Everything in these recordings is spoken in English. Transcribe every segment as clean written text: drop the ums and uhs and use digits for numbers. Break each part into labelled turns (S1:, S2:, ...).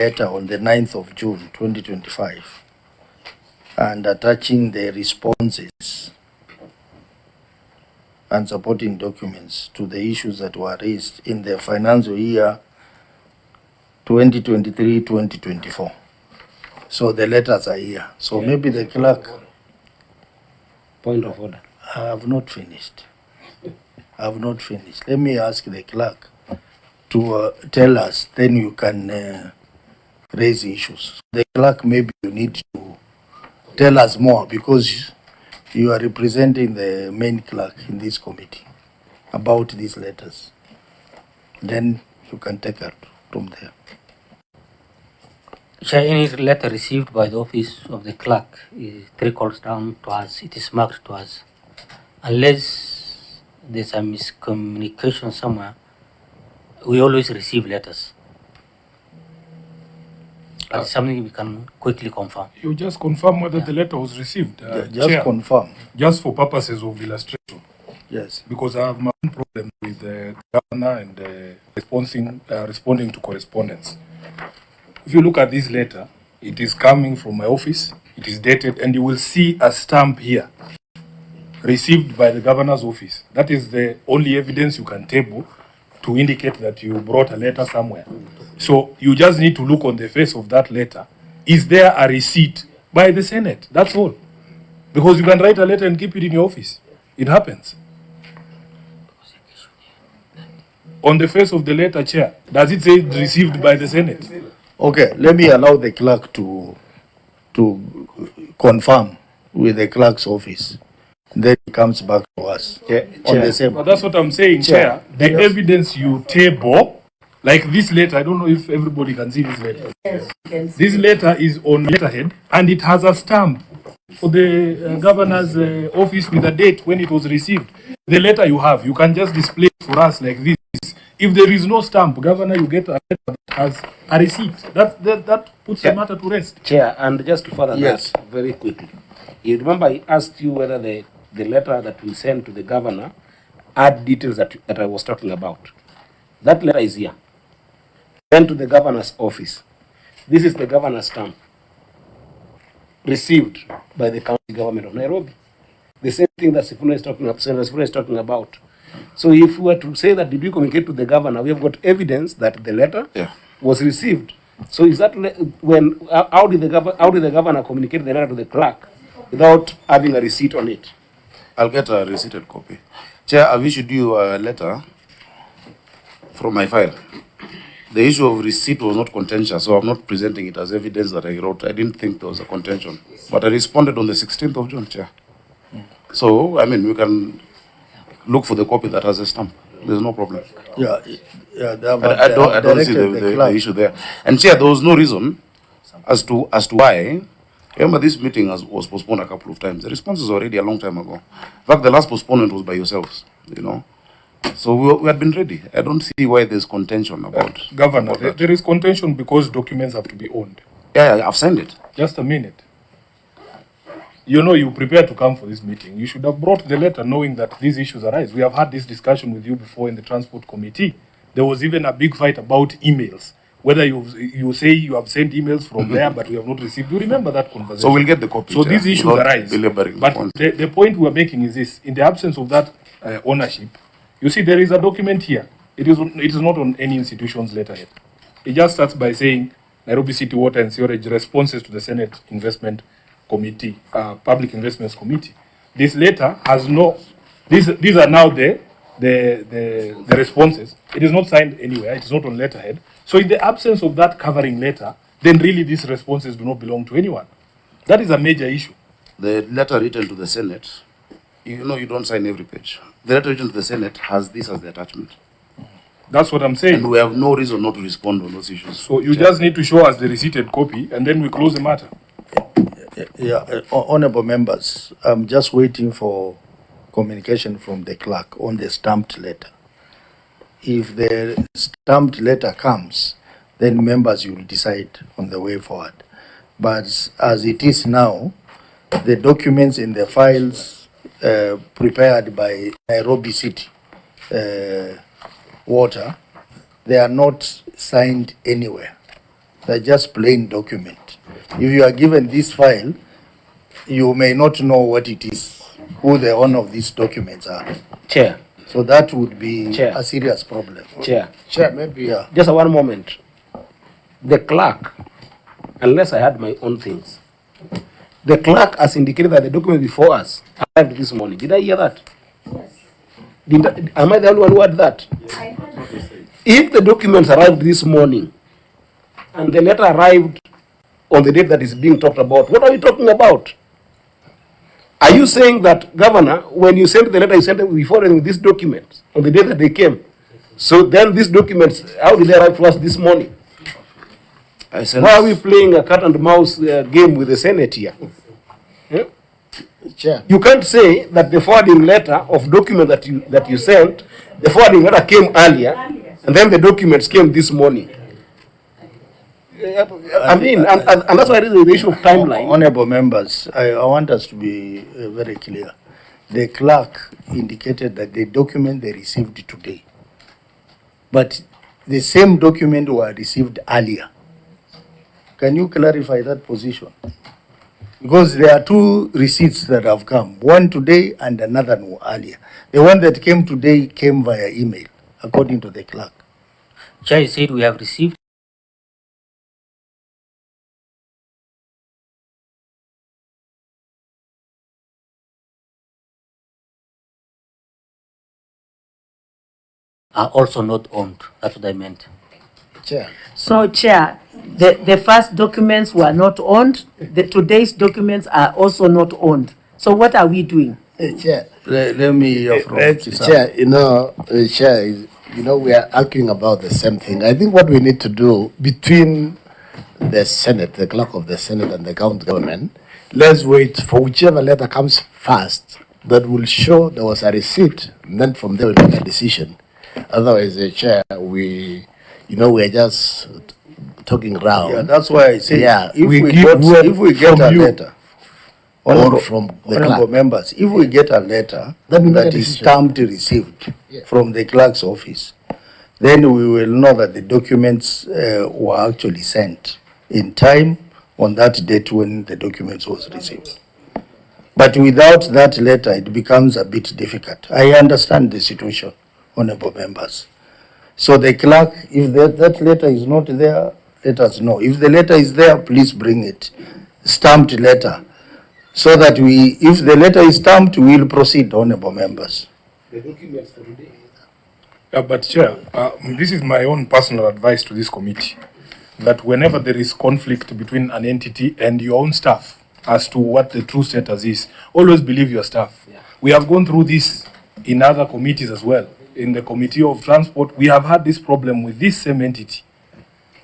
S1: letter on the 9th of June 2025 and attaching the responses and supporting documents to the issues that were raised in the financial year 2023-2024. So the letters are here. So maybe the clerk.
S2: Point of order.
S1: I have not finished. I have not finished. Let me ask the clerk to tell us, then you can raise issues. The clerk, maybe you need to tell us more because you are representing the main clerk in this committee about these letters. Then you can take it from there.
S2: Chair, any letter received by the office of the clerk is trickles down to us. It is marked to us. Unless there's a miscommunication somewhere, we always receive letters. That's something we can quickly confirm.
S3: You just confirm whether the letter was received.
S1: Just Chair, confirm.
S3: Just for purposes of illustration.
S1: Yes.
S3: Because I have my own problem with the governor and responding to correspondence. If you look at this letter, it is coming from my office, it is dated, and you will see a stamp here, received by the governor's office. That is the only evidence you can table to indicate that you brought a letter somewhere. So you just need to look on the face of that letter. Is there a receipt by the Senate? That's all. Because you can write a letter and keep it in your office. It happens. On the face of the letter, Chair, does it say received by the Senate?
S1: Okay, let me allow the clerk to confirm with the clerk's office. Then it comes back to us. On the same.
S3: But that's what I'm saying, Chair. The evidence you table, like this letter, I don't know if everybody can see this letter. Yes, this letter is on letterhead and it has a stamp for the governor's office with a date when it was received. The letter you have, you can just display it for us like this. If there is no stamp, Governor, you get a letter that has a receipt. That puts the matter to rest.
S2: Chair, and just to further that very quickly. You remember I asked you whether the letter that we sent to the governor had details that I was talking about. That letter is here. Sent to the governor's office. This is the governor's stamp. Received by the county government of Nairobi. The same thing that Sifuna is talking about. So if we were to say that did we communicate to the governor, we have got evidence that the letter was received. So is that when how did the governor communicate the letter to the clerk without having a receipt on it?
S4: I'll get a receipted copy. Chair, I've issued you a letter from my file. The issue of receipt was not contentious, so I'm not presenting it as evidence that I wrote. I didn't think there was a contention. But I responded on the 16th of June, Chair. So, I mean, we can look for the copy that has a stamp. There's no problem.
S1: I
S4: don't see the issue there. And Chair, there was no reason as to why. Remember, this meeting was postponed a couple of times. The responses were already a long time ago. In fact, the last postponement was by yourselves, you know. So we had been ready. I don't see why there's contention about
S3: Governor, there is contention because documents have to be owned.
S4: Yeah, I've signed it.
S3: Just a minute. You know, you prepared to come for this meeting. You should have brought the letter knowing that these issues arise. We have had this discussion with you before in the Transport Committee. There was even a big fight about emails. Whether you say you have sent emails from there, but we have not received. You remember that conversation?
S4: So we'll get the copy.
S3: So these issues arise. But the point we are making is this. In the absence of that ownership, you see there is a document here. It is not on any institution's letterhead. It just starts by saying Nairobi City Water and Sewerage responses to the Senate Investment Committee, Public Investments Committee. This letter has no, these are now the responses. It is not signed anywhere. It is not on letterhead. So in the absence of that covering letter, then really these responses do not belong to anyone. That is a major issue.
S4: The letter written to the Senate, you know, you don't sign every page. The letter written to the Senate has this as the attachment.
S3: That's what I'm saying.
S4: And we have no reason not to respond on those issues.
S3: So you just need to show us the receipted copy and then we close the matter.
S1: Honorable members, I'm just waiting for communication from the clerk on the stamped letter. If the stamped letter comes, then members will decide on the way forward. But as it is now, the documents in the files prepared by Nairobi City Water, they are not signed anywhere. They're just plain document. If you are given this file, you may not know what it is, who the owner of these documents are.
S2: Chair.
S1: So that would be
S2: Chair.
S1: a serious problem.
S2: Chair.
S5: Chair, maybe.
S1: Yeah.
S2: Just a one moment. The clerk, unless I had my own things, the clerk has indicated that the document before us arrived this morning. Did I hear that? Yes. Am I the only one who had that? Yes. If the documents arrived this morning and the letter arrived on the date that is being talked about, what are we talking about? Are you saying that, Governor, when you sent the letter, you sent it before these documents on the day that they came? So then these documents, how did they arrive to us this morning? Why are we playing a cat and mouse game with the Senate here? Yeah?
S5: Chair.
S2: You can't say that the forwarding letter of document that you sent, the forwarding letter came earlier, and then the documents came this morning. I mean, and that's why it is the issue of timeline.
S1: Honorable members, I want us to be very clear. The clerk indicated that the document they received today, but the same document were received earlier. Can you clarify that position? Because there are two receipts that have come, one today and another one earlier. The one that came today came via email, according to the clerk.
S6: Chair said we have received. Are also not owned. That's what I meant.
S5: Chair.
S7: So, Chair, the first documents were not owned. The today's documents are also not owned. So what are we doing?
S5: Chair.
S1: Let me hear from
S5: Chair, Chair, we are arguing about the same thing. I think what we need to do between the Senate, the clerk of the Senate and the county government, let's wait for whichever letter comes first that will show there was a receipt, and then from there we make a decision. Otherwise, Chair, we are just talking around.
S1: Yeah, that's why I say,
S5: Yeah,
S1: if we get a letter,
S5: from the
S1: honorable
S5: clerk.
S1: members, if we get a letter
S5: Then we make a
S1: that is
S5: decision.
S1: stamped received
S5: Yeah.
S1: from the clerk's office, then we will know that the documents were actually sent in time on that date when the documents was received. But without that letter, it becomes a bit difficult. I understand the situation, honorable members. So the clerk, if that letter is not there, let us know. If the letter is there, please bring it, stamped letter, so that if the letter is stamped, we will proceed, honorable members.
S2: The documents for today.
S3: But Chair, this is my own personal advice to this committee, that whenever there is conflict between an entity and your own staff as to what the true status is, always believe your staff. Yeah. We have gone through this in other committees as well. In the Committee of Transport, we have had this problem with this same entity,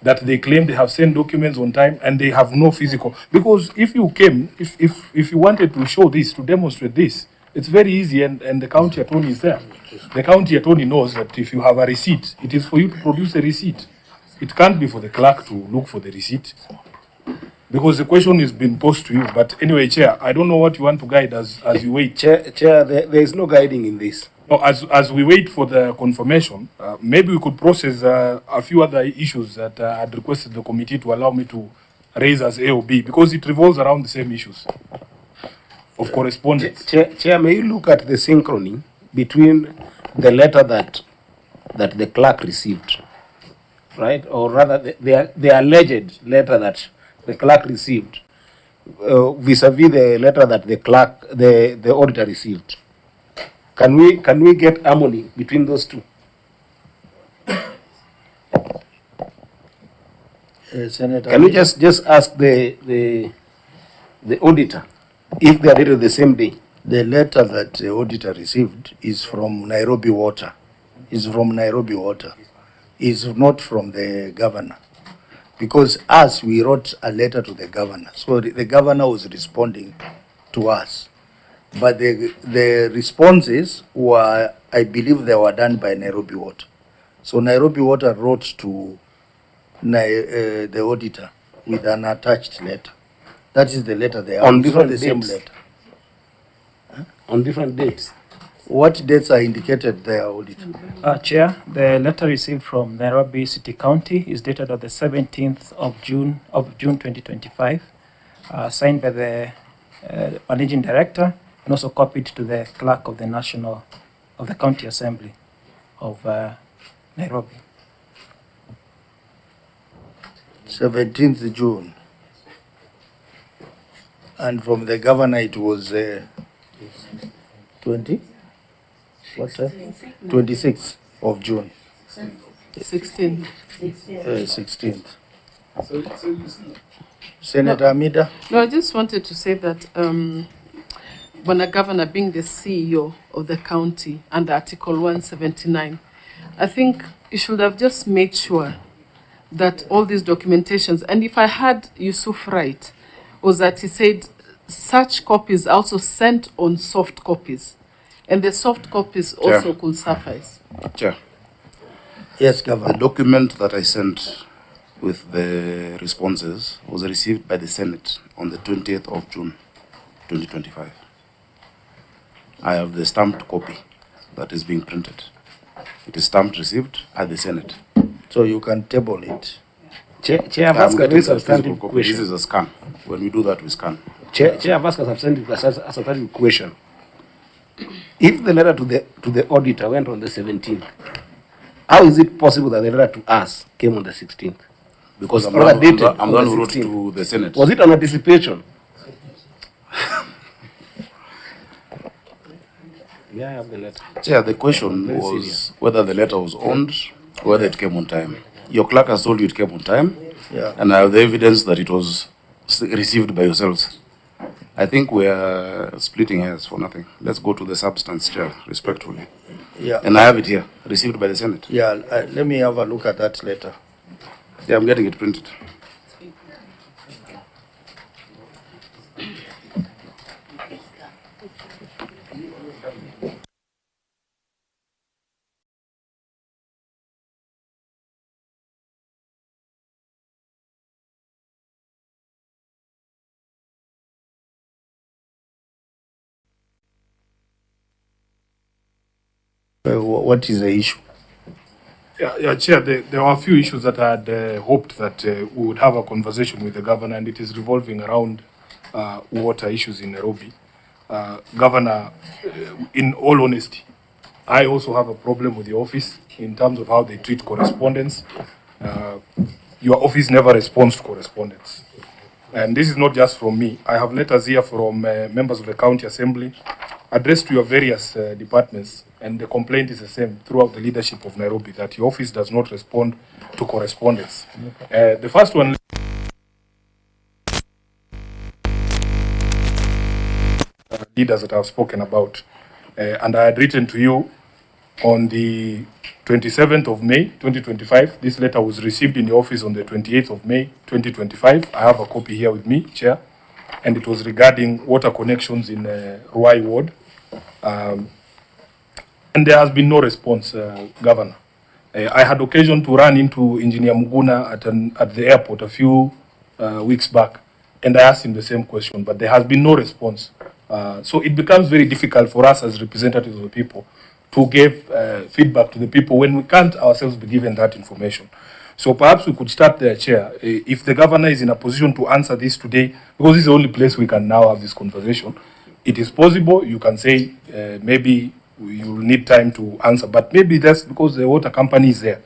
S3: that they claim they have sent documents on time and they have no physical. Because if you came, if you wanted to show this, to demonstrate this, it's very easy, and the county attorney is there. The county attorney knows that if you have a receipt, it is for you to produce a receipt. It can't be for the clerk to look for the receipt. Because the question is being posed to you. But anyway, Chair, I don't know what you want to guide as you wait.
S2: Chair, there is no guiding in this.
S3: No, as we wait for the confirmation, maybe we could process a few other issues that I had requested the committee to allow me to raise as AOB, because it revolves around the same issues of correspondence.
S2: Chair, may you look at the synchrony between the letter that the clerk received, right? Or rather, the alleged letter that the clerk received vis-a-vis the letter that the auditor received. Can we get harmony between those two?
S1: Senator,
S2: Can we just ask the auditor if they are dated the same day?
S1: the letter that the auditor received is from Nairobi Water. Is from Nairobi Water. Is not from the governor. Because us, we wrote a letter to the governor. So the governor was responding to us. But the responses were, I believe they were done by Nairobi Water. So Nairobi Water wrote to the auditor with an attached letter. That is the letter they have.
S2: On
S1: It's not
S2: different
S1: the same
S2: dates.
S1: letter.
S2: On different dates.
S1: What dates are indicated there, Audit?
S8: Chair, the letter received from Nairobi City County is dated on the 17th of June 2025, signed by the Managing Director and also copied to the Clerk of the County Assembly of Nairobi.
S1: 17th June. And from the governor it was 20? What time? 26th of June.
S9: 16.
S1: 16th. Senator Amida?
S9: No, I just wanted to say that when a governor being the CEO of the county under Article 179, I think you should have just made sure that all these documentations, and if I had Yusuf right, was that he said such copies are also sent on soft copies, and the soft copies also could suffice.
S4: Chair.
S1: Yes,
S4: The
S1: Governor.
S4: document that I sent with the responses was received by the Senate on the 20th of June, 2025. I have the stamped copy that is being printed. It is stamped received at the Senate.
S1: So you can table it.
S2: Chair, I've asked a very substantive
S4: This
S2: question.
S4: is a scan. When we do that, we scan.
S2: Chair, I've asked a substantive question. If the letter to the auditor went on the 17th, how is it possible that the letter to us came on the 16th?
S4: Because I'm
S2: Or
S4: the
S2: dated
S4: one
S2: on
S4: who
S2: the
S4: wrote
S2: 16th.
S4: to the Senate.
S2: Was it an anticipation? Yeah, I have the letter.
S4: Chair, the question
S2: Very
S4: was
S2: serious.
S4: whether the letter was owned, whether it came on time. Your clerk has told you it came on time,
S1: Yeah.
S4: and I have the evidence that it was received by yourselves. I think we are splitting hairs for nothing. Let's go to the substance, Chair, respectfully.
S1: Yeah.
S4: And I have it here, received by the Senate.
S1: Yeah, let me have a look at that later.
S4: Yeah, I'm getting it printed.
S1: What is the issue?
S3: Yeah, Chair, there are a few issues that I had hoped that we would have a conversation with the governor, and it is revolving around water issues in Nairobi. Governor, in all honesty, I also have a problem with the office in terms of how they treat correspondence. Your office never responds to correspondence. And this is not just from me. I have letters here from members of the county assembly addressed to your various departments, and the complaint is the same throughout the leadership of Nairobi, that your office does not respond to correspondence. The first one, leaders that I've spoken about, and I had written to you on the 27th of May, 2025. This letter was received in the office on the 28th of May, 2025. I have a copy here with me, Chair, and it was regarding water connections in Ruai Ward. And there has been no response, Governor. I had occasion to run into Engineer Muguna at the airport a few weeks back, and I asked him the same question, but there has been no response. So it becomes very difficult for us as representatives of the people to give feedback to the people when we can't ourselves be given that information. So perhaps we could start there, Chair. If the governor is in a position to answer this today, because this is the only place we can now have this conversation, it is possible. You can say maybe you will need time to answer, but maybe that's because the water company is there.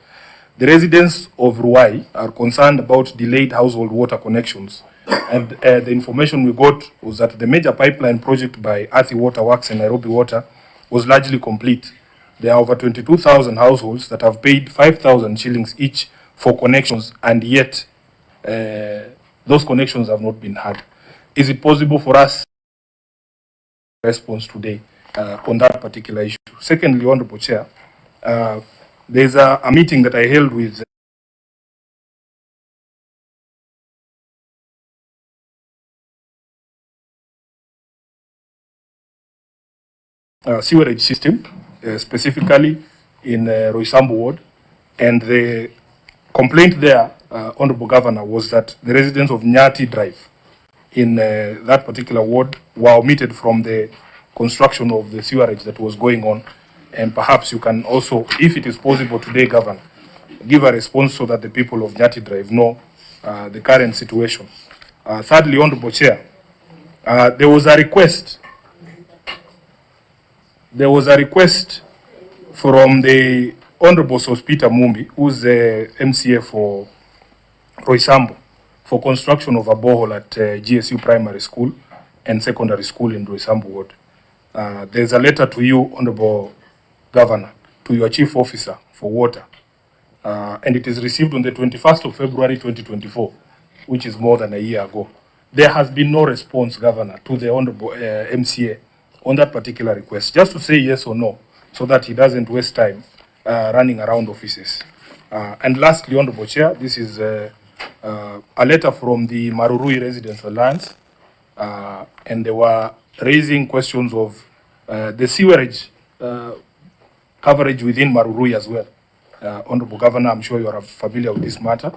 S3: The residents of Ruai are concerned about delayed household water connections. And the information we got was that the major pipeline project by Athi Water Works and Nairobi Water was largely complete. There are over 22,000 households that have paid 5,000 shillings each for connections, and yet those connections have not been had. Is it possible for us to response today on that particular issue? Secondly, Honorable Chair, there's a meeting that I held with sewerage system, specifically in Roysambu Ward, and the complaint there, Honorable Governor, was that the residents of Nyati Drive in that particular ward were omitted from the construction of the sewerage that was going on. And perhaps you can also, if it is possible today, Governor, give a response so that the people of Nyati Drive know the current situation. Thirdly, Honorable Chair, there was a request from the Honorable Sospita Mumbi, who's the MCA for Roysambu, for construction of a borehole at GSU Primary School and Secondary School in Roysambu Ward. There's a letter to you, Honorable Governor, to your Chief Officer for Water, and it is received on the 21st of February 2024, which is more than a year ago. There has been no response, Governor, to the Honorable MCA on that particular request, just to say yes or no, so that he doesn't waste time running around offices. And lastly, Honorable Chair, this is a letter from the Marurui Residents Alliance, and they were raising questions of the sewerage coverage within Marurui as well. Honorable Governor, I'm sure you are familiar with this matter,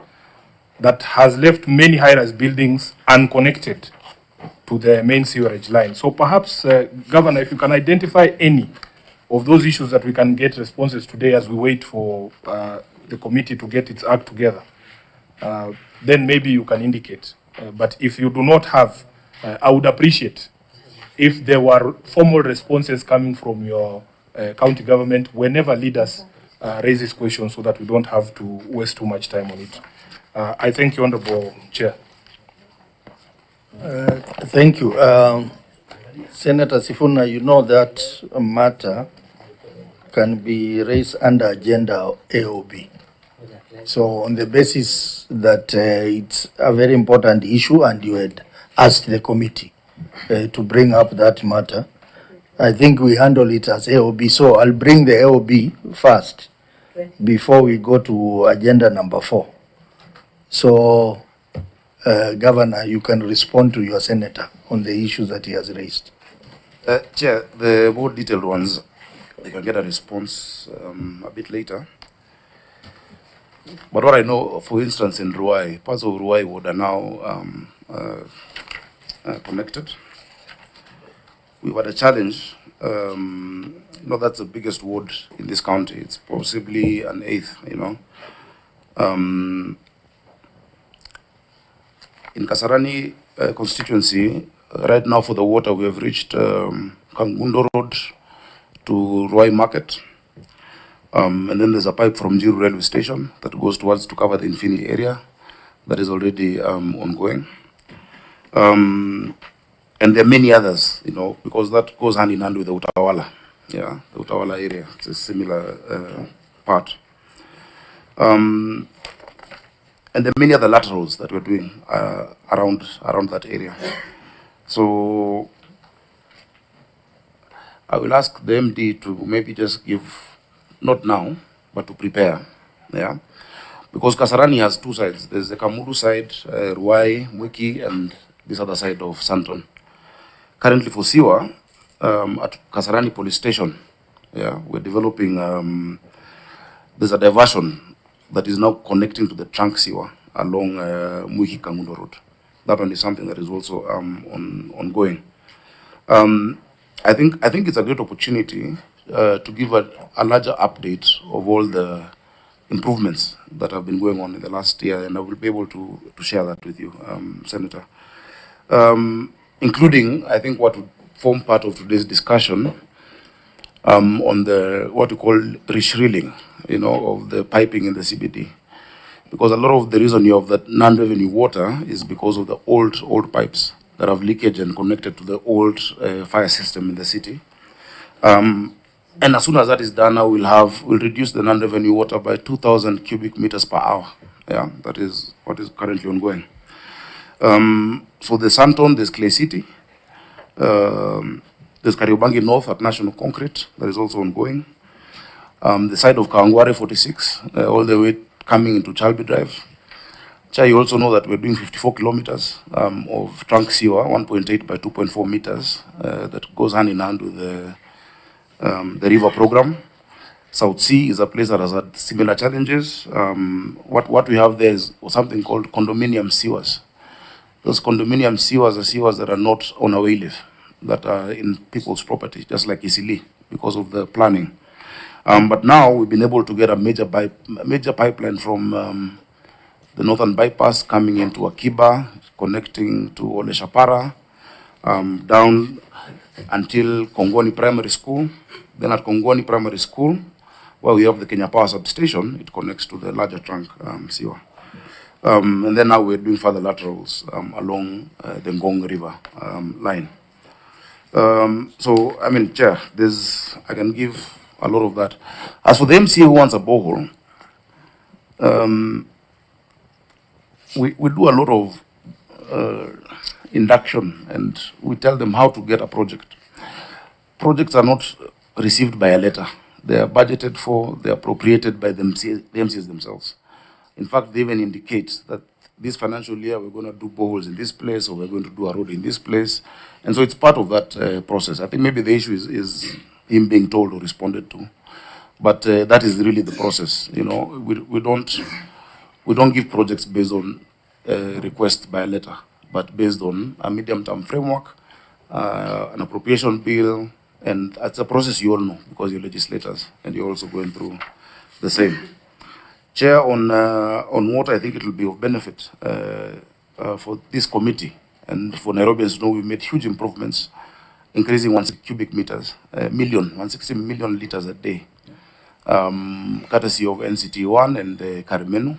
S3: that has left many high-rise buildings unconnected to the main sewerage line. So perhaps, Governor, if you can identify any of those issues that we can get responses today as we wait for the committee to get its act together, then maybe you can indicate. But if you do not have, I would appreciate if there were formal responses coming from your county government whenever leaders raise this question, so that we don't have to waste too much time on it. I thank you, Honorable Chair.
S1: Thank you. Senator Sifuna, you know that matter can be raised under agenda AOB. So on the basis that it's a very important issue and you had asked the committee to bring up that matter, I think we handle it as AOB. So I'll bring the AOB first before we go to agenda number 4. So, Governor, you can respond to your senator on the issues that he has raised.
S4: Chair, the more detailed ones, they can get a response a bit later. But what I know, for instance, in Ruai, parts of Ruai Ward are now connected. We've had a challenge. That's the biggest ward in this county. It's possibly an 8th, you know. In Kasarani constituency, right now for the water, we have reached Kangundo Road to Ruai Market. And then there's a pipe from Jiru Railway Station that goes towards to cover the Infinity area. That is already ongoing. And there are many others, you know, because that goes hand in hand with the Utawala. Yeah, the Utawala area. It's a similar part. And there are many other laterals that we're doing around that area. So I will ask the MD to maybe just give, not now, but to prepare. Yeah, because Kasarani has two sides. There's the Kamuru side, Ruai, Mwiki, and this other side of Santon. Currently for Siwa, at Kasarani Police Station, yeah, we're developing, there's a diversion that is now connecting to the trunk Siwa along Mwiki Kangundo Road. That one is something that is also ongoing. I think it's a great opportunity to give a larger update of all the improvements that have been going on in the last year, and I will be able to share that with you, Senator. Including, I think, what would form part of today's discussion on the what we call reshrilling, you know, of the piping in the CBD. Because a lot of the reason you have that non-revenue water is because of the old pipes that have leakage and connected to the old fire system in the city. And as soon as that is done, now we'll reduce the non-revenue water by 2,000 cubic meters per hour. Yeah, that is what is currently ongoing. So there's Santon, there's Clay City, there's Kariobangi North at National Concrete, that is also ongoing. The side of Kawangware 46, all the way coming into Chalby Drive. You also know that we're doing 54 kilometers of trunk sewer, 1.8 by 2.4 meters, that goes hand in hand with the river program. South Sea is a place that has had similar challenges. What we have there is something called condominium sewers. Those condominium sewers are sewers that are not on a way lift. that are in people's property, just like Isili, because of the planning. But now we've been able to get a major pipeline from the northern bypass coming into Akiba, connecting to Oleshapara, down until Kongoni Primary School. Then at Kongoni Primary School, where we have the Kenya Power substation, it connects to the larger trunk Siwa. And then now we're doing further laterals along the Ngong River line. So, I mean, Chair, I can give a lot of that. As for the MCA who wants a borehole, we do a lot of induction, and we tell them how to get a project. Projects are not received by a letter. They are budgeted for, they are appropriated by the MCAs themselves. In fact, they even indicate that this financial year we're going to do boreholes in this place, or we're going to do a road in this place. And so it's part of that process. I think maybe the issue is him being told or responded to. But that is really the process. You know, we don't give projects based on request by letter, but based on a medium-term framework, an appropriation bill, and it's a process you all know because you're legislators and you're also going through the same. Chair, on water, I think it will be of benefit for this committee and for Nairobians to know we've made huge improvements, increasing 160 cubic meters, 160 million liters a day, courtesy of NCT1 and Karimenu.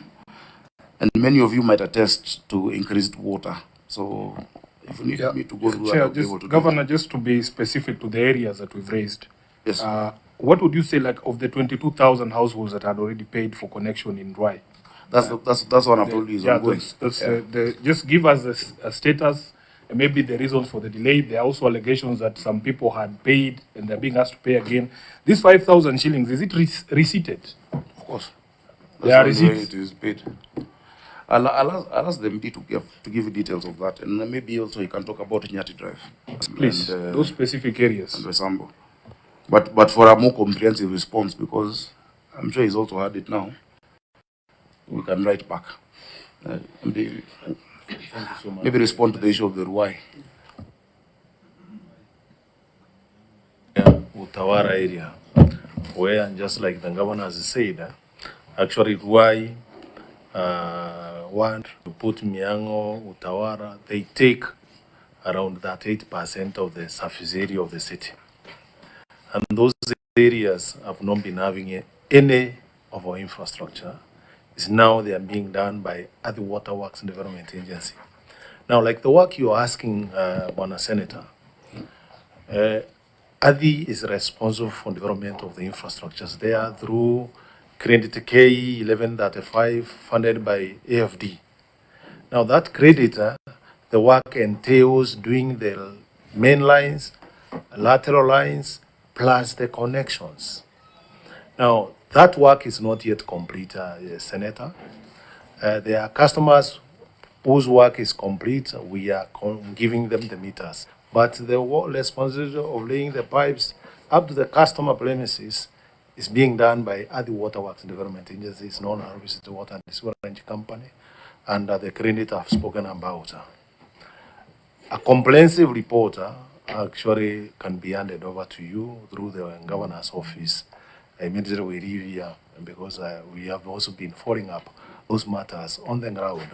S4: And many of you might attest to increased water. So if you need me to go through
S3: Chair,
S4: that, I'll be
S3: Governor, just to be specific to the areas that we've raised.
S4: Yes.
S3: What would you say, like, of the 22,000 households that had already paid for connection in Rwai?
S4: That's what I've told you is ongoing.
S3: Just give us a status and maybe the reasons for the delay. There are also allegations that some people had paid and they're being asked to pay again. This 5,000 shillings, is it receipted?
S4: Of course.
S3: They are
S4: That's the way
S3: receipts.
S4: it is paid. I'll ask the MD to give you details of that, and then maybe also he can talk about Nyati Drive.
S3: Please, those specific areas.
S4: And Resambo. But for a more comprehensive response, because I'm sure he's also heard it now, we can write back. MD,
S3: Thank you so much.
S4: maybe respond to the issue of the Ruai.
S10: Utawara area, where, just like the governor has said, actually Ruai, want to put Miango, Utawara, they take around that 8% of the surface area of the city. And those areas have not been having any of our infrastructure. It's now they are being done by other waterworks and development agency. Now, like the work you're asking, Bwana Senator, ADI is responsible for development of the infrastructures there through Credit K 1135 funded by AFD. Now that credit, the work entails doing the main lines, lateral lines, plus the connections. Now that work is not yet complete, Senator. There are customers whose work is complete. We are giving them the meters. But the responsibility of laying the pipes up to the customer premises is being done by other waterworks development agencies, known as City Water and Sewerage Company, and the credit I've spoken about. A comprehensive report actually can be handed over to you through the governor's office. Immediately we leave here, because we have also been following up those matters on the ground.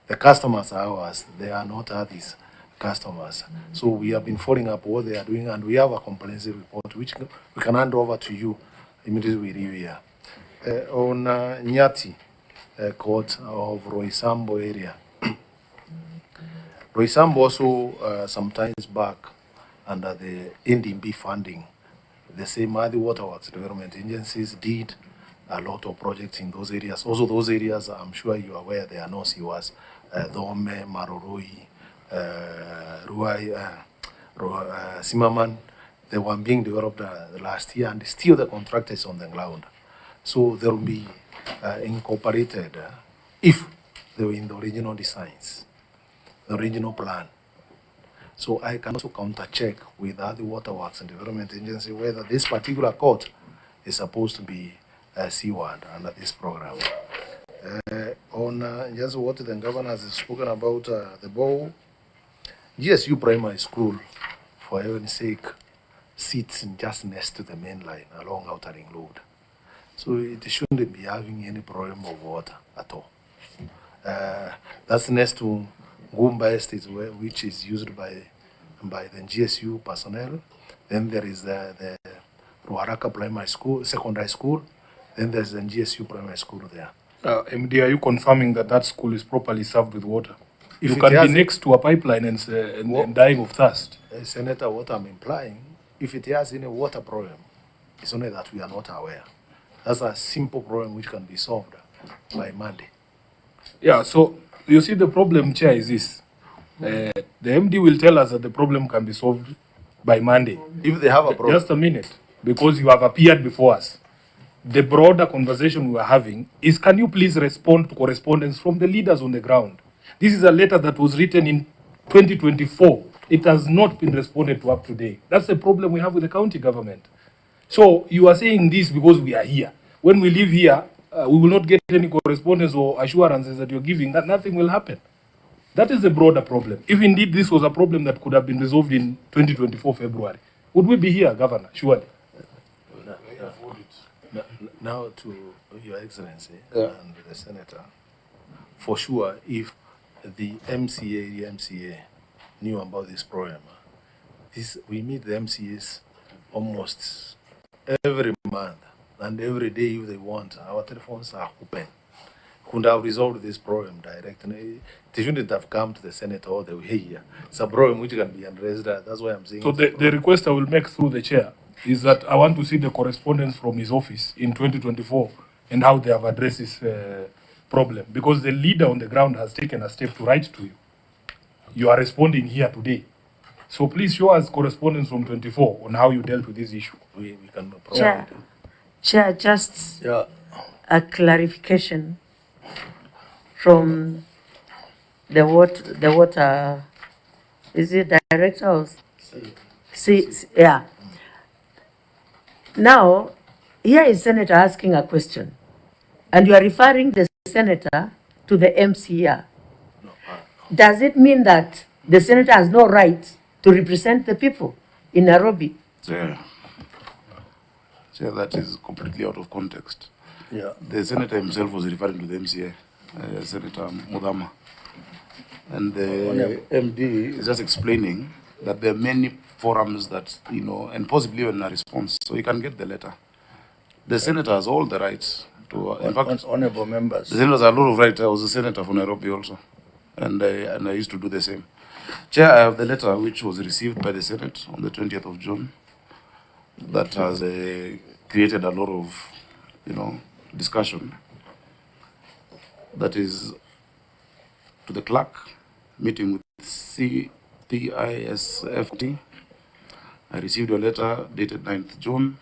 S10: The customers are ours, they are not others. Customers. So we have been following up what they are doing, and we have a comprehensive report which we can hand over to you immediately we leave here. On Nyati court of Roysambo area. Roysambo also some times back under the NDB funding, the same other waterworks development agencies did a lot of projects in those areas. Also those areas, I'm sure you are aware, there are no CWAS, Dome, Maroroi, Ruai, Simaman, they were being developed last year, and still the contract is on the ground. So they will be incorporated if they were in the original designs, the original plan. So I can also counter-check with other waterworks and development agency whether this particular court is supposed to be seaward under this program. On just what the governor has spoken about the bow, GSU Primary School for heaven's sake, sits just next to the main line along Outer Ring Road. So it shouldn't be having any problem of water at all. That's next to Gumba Estate, which is used by the GSU personnel. Then there is the Ruaraka Primary School, Secondary School. Then there's the GSU Primary School there.
S3: MD, are you confirming that that school is properly served with water?
S10: If
S3: You
S10: it
S3: can
S10: has
S3: be next to a pipeline and dying of thirst.
S10: Senator, what I'm implying, if it has any water problem, it's only that we are not aware. That's a simple problem which can be solved by Monday.
S3: Yeah, so you see the problem, Chair, is this. The MD will tell us that the problem can be solved by Monday.
S10: If they have a problem.
S3: Just a minute, because you have appeared before us. The broader conversation we are having is, can you please respond to correspondence from the leaders on the ground? This is a letter that was written in 2024. It has not been responded to up to date. That's the problem we have with the county government. So you are saying this because we are here. When we leave here, we will not get any correspondence or assurances that you're giving, that nothing will happen. That is the broader problem. If indeed this was a problem that could have been resolved in 2024 February, would we be here, Governor? Surely.
S10: Now to Your Excellency and the Senator, for sure, if the MCA knew about this problem, we meet the MCAs almost every month and every day if they want. Our telephones are open. Could have resolved this problem directly. They shouldn't have come to the Senate all the way here. It's a problem which can be addressed. That's why I'm saying.
S3: So the request I will make through the chair is that I want to see the correspondence from his office in 2024 and how they have addressed this problem. Because the leader on the ground has taken a step to write to you. You are responding here today. So please show us correspondence from 24 on how you dealt with this issue.
S10: We can provide.
S7: Chair, just a clarification from the water, is it director or yeah. Now, here is Senator asking a question, and you are referring the Senator to the MCA. Does it mean that the Senator has no right to represent the people in Nairobi?
S4: Yeah. So that is completely out of context.
S10: Yeah.
S4: The Senator himself was referring to the MCA, Senator Mudama. And the MD is just explaining that there are many forums that, and possibly even a response. So you can get the letter. The Senator has all the rights to, in fact,
S1: Honorable members.
S4: the Senator has a lot of rights. I was a Senator for Nairobi also. And I used to do the same. Chair, I have the letter which was received by the Senate on the 20th of June that has created a lot of, discussion. That is to the clerk, meeting with CPISFT. I received your letter dated 9th June.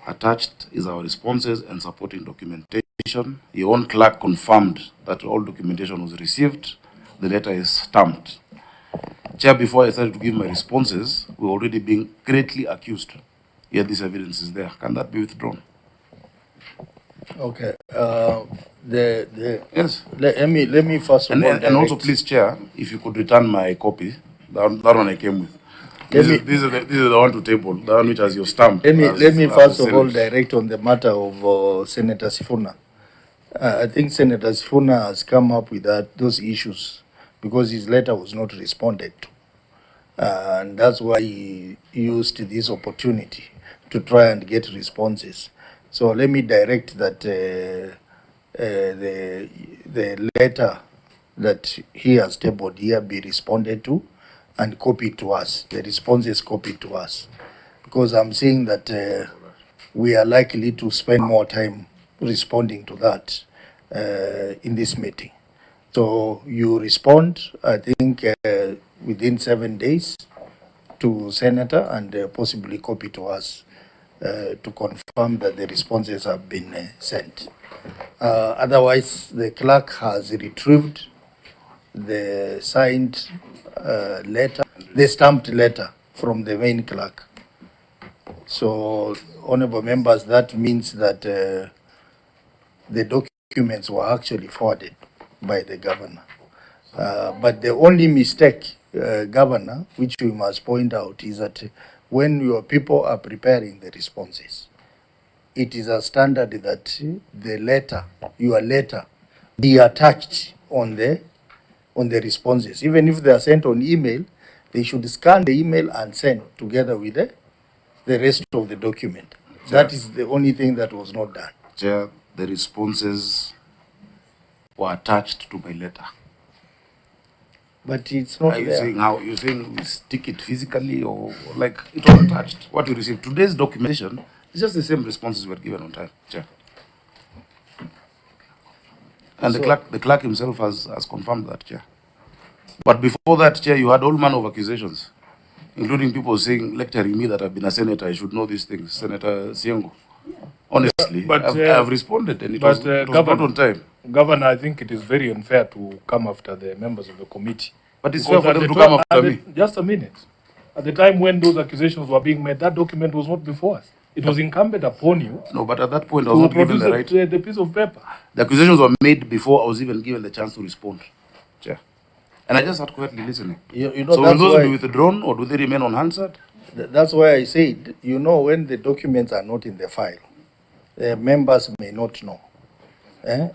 S4: Attached is our responses and supporting documentation. Your own clerk confirmed that all documentation was received. The letter is stamped. Chair, before I started to give my responses, we're already being greatly accused. Yet this evidence is there. Can that be withdrawn?
S1: Okay.
S4: Yes.
S1: Let me first of all.
S4: And also, please, Chair, if you could return my copy, that one I came with. This is the one to table, the one which has your stamp.
S1: Let me first of all direct on the matter of Senator Sifuna. I think Senator Sifuna has come up with those issues because his letter was not responded to. And that's why he used this opportunity to try and get responses. So let me direct that the letter that he has tabled here be responded to and copied to us. The response is copied to us. Because I'm saying that we are likely to spend more time responding to that in this meeting. So you respond, I think, within 7 days to Senator and possibly copy to us to confirm that the responses have been sent. Otherwise, the clerk has retrieved the signed letter, the stamped letter from the main clerk. So, honorable members, that means that the documents were actually forwarded by the governor. But the only mistake, Governor, which we must point out, is that when your people are preparing the responses, it is a standard that the letter, your letter, be attached on the responses. Even if they are sent on email, they should scan the email and send together with the rest of the document. That is the only thing that was not done.
S4: Chair, the responses were attached to my letter.
S1: But it's not
S4: Are you
S1: there.
S4: saying how you saying we stick it physically or like it was attached? What you received today's documentation is just the same responses were given on time, Chair. And the clerk himself has confirmed that, Chair. But before that, Chair, you had all manner of accusations, including people saying, lecturing me that I've been a senator, I should know these things, Senator Siengo. Honestly, I've responded and it was not on time.
S3: Governor, I think it is very unfair to come after the members of the committee.
S4: But it's fair for them to come after me.
S3: Just a minute. At the time when those accusations were being made, that document was not before us. It was incumbent upon you.
S4: No, but at that point, I was not given the right.
S3: The piece of paper.
S4: The accusations were made before I was even given the chance to respond, Chair. And I just had quietly listening.
S1: You know,
S4: so will those be withdrawn or do they remain unanswered?
S1: That's why I said, you know, when the documents are not in the file, the members may not know.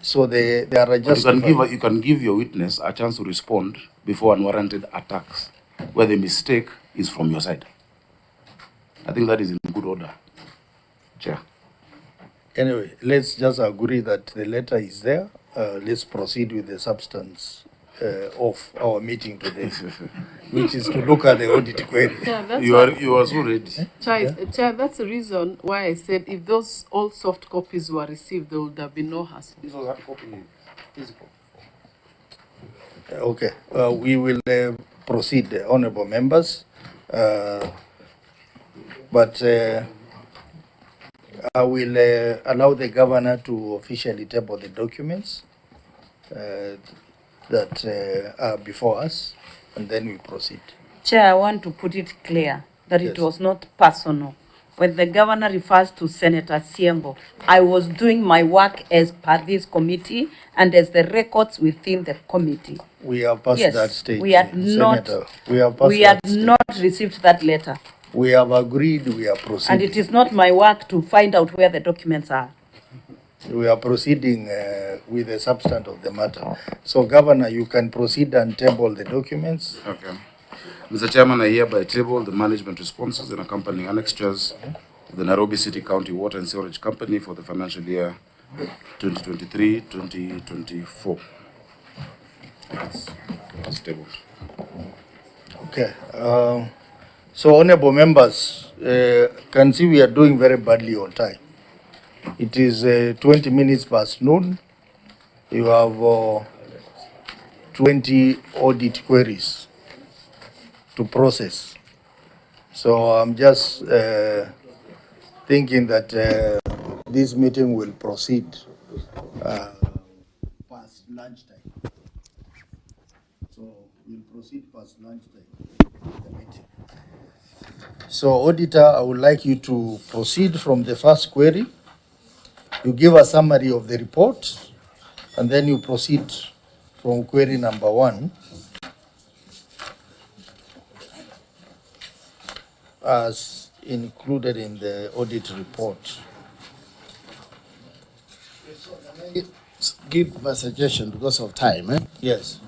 S1: So they are just.
S4: You can give your witness a chance to respond before unwarranted attacks, where the mistake is from your side. I think that is in good order, Chair.
S1: Anyway, let's just agree that the letter is there. Let's proceed with the substance of our meeting today, which is to look at the audit query.
S9: Yeah,
S4: you are so ready.
S9: Chair, that's the reason why I said if those all soft copies were received, there would have been no hassle.
S4: This was hard copy, physical.
S1: Okay, we will proceed, honorable members. But I will allow the governor to officially table the documents that are before us, and then we proceed.
S7: Chair, I want to put it clear that it was not personal. When the governor refers to Senator Siengo, I was doing my work as per this committee and as the records within the committee.
S1: We have passed that stage.
S7: We had
S1: Senator,
S7: we had not received that letter.
S1: We have agreed, we are proceeding.
S7: And it is not my work to find out where the documents are.
S1: We are proceeding with the substance of the matter. So, Governor, you can proceed and table the documents.
S4: Okay. Mr. Chairman, I hereby table the management responses and accompanying annexures of the Nairobi City County Water and Sewerage Company for the financial year 2023-2024. It's tabled.
S1: Okay. So, honorable members, can see we are doing very badly on time. It is 20 minutes past noon. You have 20 audit queries to process. So I'm just thinking that this meeting will proceed past lunchtime. So we'll proceed past lunchtime with the meeting. So, Auditor, I would like you to proceed from the first query. You give a summary of the report, and then you proceed from query number 1 as included in the audit report.
S5: Give a suggestion because of time.
S1: Yes.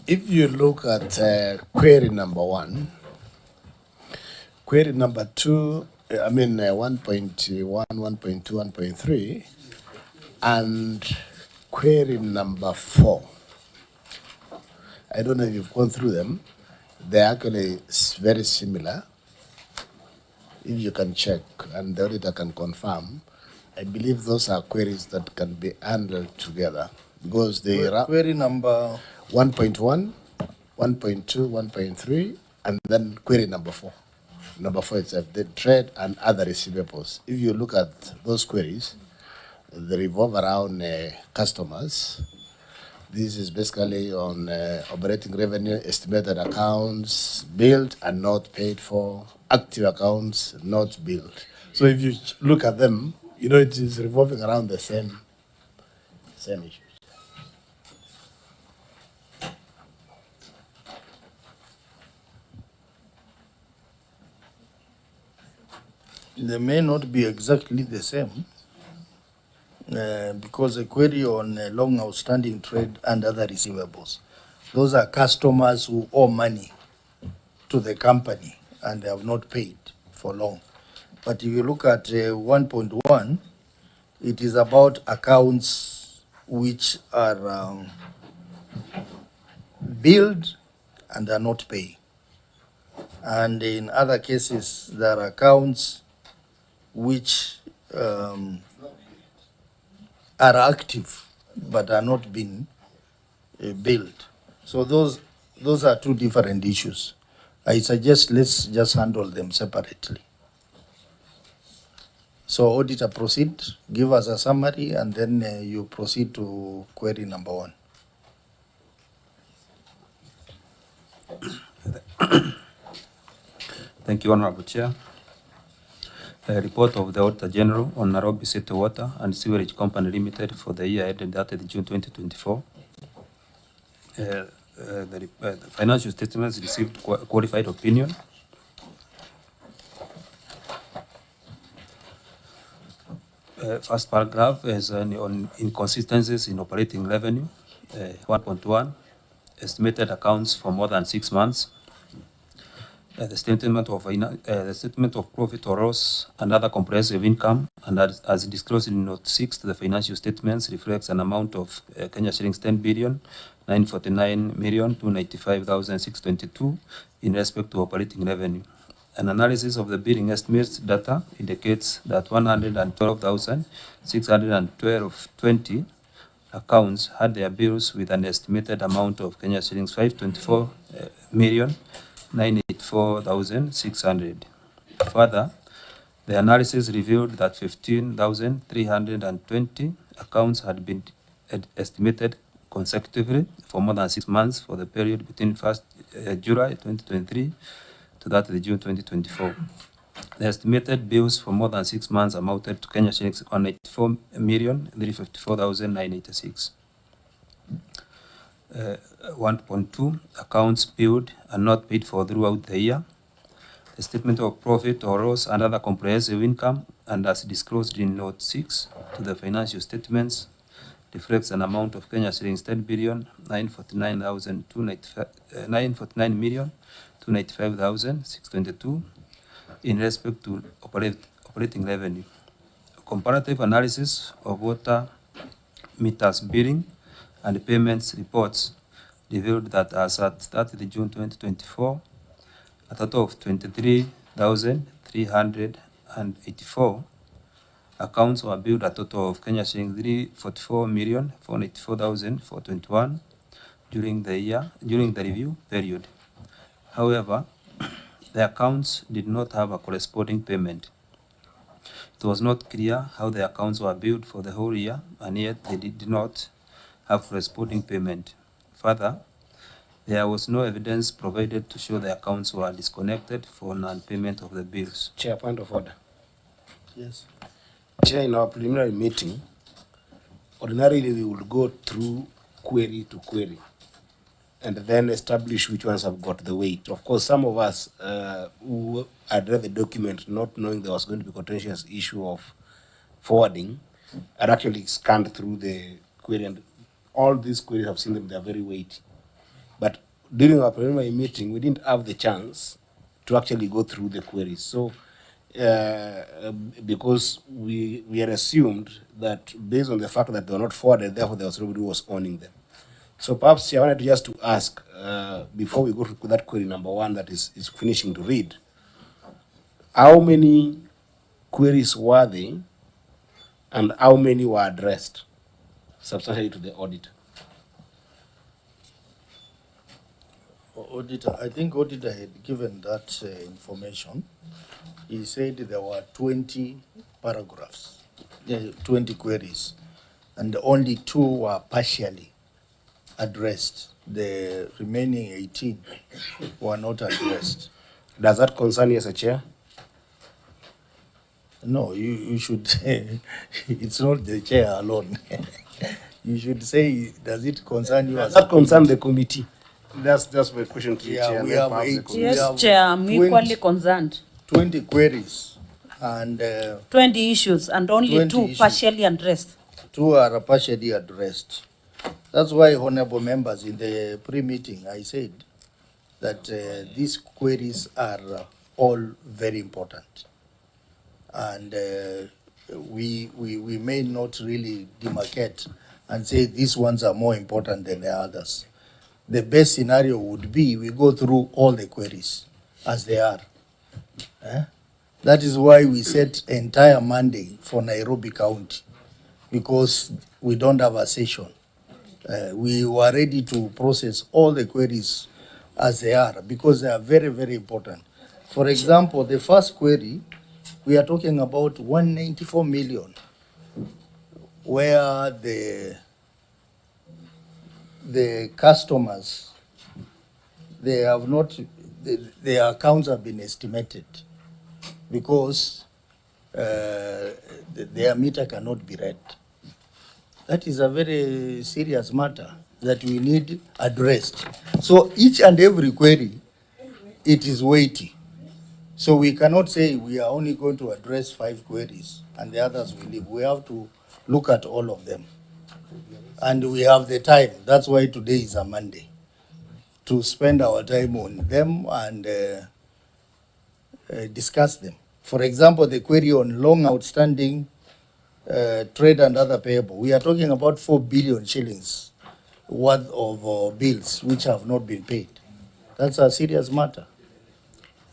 S5: If you look at query number 1, query number 2, 1.1, 1.2, 1.3, and query number 4. I don't know if you've gone through them. They're actually very similar. If you can check and the auditor can confirm, I believe those are queries that can be handled together because they are
S1: query number
S5: 1.1, 1.2, 1.3, and then query number 4. Number 4 is the trade and other receivables. If you look at those queries, they revolve around customers. This is basically on operating revenue, estimated accounts, billed and not paid for, active accounts, not billed. So if you look at them, you know it is revolving around the same issues.
S1: They may not be exactly the same because a query on long outstanding trade and other receivables, those are customers who owe money to the company and they have not paid for long. But if you look at 1.1, it is about accounts which are billed and are not paying. And in other cases, there are accounts which are active but are not being billed. So those are two different issues. I suggest let's just handle them separately. So auditor, proceed, give us a summary, and then you proceed to query number 1.
S11: Thank you, Honorable Chair. A report of the Auditor General on Nairobi City Water and Sewerage Company Limited for the year ended 30 June 2024. The financial statements received qualified opinion. First paragraph is on inconsistencies in operating revenue. 1.1, estimated accounts for more than 6 months. The statement of profit or loss and other comprehensive income, and as disclosed in Note 6 to the financial statements, reflects an amount of Kenya shillings 10,949,295,622 in respect to operating revenue. An analysis of the billing estimates data indicates that 112,612.20 accounts had their bills with an estimated amount of Kenya shillings 524,984,600. Further, the analysis revealed that 15,320 accounts had been estimated consecutively for more than 6 months for the period between July 2023 to that of June 2024. The estimated bills for more than 6 months amounted to Kenya shillings 184,354,986. 1.2, accounts billed and not paid for throughout the year. The statement of profit or loss and other comprehensive income, and as disclosed in Note 6 to the financial statements, reflects an amount of Kenya shillings 10,949,295,622 in respect to operating revenue. A comparative analysis of water meters billing and payments reports revealed that as at 30 June 2024, a total of 23,384 accounts were billed a total of Kenya shillings 344,484,421 during the review period. However, the accounts did not have a corresponding payment. It was not clear how the accounts were billed for the whole year, and yet they did not have corresponding payment. Further, there was no evidence provided to show the accounts were disconnected for non-payment of the bills.
S2: Chair, point of order.
S1: Yes.
S2: Chair, in our preliminary meeting, ordinarily we would go through query to query and then establish which ones have got the weight. Of course, some of us who had read the document not knowing there was going to be a contentious issue of forwarding had actually scanned through the query, and all these queries, I've seen them, they are very weighty. But during our preliminary meeting, we didn't have the chance to actually go through the queries. So, because we had assumed that based on the fact that they were not forwarded, therefore there was nobody who was owning them. So perhaps I wanted just to ask, before we go to that query number 1 that is finishing to read, how many queries were there and how many were addressed substantially to the auditor?
S1: Auditor, I think auditor had given that information. He said there were 20 paragraphs, 20 queries, and only 2 were partially addressed. The remaining 18 were not addressed.
S2: Does that concern you as a chair?
S1: No, you should say it's not the chair alone. You should say, does it concern you?
S2: Does that concern the committee? That's just my question to the chair.
S1: We have
S7: Yes, Chair, I'm equally concerned.
S1: 20 queries and
S12: 20 issues and only
S1: 20
S12: two
S1: issues.
S12: partially addressed.
S1: 2 are partially addressed. That's why, honorable members, in the pre-meeting, I said that these queries are all very important. And we may not really demarcate and say these ones are more important than the others. The best scenario would be we go through all the queries as they are. That is why we set entire Monday for Nairobi County, because we don't have a session. We were ready to process all the queries as they are, because they are very, very important. For example, the first query, we are talking about 194 million, where the customers, they have not, their accounts have been estimated because their meter cannot be read. That is a very serious matter that we need addressed. So each and every query, it is weighty. So we cannot say we are only going to address 5 queries and the others will leave. We have to look at all of them. And we have the time. That's why today is a Monday, to spend our time on them and discuss them. For example, the query on long outstanding trade and other payable. We are talking about 4 billion shillings worth of bills which have not been paid. That's a serious matter.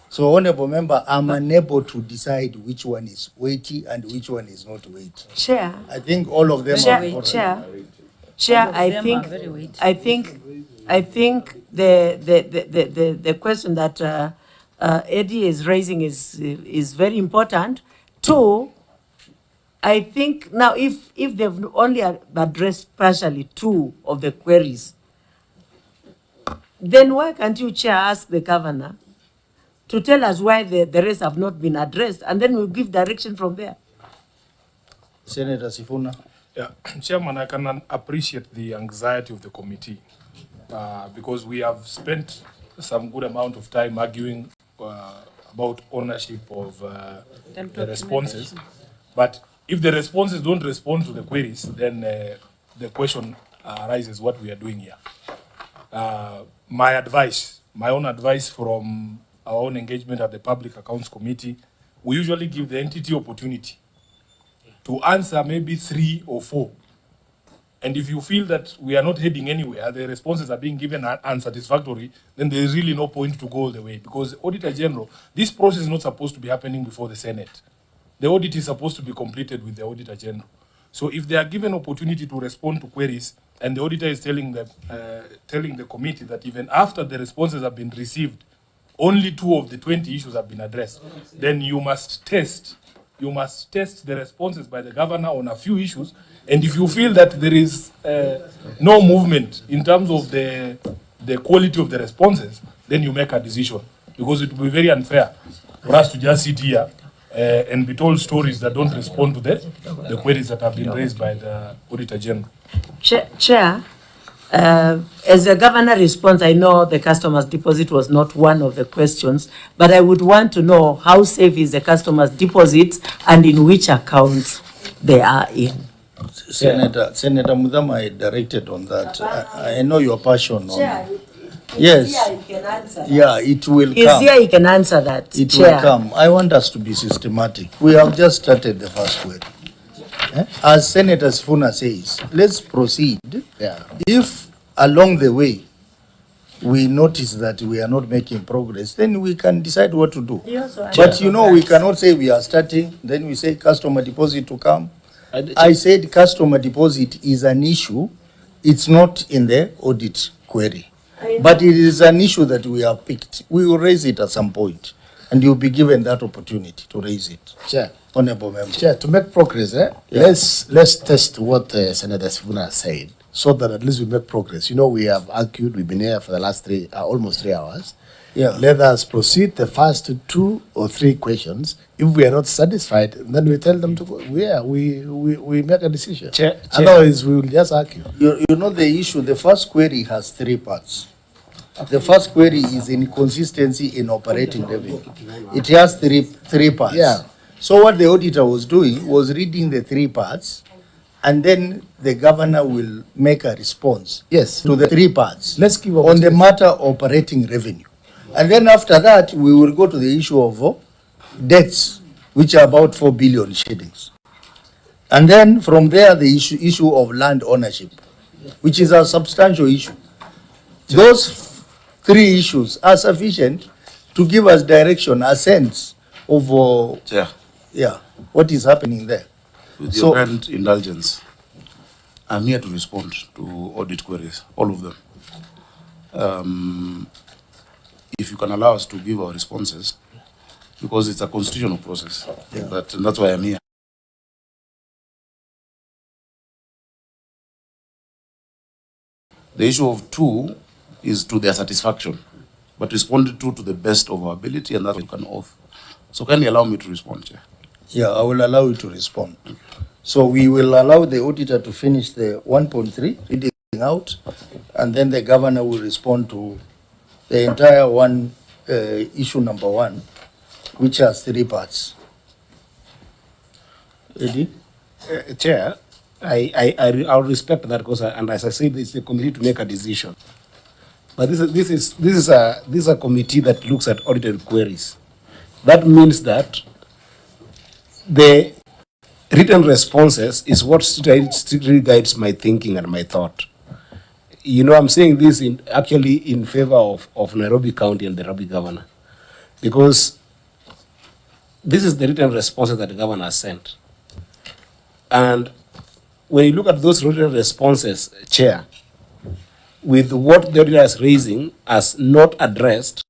S1: So, honorable member, I'm unable to decide which one is weighty and which one is not weighty.
S7: Chair.
S1: I think all of them are important.
S7: Chair, I think the question that Eddie is raising is very important. 2, I think now if they've only addressed partially 2 of the queries, then why can't you, Chair, ask the governor to tell us why the rest have not been addressed, and then we'll give direction from there.
S1: Senator Sifuna.
S3: Yeah, Chairman, I can appreciate the anxiety of the committee because we have spent some good amount of time arguing about ownership of the responses. But if the responses don't respond to the queries, then the question arises what we are doing here. My advice, my own advice from our own engagement at the Public Accounts Committee, we usually give the entity opportunity to answer maybe 3 or 4. And if you feel that we are not heading anywhere, the responses are being given unsatisfactory, then there is really no point to go all the way. Because Auditor General, this process is not supposed to be happening before the Senate. The audit is supposed to be completed with the Auditor General. So if they are given opportunity to respond to queries, and the auditor is telling the committee that even after the responses have been received, only 2 of the 20 issues have been addressed, then you must test the responses by the governor on a few issues. And if you feel that there is no movement in terms of the quality of the responses, then you make a decision. Because it will be very unfair for us to just sit here and be told stories that don't respond to the queries that have been raised by the Auditor General.
S7: Chair, as the governor responds, I know the customer's deposit was not one of the questions, but I would want to know how safe is the customer's deposit and in which accounts they are in.
S1: Senator Mudama, I directed on that. I know your passion on it. Yes. Yeah, it will come.
S7: He's here, he can answer that.
S1: It will come. I want us to be systematic. We have just started the first query. As Senator Sifuna says, let's proceed.
S5: Yeah.
S1: If along the way we notice that we are not making progress, then we can decide what to do. But you know, we cannot say we are starting, then we say customer deposit to come. I said customer deposit is an issue. It's not in the audit query. But it is an issue that we have picked. We will raise it at some point, and you'll be given that opportunity to raise it.
S5: Chair.
S1: Honorable member.
S5: Chair, to make progress, let's test what Senator Sifuna said, so that at least we make progress. You know, we have argued, we've been here for the last almost 3 hours.
S1: Yeah.
S5: Let us proceed the first 2 or 3 questions. If we are not satisfied, then we tell them to go. We make a decision.
S2: Chair.
S5: Otherwise, we will just argue.
S1: You know the issue, the first query has 3 parts. The first query is inconsistency in operating revenue. It has three parts.
S5: Yeah.
S1: So what the auditor was doing was reading the three parts, and then the governor will make a response
S5: Yes.
S1: to the three parts
S5: Let's give
S1: on the matter of operating revenue. And then after that, we will go to the issue of debts, which are about 4 billion shillings. And then from there, the issue of land ownership, which is a substantial issue. Those three issues are sufficient to give us direction, a sense of what is happening there.
S4: With your kind indulgence, I'm here to respond to audit queries, all of them. If you can allow us to give our responses, because it's a constitutional process, and that's why I'm here. The issue of two is to their satisfaction, but responded to the best of our ability, and that's what you can oath. So can you allow me to respond, Chair?
S1: Yeah, I will allow you to respond. So we will allow the auditor to finish the 1.3, reading out, and then the governor will respond to the entire issue number 1, which has 3 parts. Eddie?
S2: Chair, I'll respect that because, and as I said, it's the committee to make a decision. But this is a committee that looks at audited queries. That means that the written responses is what strictly guides my thinking and my thought. You know, I'm saying this actually in favor of Nairobi County and the Nairobi governor, because this is the written responses that the governor has sent. And when you look at those written responses, Chair, with what the auditor is raising as not addressed,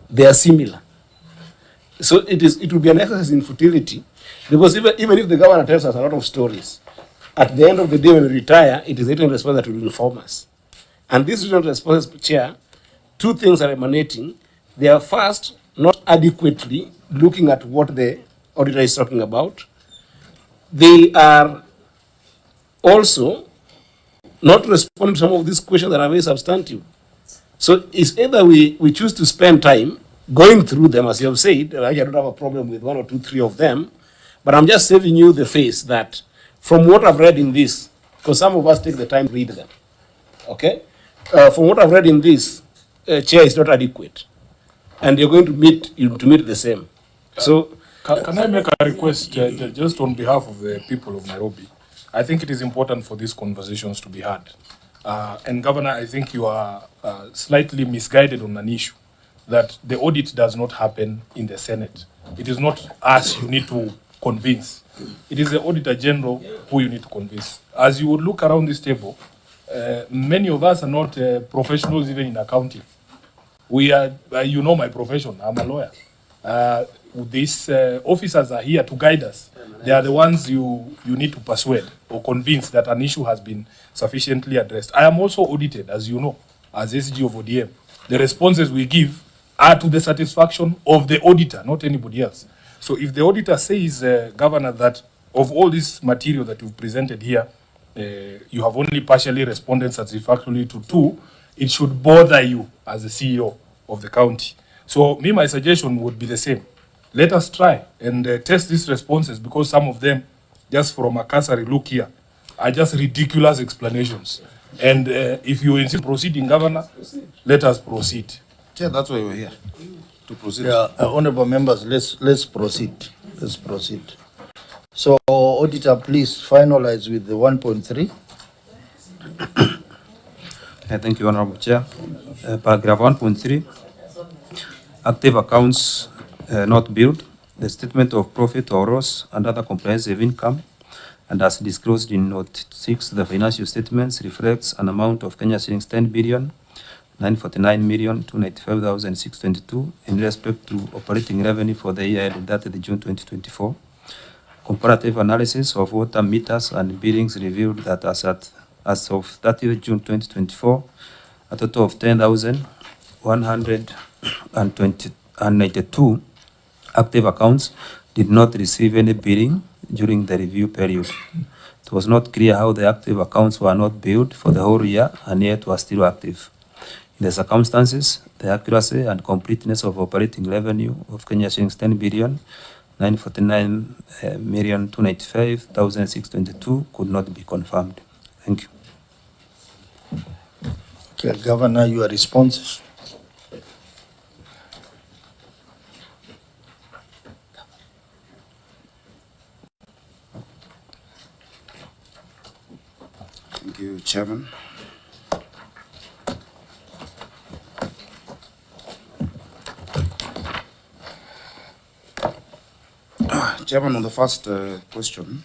S2: they are similar. So it will be an exercise in futility, because even if the governor tells us a lot of stories, at the end of the day when we retire, it is written response that will inform us. And this written response, Chair, 2 things are emanating. They are first, not adequately looking at what the auditor is talking about. They are also not responding to some of these questions that are very substantive. So it's either we choose to spend time going through them, as you have said. I don't have a problem with 1 or 2, 3 of them, but I'm just saving you the face that from what I've read in this, because some of us take the time to read them, okay? From what I've read in this, Chair, is not adequate, and you're going to meet the same. So,
S3: can I make a request just on behalf of the people of Nairobi? I think it is important for these conversations to be had. And Governor, I think you are slightly misguided on an issue, that the audit does not happen in the Senate. It is not us you need to convince. It is the Auditor General who you need to convince. As you would look around this table, many of us are not professionals even in accounting. We are, you know my profession, I'm a lawyer. These officers are here to guide us. They are the ones you need to persuade or convince that an issue has been sufficiently addressed. I am also audited, as you know, as SG of ODM. The responses we give are to the satisfaction of the auditor, not anybody else. So if the auditor says, Governor, that of all this material that you've presented here, you have only partially responded satisfactorily to 2, it should bother you as the CEO of the county. So my suggestion would be the same. Let us try and test these responses, because some of them, just from a cursory look here, are just ridiculous explanations. And if you insist proceeding, Governor, let us proceed.
S4: Chair, that's why we're here, to proceed.
S1: Yeah, honorable members, let's proceed. Let's proceed. So, Auditor, please finalize with the 1.3.
S11: Thank you, Honorable Chair. Paragraph 1.3, active accounts not billed, the statement of profit or loss and other comprehensive income, and as disclosed in Note 6, the financial statements reflects an amount of Kenya shillings 10 billion 949,295,622 in respect to operating revenue for the year ended 30th June 2024. Comparative analysis of water meters and billings revealed that as of 30th June 2024, a total of 10,192 active accounts did not receive any billing during the review period. It was not clear how the active accounts were not billed for the whole year and yet were still active. In the circumstances, the accuracy and completeness of operating revenue of Kenya shillings 10 billion 949,295,622 could not be confirmed. Thank you.
S1: Okay, Governor, your responses.
S4: Thank you, Chairman. Chairman, on the first question,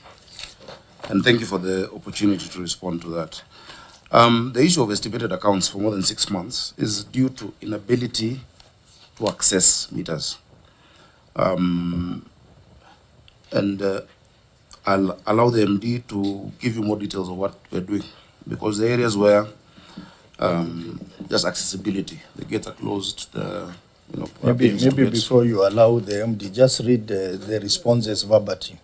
S4: and thank you for the opportunity to respond to that. The issue of estimated accounts for more than 6 months is due to inability to access meters. I'll allow the MD to give you more details of what we're doing, because the areas where just accessibility, the gates are closed,
S1: Maybe before you allow the MD, just read the responses verbatim,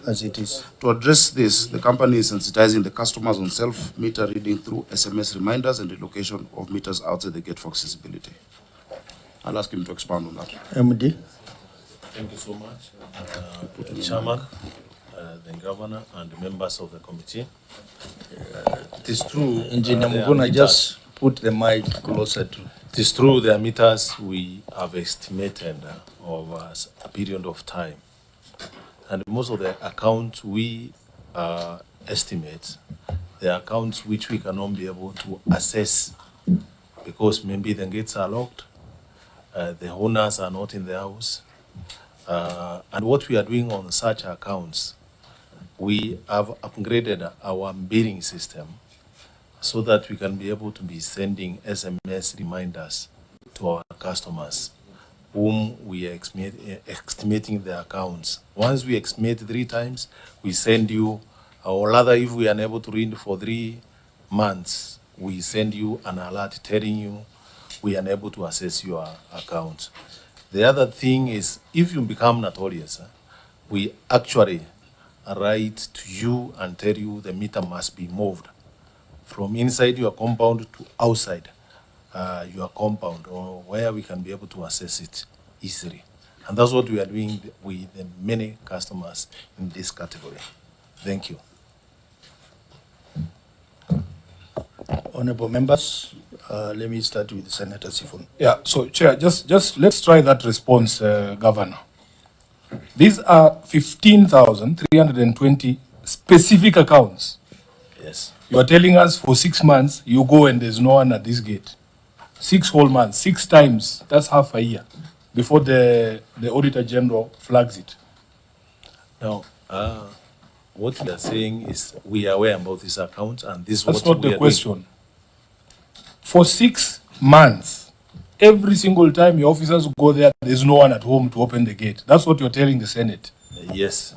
S1: as it is.
S4: To address this, the company is sensitizing the customers on self-meter reading through SMS reminders and relocation of meters outside the gate for accessibility. I'll ask him to expand on that.
S1: MD.
S10: Thank you so much, Chairman, the Governor, and the members of the committee. It is true.
S1: Engineer Muguna, just put the mic closer to.
S10: It is true there are meters we have estimated over a period of time. And most of the accounts we estimate, the accounts which we cannot be able to assess because maybe the gates are locked, the owners are not in the house. And what we are doing on such accounts, we have upgraded our billing system so that we can be able to be sending SMS reminders to our customers whom we are estimating their accounts. Once we estimate 3 times, we send you, or rather if we are unable to read for 3 months, we send you an alert telling you we are unable to assess your account. The other thing is, if you become notorious, we actually write to you and tell you the meter must be moved from inside your compound to outside your compound, or where we can be able to assess it easily. And that's what we are doing with the many customers in this category. Thank you.
S1: Honorable members, let me start with Senator Sifun.
S3: Yeah, so Chair, just let's try that response, Governor. These are 15,320 specific accounts.
S10: Yes.
S3: You are telling us for 6 months, you go and there's no one at this gate. 6 whole months, 6 times, that's half a year before the Auditor General flags it.
S10: Now, what we are saying is we are aware about this account, and this is
S3: That's
S10: what
S3: not
S10: we
S3: the
S10: are
S3: question.
S10: doing.
S3: For 6 months, every single time your officers go there, there's no one at home to open the gate. That's what you're telling the Senate.
S10: Yes.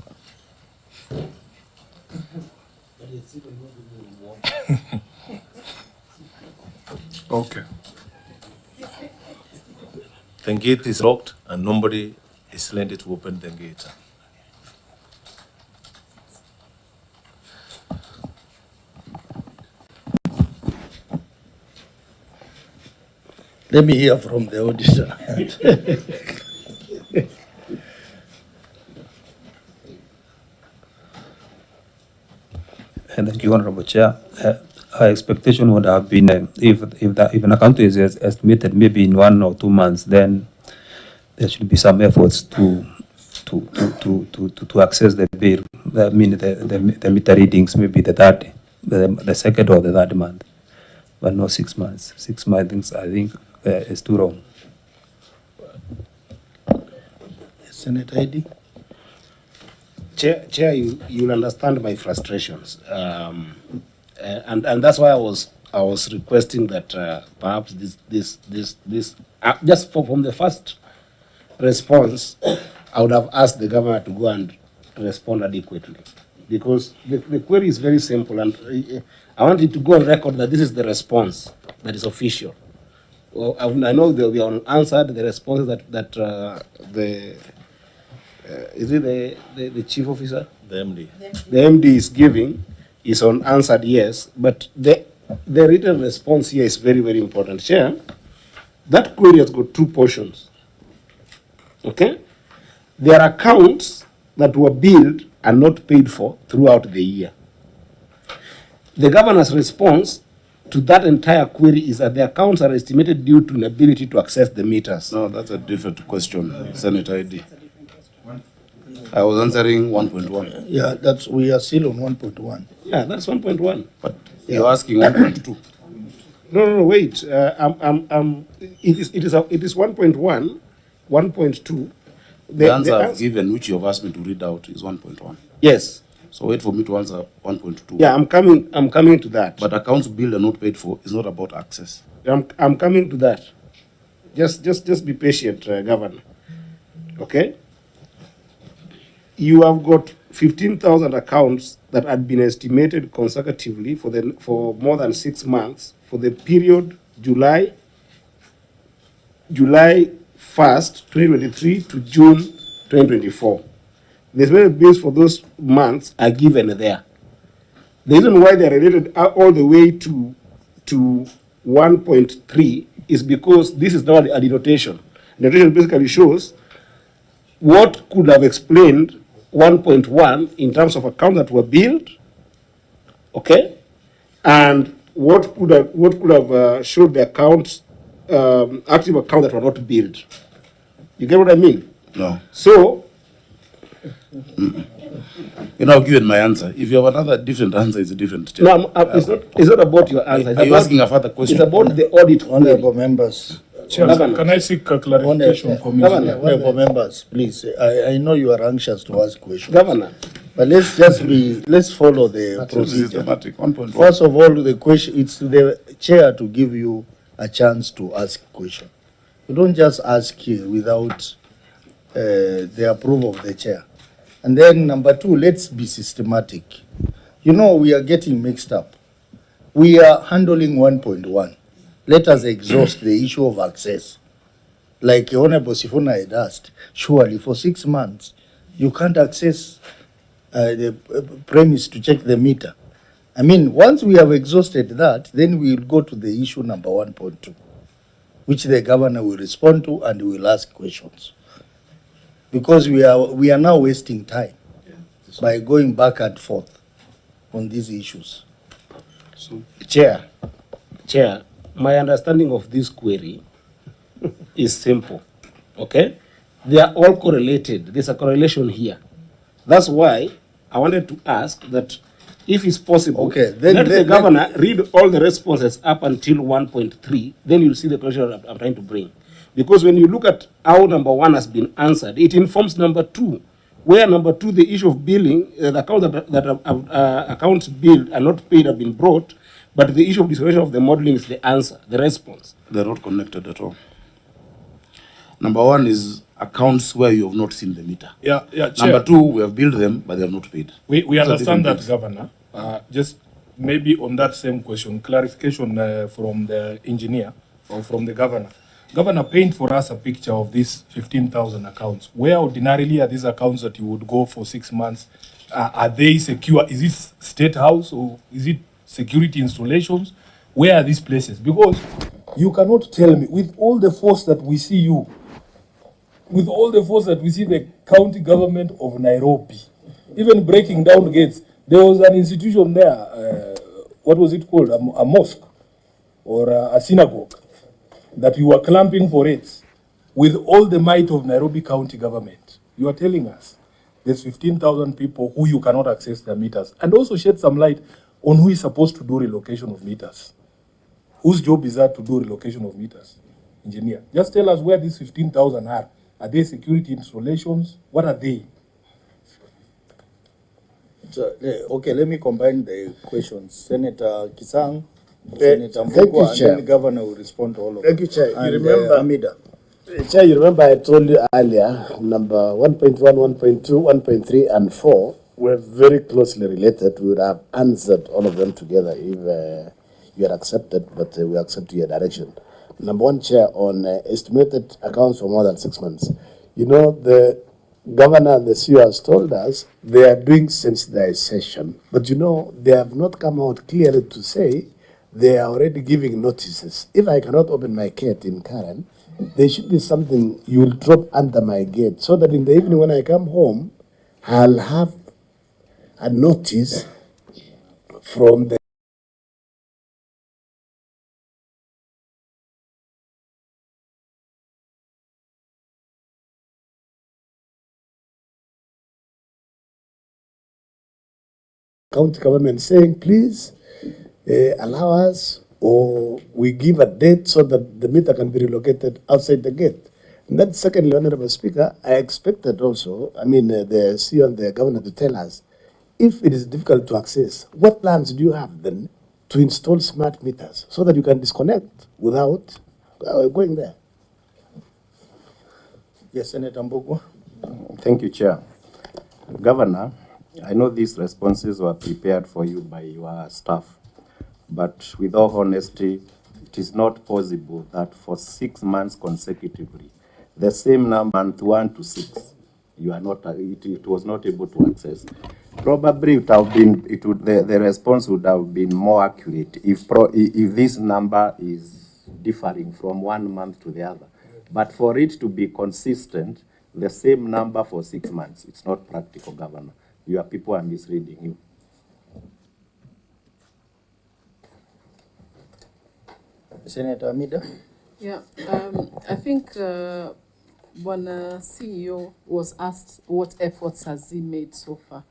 S3: Okay.
S10: The gate is locked and nobody is landed to open the gate.
S1: Let me hear from the auditor.
S11: Thank you, Honorable Chair. Our expectation would have been if an account is estimated maybe in 1 or 2 months, then there should be some efforts to access the bill. I mean the meter readings, maybe the second or the third month, but not 6 months. 6 months, I think, is too long.
S1: Senator Eddie.
S2: Chair, you'll understand my frustrations, and that's why I was requesting that perhaps this just from the first response, I would have asked the governor to go and respond adequately, because the query is very simple, and I want it to go on record that this is the response that is official. Well, I know there will be unanswered the responses that the is it the chief officer?
S10: The MD.
S2: The MD is giving is unanswered, yes, but the written response here is very, very important. Chair, that query has got 2 portions. Okay? there are accounts that were billed and not paid for throughout the year. The governor's response to that entire query is that the accounts are estimated due to inability to access the meters.
S4: No, that's a different question, Senator ID. I was answering 1.1.
S1: Yeah, we are still on 1.1.
S2: Yeah, that's 1.1.
S4: But you're asking 1.2.
S2: No, wait. It is 1.1, 1.2.
S4: The answer I've given, which you've asked me to read out, is 1.1.
S2: Yes.
S4: So wait for me to answer 1.2.
S2: Yeah, I'm coming to that.
S4: But accounts billed and not paid for is not about access.
S2: I'm coming to that. Just be patient, Governor. Okay? You have got 15,000 accounts that had been estimated consecutively for more than 6 months for the period July 1st, 2023 to June 2024. The estimated bills for those months are given there. The reason why they are related all the way to 1.3 is because this is not a denotation. Denotation basically shows what could have explained 1.1 in terms of accounts that were billed, okay, and what could have showed the accounts, active accounts that were not billed. You get what I mean?
S4: No.
S2: So,
S4: you know, I've given my answer. If you have another different answer, it's a different.
S2: No, it's not about your answer.
S4: Are you asking a further question?
S2: It's about the audit.
S1: Honorable members.
S3: Chair, can I seek a clarification from you?
S1: Honorable members, please. I know you are anxious to ask questions.
S2: Governor.
S1: But let's follow the procedure.
S4: 1.4.
S1: First of all, the question, it's the chair to give you a chance to ask question. You don't just ask here without the approval of the chair. And then number two, let's be systematic. You know, we are getting mixed up. We are handling 1.1. Let us exhaust the issue of access. Like Honorable Sifuna had asked, surely for 6 months, you can't access the premise to check the meter. I mean, once we have exhausted that, then we will go to the issue number 1.2, which the governor will respond to and will ask questions. Because we are now wasting time by going back and forth on these issues.
S2: So, Chair, my understanding of this query is simple, okay? They are all correlated. There's a correlation here. That's why I wanted to ask that if it's possible, let the governor read all the responses up until 1.3, then you'll see the correlation I'm trying to bring. Because when you look at how number 1 has been answered, it informs number 2, where number 2, the issue of billing, the account accounts billed and not paid have been brought, but the issue of distribution of the modeling is the answer, the response.
S4: They're not connected at all. Number 1 is accounts where you have not seen the meter.
S3: Yeah, Chair.
S4: Number 2, we have billed them, but they have not paid.
S3: We understand that, Governor. Just maybe on that same question, clarification from the engineer or from the governor. Governor, paint for us a picture of these 15,000 accounts. Where ordinarily are these accounts that you would go for 6 months? Are they secure? Is this State House or is it security installations? Where are these places? Because you cannot tell me, with all the force that we see you, with all the force that we see the county government of Nairobi, even breaking down gates, there was an institution there, what was it called, a mosque or a synagogue, that you were clamping for it with all the might of Nairobi County government. You are telling us there's 15,000 people who you cannot access their meters, and also shed some light on who is supposed to do relocation of meters. Whose job is that to do relocation of meters? Engineer, just tell us where these 15,000 are. Are they security installations? What are they?
S1: So, okay, let me combine the questions. Senator Kisang, Senator Mvukwa, and then the governor will respond to all of them.
S5: Thank you, Chair.
S1: And,
S5: you remember,
S1: Amida.
S5: Chair, you remember I told you earlier, number 1.1, 1.2, 1.3, and 4 were very closely related. We would have answered all of them together if you had accepted, but we accept your direction. Number 1, Chair, on estimated accounts for more than 6 months. You know, the governor and the CEO has told us they are doing sensitization, but you know, they have not come out clearly to say they are already giving notices. If I cannot open my gate in Karen, there should be something you will drop under my gate so that in the evening when I come home, I'll have a notice from the county government saying, please allow us, or we give a date so that the meter can be relocated outside the gate. And then secondly, Honorable Speaker, I expected also, the CEO and the governor to tell us, if it is difficult to access, what plans do you have then to install smart meters so that you can disconnect without going there?
S1: Yes, Senator Mbugu.
S13: Thank you, Chair. Governor, I know these responses were prepared for you by your staff, but with all honesty, it is not possible that for 6 months consecutively, the same number, month 1 to 6, you are not, it was not able to access. Probably it would have been, the response would have been more accurate if this number is differing from 1 month to the other. But for it to be consistent, the same number for 6 months, it's not practical, Governor. Your people are misreading you.
S1: Senator Amida.
S9: Yeah, I think when CEO was asked what efforts has he made so far,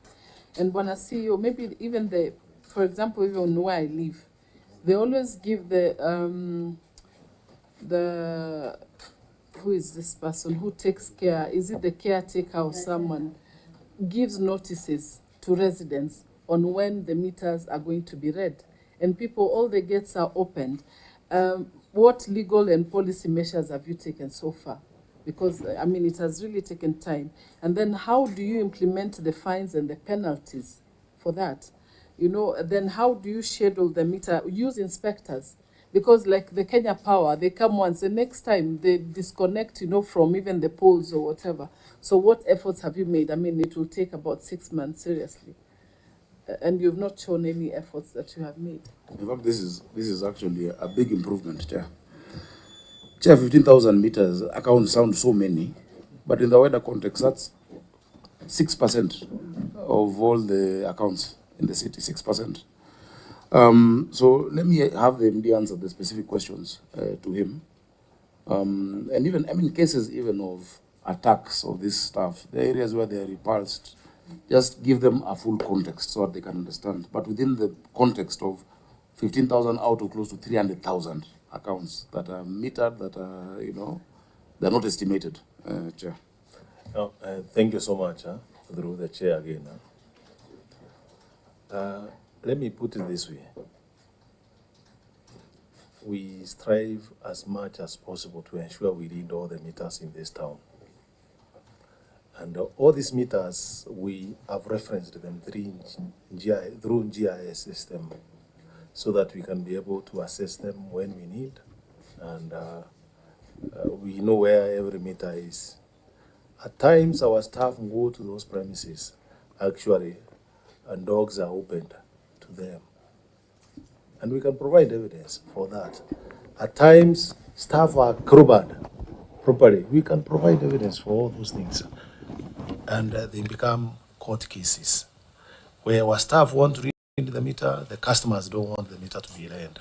S9: and when CEO, maybe even for example, even where I live, they always give the who is this person who takes care? Is it the caretaker or someone? Gives notices to residents on when the meters are going to be read, and people, all the gates are opened. What legal and policy measures have you taken so far? Because, it has really taken time. And then how do you implement the fines and the penalties for that? Then how do you schedule the meter? Use inspectors. Because like the Kenya Power, they come once, the next time they disconnect, from even the poles or whatever. So what efforts have you made? It will take about 6 months, seriously. And you've not shown any efforts that you have made.
S4: In fact, this is actually a big improvement, Chair. Chair, 15,000 meters accounts sound so many, but in the wider context, that's 6% of all the accounts in the city, 6%. So let me have the MD answer the specific questions to him. And even, cases even of attacks of this stuff, the areas where they are repulsed, just give them a full context so that they can understand. But within the context of 15,000 out of close to 300,000 accounts that are metered, that are, they're not estimated, Chair.
S10: No, thank you so much, through the chair again. Let me put it this way. We strive as much as possible to ensure we read all the meters in this town. And all these meters, we have referenced them through GIS system so that we can be able to assess them when we need. And we know where every meter is. At times, our staff go to those premises, actually, and dogs are opened to them. And we can provide evidence for that. At times, staff are crowbarred properly. We can provide evidence for all those things. And they become court cases where our staff want to read the meter, the customers don't want the meter to be read.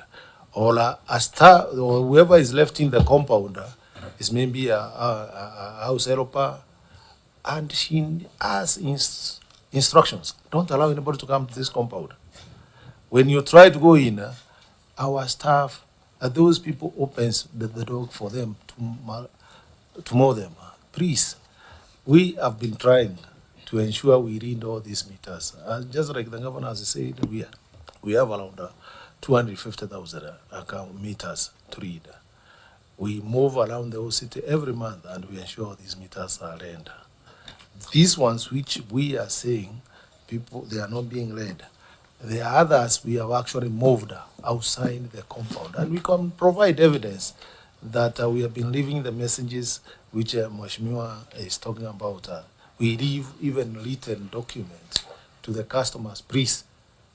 S10: Or a staff, or whoever is left in the compound is maybe a house helper, and she has instructions. Don't allow anybody to come to this compound. When you try to go in, our staff, those people opens the door for them to mow them. Please, we have been trying to ensure we read all these meters. Just like the governor has said, we have around 250,000 account meters to read. We move around the whole city every month and we ensure these meters are read. These ones which we are saying, people, they are not being read. The others we have actually moved outside the compound, and we can provide evidence that we have been leaving the messages which Mheshimiwa is talking about. We leave even written documents to the customers. Please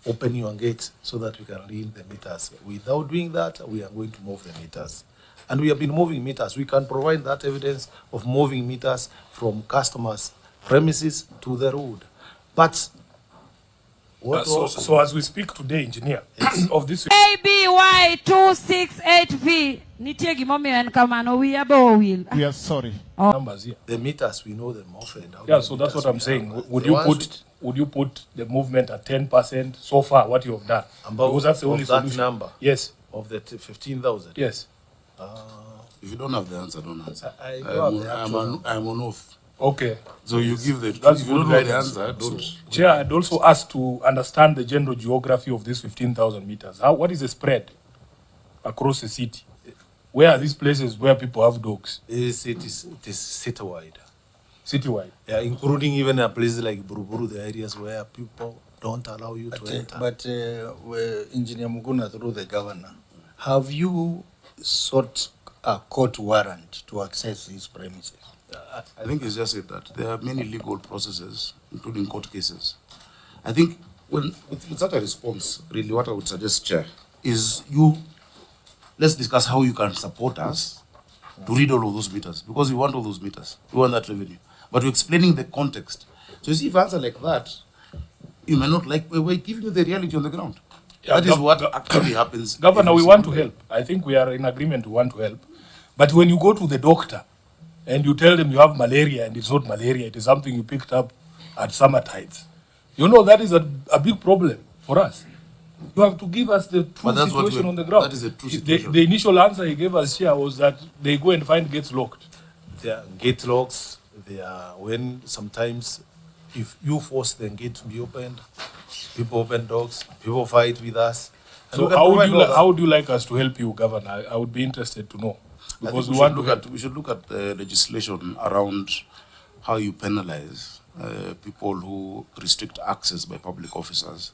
S10: open your gates so that we can read the meters. Without doing that, we are going to move the meters. And we have been moving meters. We can provide that evidence of moving meters from customers' premises to the road. But what
S3: so as we speak today, engineer, of this
S14: ABY 268V. Nitie gimomiyo en kamano wiya bo owil.
S10: we are sorry.
S3: numbers here.
S10: The meters, we know them often.
S3: Yeah, so that's what I'm saying. Would you put the movement at 10% so far? What you have done? Because that's the only
S10: that
S3: solution.
S10: number.
S3: Yes.
S10: Of the 15,000.
S3: Yes.
S4: If you don't have the answer, don't answer.
S10: I'm
S4: on oath.
S3: Okay.
S4: So you give the.
S3: That's
S4: if you
S3: good
S4: don't know the
S3: guidance.
S4: answer, don't.
S3: Chair, I'd also ask to understand the general geography of this 15,000 meters. What is the spread across the city? Where are these places where people have dogs?
S10: It is citywide.
S3: Citywide?
S10: Yeah, including even a place like Buruburu, the areas where people don't allow you to enter.
S1: But Engineer Muguna, through the governor, have you sought a court warrant to access these premises?
S4: I think it's just it that there are many legal processes, including court cases. I think with such a response, really what I would suggest, Chair, is let's discuss how you can support us to read all of those meters, because we want all those meters, we want that revenue. But we're explaining the context. So you see, if you answer like that, you may not like, we're giving you the reality on the ground.
S3: Yeah,
S4: that is what actually happens.
S3: Governor, we want to help. I think we are in agreement to want to help. But when you go to the doctor and you tell them you have malaria and it's not malaria, it is something you picked up at summer tides, you know that is a big problem for us. You have to give us the true situation on the ground.
S4: That is the true situation.
S3: The initial answer he gave us here was that they go and find gates locked.
S10: There are gate locks. There are when sometimes if you force the gate to be opened, people open doors, people fight with us.
S3: So how would you like us to help you, Governor? I would be interested to know. Because we
S4: should look at the legislation around how you penalize people who restrict access by public officers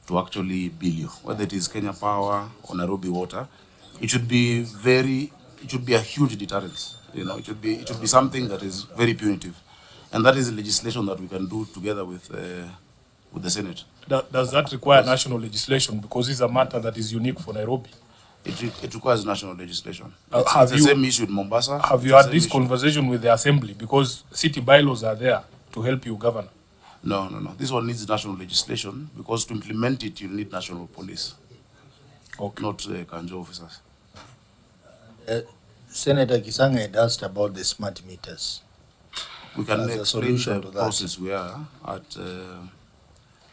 S4: to actually bill you, whether it is Kenya Power or Nairobi Water. It should be a huge deterrence. You know, it should be something that is very punitive, and that is a legislation that we can do together with the Senate.
S3: Does that require national legislation? Because it's a matter that is unique for Nairobi.
S4: It requires national legislation.
S3: It's
S4: the same issue in Mombasa.
S3: Have you had this conversation with the Assembly? Because city bylaws are there to help you, Governor.
S4: No. This one needs national legislation because to implement it, you need national police.
S3: Okay.
S4: Not Kanjo officers.
S1: Senator Kisanga had asked about the smart meters.
S4: We can
S1: As a
S4: explain
S1: solution
S4: the
S1: to that.
S4: process we are at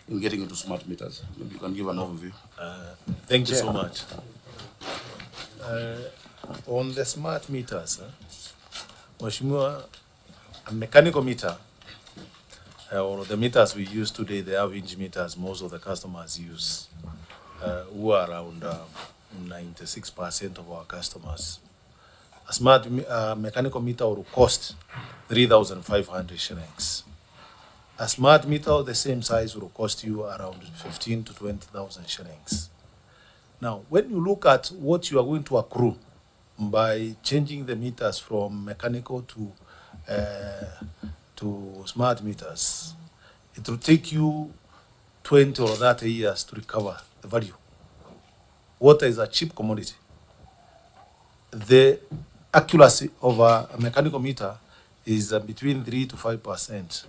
S4: in getting into smart meters. Maybe you can give an overview.
S10: Thank you so much. On the smart meters, Mheshimiwa, a mechanical meter, or the meters we use today, they have inch meters most of the customers use, who are around 96% of our customers. A smart mechanical meter will cost 3,500 shillings. A smart meter of the same size will cost you around 15 to 20,000 shillings. Now, when you look at what you are going to accrue by changing the meters from mechanical to smart meters, it will take you 20 or 30 years to recover the value. Water is a cheap commodity. The accuracy of a mechanical meter is between 3 to 5%.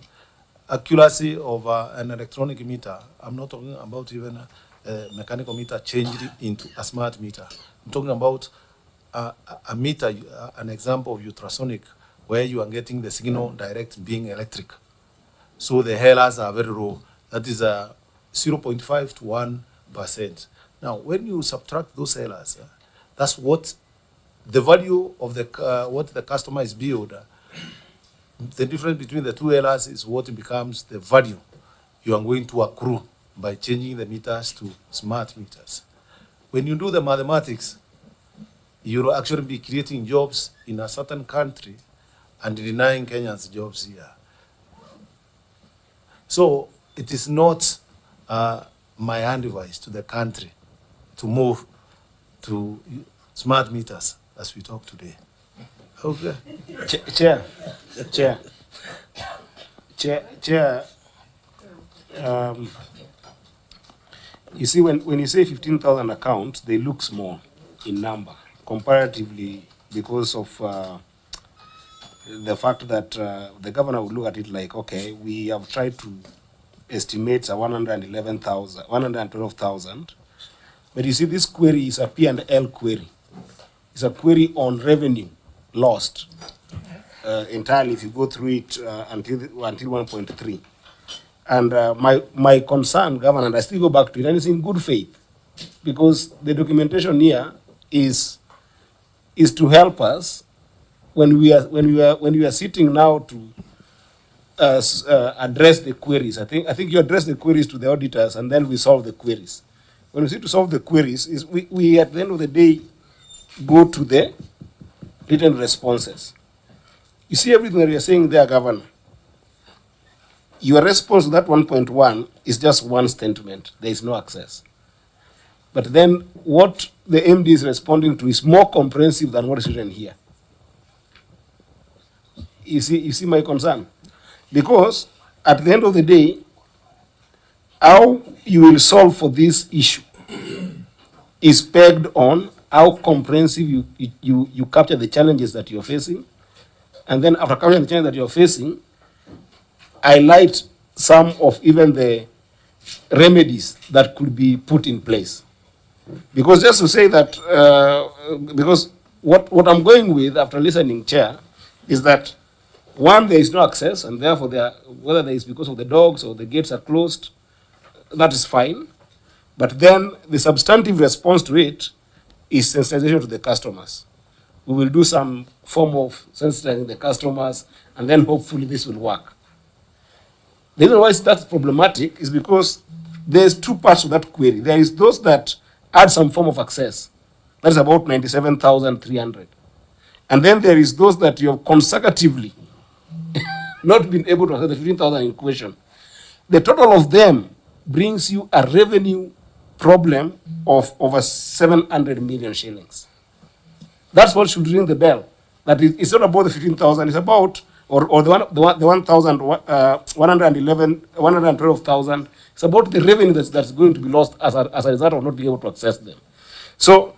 S10: Accuracy of an electronic meter, I'm not talking about even a mechanical meter changed into a smart meter. I'm talking about a meter, an example of ultrasonic, where you are getting the signal direct being electric. So the errors are very low. That is 0.5 to 1%. Now, when you subtract those errors, that's what the value of the what the customer is billed. The difference between the two errors is what becomes the value you are going to accrue by changing the meters to smart meters. When you do the mathematics, you'll actually be creating jobs in a certain country and denying Kenyans jobs here. So it is not my advice to the country to move to smart meters as we talk today. Okay.
S2: Chair. You see, when you say 15,000 accounts, they look small in number. Comparatively, because of the fact that the governor would look at it like, okay, we have tried to estimate 112,000. But you see, this query is a P&L query. It's a query on revenue lost entirely if you go through it until 1.3. And my concern, Governor, and I still go back to it, and it's in good faith, because the documentation here is to help us when we are sitting now to address the queries. I think you address the queries to the auditors, and then we solve the queries. When we sit to solve the queries, is we at the end of the day go to the written responses. You see everything that you're saying there, Governor. Your response to that 1.1 is just one statement. There is no access. But then what the MD is responding to is more comprehensive than what is written here. You see my concern? Because at the end of the day, how you will solve for this issue is pegged on how comprehensive you capture the challenges that you're facing. And then after capturing the challenges that you're facing, highlight some of even the remedies that could be put in place. Because just to say that, because what I'm going with after listening, Chair, is that one, there is no access, and therefore whether there is because of the dogs or the gates are closed, that is fine. But then the substantive response to it is sensitization to the customers. We will do some form of sensitizing the customers, and then hopefully this will work. The reason why that's problematic is because there's two parts of that query. There is those that add some form of access. That is about 97,300. And then there is those that you have consecutively not been able to access the 15,000 in question. The total of them brings you a revenue problem of over 700 million shillings. That's what should ring the bell. That it's not about the 15,000, it's about, or the 112,000, it's about the revenue that's going to be lost as a result of not being able to access them. So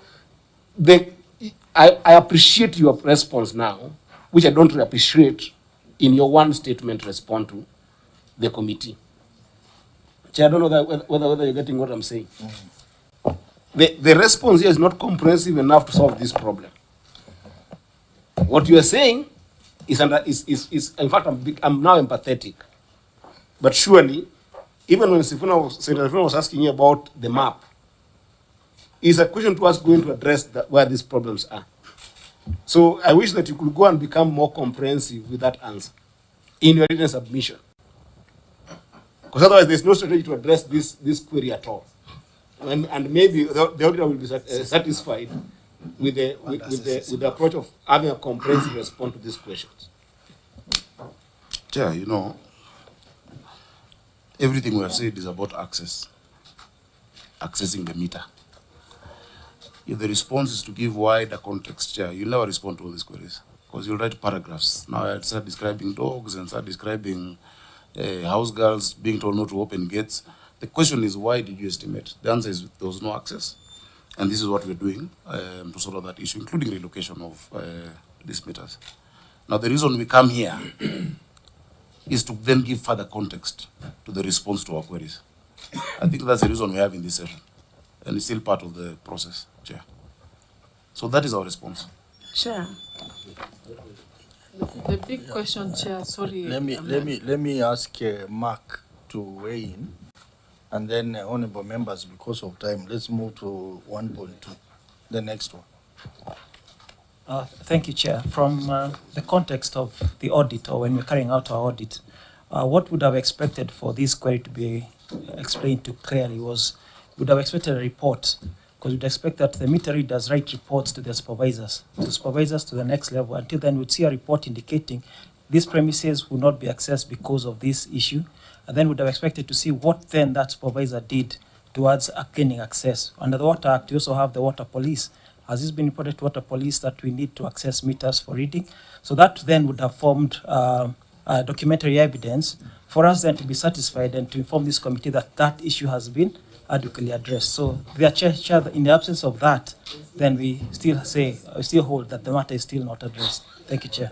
S2: I appreciate your response now, which I don't appreciate in your one statement response to the committee. Chair, I don't know whether you're getting what I'm saying. The response here is not comprehensive enough to solve this problem. What you are saying is in fact, I'm now empathetic. But surely, even when Senator Sifuna was asking you about the map, is a question to us going to address where these problems are. So I wish that you could go and become more comprehensive with that answer in your written submission. Because otherwise there's no strategy to address this query at all. And maybe the auditor will be satisfied with the approach of having a comprehensive response to these questions.
S4: Chair, everything we have said is about accessing the meter. If the response is to give wider context, Chair, you'll never respond to all these queries because you'll write paragraphs. Now I start describing dogs and start describing house girls being told not to open gates. The question is, why did you estimate? The answer is there was no access. And this is what we're doing to solve that issue, including relocation of these meters. Now, the reason we come here is to then give further context to the response to our queries. I think that's the reason we have in this session. And it's still part of the process, Chair. So that is our response.
S9: Chair. The big question, Chair, sorry.
S1: Let me ask Mark to weigh in. And then, honorable members, because of time, let's move to 1.2, the next one.
S8: Thank you, Chair. From the context of the audit, or when we're carrying out our audit, what would have expected for this query to be explained to clearly was, would have expected a report, because we'd expect that the meter readers write reports to the supervisors to the next level. Until then, we'd see a report indicating these premises will not be accessed because of this issue. And then we'd have expected to see what then that supervisor did towards gaining access. Under the Water Act, we also have the Water Police. Has this been reported to Water Police that we need to access meters for reading? So that then would have formed documentary evidence for us then to be satisfied and to inform this committee that that issue has been adequately addressed. So, the Chair, in the absence of that, then we still hold that the matter is still not addressed. Thank you, Chair.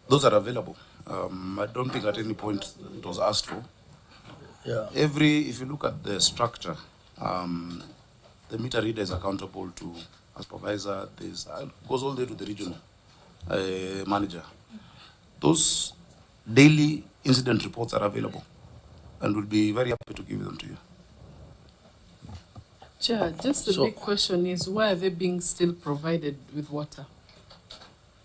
S4: Those are available. I don't think at any point it was asked for.
S1: Yeah.
S4: If you look at the structure, the meter reader is accountable to a supervisor. Goes all the way to the regional manager. Those daily incident reports are available, and we'll be very happy to give them to you.
S9: Chair, just the big question is, why are they being still provided with water?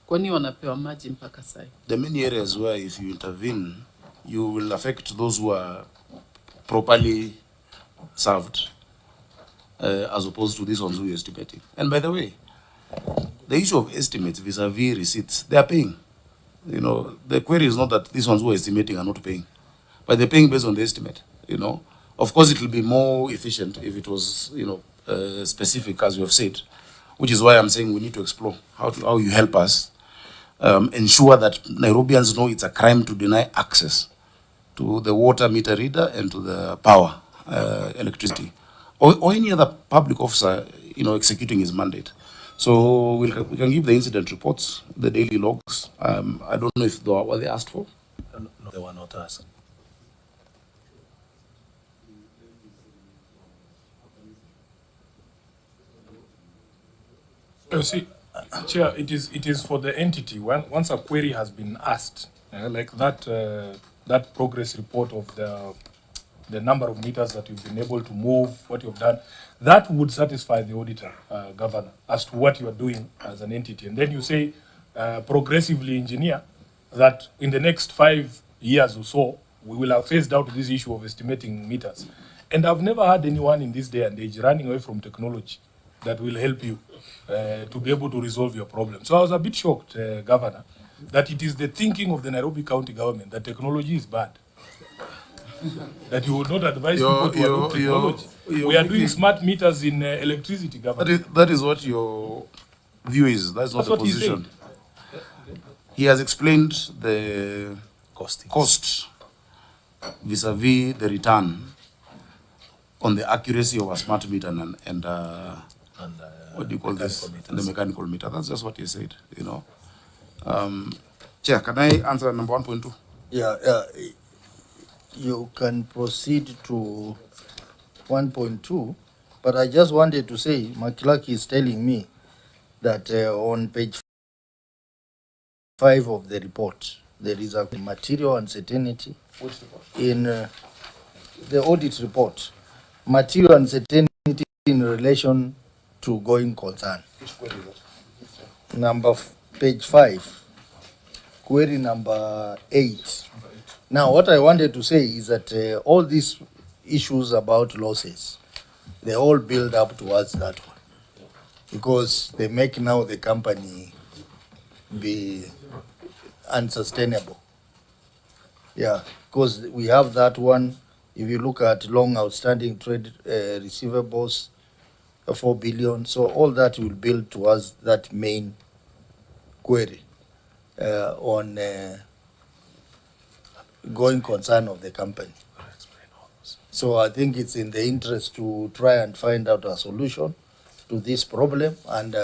S9: Kwani wanapewa maji mpaka sai?
S4: There are many areas where if you intervene, you will affect those who are properly served, as opposed to these ones who are estimating. And by the way, the issue of estimates vis-a-vis receipts, they are paying. You know, the query is not that these ones who are estimating are not paying, but they're paying based on the estimate, you know. Of course, it will be more efficient if it was, you know, specific, as you have said, which is why I'm saying we need to explore how you help us ensure that Nairobians know it's a crime to deny access to the water meter reader and to the power, electricity, or any other public officer, you know, executing his mandate. So we can give the incident reports, the daily logs. I don't know if were they asked for.
S10: No, they were not asked.
S3: You see, Chair, it is for the entity. Once a query has been asked, like that progress report of the number of meters that you've been able to move, what you've done, that would satisfy the auditor, governor, as to what you are doing as an entity. And then you say, progressively engineer that in the next 5 years or so, we will have phased out this issue of estimating meters. And I've never had anyone in this day and age running away from technology that will help you to be able to resolve your problem. So I was a bit shocked, Governor, that it is the thinking of the Nairobi County government that technology is bad. That you would not advise people to adopt technology. We are doing smart meters in electricity, Governor.
S4: That is what your view is. That's not the position. He has explained the cost vis-a-vis the return on the accuracy of a smart meter and what do you call this? The mechanical meter. That's just what he said, you know. Chair, can I answer number 1.2?
S1: Yeah, you can proceed to 1.2, but I just wanted to say, Makilaki is telling me that on page 5 of the report, there is a material uncertainty in the audit report. Material uncertainty in relation to going concern. Page 5, query number 8. Now, what I wanted to say is that all these issues about losses, they all build up towards that one, because they make now the company be unsustainable. Yeah, because we have that one. If you look at long outstanding trade receivables, 4 billion, so all that will build towards that main query on going concern of the company. So I think it's in the interest to try and find out a solution to this problem, and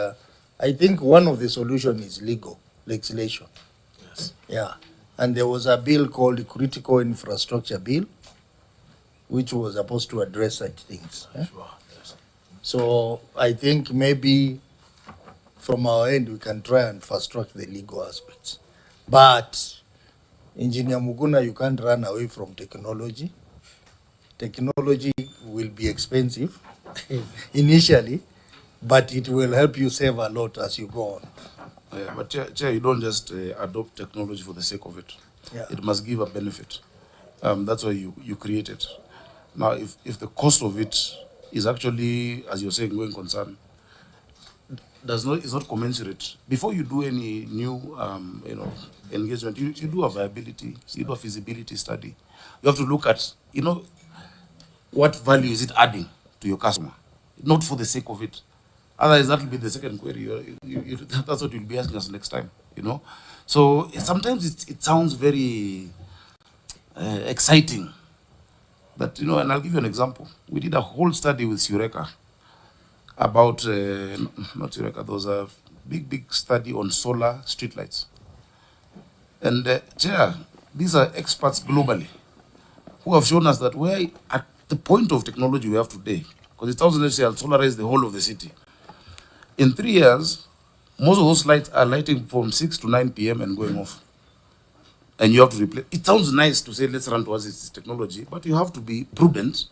S1: I think one of the solutions is legislation.
S10: Yes.
S1: Yeah, and there was a bill called the Critical Infrastructure Bill, which was supposed to address such things.
S10: Sure. Yes.
S1: So I think maybe from our end we can try and fast track the legal aspects. But Engineer Muguna, you can't run away from technology. Technology will be expensive initially, but it will help you save a lot as you go on.
S4: Yeah, but Chair, you don't just adopt technology for the sake of it.
S1: Yeah.
S4: It must give a benefit. That's why you create it. Now, if the cost of it is actually, as you're saying, going concern, is not commensurate. Before you do any new, engagement, you do a viability, you do a feasibility study. You have to look at, what value is it adding to your customer, not for the sake of it. Otherwise, that will be the second query. That's what you'll be asking us next time, So sometimes it sounds very exciting That, you know, and I'll give you an example. We did a whole study with Eureka about, not Eureka, there was a big study on solar streetlights. And Chair, these are experts globally who have shown us that we're at the point of technology we have today, because the 1,000 LCL solarize the whole of the city. In 3 years, most of those lights are lighting from 6 to 9 p.m. and going off. And you have to replace. It sounds nice to say let's run towards this technology, but you have to be prudent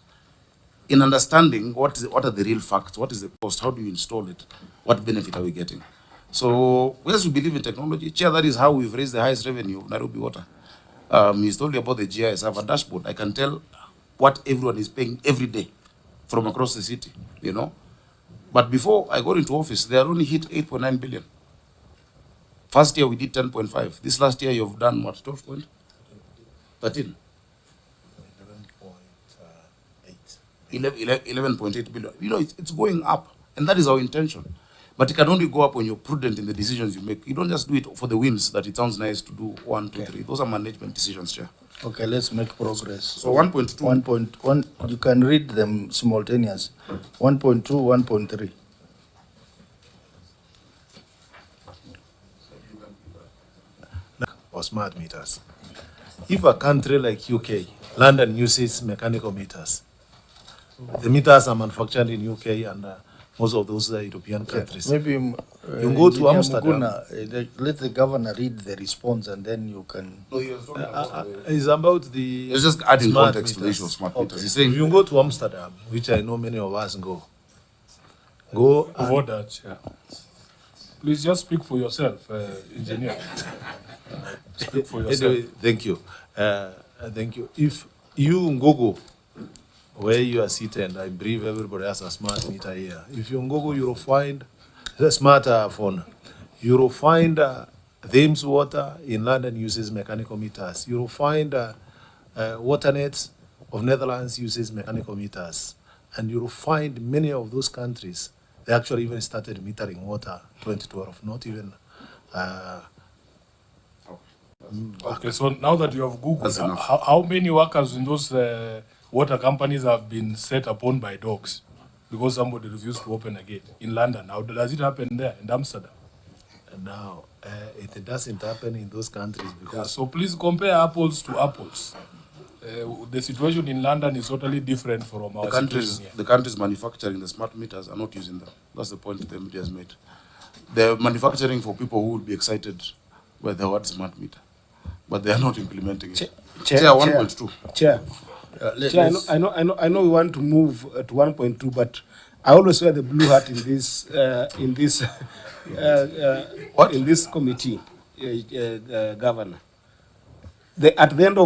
S4: in understanding what are the real facts, what is the cost, how do you install it, what benefit are we getting. So, yes, we believe in technology. Chair, that is how we've raised the highest revenue of Nairobi Water. He's told you about the GIS. I have a dashboard. I can tell what everyone is paying every day from across the city, you know. But before I got into office, they had only hit 8.9 billion. First year we did 10.5. This last year you've done what, 12.13? 11.8 billion. You know, it's going up, and that is our intention. But it can only go up when you're prudent in the decisions you make. You don't just do it for the whims that it sounds nice to do 1, 2, 3. Those are management decisions, Chair.
S1: Okay, let's make progress.
S4: So 1.2.
S1: 1.1, you can read them simultaneous. 1.2, 1.3.
S10: Or smart meters. If a country like UK, London uses mechanical meters, the meters are manufactured in UK and most of those European countries.
S1: Maybe
S10: you go to Amsterdam.
S1: Let the governor read the response and then you can.
S4: No,
S10: it's about the.
S4: It's just adding
S10: smart
S4: context to the issue of smart
S10: Okay.
S4: meters. He's saying
S10: If you go to Amsterdam, which I know many of us go.
S3: Avoid that, yeah. Please just speak for yourself, engineer. Speak for yourself.
S10: Anyway, thank you. Thank you. If you go where you are seated, I believe everybody has a smart meter here. If you you will find the smart phone. You will find Thames Water in London uses mechanical meters. You will find Waternet of Netherlands uses mechanical meters. And you will find many of those countries, they actually even started metering water 2012, not even
S3: Okay, so now that you have Googled, how many workers in those water companies have been set upon by dogs because somebody refused to open a gate in London? How does it happen there in Amsterdam?
S10: Now, it doesn't happen in those countries because...
S3: Yeah, so please compare apples to apples. The situation in London is totally different from our situation here.
S4: The countries manufacturing the smart meters are not using them. That's the point the media has made. They're manufacturing for people who would be excited by the word smart meter, but they are not implementing it. Chair 1.2.
S2: Chair, I know we want to move to 1.2, but I always wear the blue hat in this in this committee, Governor. At the end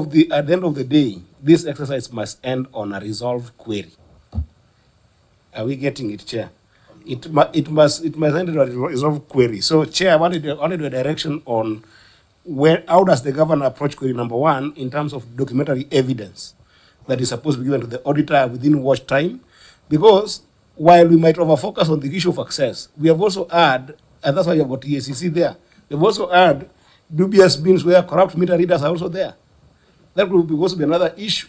S2: of the day, this exercise must end on a resolved query. Are we getting it, Chair? It must end on a resolved query. So, Chair, I wanted a direction on how does the governor approach query number 1 in terms of documentary evidence that is supposed to be given to the auditor within watch time? Because while we might over-focus on the issue of access, we have also had, and that's why you have got EACC there, we've also had dubious bins where corrupt meter readers are also there. That will also be another issue.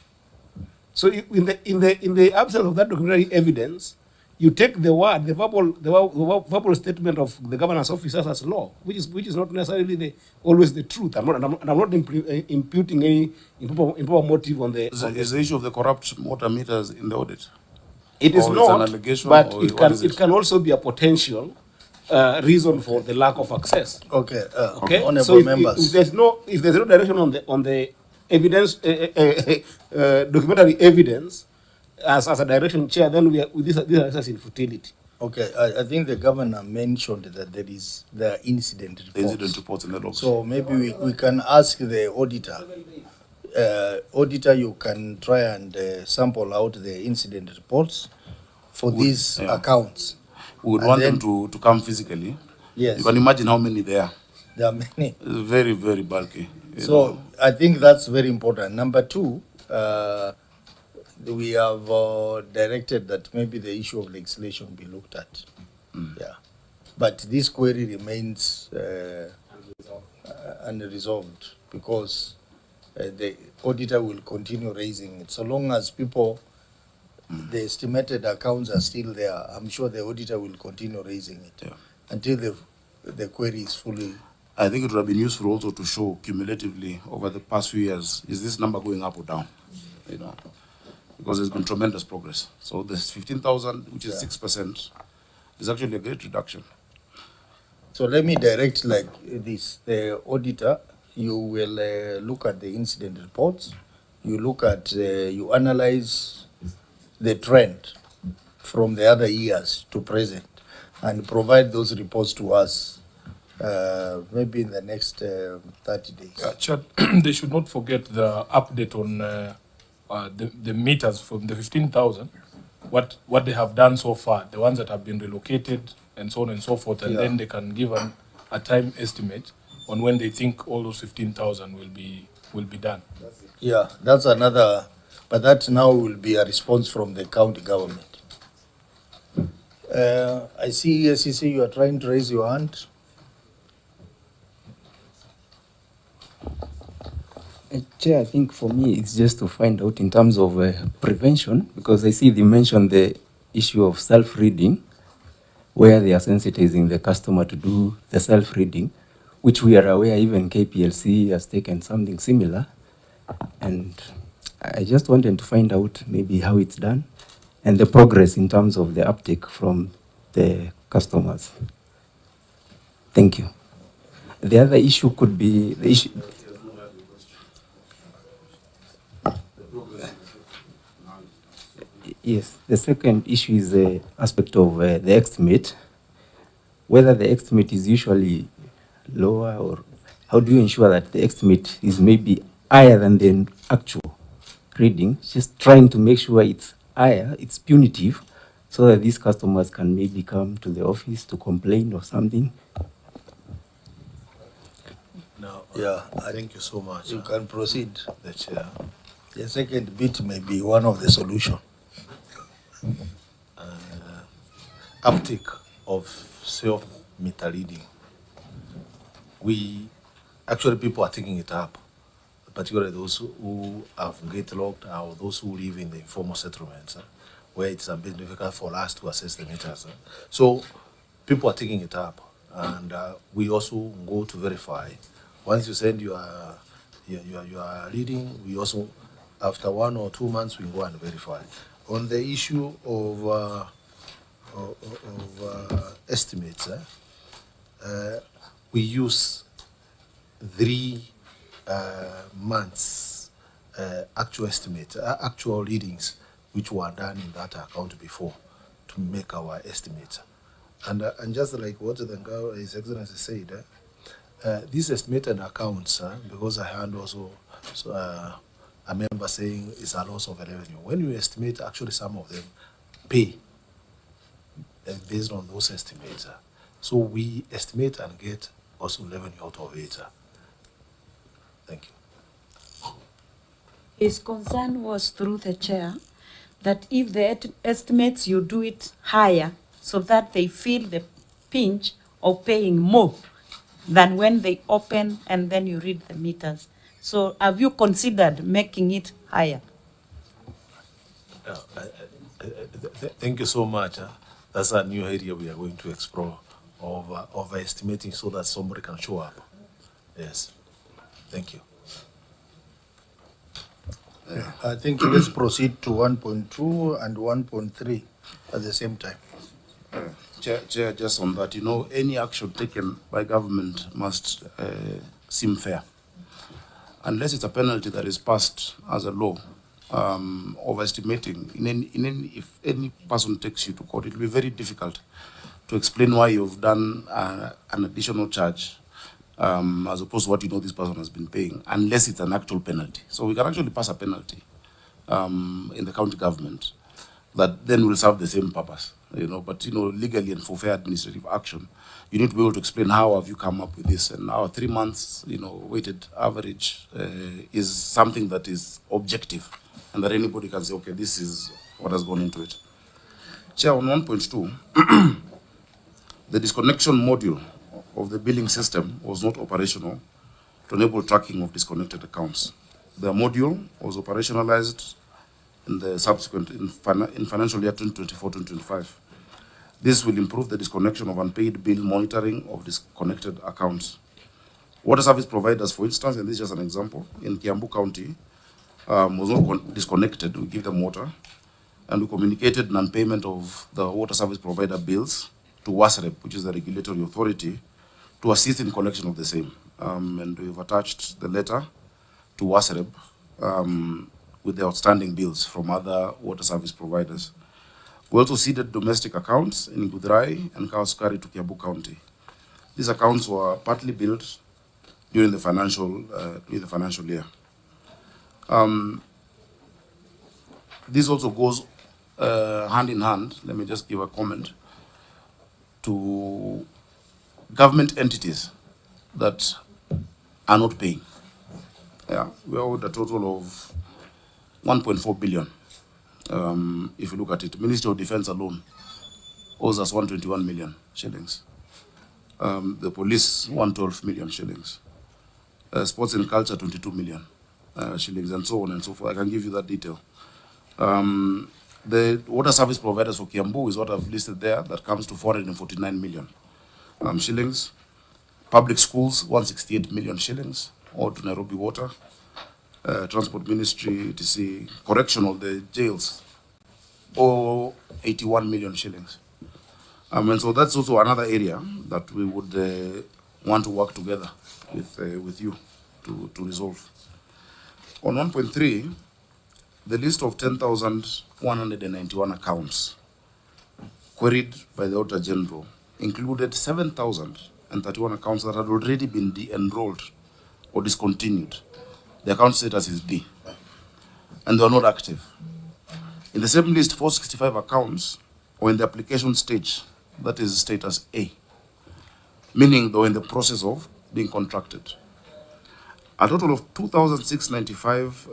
S2: So in the absence of that documentary evidence, you take the word, the verbal statement of the governor's officers as law, which is not necessarily always the truth. I'm not imputing any improper motive on the.
S4: Is the issue of the corrupt water meters in the audit?
S2: It is not,
S4: an allegation,
S2: but
S4: it
S2: can also be a potential reason for the lack of access.
S1: Okay.
S2: Okay.
S1: Honorable
S2: So
S1: members.
S2: if there's no direction on the evidence, documentary evidence as a direction, Chair, then this is in futility.
S1: Okay, I think the governor mentioned that there are incident reports.
S4: Incident reports in the logs.
S1: So maybe we can ask the auditor. Auditor, you can try and sample out the incident reports for these accounts.
S4: We would want them to come physically.
S1: Yes.
S4: You can imagine how many there are.
S1: There are many.
S4: It's very, very bulky.
S1: So I think that's very important. Number 2, we have directed that maybe the issue of legislation be looked at. Yeah. But this query remains unresolved because the auditor will continue raising it. So long as people, the estimated accounts are still there, I'm sure the auditor will continue raising it until the query is fully.
S4: I think it would have been useful also to show cumulatively over the past few years, is this number going up or down? You know, because there's been tremendous progress. So this 15,000, which is 6%, is actually a great reduction.
S1: So let me direct like this. The auditor, you will look at the incident reports, you look at, you analyze the trend from the other years to present and provide those reports to us maybe in the next 30 days.
S3: Chair, they should not forget the update on the meters from the 15,000, what they have done so far, the ones that have been relocated and so on and so forth, and then they can give a time estimate on when they think all those 15,000 will be done.
S1: Yeah, that's another, but that now will be a response from the county government. I see ESCC, you are trying to raise your hand.
S11: Chair, I think for me it's just to find out in terms of prevention, because I see they mentioned the issue of self-reading, where they are sensitizing the customer to do the self-reading, which we are aware even KPLC has taken something similar. And I just wanted to find out maybe how it's done and the progress in terms of the uptake from the customers. Thank you. The other issue could be the issue. Yes, the second issue is the aspect of the estimate, whether the estimate is usually lower, or how do you ensure that the estimate is maybe higher than the actual reading, just trying to make sure it's higher, it's punitive, so that these customers can maybe come to the office to complain or something.
S1: No, yeah, thank you so much. You can proceed. The chair. The second bit may be one of the solution. Uptake of self-meter reading. Actually people are taking it up, particularly those who have gate locked or those who live in the informal settlements, where it's a bit difficult for us to assess the meters. So people are taking it up, and we also go to verify. Once you send your reading, we also, after 1 or 2 months, we go and verify. On the issue of estimates, we use 3 months actual estimates, actual readings, which were done in that account before, to make our estimates. And just like what His Excellency said, these estimated accounts, because I had also a member saying it's a loss of revenue. When you estimate, actually some of them pay based on those estimates. So we estimate and get also revenue out of it. Thank you.
S12: His concern was through the chair that if the estimates, you do it higher so that they feel the pinch of paying more than when they open and then you read the meters. So have you considered making it higher?
S1: Thank you so much. That's a new area we are going to explore, of estimating so that somebody can show up. Yes. Thank you. I think let's proceed to 1.2 and 1.3 at the same time.
S4: Chair, just on that, any action taken by government must seem fair. Unless it's a penalty that is passed as a law, overestimating, if any person takes you to court, it will be very difficult to explain why you've done an additional charge as opposed to what this person has been paying, unless it's an actual penalty. So we can actually pass a penalty in the county government that then will serve the same purpose, but legally and for fair administrative action, you need to be able to explain how have you come up with this, and our 3 months, weighted average is something that is objective, and that anybody can say, okay, this is what has gone into it. Chair, on 1.2, the disconnection module of the billing system was not operational to enable tracking of disconnected accounts. The module was operationalized in the subsequent, in financial year 2024-2025. This will improve the disconnection of unpaid bill monitoring of disconnected accounts. Water service providers, for instance, and this is just an example, in Kiambu County, was not disconnected. We give them water, and we communicated non-payment of the water service provider bills to WASREP, which is the regulatory authority, to assist in collection of the same. And we've attached the letter to WASREP with the outstanding bills from other water service providers. We also seeded domestic accounts in Gudrai and Kaoskari to Kiambu County. These accounts were partly built during the financial year. This also goes hand in hand, let me just give a comment, to government entities that are not paying. Yeah, we owed a total of 1.4 billion. If you look at it, Ministry of Defense alone owes us 121 million shillings. The police, 112 million shillings. Sports and culture, 22 million shillings, and so on and so forth. I can give you that detail. The water service providers for Kiambu is what I've listed there. That comes to 449 million shillings. Public schools, 168 million shillings, all to Nairobi Water. Transport Ministry, etc. Correctional, the jails, or 81 million shillings. And so that's also another area that we would want to work together with you to resolve. On 1.3, the list of 10,191 accounts queried by the Auditor General included 7,031 accounts that had already been de-enrolled or discontinued. The account status is D, and they are not active. In the same list, 465 accounts were in the application stage, that is status A, meaning they were in the process of being contracted. A total of 2,695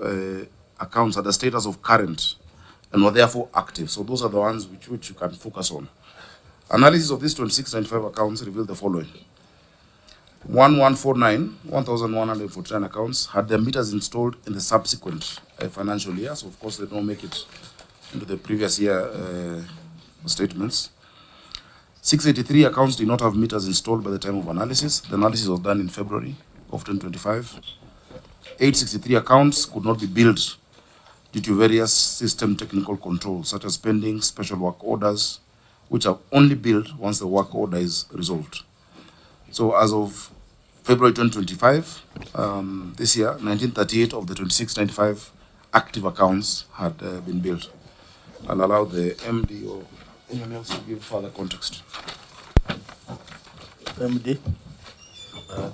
S4: accounts had a status of current and were therefore active. So those are the ones which you can focus on. Analysis of these 2,695 accounts revealed the following. 1,149 accounts had their meters installed in the subsequent financial year. So of course they don't make it into the previous year statements. 683 accounts did not have meters installed by the time of analysis. The analysis was done in February of 2025. 863 accounts could not be billed due to various system technical controls, such as pending special work orders, which are only billed once the work order is resolved. So as of February 2025, this year, 1938 of the 2695 active accounts had been billed. I'll allow the MD or anyone else to give further context.
S1: MD.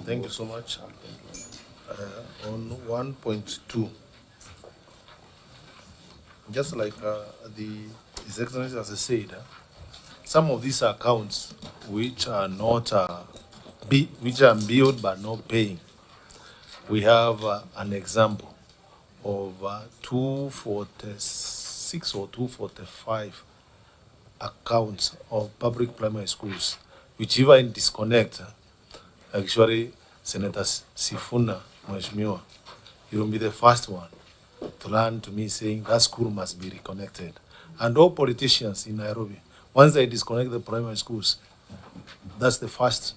S10: Thank you so much. On 1.2, just like His Excellency has said, some of these accounts which are not which are billed but not paying. We have an example of 246 or 245 accounts of public primary schools, which even disconnect. Actually, Senator Sifuna Mheshimiwa, he will be the first one to learn to me saying that school must be reconnected. And all politicians in Nairobi, once they disconnect the primary schools, that's the first,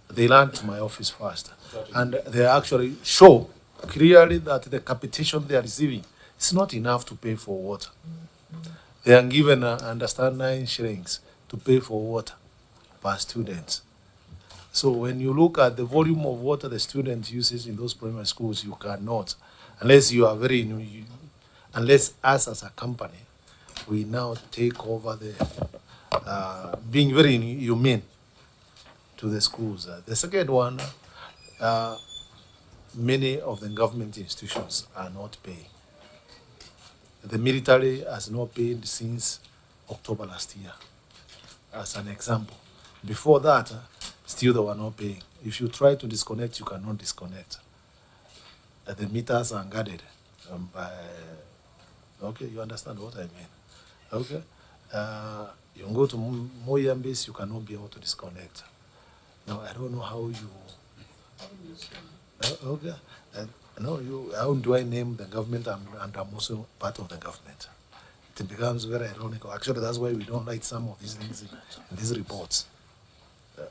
S10: they learn to my office first. And they actually show clearly that the capitation they are receiving is not enough to pay for water. They are given, understand, 9 shillings to pay for water per student. So when you look at the volume of water the student uses in those primary schools, you cannot, unless you are very, unless us as a company, we now take over the, being very humane to the schools. The second one, many of the government institutions are not paying. The military has not paid since October last year, as an example. Before that, still they were not paying. If you try to disconnect, you cannot disconnect. The meters are guarded by, okay, you understand what I mean. Okay, you can go to Moyambis, you cannot be able to disconnect. Now, I don't know how you, okay, No, how do I name the government and I'm also part of the government? It becomes very ironical. Actually, that's why we don't like some of these things in these reports.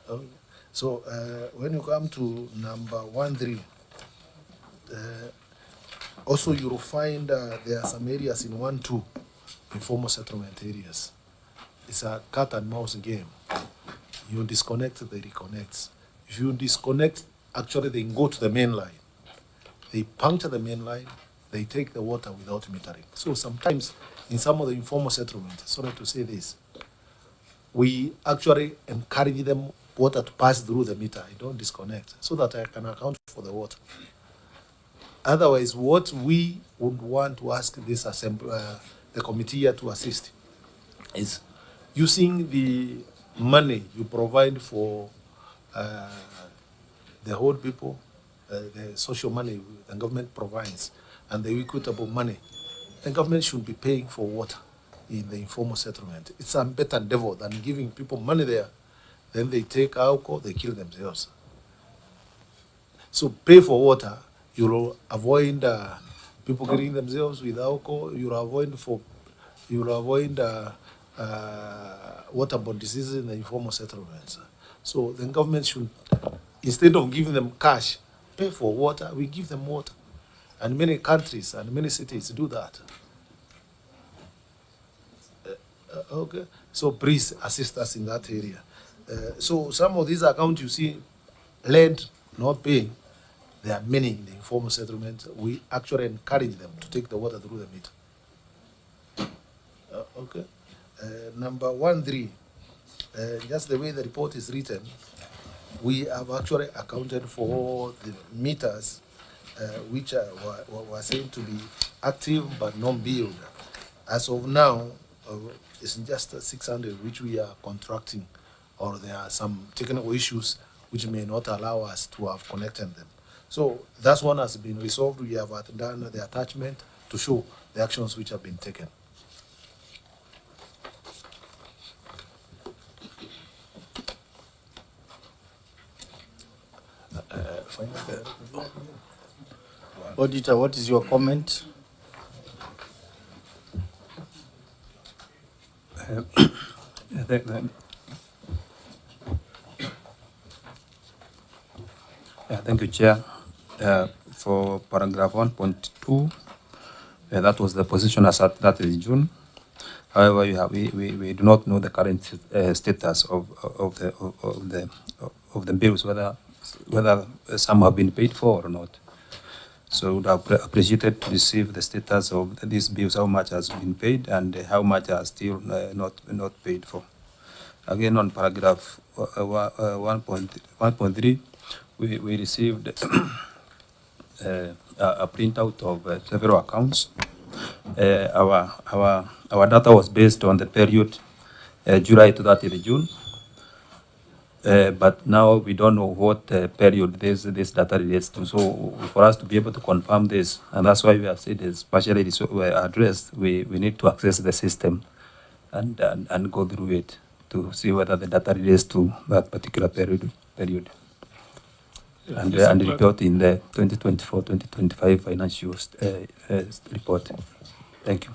S10: When you come to number 1.3, also you'll find there are some areas in 1.2, informal settlement areas. It's a cat and mouse game. You disconnect, they reconnect. If you disconnect, actually they go to the main line. They puncture the main line, they take the water without metering. So sometimes in some of the informal settlements, sorry to say this, we actually encourage them water to pass through the meter. I don't disconnect so that I can account for the water. Otherwise, what we would want to ask this assembly, the committee here to assist, is using the money you provide for the old people, the social money the government provides, and the equitable money. The government should be paying for water in the informal settlement. It's a better endeavor than giving people money there. Then they take alcohol, they kill themselves. So pay for water, you'll avoid people killing themselves with alcohol. You'll avoid waterborne diseases in the informal settlements. So the government should, instead of giving them cash, pay for water. We give them water, and many countries and many cities do that. Okay, so please assist us in that area. So some of these accounts you see, led, not paying, there are many in the informal settlement. We actually encourage them to take the water through the meter. Okay. Number 1.3, just the way the report is written, we have actually accounted for the meters which were said to be active but non-billed. As of now, it's just 600 which we are contracting, or there are some technical issues which may not allow us to have connected them. So that one has been resolved. We have done the attachment to show the actions which have been taken.
S1: Auditor, what is your comment?
S11: Thank you, Chair. For paragraph 1.2, that was the position as at 30th June. However, we do not know the current status of the bills, whether some have been paid for or not. So we would have appreciated to receive the status of these bills, how much has been paid and how much are still not paid for. Again, on paragraph 1.3, we received a printout of several accounts. Our data was based on the period July to 30th June. But now we don't know what period this data relates to. So for us to be able to confirm this, and that's why we have said it's partially addressed, we need to access the system and go through it to see whether the data relates to that particular period. And report in the 2024-2025 financial report. Thank you.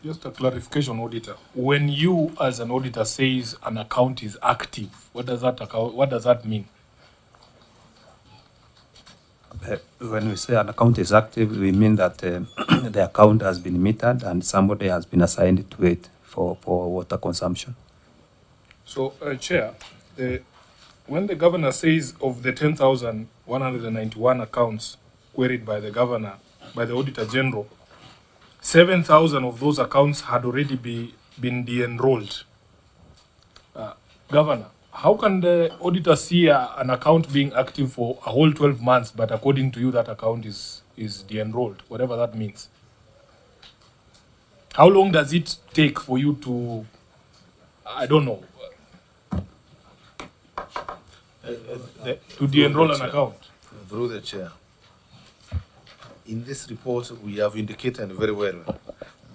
S3: Just a clarification, auditor. When you, as an auditor, says an account is active, what does that mean?
S11: When we say an account is active, we mean that the account has been metered and somebody has been assigned to it for water consumption.
S3: So, Chair, when the governor says of the 10,191 accounts queried by the governor, by the Auditor General, 7,000 of those accounts had already been de-enrolled. Governor, how can the auditor see an account being active for a whole 12 months, but according to you, that account is de-enrolled, whatever that means? How long does it take for you to, I don't know, to de-enroll an account?
S10: Through the chair. In this report, we have indicated very well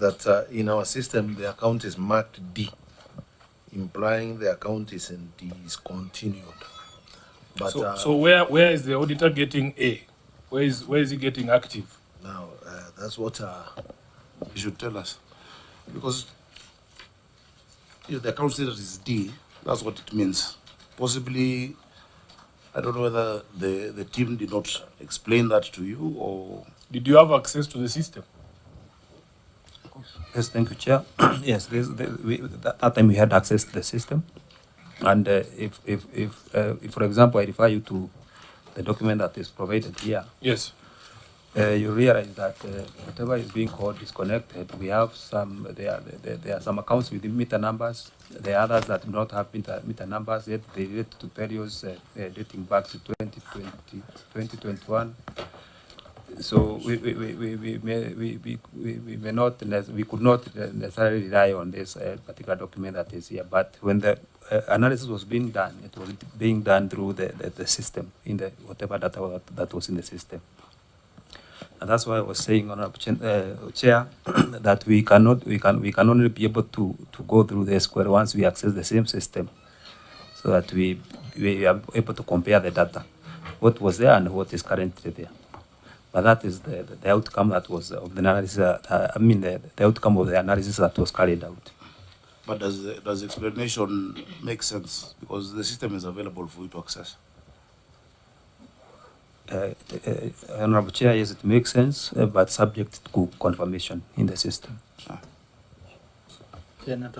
S10: that in our system, the account is marked D, implying the account is discontinued. But
S3: so where is the auditor getting A? Where is he getting active?
S5: Now, that's what
S4: you should tell us. Because if the account status is D, that's what it means. Possibly, I don't know whether the team did not explain that to you or...
S3: Did you have access to the system?
S11: Yes, thank you, Chair. Yes, that time we had access to the system. And if for example, I refer you to the document that is provided here.
S3: Yes.
S11: You realize that whatever is being called disconnected, we have some, there are some accounts with meter numbers. There are others that do not have meter numbers, yet they relate to periods dating back to 2021. So we may not, we could not necessarily rely on this particular document that is here. But when the analysis was being done, it was being done through the system, in the whatever data that was in the system. And that's why I was saying, Honorable Chair, that we can only be able to go through the SQL once we access the same system, so that we are able to compare the data, what was there and what is currently there. But that is the outcome that was of the analysis. The outcome of the analysis that was carried out.
S4: But does the explanation make sense? Because the system is available for you to access.
S11: Honorable Chair, yes, it makes sense, but subject to confirmation in the system.
S13: Chair,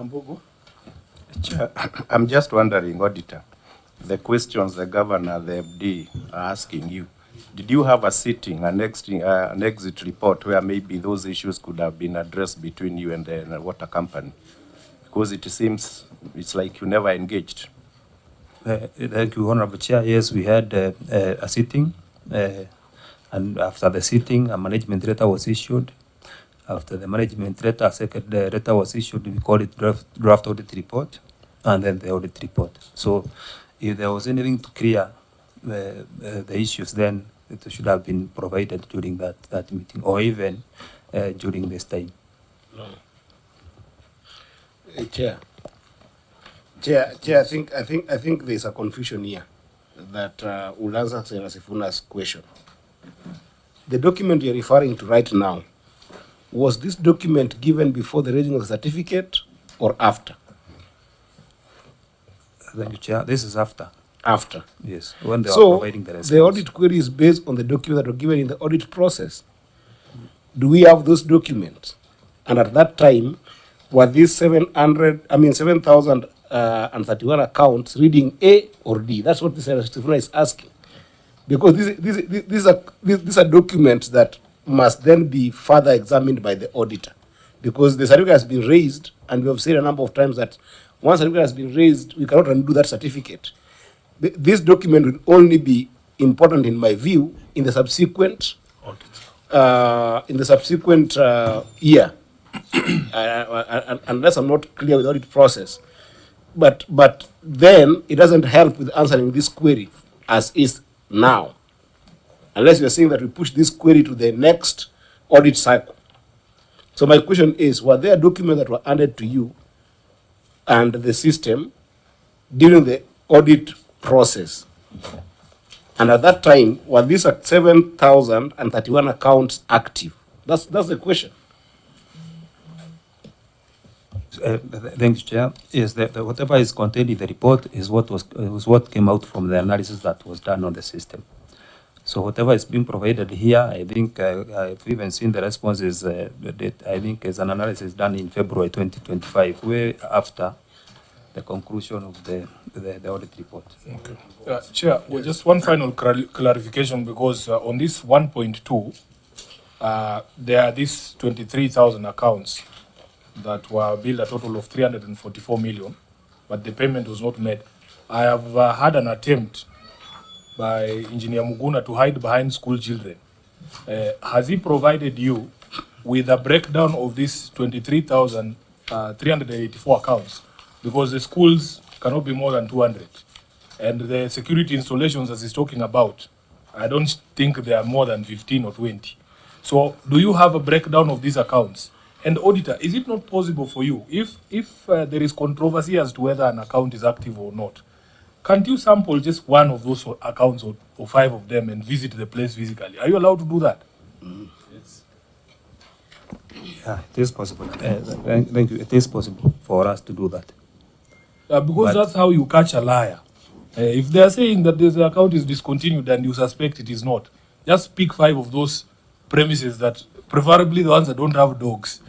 S13: I'm just wondering, Auditor, the questions the Governor, the FD are asking you, did you have a sitting, an exit report where maybe those issues could have been addressed between you and the water company? Because it seems it's like you never engaged.
S11: Thank you, Honorable Chair. Yes, we had a sitting, and after the sitting, a management letter was issued. After the management letter, a second letter was issued. We call it draft audit report, and then the audit report. So, if there was anything to clear the issues, then it should have been provided during that meeting, or even during this time.
S2: Chair, I think there's a confusion here that will answer Senator Sifuna's question. The document you're referring to right now, was this document given before the raising of the certificate or after?
S11: Thank you, Chair. This is after.
S2: After.
S11: Yes, when they are
S2: so
S11: providing the response.
S2: The audit query is based on the documents that were given in the audit process. Do we have those documents? And at that time, were these 7,031 accounts reading A or D? That's what this Stifuna is asking. Because these are documents that must then be further examined by the auditor. Because the certificate has been raised, and we have said a number of times that once a certificate has been raised, we cannot undo that certificate. This document will only be important, in my view, in the subsequent year, unless I'm not clear with the audit process. But then it doesn't help with answering this query as is now, unless you're saying that we push this query to the next audit cycle. So my question is, were there documents that were handed to you and the system during the audit process? And at that time, were these 7,031 accounts active? That's the question.
S11: Thank you, Chair. Yes, whatever is contained in the report is what came out from the analysis that was done on the system. So whatever is being provided here, I think I've even seen the responses. I think is an analysis done in February 2025, way after the conclusion of the audit report.
S3: Okay. Chair, well, just one final clarification, because on this 1.2, there are these 23,000 accounts that were billed a total of 344 million, but the payment was not made. I have had an attempt by Engineer Muguna to hide behind school children. Has he provided you with a breakdown of these 23,384 accounts? Because the schools cannot be more than 200. And the security installations, as he's talking about, I don't think there are more than 15 or 20. So do you have a breakdown of these accounts? And Auditor, is it not possible for you, if there is controversy as to whether an account is active or not, Can't you sample just one of those accounts or 5 of them and visit the place physically? Are you allowed to do that?
S11: Yes. Yeah, it is possible. Thank you. It is possible for us to do that.
S3: Because that's how you catch a liar. If they are saying that this account is discontinued and you suspect it is not, just pick 5 of those premises, that preferably the ones that don't have dogs,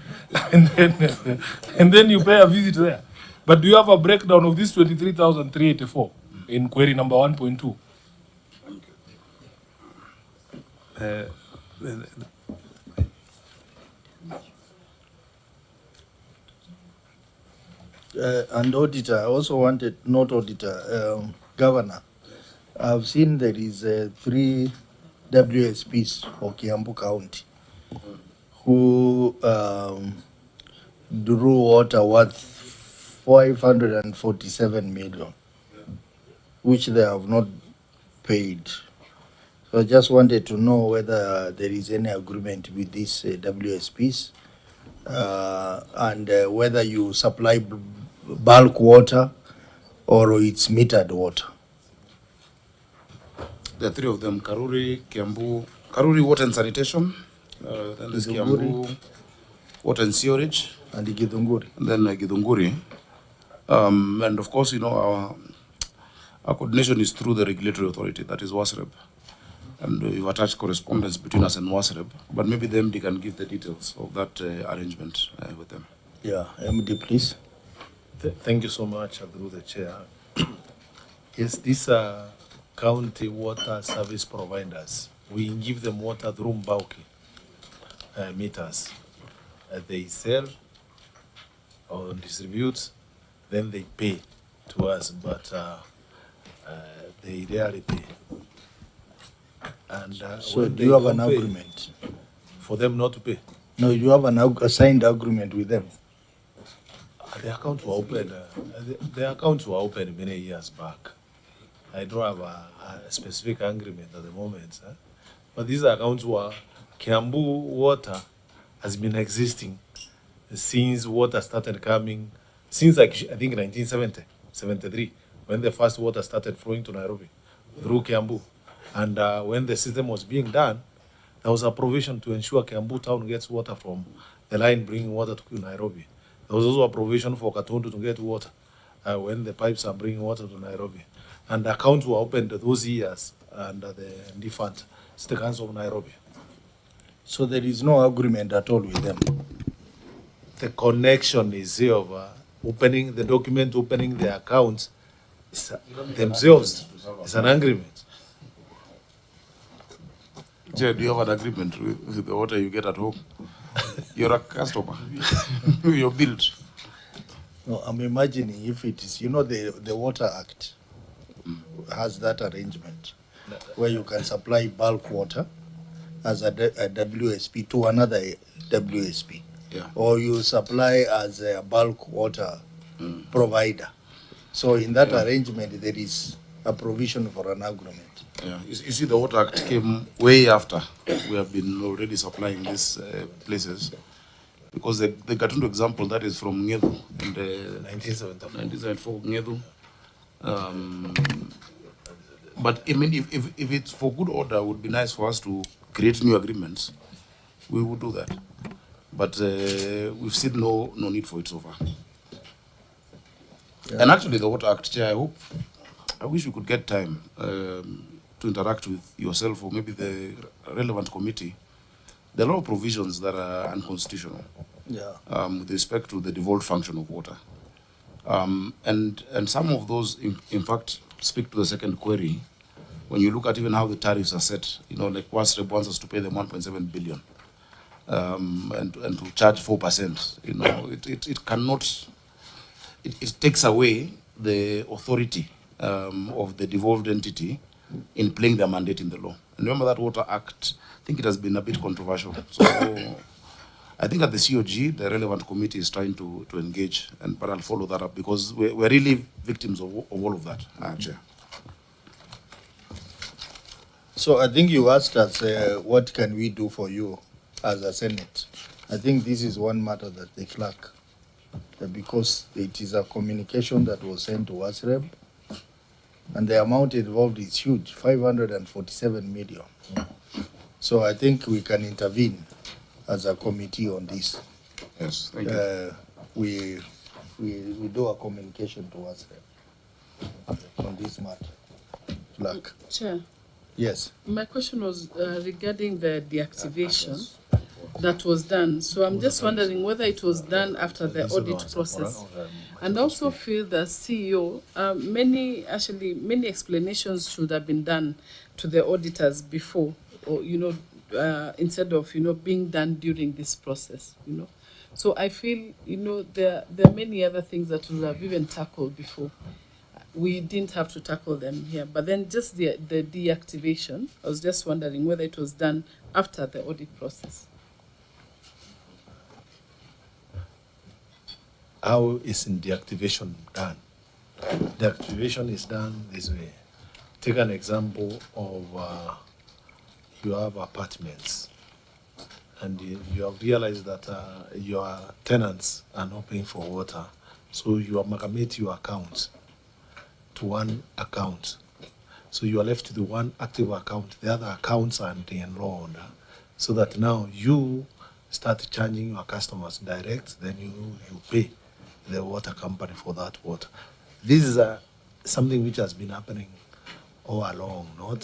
S3: and then you pay a visit there. But do you have a breakdown of this 23,384 in query number 1.2?
S1: And auditor, I also wanted, not auditor, governor. I've seen there is 3 WSPs for Kiambu County who drew water worth 547 million, which they have not paid. So I just wanted to know whether there is any agreement with these WSPs and whether you supply bulk water or it's metered water.
S4: There are 3 of them: Karuri, Kiambu, Karuri Water and Sanitation, then there's Kiambu Water and Sewerage,
S1: and Githunguri.
S4: And then Githunguri. And of course, you know, our coordination is through the regulatory authority, that is WASREB. And we've attached correspondence between us and WASREB, but maybe the MD can give the details of that arrangement with them.
S1: Yeah, MD, please.
S10: Thank you so much, through the chair. Yes, these are county water service providers. We give them water through bulky meters. They sell or distribute, then they pay to us, but they rarely pay. And
S1: so do you have an agreement
S10: for them not to pay?
S1: No, you have a signed agreement with them.
S10: The accounts were opened. The accounts were opened many years back. I don't have a specific agreement at the moment, but these accounts were Kiambu Water has been existing since water started coming, since like, I think 1970, 73, when the first water started flowing to Nairobi through Kiambu. And when the system was being done, there was a provision to ensure Kiambu town gets water from the line bringing water to Nairobi. There was also a provision for Katundu to get water when the pipes are bringing water to Nairobi. And accounts were opened those years under the defunct State Council of Nairobi.
S1: So there is no agreement at all with them?
S10: The connection is here of opening the document, opening the accounts themselves. It's an agreement.
S4: Jay, do you have an agreement with the water you get at home? You're a customer. You're billed.
S1: No, I'm imagining if it is, you know, the Water Act has that arrangement where you can supply bulk water as a WSP to another WSP.
S4: Yeah.
S1: Or you supply as a bulk water provider. So in that arrangement, there is a provision for an agreement.
S4: Yeah, you see, the Water Act came way after we have been already supplying these places. Because the Gatundu example, that is from Ngedu in the 1974 Ngedu. But I mean, if it's for good order, it would be nice for us to create new agreements. We would do that. But we've seen no need for it so far. Yeah. And actually, the Water Act, Chair, I wish we could get time to interact with yourself or maybe the relevant committee. There are a lot of provisions that are unconstitutional with respect to the devolved function of water. And some of those, in fact, speak to the second query. When you look at even how the tariffs are set, you know, like WASREB wants us to pay them 1.7 billion and to charge 4%. You know, it cannot, it takes away the authority of the devolved entity in playing their mandate in the law. And remember that Water Act, I think it has been a bit controversial. So I think at the COG, the relevant committee is trying to engage, but I'll follow that up because we're really victims of all of that, Chair.
S1: So I think you asked us, what can we do for you as a Senate? I think this is one matter that the clerk, because it is a communication that was sent to WASREB, And the amount involved is huge, 547 million. So I think we can intervene as a committee on this.
S4: Yes, thank you.
S1: We do a communication towards them on this matter. Clerk.
S9: Chair.
S1: Yes.
S9: My question was regarding the deactivation that was done. So I'm just wondering whether it was done after the audit process. And also feel the CEO, many explanations should have been done to the auditors before, or, instead of, being done during this process, So I feel, there are many other things that we have even tackled before. We didn't have to tackle them here. But then just the deactivation, I was just wondering whether it was done after the audit process.
S10: How is deactivation done? Deactivation is done this way. Take an example of you have apartments and you have realized that your tenants are not paying for water. So you amalgamate your accounts to one account. So you are left with one active account. The other accounts are enrolled. So that now you start charging your customers direct, then you pay the water company for that water. This is something which has been happening all along, not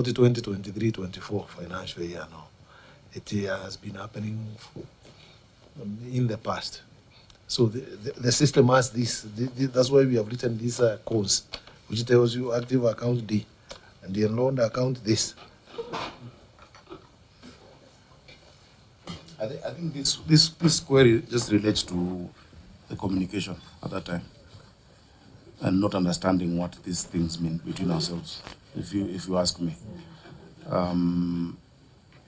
S10: the 2023-24 financial year, no. It has been happening in the past. So the system has this, that's why we have written these codes, which tells you active account D and the enrolled account this.
S4: I think this query just relates to the communication at that time and not understanding what these things mean between ourselves, if you ask me.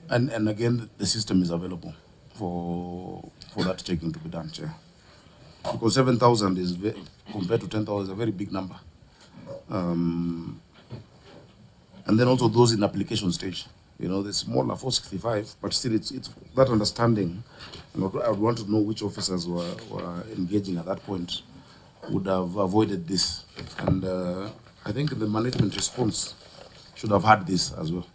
S4: And again, the system is available for that checking to be done, Chair. Because 7,000 is compared to 10,000 is a very big number. And then also those in application stage. The smaller 465, but still it's that understanding. And I would want to know which officers were engaging at that point would have avoided this. And I think the management response should have had this as well.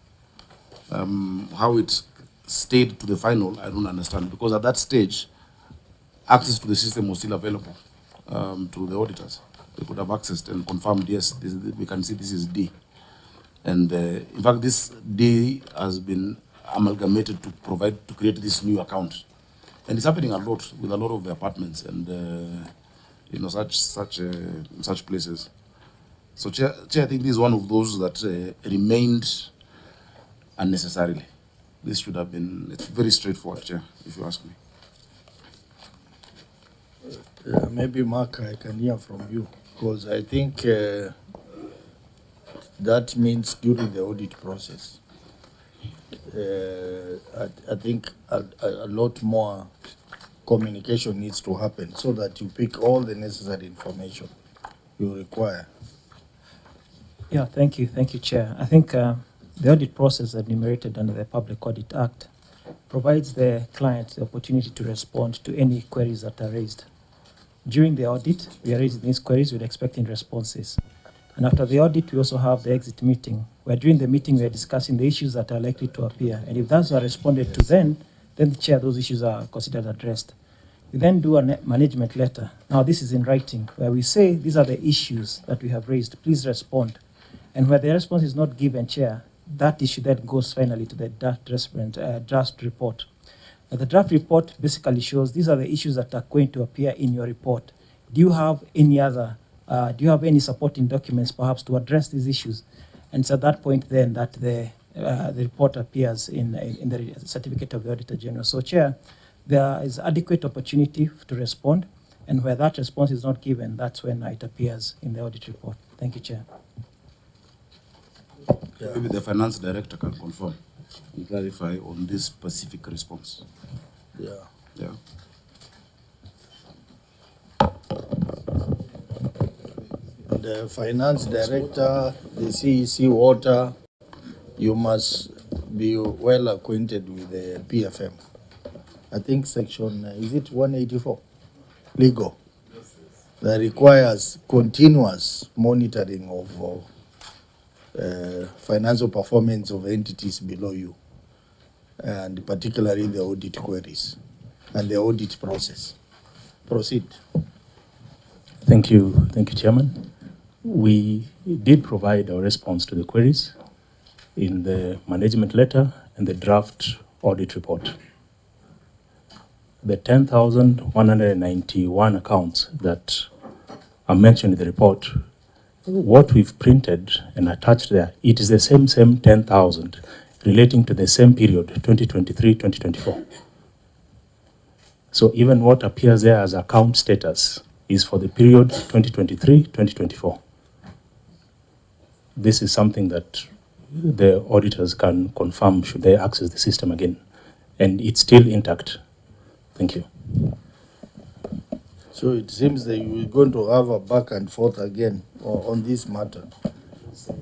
S4: How it stayed to the final, I don't understand, because at that stage, access to the system was still available to the auditors. They could have accessed and confirmed, yes, we can see this is D. And in fact, this D has been amalgamated to create this new account. And it's happening a lot with a lot of the apartments and such places. So Chair, I think this is one of those that remained unnecessarily. This should have been, it's very straightforward, Chair, if you ask me.
S1: Maybe Mark, I can hear from you, because I think that means during the audit process. I think a lot more communication needs to happen so that you pick all the necessary information you require.
S8: Yeah, thank you, Chair. I think the audit process enumerated under the Public Audit Act provides the client the opportunity to respond to any queries that are raised. During the audit, we are raising these queries with expecting responses. And after the audit, we also have the exit meeting, where during the meeting we are discussing the issues that are likely to appear. And if those are responded to then the Chair, those issues are considered addressed. We then do a management letter. Now this is in writing, where we say these are the issues that we have raised, please respond. And where the response is not given, Chair, that issue then goes finally to the draft report. The draft report basically shows these are the issues that are going to appear in your report. Do you have any other, do you have any supporting documents perhaps to address these issues? And it's at that point then that the report appears in the certificate of the Auditor General. So Chair, there is adequate opportunity to respond, and where that response is not given, that's when it appears in the audit report. Thank you, Chair.
S4: Maybe the finance director can confirm and clarify on this specific response. Yeah.
S1: The finance director, the CEC water, you must be well acquainted with the PFM. I think section, is it 184? Legal. that requires continuous monitoring of financial performance of entities below you, and particularly the audit queries and the audit process. Proceed.
S15: Thank you, Chairman. We did provide our response to the queries in the management letter and the draft audit report. The 10,191 accounts that are mentioned in the report, what we've printed and attached there, it is the same 10,000 relating to the same period, 2023-2024. So even what appears there as account status is for the period 2023-2024. This is something that the auditors can confirm should they access the system again. And it's still intact. Thank you.
S1: So it seems that we're going to have a back and forth again on this matter.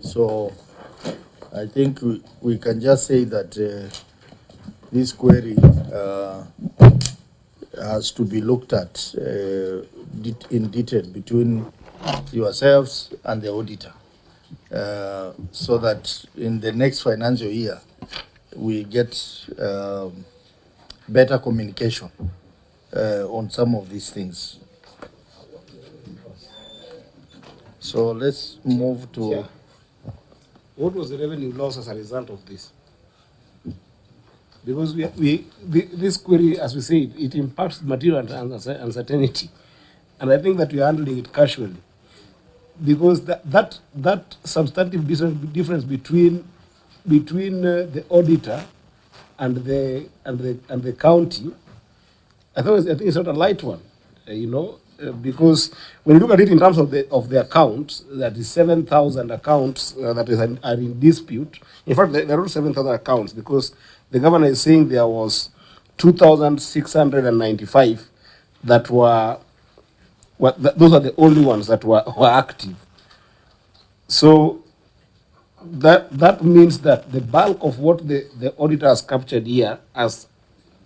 S1: So I think we can just say that this query has to be looked at in detail between yourselves and the auditor, so that in the next financial year we get better communication on some of these things. So let's move to...
S2: Yeah. What was the revenue loss as a result of this? Because this query, as we said, it impacts material uncertainty. And I think that we are handling it casually. Because that substantive difference between the auditor and the county, I think it's not a light one, because when you look at it in terms of the accounts, that is 7,000 accounts that are in dispute. In fact, there are not 7,000 accounts, because the governor is saying there was 2,695 that were those are the only ones that were active. So that means that the bulk of what the auditor has captured here as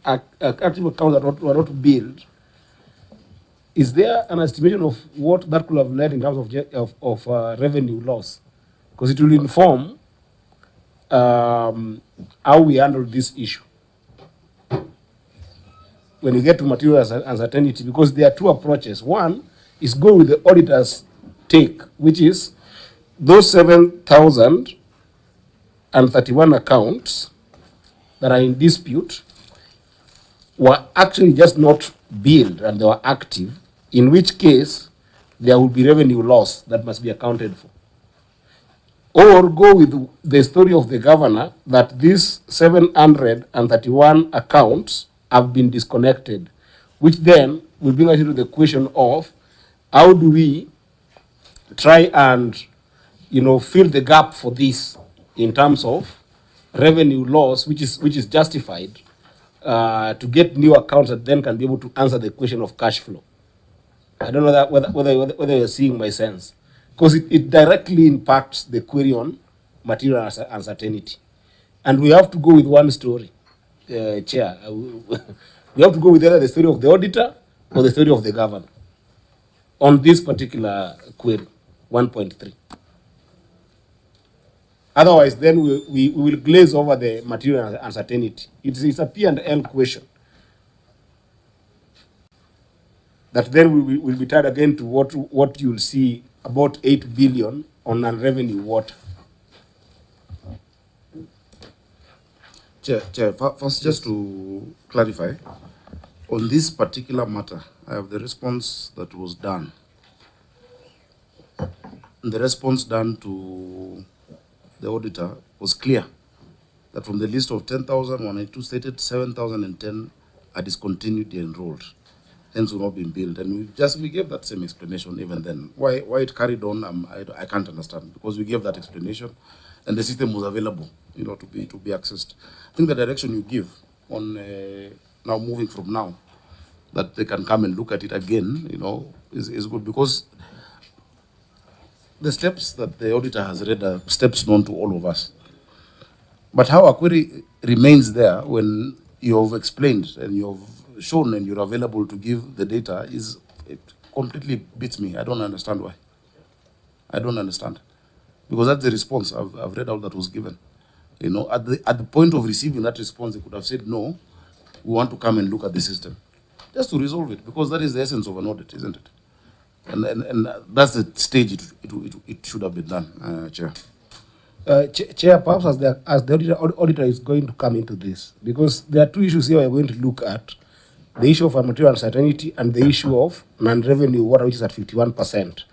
S2: active accounts that were not billed. Is there an estimation of what that could have led in terms of revenue loss? Because it will inform how we handle this issue when we get to material uncertainty, because there are two approaches. One is go with the auditor's take, which is those 7,031 accounts that are in dispute were actually just not billed and they were active, in which case there will be revenue loss that must be accounted for. Or go with the story of the governor that these 731 accounts have been disconnected, which then will bring us into the question of how do we try and fill the gap for this in terms of revenue loss, which is justified, to get new accounts that then can be able to answer the question of cash flow. I don't know whether you're seeing my sense, because it directly impacts the query on material uncertainty. And we have to go with one story, Chair. We have to go with either the story of the auditor or the story of the governor on this particular query, 1.3. Otherwise, then we will glaze over the material uncertainty. It's a P&L question that then we will be tied again to what you'll see about 8 billion on non-revenue water.
S4: Chair, first just to clarify, on this particular matter, I have the response that was done. And the response done to the auditor was clear that from the list of 10,182 stated, 7,010 are discontinued and enrolled, hence will not be billed. And we gave that same explanation even then. Why it carried on, I can't understand, because we gave that explanation and the system was available, to be accessed. I think the direction you give on now moving from now, that they can come and look at it again, is good, because the steps that the auditor has read are steps known to all of us. But how a query remains there when you have explained and you have shown and you're available to give the data is completely beats me. I don't understand why. I don't understand. Because that's the response I've read out that was given. You know, at the point of receiving that response, they could have said, no, we want to come and look at the system. Just to resolve it, because that is the essence of an audit, isn't it? And that's the stage it should have been done, Chair.
S2: Chair, perhaps as the auditor is going to come into this, because there are two issues here we're going to look at: the issue of material uncertainty and the issue of non-revenue water, which is at 51%.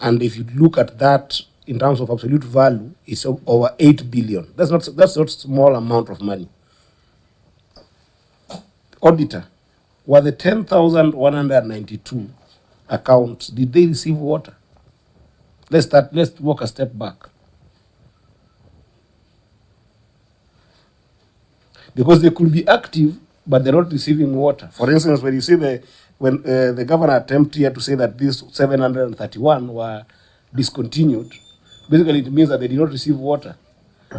S2: And if you look at that in terms of absolute value, it's over 8 billion. That's not small amount of money. Auditor, were the 10,192 accounts, did they receive water? Let's walk a step back. Because they could be active, but they're not receiving water. For instance, when you see the governor attempt here to say that these 731 were discontinued, basically it means that they did not receive water.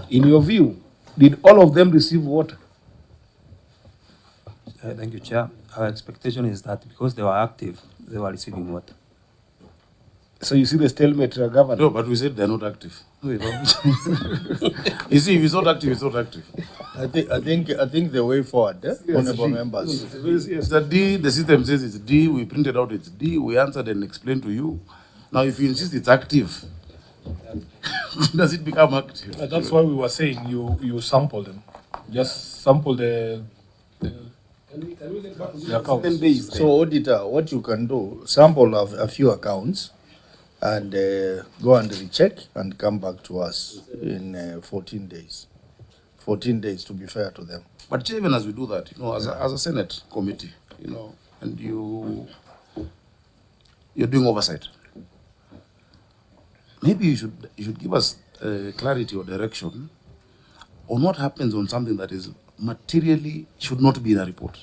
S2: In your view, did all of them receive water?
S11: Thank you, Chair. Our expectation is that because they were active, they were receiving water.
S2: So you see the stalemate, Governor?
S4: No, but we said they're not active. You see, if it's not active, it's not active.
S1: I think the way forward, honorable members.
S4: The D, the system says it's D, we printed out it's D, we answered and explained to you. Now, if you insist it's active, does it become active?
S3: That's why we were saying you sample them. Just sample the accounts.
S1: So, auditor, what you can do, sample of a few accounts and go and recheck and come back to us in 14 days. 14 days, to be fair to them.
S4: But even as we do that, you know, as a Senate committee, you know, and you're doing oversight, maybe you should give us clarity or direction on what happens on something that is materially should not be in a report.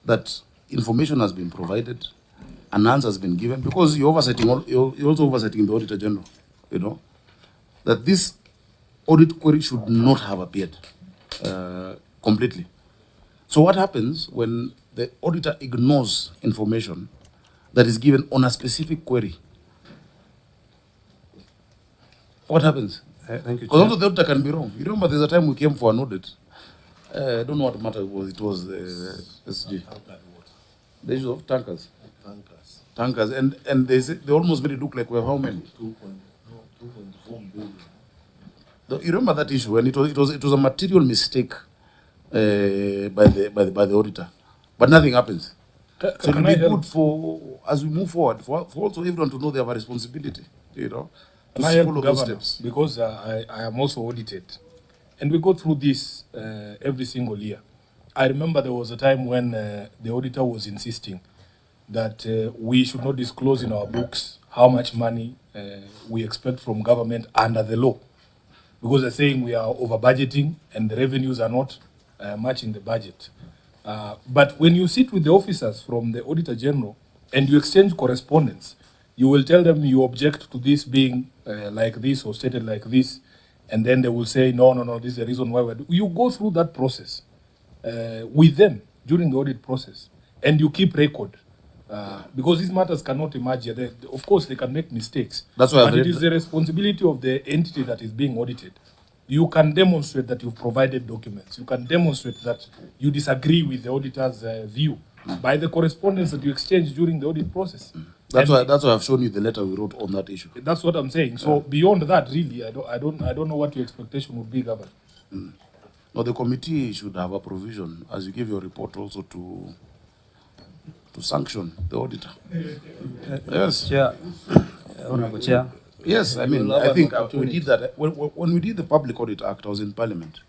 S4: That information has been provided, an answer has been given, because you're also oversighting the Auditor General, you know, that this audit query should not have appeared completely. So what happens when the auditor ignores information that is given on a specific query? What happens?
S11: Thank you,
S4: Because also the auditor can be wrong. You remember there's a time we came for an audit. I don't know what matter it was. It was SG. The issue of tankers. Tankers. And they almost made it look like we have how many? 2.4 billion. You remember that issue when it was a material mistake by the auditor, but nothing happens. So it will be good for, as we move forward, for also everyone to know they have a responsibility, you know, to follow those steps.
S3: Because I am also audited, and we go through this every single year. I remember there was a time when the auditor was insisting that we should not disclose in our books how much money we expect from government under the law, because they're saying we are over budgeting and the revenues are not matching the budget. But when you sit with the officers from the Auditor General and you exchange correspondence, you will tell them you object to this being like this or stated like this, and then they will say, no, this is the reason why we're doing. You go through that process with them during the audit process, and you keep record. Because these matters cannot emerge here. Of course, they can make mistakes.
S4: That's why
S3: but it is the responsibility of the entity that is being audited. You can demonstrate that you've provided documents. You can demonstrate that you disagree with the auditor's view by the correspondence that you exchange during the audit process.
S4: That's why I've shown you the letter we wrote on that issue.
S3: That's what I'm saying. So beyond that, really, I don't know what your expectation would be, Governor.
S4: No, the committee should have a provision, as you give your report, also to sanction the auditor. Yes.
S11: Chair. Honorable Chair.
S4: Yes, I mean, I think we did that. When we did the Public Audit Act, I was in Parliament.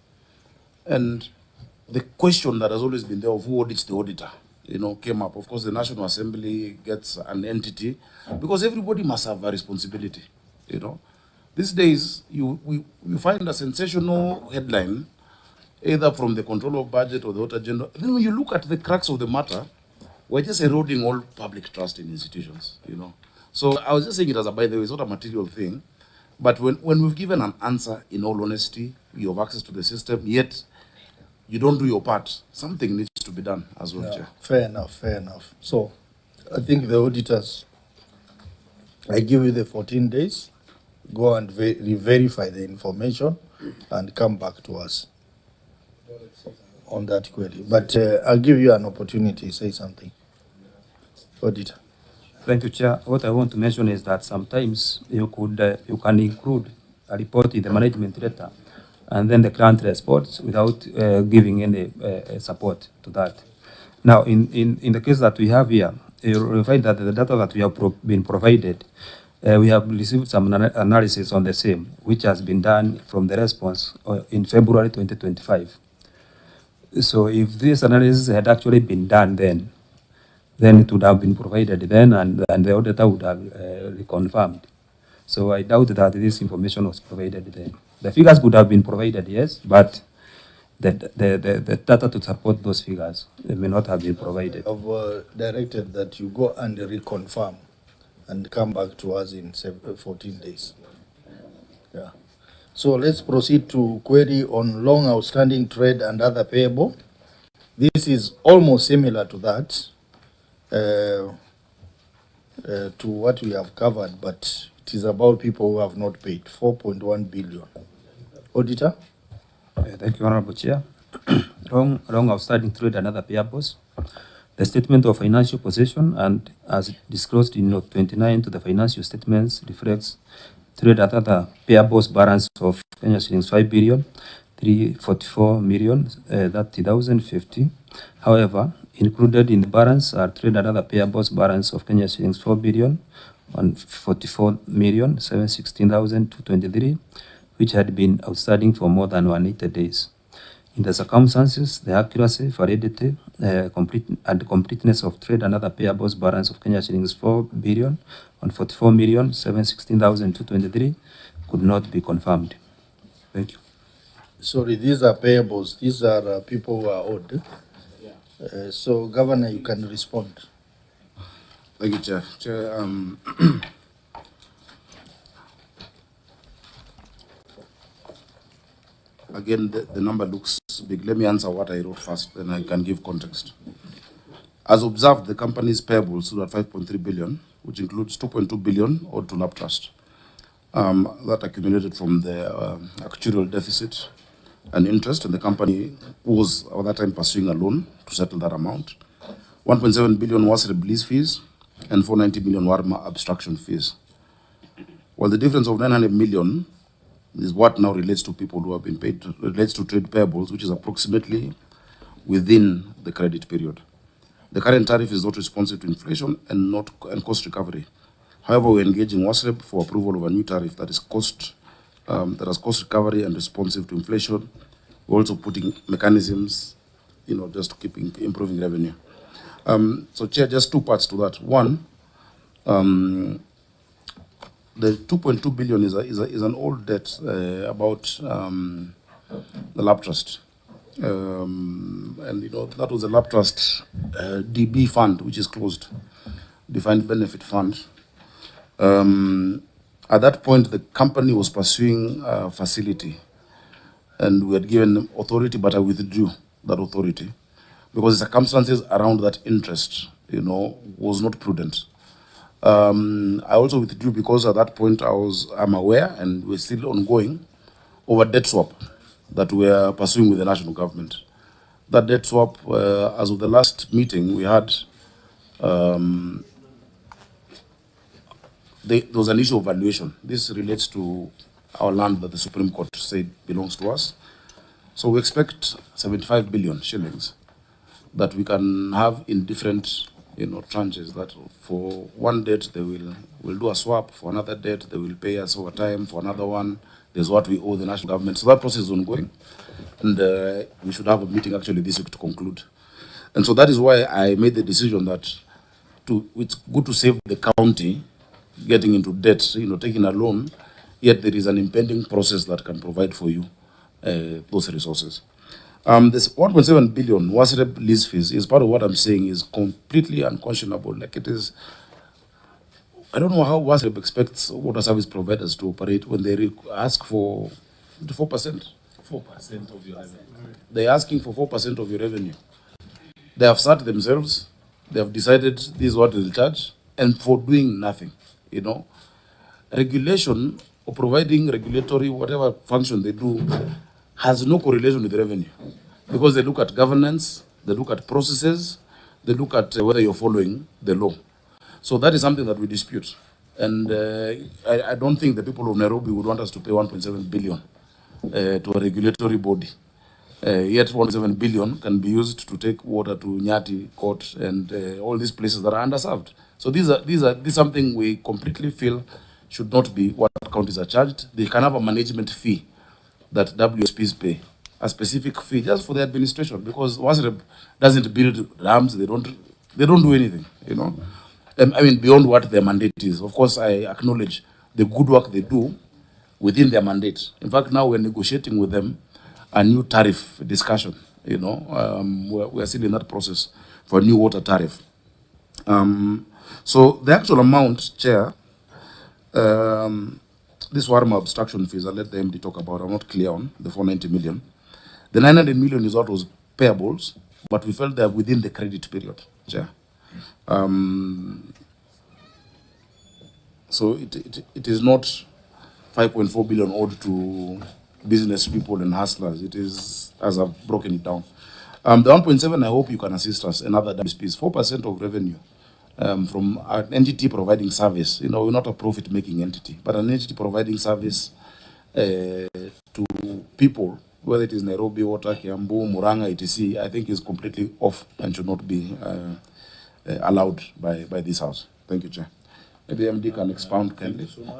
S4: And the question that has always been there of who audits the auditor, you know, came up. Of course, the National Assembly gets an entity, because everybody must have a responsibility, you know. These days, you find a sensational headline, either from the Controller of Budget or the Auditor General. And then when you look at the crux of the matter, we're just eroding all public trust in institutions, you know. So I was just saying it as a, by the way, it's not a material thing, but when we've given an answer, in all honesty, you have access to the system, yet you don't do your part, something needs to be done as well, Chair.
S1: Fair enough. So, I think the auditors, I give you the 14 days, go and re-verify the information and come back to us on that query. But I'll give you an opportunity to say something. Auditor.
S11: Thank you, Chair. What I want to mention is that sometimes you can include a report in the management letter and then the client responds without giving any support to that. Now, in the case that we have here, you will find that the data that we have been provided, we have received some analysis on the same, which has been done from the response in February 2025. So if this analysis had actually been done then it would have been provided then, and the auditor would have reconfirmed. So I doubt that this information was provided then. The figures would have been provided, yes, but the data to support those figures may not have been provided.
S1: I've directed that you go and reconfirm and come back to us in 14 days. Yeah. So let's proceed to query on long outstanding trade and other payable. This is almost similar to that, to what we have covered, but it is about people who have not paid, 4.1 billion. Auditor?
S11: Thank you, Honorable Chair. Long outstanding trade and other payables. The statement of financial position, and as disclosed in Note 29 to the financial statements, reflects trade and other payables balance of Kenya shillings 5 billion 344 million 30,050. However, included in the balance are trade and other payables balance of Kenya shillings 4 billion 144 million 716,223, which had been outstanding for more than 180 days. In the circumstances, the accuracy, validity, completeness of trade and other payables balance of Kenya shillings 4 billion 144 million 716,223 could not be confirmed. Thank you.
S1: Sorry, these are payables. These are people who are owed. So, Governor, you can respond.
S4: Thank you, Chair. Chair, again, the number looks big. Let me answer what I wrote first, then I can give context. As observed, the company's payables stood at 5.3 billion, which includes 2.2 billion owed to NAP Trust. That accumulated from the actuarial deficit and interest, and the company was at that time pursuing a loan to settle that amount. 1.7 billion was release fees, and 490 million were abstraction fees. While the difference of 900 million is what now relates to people who have been paid, relates to trade payables, which is approximately within the credit period. The current tariff is not responsive to inflation and cost recovery. However, we're engaging WASREB for approval of a new tariff that is that has cost recovery and responsive to inflation. We're also putting mechanisms, just to keep improving revenue. So, Chair, just two parts to that. One, the 2.2 billion is an old debt about the LAP Trust. And, that was a LAP Trust DB fund, which is closed, Defined Benefit Fund. At that point, the company was pursuing a facility, and we had given authority, but I withdrew that authority because the circumstances around that interest, was not prudent. I also withdrew because at that point I'm aware, and we're still ongoing, of a debt swap that we are pursuing with the national government. That debt swap, as of the last meeting we had, there was an issue of valuation. This relates to our land that the Supreme Court said belongs to us. So we expect 75 billion shillings that we can have in different tranches, that for one debt they will do a swap, for another debt they will pay us over time, for another one there's what we owe the national government. So that process is ongoing, and we should have a meeting actually this week to conclude. And so that is why I made the decision that it's good to save the county getting into debt, taking a loan, yet there is an impending process that can provide for you those resources. This 1.7 billion WASREB lease fees is part of what I'm saying is completely unconscionable. Like it is, I don't know how WASREB expects water service providers to operate when they ask for 4%.
S3: 4% of your revenue.
S4: They're asking for 4% of your revenue. They have sat themselves They have decided this is what they'll charge, and for doing nothing, you know. Regulation or providing regulatory, whatever function they do, has no correlation with revenue. Because they look at governance, they look at processes, they look at whether you're following the law. So that is something that we dispute. And I don't think the people of Nairobi would want us to pay 1.7 billion to a regulatory body. Yet 1.7 billion can be used to take water to Nyati Court and all these places that are underserved. So this is something we completely feel should not be what counties are charged. They can have a management fee that WSPs pay, a specific fee just for the administration, because WASREB doesn't build dams, they don't do anything, you know. I mean, beyond what their mandate is. Of course, I acknowledge the good work they do within their mandate. In fact, now we're negotiating with them a new tariff discussion, you know. We're still in that process for a new water tariff. So the actual amount, Chair, this Warma obstruction fees, I'll let the MD talk about. I'm not clear on the 490 million. The 900 million is what was payables, but we felt they're within the credit period, Chair. So it is not 5.4 billion owed to business people and hustlers. It is, as I've broken it down. The 1.7, I hope you can assist us. Another WSP 4% of revenue from an entity providing service. You know, we're not a profit-making entity, but an entity providing service to people, whether it is Nairobi, Water, Kiambu, Muranga, etc., I think is completely off and should not be allowed by this House. Thank you, Chair. Maybe MD can expound kindly.
S1: Thank you so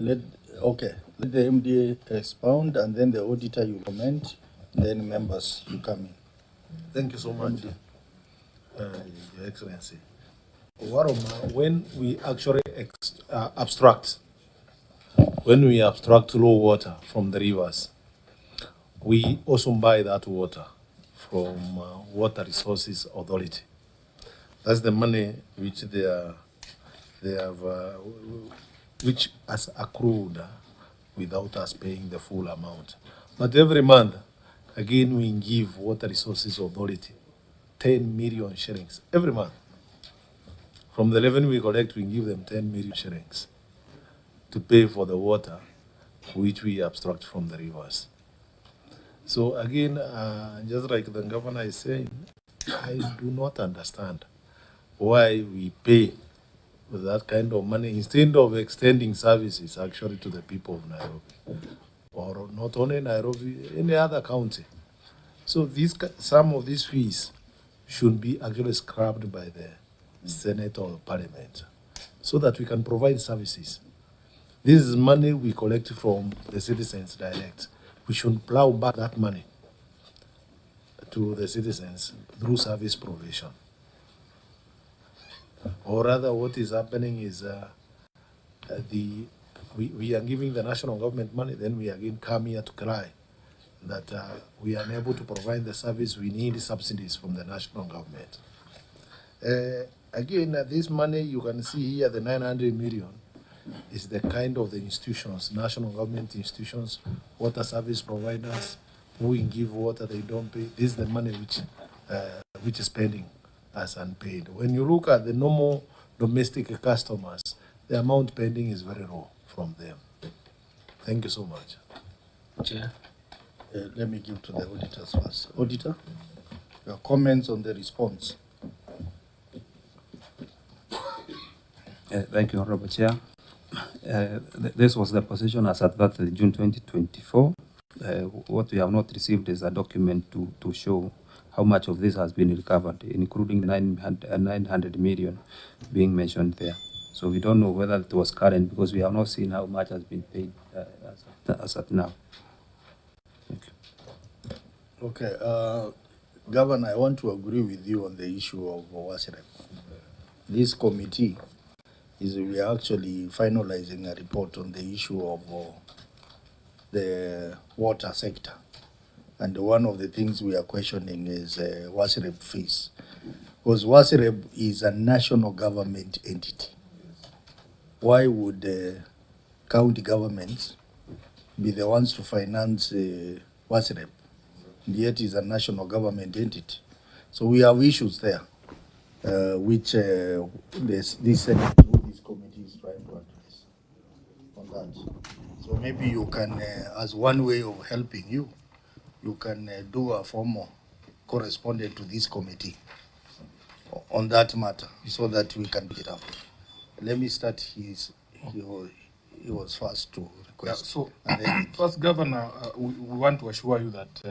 S1: much. Okay. Let the MD expound, and then the auditor you comment, then members you come in.
S10: Thank you so much, Your Excellency. Waroma, when we actually abstract low water from the rivers, we also buy that water from Water Resources Authority. That's the money which they have, which has accrued without us paying the full amount. But every month, again, we give Water Resources Authority 10 million shillings every month. From the revenue we collect, we give them 10 million shillings to pay for the water which we abstract from the rivers. So again, just like the governor is saying, I do not understand why we pay with that kind of money instead of extending services actually to the people of Nairobi, or not only Nairobi, any other county. So some of these fees should be actually scrubbed by the Senate or Parliament so that we can provide services. This is money we collect from the citizens direct. We should plow back that money to the citizens through service provision. Or rather, what is happening is we are giving the national government money, then we again come here to cry that we are unable to provide the service. We need subsidies from the national government. Again, this money you can see here, the 900 million, is the kind of the institutions, national government institutions, water service providers, who give water, they don't pay. This is the money which is pending as unpaid. When you look at the normal domestic customers, the amount pending is very low from them. Thank you so much.
S1: Chair, let me give to the auditors first. Auditor, your comments on the response.
S11: Thank you, Honorable Chair. This was the position as at that June 2024. What we have not received is a document to show how much of this has been recovered, including 900 million being mentioned there. So we don't know whether it was current because we have not seen how much has been paid as at now. Thank you.
S1: Okay, Governor, I want to agree with you on the issue of WASREB. This committee we are actually finalizing a report on the issue of the water sector. And one of the things we are questioning is WASREB fees. Because WASREB is a national government entity. Why would county governments be the ones to finance WASREB? And yet is a national government entity. So we have issues there. which this committee is trying to address on that. So maybe you can, as one way of helping you, you can do a formal correspondence to this committee on that matter so that we can pick it up. Let me start. He was first to request.
S3: So,
S1: and then
S3: first, Governor, we want to assure you that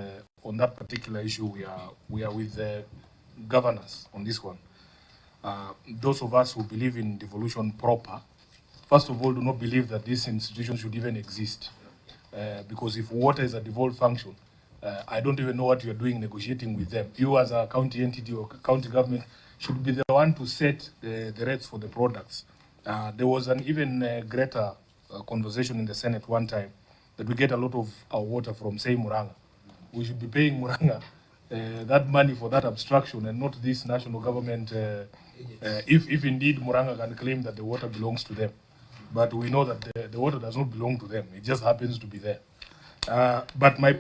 S3: on that particular issue, we are with the governors on this one. Those of us who believe in devolution proper, first of all, do not believe that this institution should even exist. Because if water is a devolved function, I don't even know what you're doing negotiating with them. You as a county entity or county government should be the one to set the rates for the products. There was an even greater conversation in the Senate one time that we get a lot of our water from, say, Muranga. We should be paying Muranga that money for that abstraction and not this national government, if indeed Muranga can claim that the water belongs to them. But we know that the water does not belong to them. It just happens to be there. But my...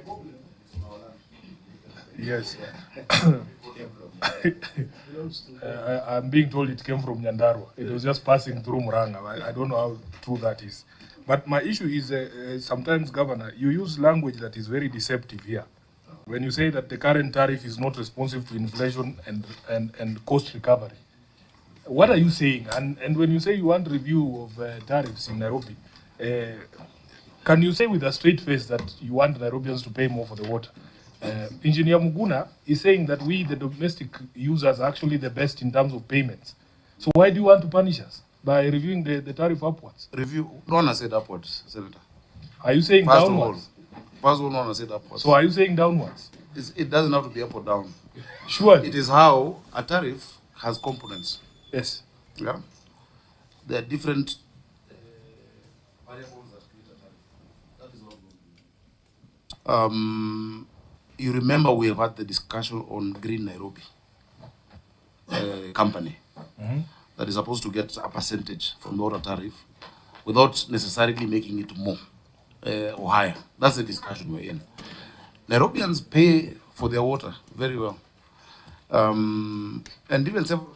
S3: Yes. I'm being told it came from Nyandarua. It was just passing through Muranga. I don't know how true that is. But my issue is sometimes, Governor, you use language that is very deceptive here. When you say that the current tariff is not responsive to inflation and cost recovery, what are you saying? And when you say you want review of tariffs in Nairobi, can you say with a straight face that you want Nairobians to pay more for the water? Engineer Muguna is saying that we, the domestic users, are actually the best in terms of payments. So why do you want to punish us by reviewing the tariff upwards?
S4: Review, no one has said upwards, Senator.
S3: Are you saying downwards?
S4: First of all, no one has said upwards.
S3: So are you saying downwards?
S4: It doesn't have to be up or down.
S3: Sure.
S4: It is how a tariff has components.
S3: Yes.
S4: Yeah. There are different variables that create a tariff. That is what you remember we have had the discussion on Green Nairobi company that is supposed to get a percentage from the water tariff without necessarily making it more or higher. That's the discussion we're in. Nairobians pay for their water very well. And even several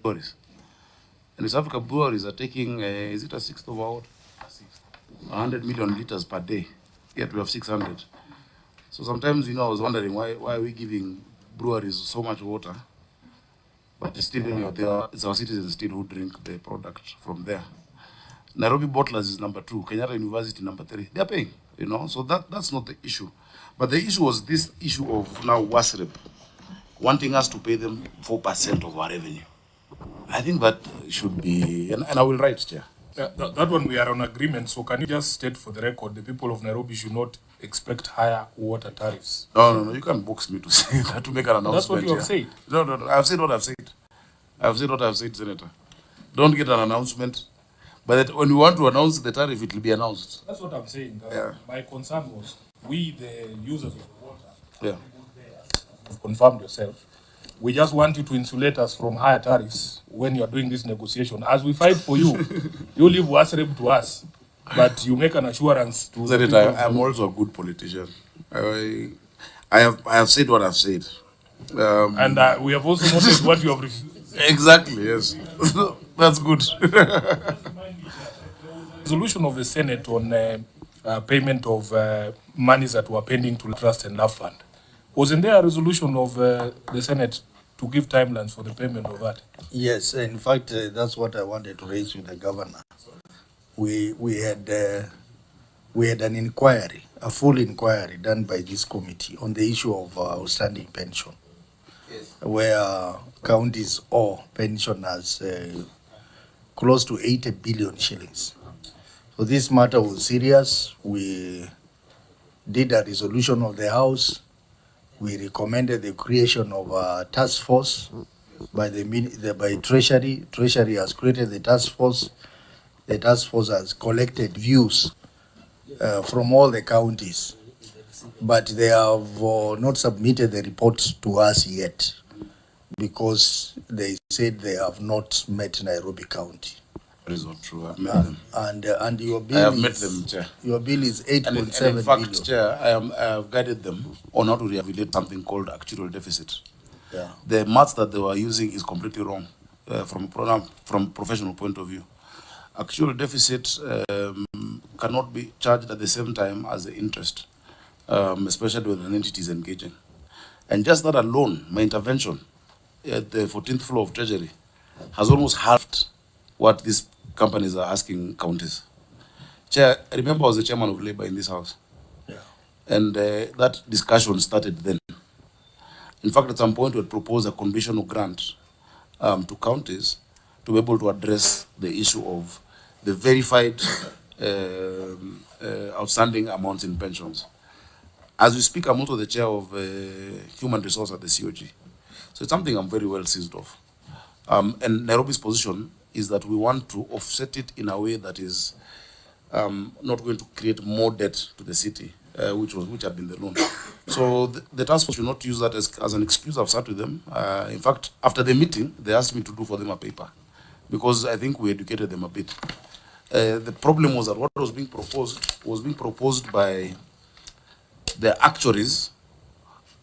S4: breweries. And South Africa breweries are taking, is it a sixth of our water? 100 million liters per day, yet we have 600. So sometimes, I was wondering why are we giving breweries so much water, but it's still, it's our citizens still who drink the product from there. Nairobi Bottlers is number 2, Kenyatta University number 3. They're paying, so that's not the issue. But the issue was this issue of now WASREP wanting us to pay them 4% of our revenue. I think that should be, and I will write, Chair.
S3: That one we are on agreement, so can you just state for the record, the people of Nairobi should not expect higher water tariffs?
S4: No, you can't box me to say that, to make an announcement.
S3: That's what you have said.
S4: No, I've said what I've said. I've said what I've said, Senator. Don't get an announcement, but that when we want to announce the tariff, it will be announced.
S3: That's what I'm saying.
S4: Yeah.
S3: My concern was, we, the users of the water,
S4: yeah,
S3: you've confirmed yourself. We just want you to insulate us from higher tariffs when you are doing this negotiation. As we fight for you, you leave WASREP to us, but you make an assurance to
S4: Senator, I'm also a good politician. I have said what I've said.
S3: And we have also noted what you have refused.
S4: Exactly, yes. That's good.
S3: Resolution of the Senate on payment of monies that were pending to Trust and Love Fund. Wasn't there a resolution of the Senate to give timelines for the payment of that?
S1: Yes, in fact, that's what I wanted to raise with the governor. We had an inquiry, a full inquiry done by this committee on the issue of outstanding pension, yes, where counties owe pensioners close to 80 billion shillings. So this matter was serious. We did a resolution of the House. We recommended the creation of a task force by by Treasury. Treasury has created the task force. The task force has collected views from all the counties, but they have not submitted the report to us yet because they said they have not met Nairobi County.
S4: That is not true. I've met them.
S1: And your bill
S4: I have met them, Chair.
S1: Your bill is 8.7
S4: and in fact, Chair, I have guided them on how to rehabilitate something called actual deficit.
S1: Yeah.
S4: The maths that they were using is completely wrong from professional point of view. Actual deficit cannot be charged at the same time as the interest, especially when an entity is engaging. And just that alone, my intervention at the 14th floor of Treasury has almost halved what these companies are asking counties. Chair, I remember I was the chairman of Labour in this house.
S1: Yeah.
S4: And that discussion started then. In fact, at some point, we had proposed a conditional grant to counties to be able to address the issue of the verified outstanding amounts in pensions. As we speak, I'm also the chair of human resource at the COG. So it's something I'm very well seized of. And Nairobi's position is that we want to offset it in a way that is not going to create more debt to the city, which had been the loan. So the task force should not use that as an excuse. I've sat with them. In fact, after the meeting, they asked me to do for them a paper, because I think we educated them a bit. The problem was that what was being proposed by the actuaries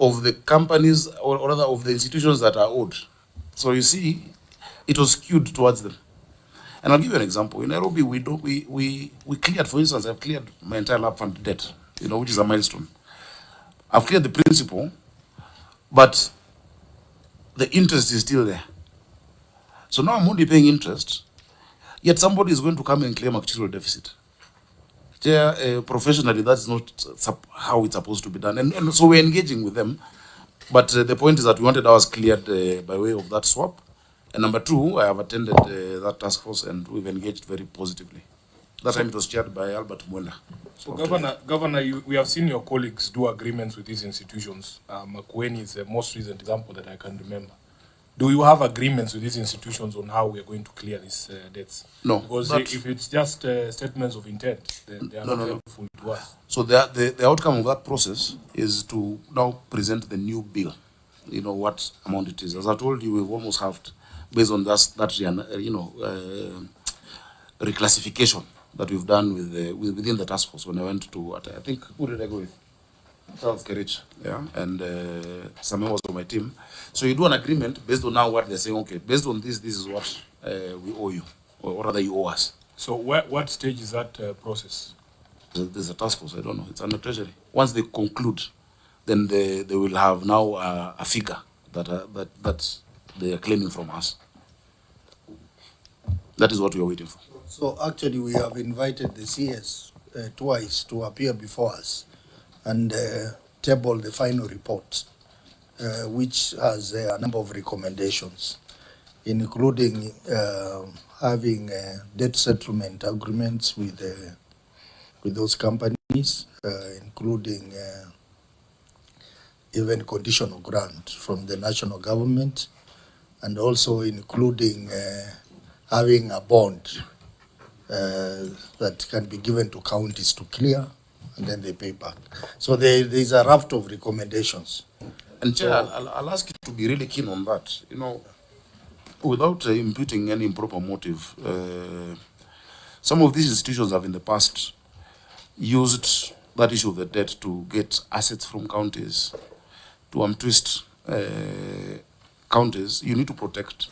S4: of the companies, or rather of the institutions that are owed. So you see, it was skewed towards them. And I'll give you an example. In Nairobi, we cleared, for instance, I've cleared my entire lab fund debt, which is a milestone. I've cleared the principal, but the interest is still there. So now I'm only paying interest, yet somebody is going to come and claim actual deficit. Professionally, that's not how it's supposed to be done. And so we're engaging with them. But the point is that we wanted ours cleared by way of that swap. And number two, I have attended that task force and we've engaged very positively. That time it was chaired by Albert Mwenda.
S3: So Governor, we have seen your colleagues do agreements with these institutions. Makueni is the most recent example that I can remember. Do you have agreements with these institutions on how we are going to clear these debts?
S4: No.
S3: Because if it's just statements of intent, they are not helpful to us.
S4: So the outcome of that process is to now present the new bill, what amount it is. As I told you, we've almost halved based on that reclassification that we've done within the task force. When I went to, I think, who did I go with? South Kerich, yeah, and some members of my team. So you do an agreement based on now what they're saying, okay, based on this is what we owe you, or rather you owe us.
S3: So what stage is that process?
S4: There's a task force, I don't know, it's under Treasury. Once they conclude, then they will have now a figure that they are claiming from us. That is what we are waiting for.
S1: So actually we have invited the CS twice to appear before us and table the final report, which has a number of recommendations, including having debt settlement agreements with those companies, including even conditional grant from the national government, and also including having a bond that can be given to counties to clear, and then they pay back. So there's a raft of recommendations.
S4: And Chair, I'll ask you to be really keen on that. Without imputing any improper motive, some of these institutions have in the past used that issue of the debt to get assets from counties, to untwist counties. You need to protect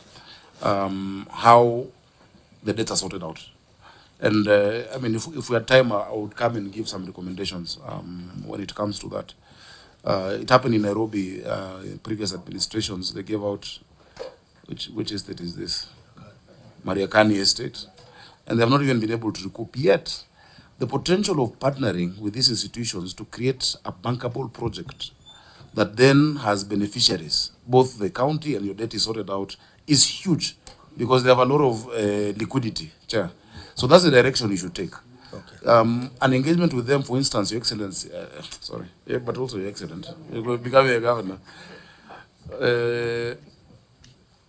S4: how the debts are sorted out. And if we had time, I would come and give some recommendations when it comes to that. It happened in Nairobi in previous administrations. They gave out, which estate is this? Mariakani estate. And they have not even been able to recoup yet. The potential of partnering with these institutions to create a bankable project that then has beneficiaries, both the county and your debt is sorted out, is huge, because they have a lot of liquidity, Chair. So that's the direction you should take. Okay. An engagement with them, for instance, Your Excellency, but also Your Excellency, you're becoming a governor.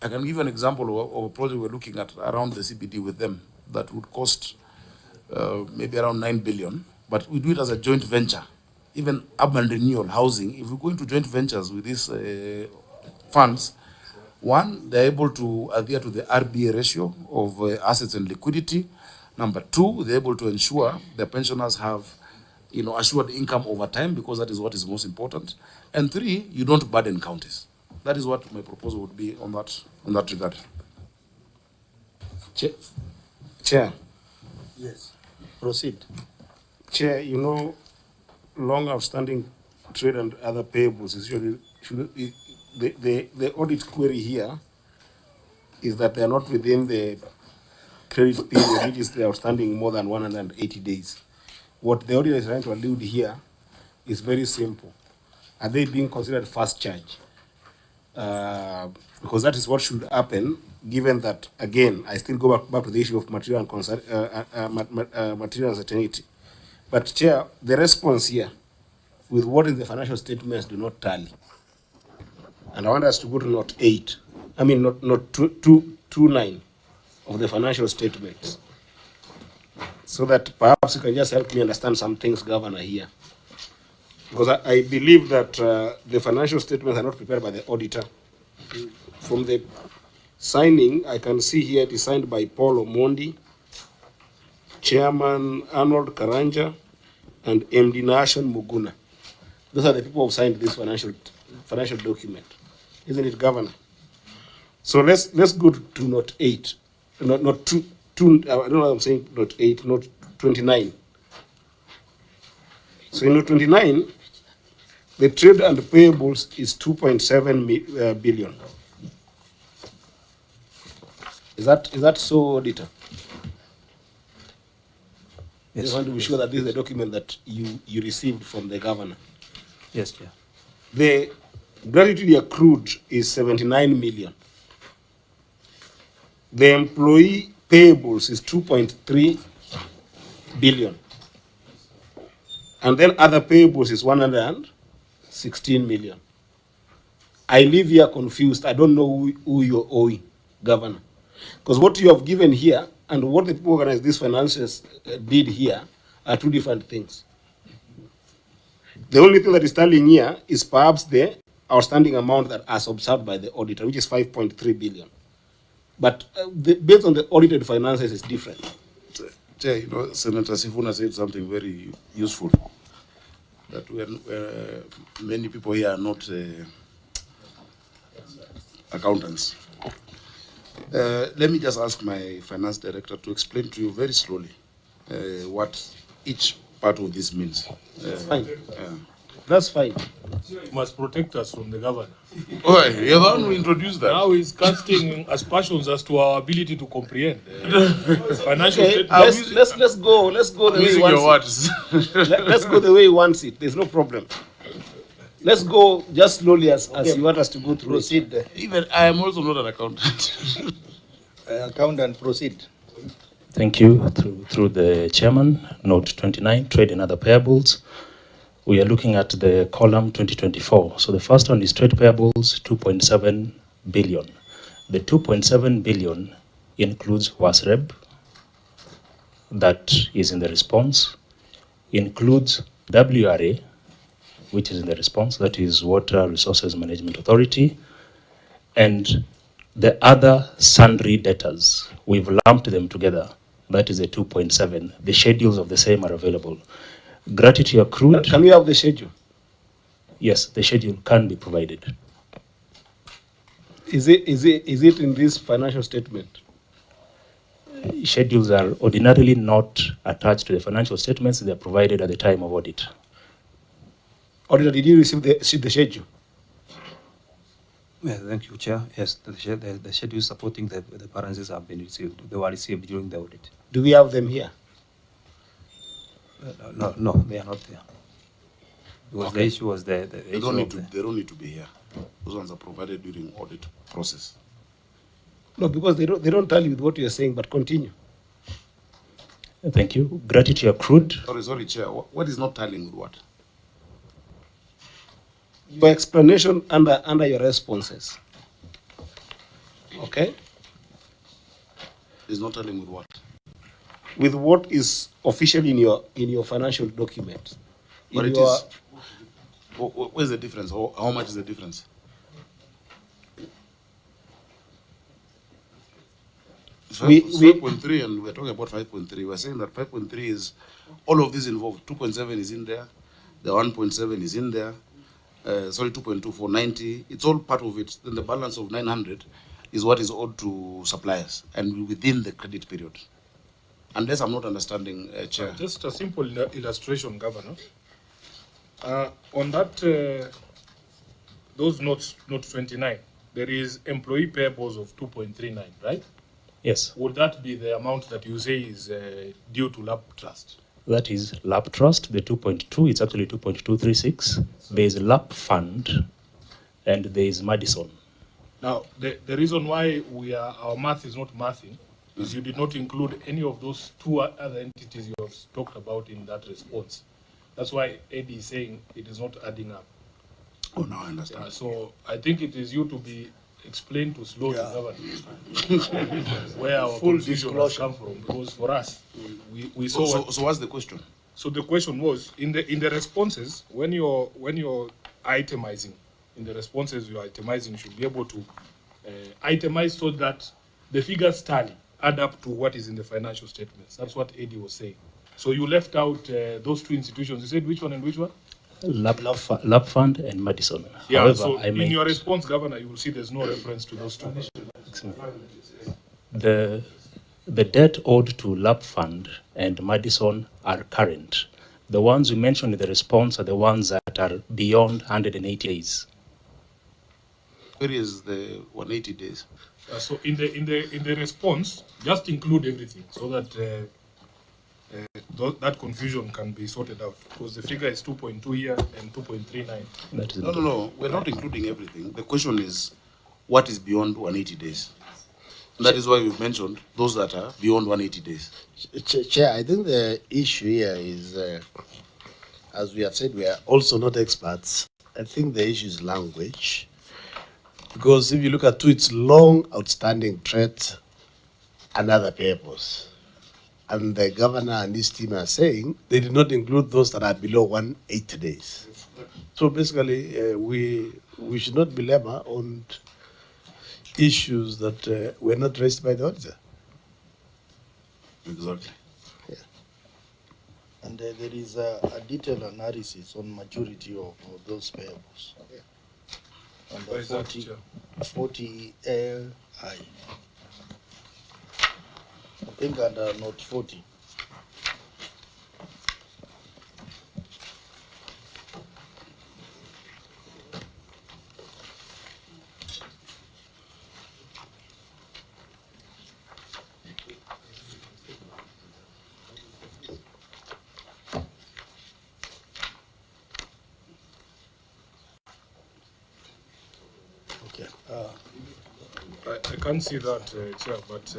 S4: I can give you an example of a project we're looking at around the CBD with them that would cost maybe around 9 billion, but we do it as a joint venture. Even urban renewal, housing, if we go into joint ventures with these funds, One, they're able to adhere to the RBA ratio of assets and liquidity. Number two, they're able to ensure the pensioners have, assured income over time, because that is what is most important. And three, you don't burden counties. That is what my proposal would be on that regard.
S2: Chair.
S1: Yes. Proceed.
S2: Chair, long outstanding trade and other payables is usually the audit query here is that they are not within the credit period, which is the outstanding more than 180 days. What the auditor is trying to allude here is very simple. Are they being considered fast charge? Because that is what should happen, given that, again, I still go back to the issue of material and material uncertainty. But, Chair, the response here with what is the financial statements do not tally. And I want us to go to note 8. I mean, not 29 of the financial statements, so that perhaps you can just help me understand some things, Governor, here. Because I believe that the financial statements are not prepared by the auditor. From the signing, I can see here it is signed by Paul Omondi, Chairman Arnold Karanja, and MD Nation Muguna. Those are the people who signed this financial document, isn't it, Governor? So let's go to note 8, not two. I don't know what I'm saying. Note 8, note 29. So in note 29, the trade and payables is 2.7 billion. Is that so, Auditor? Yes. I just want to be sure that this is the document that you received from the Governor.
S11: Yes, Chair.
S2: The gratuity accrued is 79 million. The employee payables is 2.3 billion. And then other payables is 116 million. I leave here confused. I don't know who you're owing, Governor. Because what you have given here and what the people who organized these finances did here are two different things. The only thing that is standing here is perhaps the outstanding amount that as observed by the auditor, which is 5.3 billion. But based on the audited finances, it's different.
S4: Chair, Senator Sifuna said something very useful, that when many people here are not accountants. Let me just ask my finance director to explain to you very slowly what each part of this means.
S2: Fine. That's fine.
S3: You must protect us from the governor.
S4: Oh, you're the one who introduced that.
S3: Now he's casting aspersions as to our ability to comprehend financial statements.
S2: Let's go the way he wants it. Let's go the way he wants it. There's no problem. Let's go just slowly as you want us to go through.
S1: Proceed.
S4: Even I am also not an accountant.
S1: Accountant, proceed.
S15: Thank you. Through the chairman, note 29, trade and other payables. We are looking at the column 2024. So the first one is trade payables, 2.7 billion. The 2.7 billion includes WASREB, that is in the response, includes WRA, which is in the response, that is Water Resources Management Authority, and the other sundry debtors. We've lumped them together. That is a 2.7. The schedules of the same are available. Gratuity accrued.
S2: Can we have the schedule?
S15: Yes, the schedule can be provided.
S2: Is it in this financial statement?
S15: Schedules are ordinarily not attached to the financial statements. They are provided at the time of audit.
S2: Auditor, did you receive the schedule?
S11: Yes, thank you, Chair. Yes, the schedule supporting the balances have been received. They were received during the audit.
S2: Do we have them here?
S11: No, they are not there. Because
S4: Okay.
S11: the issue was the
S4: They don't need to be here. Those ones are provided during audit process.
S2: No, because they don't tell you with what you are saying, but continue.
S15: Thank you. Gratuity accrued.
S4: Sorry, Chair. What is not tallying with what?
S2: Your explanation under your responses. Okay?
S4: Is not tallying with what?
S2: With what is officially in your financial document.
S4: But it is. Where's the difference? How much is the difference? 5.3 and we're talking about 5.3. We're saying that 5.3 is all of these involved. 2.7 is in there. The 1.7 is in there. Sorry, 2.2 for 90. It's all part of it. Then the balance of 900 is what is owed to suppliers and within the credit period. Unless I'm not understanding, Chair.
S3: Just a simple illustration, Governor. On that, those notes, note 29, there is employee payables of 2.39, right?
S15: Yes.
S3: Would that be the amount that you say is due to LAP Trust?
S15: That is LAP Trust, the 2.2, it's actually 2.236. There is LAP Fund, and there is Madison.
S3: Now, the reason why our math is not mathing is you did not include any of those two other entities you have talked about in that response. That's why Eddie is saying it is not adding up.
S4: Oh, now I understand.
S3: So I think it is you to be explained to slow the government where our
S1: Full
S3: confusion has come from. Because for us, we saw.
S4: So what's the question?
S3: So the question was in the responses when you're itemizing in the responses you are itemizing, you should be able to itemize so that the figures tally, add up to what is in the financial statements. That's what Eddie was saying. So you left out those two institutions. You said which one and which one?
S15: LAP Fund and Madison.
S3: Yeah,
S15: However,
S3: so
S15: I
S3: in
S15: meant
S3: your response, Governor, you will see there's no reference to those two.
S15: the debt owed to LAP Fund and Madison are current. The ones we mentioned in the response are the ones that are beyond 180 days.
S4: Where is the 180 days?
S3: So in the response, just include everything so that that confusion can be sorted out. Because the figure is 2.2 here and 2.39.
S4: No. We're not including everything. The question is, what is beyond 180 days? And that is why we've mentioned those that are beyond 180 days.
S5: Chair, I think the issue here is, as we have said, we are also not experts. I think the issue is language. Because if you look at its long outstanding threat and other payables, and the governor and his team are saying they did not include those that are below 180 days. So basically, we should not belabor on issues that were not raised by the auditor.
S4: Exactly.
S5: Yeah.
S1: And there is a detailed analysis on maturity of those payables.
S5: Yeah.
S1: And
S3: Where is that, Chair?
S1: 40 I think under note 40. Okay.
S3: I can't see that, Chair, but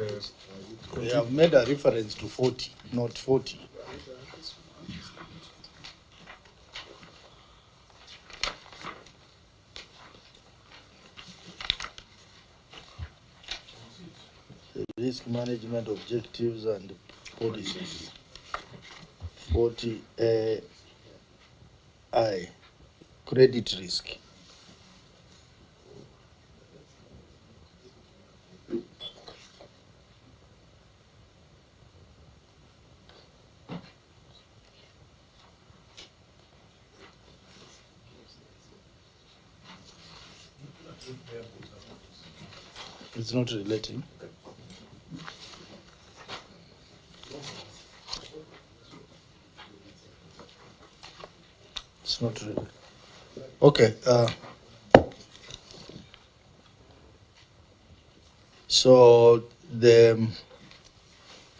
S1: We have made a reference to 40, not 40. The risk management objectives and policies. 40 I, credit risk. It's not relating. It's not really. Okay. So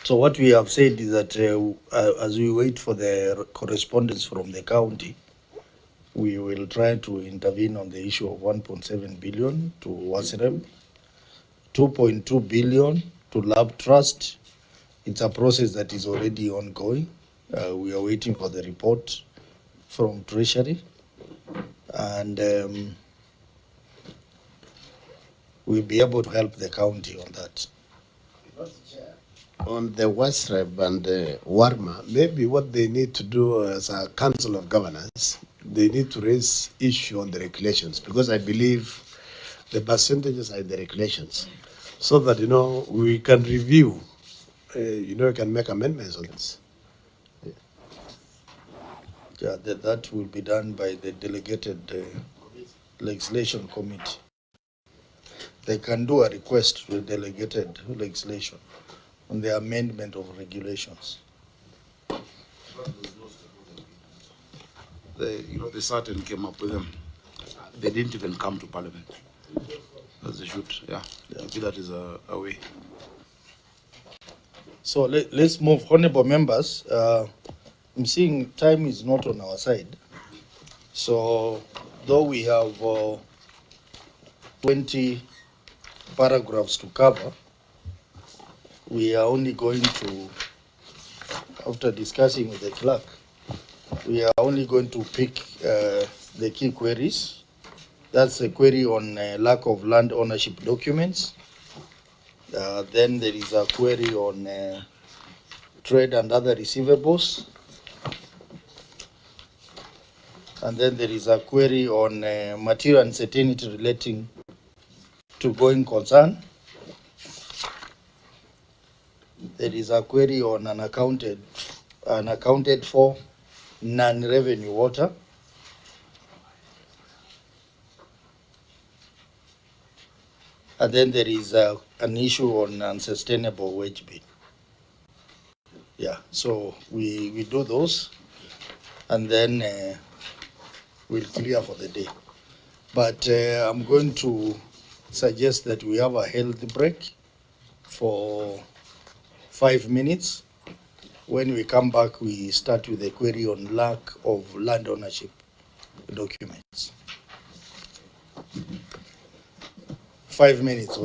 S1: what we have said is that as we wait for the correspondence from the county, we will try to intervene on the issue of 1.7 billion to WASREB, 2.2 billion to Lab Trust. It's a process that is already ongoing. We are waiting for the report from Treasury, and we'll be able to help the county on that.
S5: On the WASREB and WARMA, maybe what they need to do as a Council of Governors, they need to raise issue on the regulations, because I believe the percentages are in the regulations. so that, we can review, we can make amendments on this.
S1: Yeah, that will be done by the delegated legislation committee. They can do a request to the delegated legislation on the amendment of regulations.
S4: The certain came up with them. They didn't even come to Parliament. As they should, yeah. Maybe that is a way.
S1: So let's move, honorable members. I'm seeing time is not on our side. So though we have 20 paragraphs to cover, we are only going to, after discussing with the clerk, we are only going to pick the key queries. That's a query on lack of land ownership documents. Then there is a query on trade and other receivables. And then there is a query on material uncertainty relating to going concern. There is a query on unaccounted for non-revenue water. And then there is an issue on unsustainable wage bill. Yeah, so we do those, and then we'll clear for the day. But I'm going to suggest that we have a health break for 5 minutes. When we come back, we start with a query on lack of land ownership documents. 5 minutes.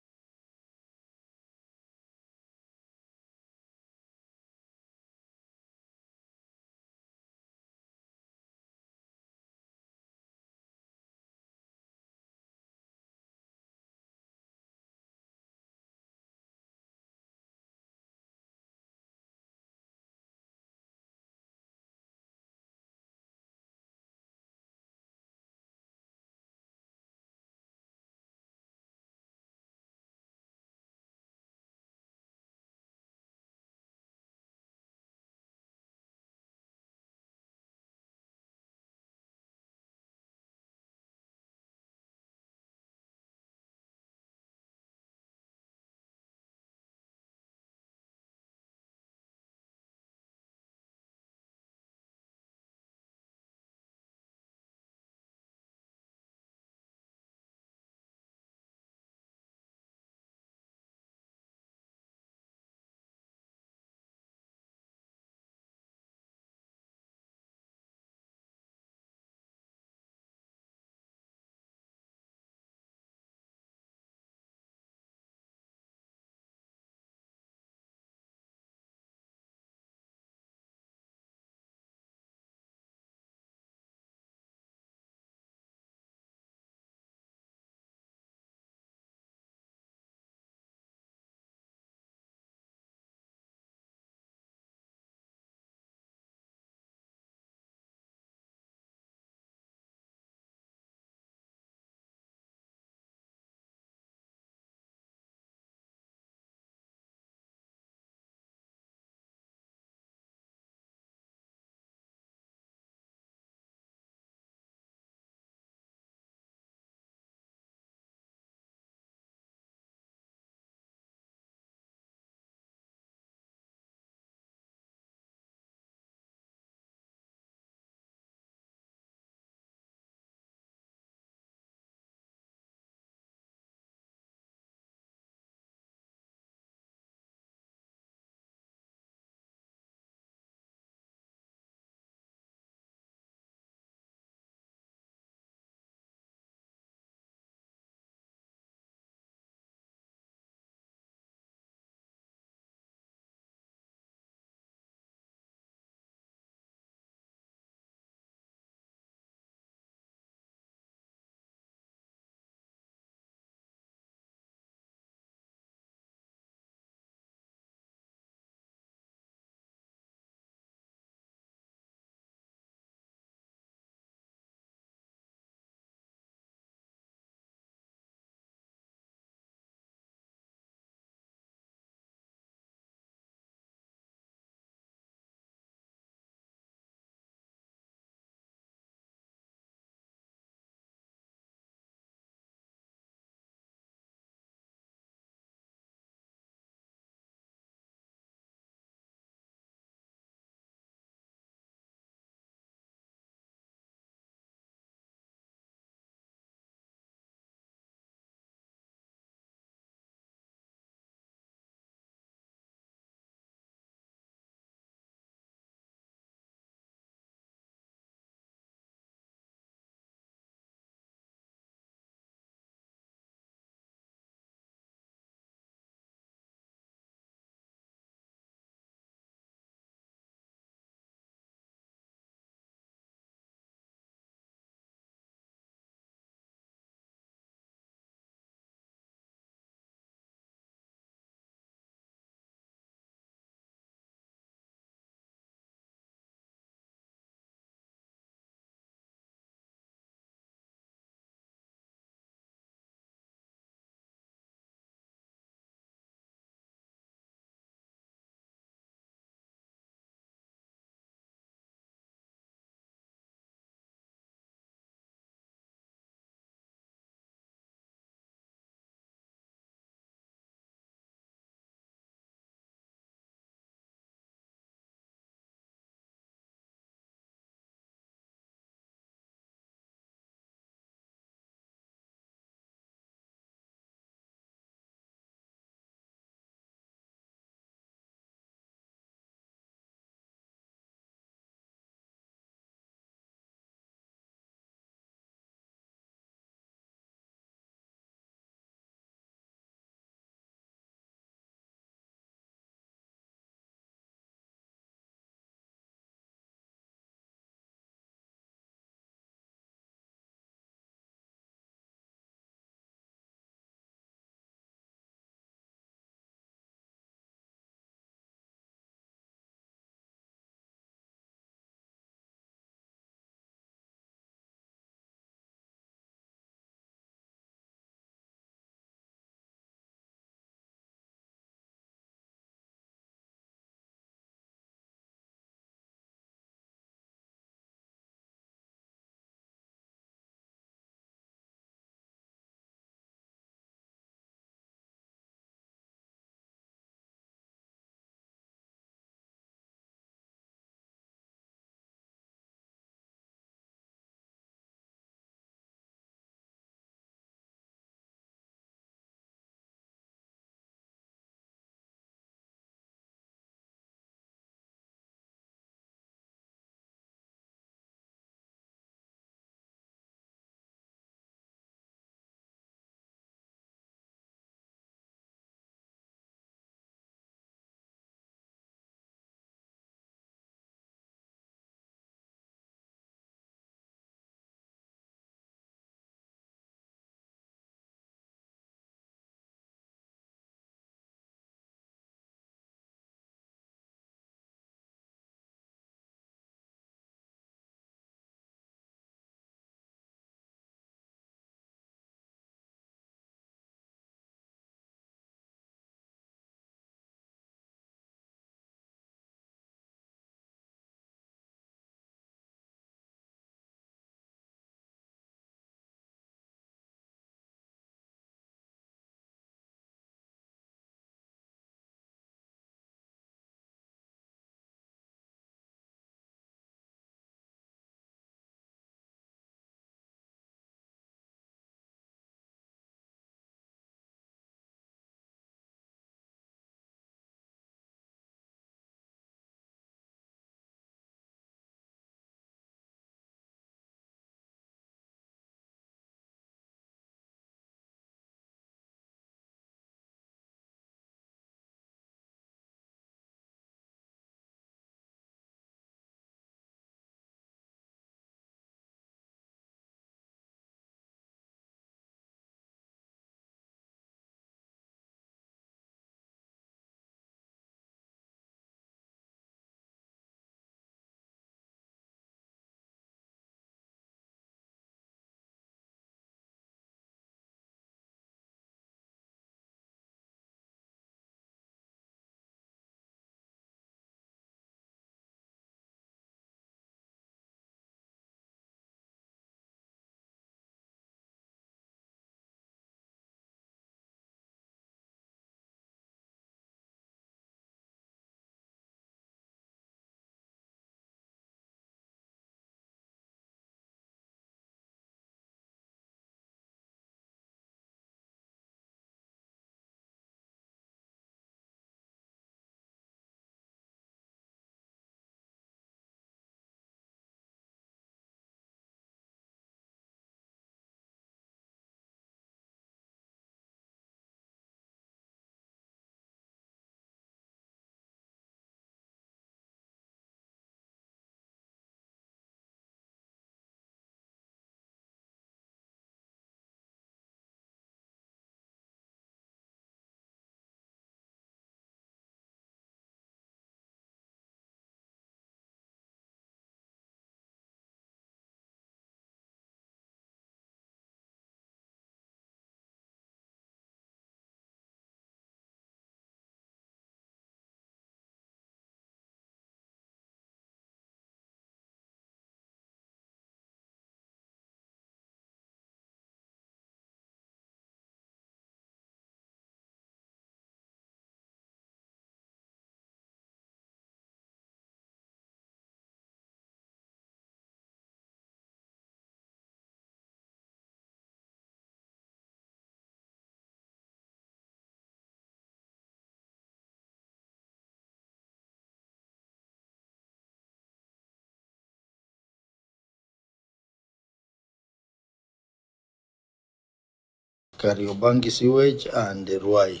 S1: Kariobangi sewage and Ruai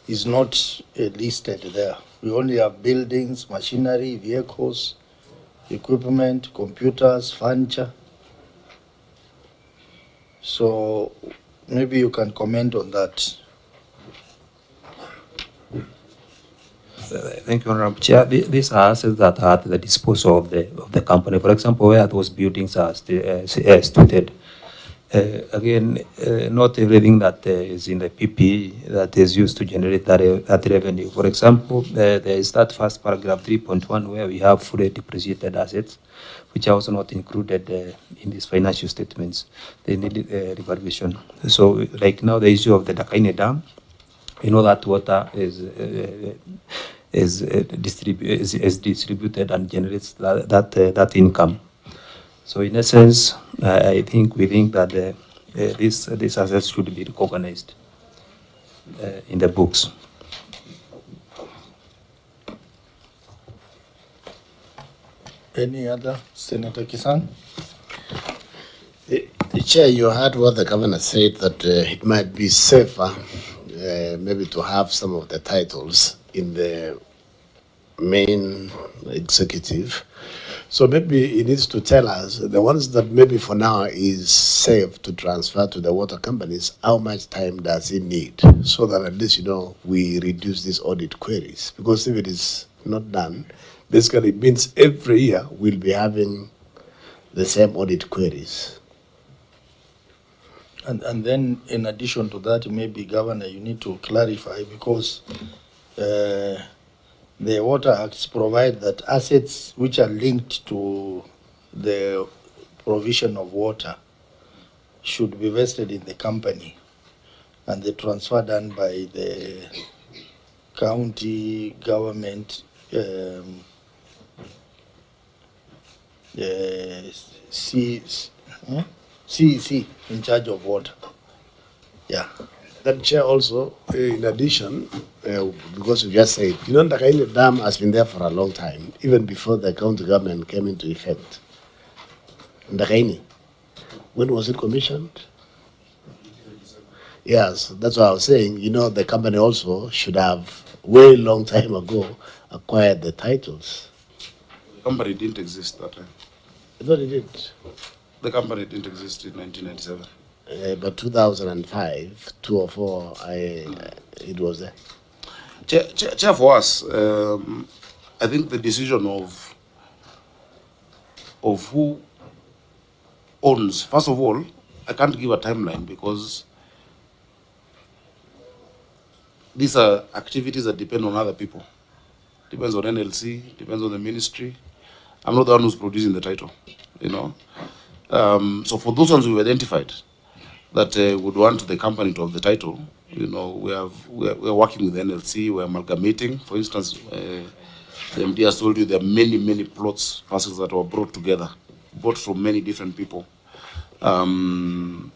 S1: is not listed there. We only have buildings, machinery, vehicles, equipment, computers, furniture. So maybe you can comment on that.
S11: Thank you, Honorable Chair. These are assets that are at the disposal of the company. For example, where those buildings are situated. Again, not everything that is in the PPE that is used to generate that revenue. For example, there is that first paragraph 3.1 where we have fully depreciated assets, which are also not included in these financial statements. They need revaluation. So, like now, the issue of the Dakaine Dam, you know that water is distributed and generates that income. So in essence, we think that these assets should be recognized in the books.
S1: Any other? Senator Kisan?
S5: The Chair, you heard what the governor said, that it might be safer maybe to have some of the titles in the main executive. So maybe he needs to tell us the ones that maybe for now is safe to transfer to the water companies, how much time does it need? So that at least, we reduce these audit queries. Because if it is not done, basically it means every year we'll be having the same audit queries.
S1: And then in addition to that, maybe Governor, you need to clarify because the Water Acts provide that assets which are linked to the provision of water should be vested in the company and the transfer done by the county government CEC in charge of water. Yeah.
S5: That Chair also, in addition, because you just said, the Ndakaine Dam has been there for a long time, even before the county government came into effect. Ndakaine, when was it commissioned? Yes, that's what I was saying. The company also should have, way long time ago, acquired the titles.
S4: The company didn't exist that time.
S5: I thought it did.
S4: The company didn't exist in 1997.
S5: But 2005, 2004, it was there.
S4: Chair, for us, I think the decision of who owns, first of all, I can't give a timeline because these are activities that depend on other people. Depends on NLC, depends on the ministry. I'm not the one who's producing the title, So for those ones we've identified that would want the company to have the title, we're working with NLC, we're amalgamating. For instance, the MD has told you there are many plots, parcels that were brought together, bought from many different people, to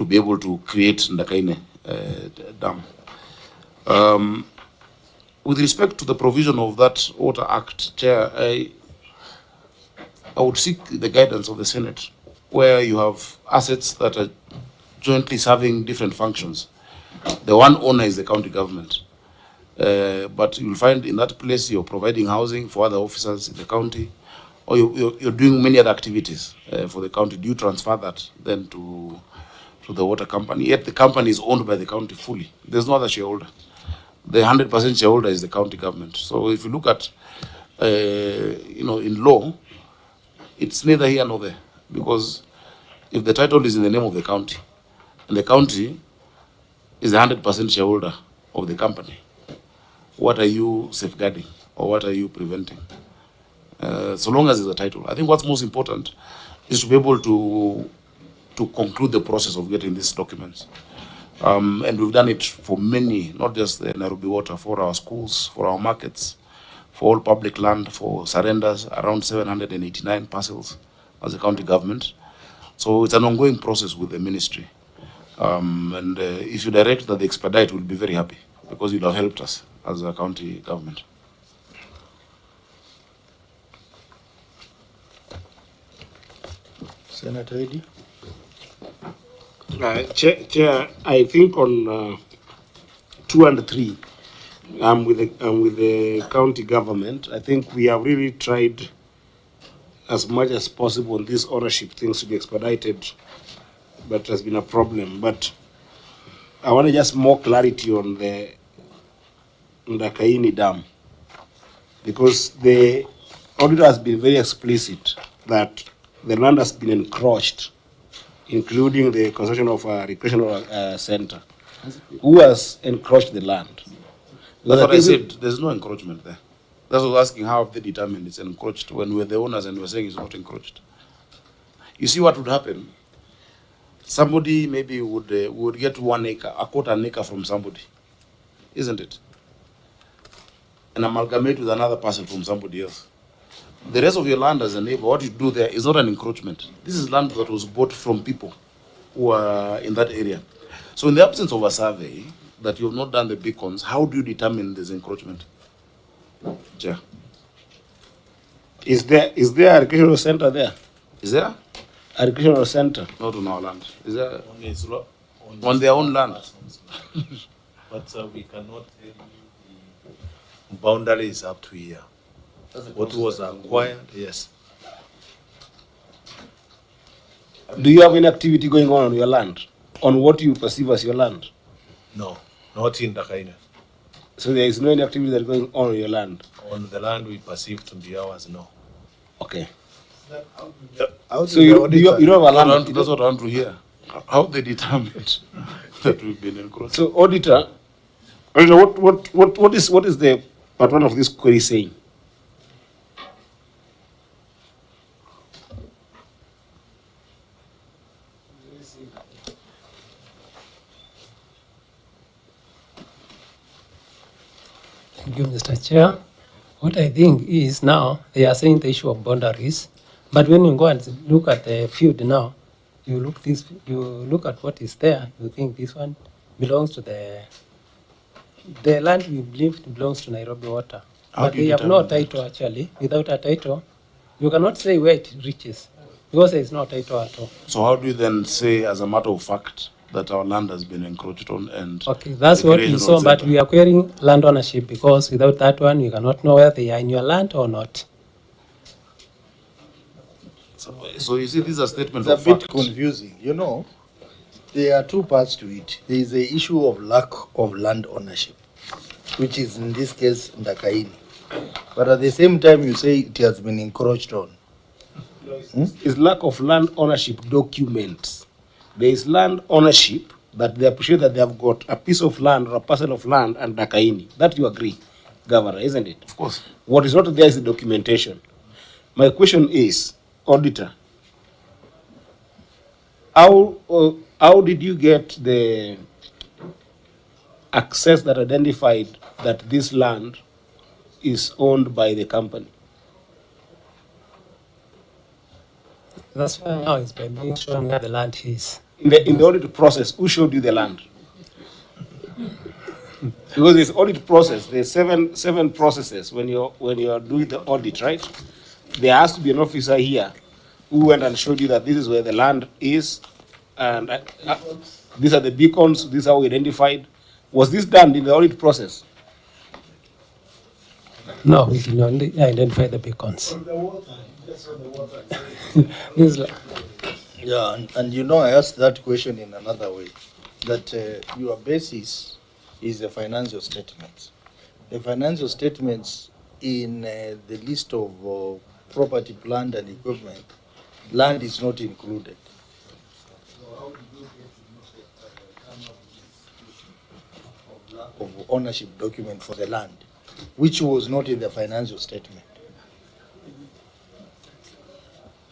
S4: be able to create Ndakaine Dam. With respect to the provision of that Water Act, Chair, I would seek the guidance of the Senate, where you have assets that are jointly serving different functions. The one owner is the county government. But you'll find in that place you're providing housing for other officers in the county, or you're doing many other activities for the county. Do you transfer that then to the water company? Yet the company is owned by the county fully. There's no other shareholder. The 100% shareholder is the county government. So if you look at, in law, it's neither here nor there. Because if the title is in the name of the county, and the county is 100% shareholder of the company, what are you safeguarding or what are you preventing? So long as there's a title. I think what's most important is to be able to conclude the process of getting these documents. And we've done it for many, not just the Nairobi Water, for our schools, for our markets, for all public land, for surrenders, around 789 parcels as a county government. So it's an ongoing process with the ministry. And if you direct that the expedite, we'll be very happy because you'll have helped us as a county government.
S1: Senator Eddy?
S2: Chair, I think on 2 and 3, I'm with the county government. I think we have really tried as much as possible on these ownership things to be expedited, but it has been a problem. But I want to just more clarity on the Kaini Dam, because the auditor has been very explicit that the land has been encroached, including the construction of a recreational center. Who has encroached the land?
S4: That's what I said. There's no encroachment there. That's what I was asking, how have they determined it's encroached when we're the owners and we're saying it's not encroached? You see what would happen? Somebody maybe would get 1 acre, a quarter an acre from somebody, isn't it? And amalgamate with another person from somebody else. The rest of your land as a neighbor, what you do there is not an encroachment. This is land that was bought from people who are in that area. So in the absence of a survey that you have not done the beacons, how do you determine this encroachment? Yeah.
S2: Is there a recreational center there?
S4: Is there?
S2: A recreational center?
S4: Not on our land. Is there? On their own land.
S10: But we cannot tell you the boundaries up to here. What was acquired, yes.
S2: Do you have any activity going on your land? On what you perceive as your land?
S10: No, not in Dakaina.
S2: So there is no any activity that is going on your land?
S10: On the land we perceive to be ours, no.
S2: Okay.
S4: So you don't have a land? That's what I want to hear. How they determined that we've been encroached.
S2: So auditor, what is the part 1 of this query saying?
S16: Thank you, Mr. Chair. What I think is now they are saying the issue of boundaries, but when you go and look at the field now, you look at what is there. You think this one belongs to the land we believe belongs to Nairobi Water, but they have no title actually. Without a title, you cannot say where it reaches because there is no title at all.
S4: So how do you then say, as a matter of fact, that our land has been encroached on? And
S16: okay, that's what we saw, but we are querying land ownership because without that one, you cannot know whether they are in your land or not.
S4: So you see, these are statements
S1: It's
S4: of
S1: a bit
S4: fact.
S1: confusing. You know, there are two parts to it. There is the issue of lack of land ownership, which is in this case Ndakaini. But at the same time, you say it has been encroached on.
S2: Is lack of land ownership documents. There is land ownership that they appreciate that they have got a piece of land or a parcel of land and Ndakaini. That you agree, Governor, isn't it?
S4: Of course.
S2: What is not there is the documentation. My question is, auditor, how did you get the access that identified that this land is owned by the company?
S16: That's why now it's by being shown where the land is.
S2: In the audit process, who showed you the land? Because this audit process, there's seven processes when you're doing the audit, right? There has to be an officer here who went and showed you that this is where the land is, and these are the beacons. This is how we identified. Was this done in the audit process?
S16: No, we did not identify the beacons.
S1: Yeah, and you know, I asked that question in another way, that your basis is the financial statements. The financial statements in the list of property, plant, and equipment, land is not included. Of ownership document for the land, which was not in the financial statement.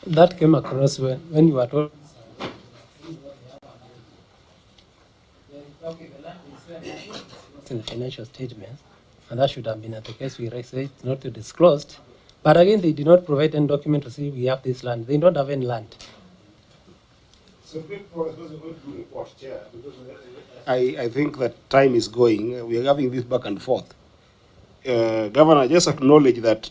S16: That came across when you were told. In the financial statements, and that should have been at the case we raised it not to disclosed. But again, they did not provide any document to say we have this land. They don't have any land.
S2: I think that time is going. We are having this back and forth. Governor, just acknowledge that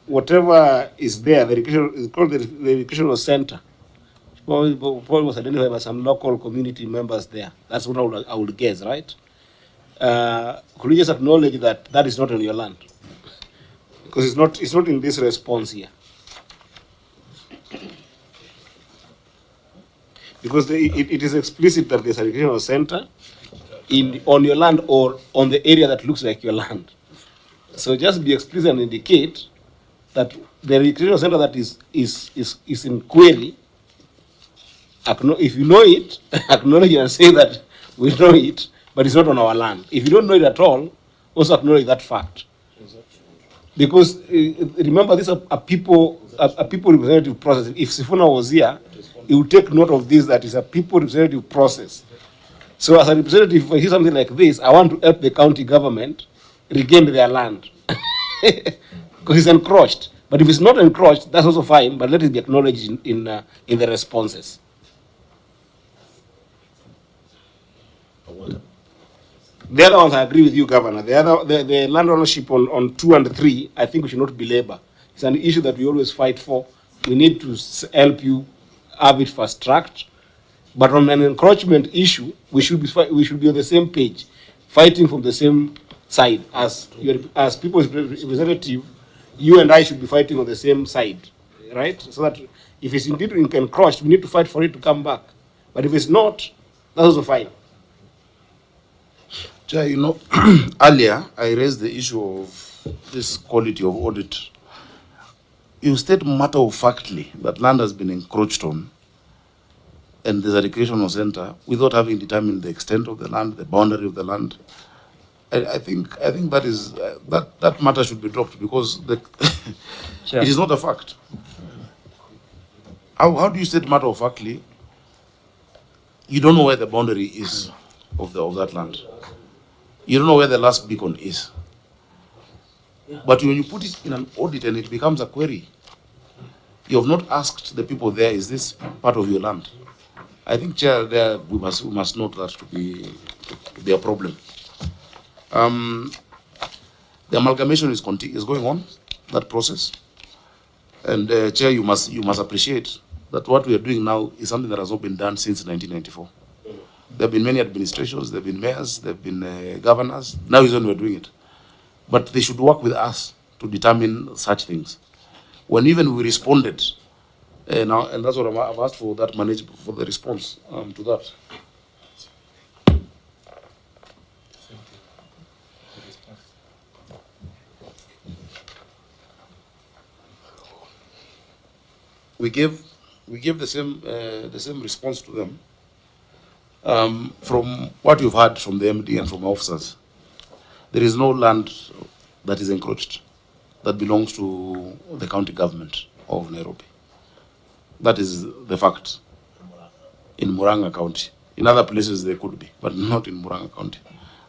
S2: whatever is there, the educational, it's called the educational center, Probably was identified by some local community members there. That's what I would guess, right? Could you just acknowledge that that is not on your land? Because it's not in this response here. Because it is explicit that there's a recreational center on your land or on the area that looks like your land. So just be explicit and indicate that the recreational center that is in query, if you know it, acknowledge and say that we know it, but it's not on our land. If you don't know it at all, also acknowledge that fact. Because remember, these are a people representative process. If Sifuna was here, he would take note of this, that is a people representative process. So as a representative, if I hear something like this, I want to help the county government regain their land. Because it's encroached. But if it's not encroached, that's also fine, but let it be acknowledged in the responses. The other ones, I agree with you, Governor. The land ownership on 2 and 3, I think we should not belabor. It's an issue that we always fight for. We need to help you have it fast-tracked. But on an encroachment issue, we should be on the same page, fighting from the same side. As people's representative, you and I should be fighting on the same side, right? So that if it's indeed encroached, we need to fight for it to come back. But if it's not, that's also fine.
S4: Chair, you know, earlier I raised the issue of this quality of audit. You state matter-of-factly that land has been encroached on and there's a recreational center without having determined the extent of the land, the boundary of the land. I think that is that matter should be dropped because it is not a fact. How do you state matter-of-factly? You don't know where the boundary is of that land. You don't know where the last beacon is. But when you put it in an audit and it becomes a query, you have not asked the people there, is this part of your land? I think, Chair, there we must note that to be a problem. The amalgamation is going on, that process. And Chair, you must appreciate that what we are doing now is something that has not been done since 1994. There have been many administrations, there have been mayors, there have been governors. Now is when we're doing it. But they should work with us to determine such things. When even we responded, and that's what I've asked for, that for the response to that. We gave the same response to them. From what you've heard from the MD and from officers, there is no land that is encroached that belongs to the county government of Nairobi. That is the fact in Murang'a County. In other places there could be, but not in Murang'a County.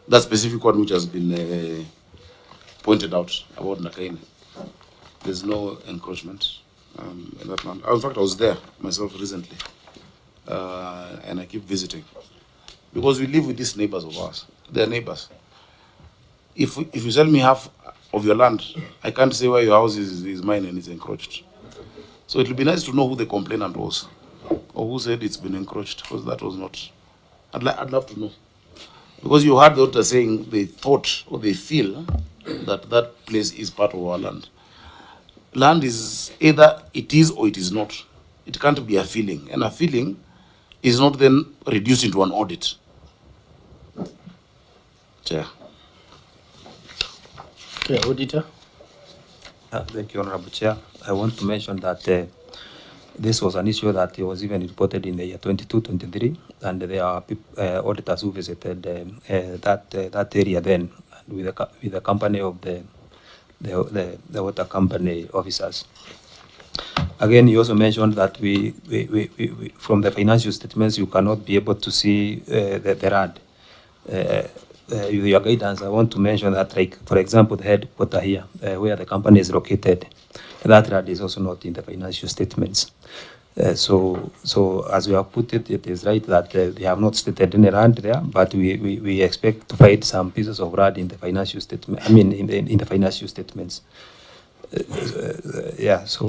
S4: That specific one which has been pointed out about Nakaine. There's no encroachment in that land. In fact, I was there myself recently, and I keep visiting. Because we live with these neighbors of ours. They're neighbors. If you sell me half of your land, I can't say where your house is mine and it's encroached. So it would be nice to know who the complainant was, or who said it's been encroached, because that was not. I'd love to know. Because you heard the auditor saying they thought or they feel that that place is part of our land. Land is either it is or it is not. It can't be a feeling, and a feeling is not then reduced into an audit. Chair.
S15: Okay, Auditor.
S11: Thank you, Honorable Chair. I want to mention that this was an issue that was even reported in the year 22-23, and there are auditors who visited that area then with the company of the water company officers. Again, you also mentioned that we from the financial statements you cannot be able to see the RAD. With your guidance, I want to mention that, like, for example, the headquarters here, where the company is located, that RAD is also not in the financial statements. So as we have put it, it is right that they have not stated any RAD there, but we expect to find some pieces of RAD in the financial statement. I mean, in the financial statements. Yeah. So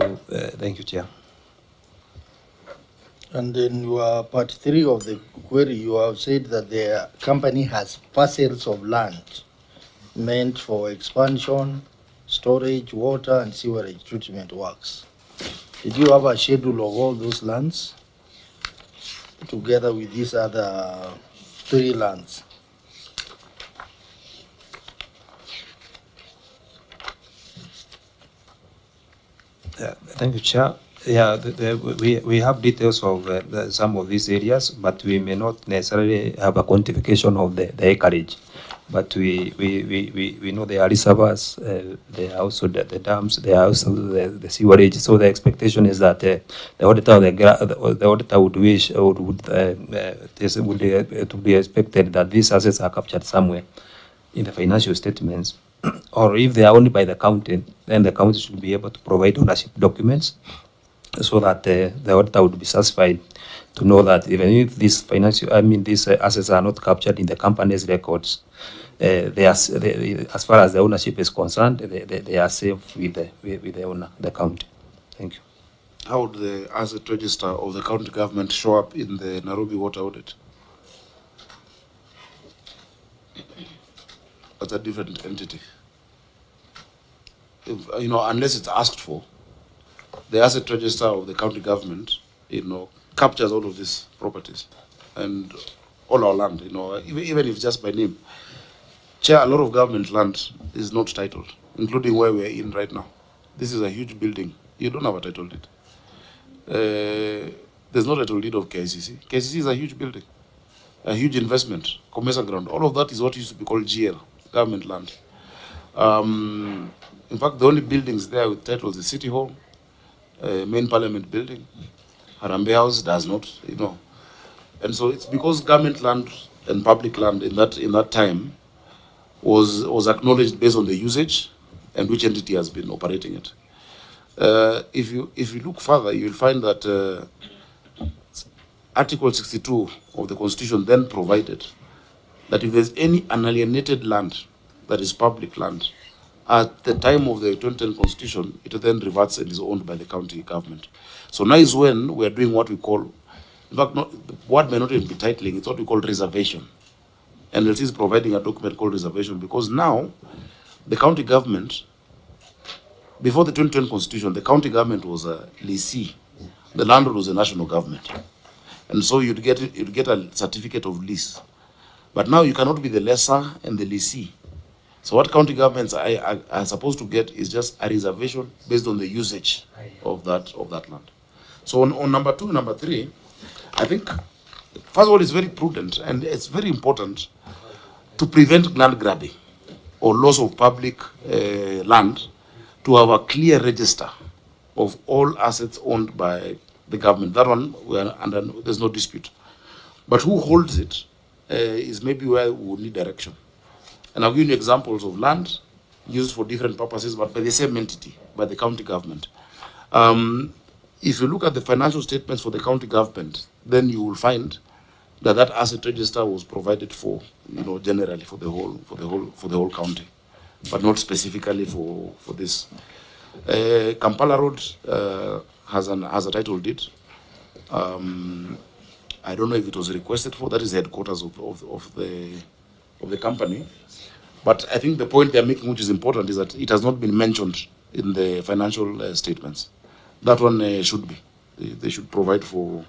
S11: thank you, Chair.
S1: And in your part 3 of the query, you have said that the company has parcels of land meant for expansion, storage, water, and sewerage treatment works. Did you have a schedule of all those lands together with these other 3 lands?
S11: Thank you, Chair. Yeah, we have details of some of these areas, but we may not necessarily have a quantification of the acreage. But we know there are reservoirs, there are also the dams, there are also the sewerage. So the expectation is that the auditor, the auditor would wish, or would it would be expected that these assets are captured somewhere in the financial statements, or if they are owned by the county, then the county should be able to provide ownership documents so that the auditor would be satisfied to know that even if these these assets are not captured in the company's records, as far as the ownership is concerned, they are safe with the owner, the county. Thank you.
S4: How would the asset register of the county government show up in the Nairobi water audit? That's a different entity. If, unless it's asked for, the asset register of the county government, captures all of these properties and all our land, even if just by name. Chair, a lot of government land is not titled, including where we're in right now. This is a huge building. You don't have a title deed. There's no title deed of KICC. KICC is a huge building, a huge investment, commercial ground. All of that is what used to be called GL, government land. In fact, the only buildings there with titles is City Hall, main Parliament building. Harambee House does not, And so it's because government land and public land in that time was acknowledged based on the usage and which entity has been operating it. If you look further, you will find that Article 62 of the Constitution then provided that if there's any unalienated land that is public land, at the time of the 2010 Constitution, it then reverts and is owned by the county government. So now is when we are doing what we call, in fact, the word may not even be titling, it's what we call reservation. And it is providing a document called reservation because now the county government, before the 2010 Constitution, the county government was a lessee. The landlord was a national government. And so you'd get a certificate of lease. But now you cannot be the lessor and the lessee. So what county governments are supposed to get is just a reservation based on the usage of that land. So on number 2, number 3, I think, first of all, it's very prudent and it's very important to prevent land grabbing or loss of public land, to have a clear register of all assets owned by the government. That one, there's no dispute. But who holds it is maybe where we will need direction. And I'll give you examples of land used for different purposes, but by the same entity, by the county government. If you look at the financial statements for the county government, then you will find that asset register was provided for, generally for the whole county, but not specifically for this. Kampala Road has a title deed. I don't know if it was requested for. That is the headquarters of the company. But I think the point they're making, which is important, is that it has not been mentioned in the financial statements. That one should be. They should provide for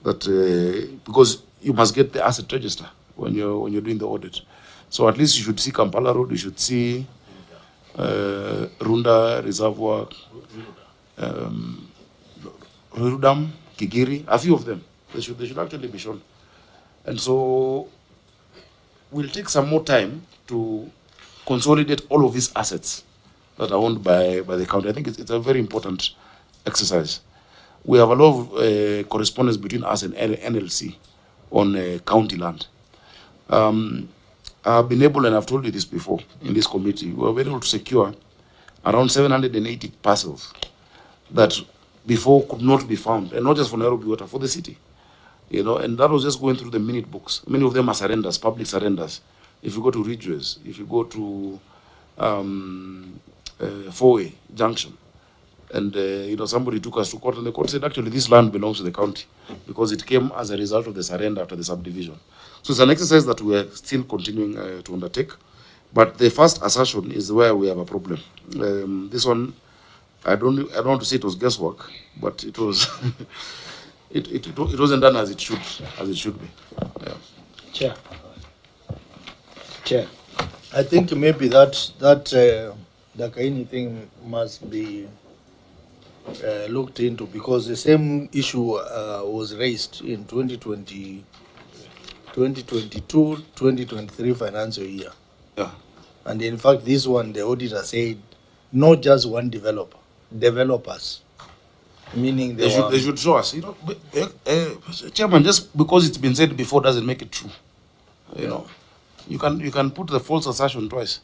S4: that because you must get the asset register when you're doing the audit. So at least you should see Kampala Road. You should see Runda Reservoir, Rudam, Kigiri, a few of them. They should actually be shown. And so we'll take some more time to consolidate all of these assets that are owned by the county. I think it's a very important exercise. We have a lot of correspondence between us and NLC on county land. I've been able, and I've told you this before in this committee, we were able to secure around 780 parcels that before could not be found, and not just for Nairobi Water, for the city. And that was just going through the minute books. Many of them are surrenders, public surrenders. If you go to Ridgeways, if you go to Fourway Junction, And, somebody took us to court, and the court said, actually, this land belongs to the county because it came as a result of the surrender after the subdivision. So it's an exercise that we are still continuing to undertake. But the first assertion is where we have a problem. This one, I don't want to say it was guesswork, but it was it wasn't done as it should be. Yeah.
S2: Chair.
S1: I think maybe that the Kaini thing must be looked into, because the same issue was raised in 2022-2023 financial year.
S4: Yeah.
S1: And in fact, this one, the auditor said, not just one developer, developers. Meaning
S4: they should show us. Chairman, just because it's been said before doesn't make it true. You can put the false assertion twice.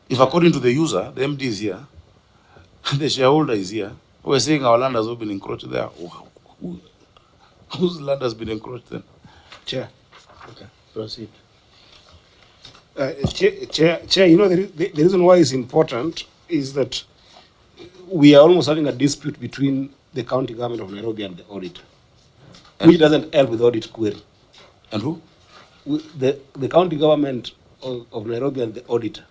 S4: If according to the user, the MD is here, the shareholder is here, we're saying our land has all been encroached there. Whose land has been encroached then?
S2: Chair.
S1: Okay, proceed.
S2: Chair, the reason why it's important is that we are almost having a dispute between the county government of Nairobi and the auditor, which doesn't help with audit query.
S4: And who?
S2: The county government of Nairobi and the auditor,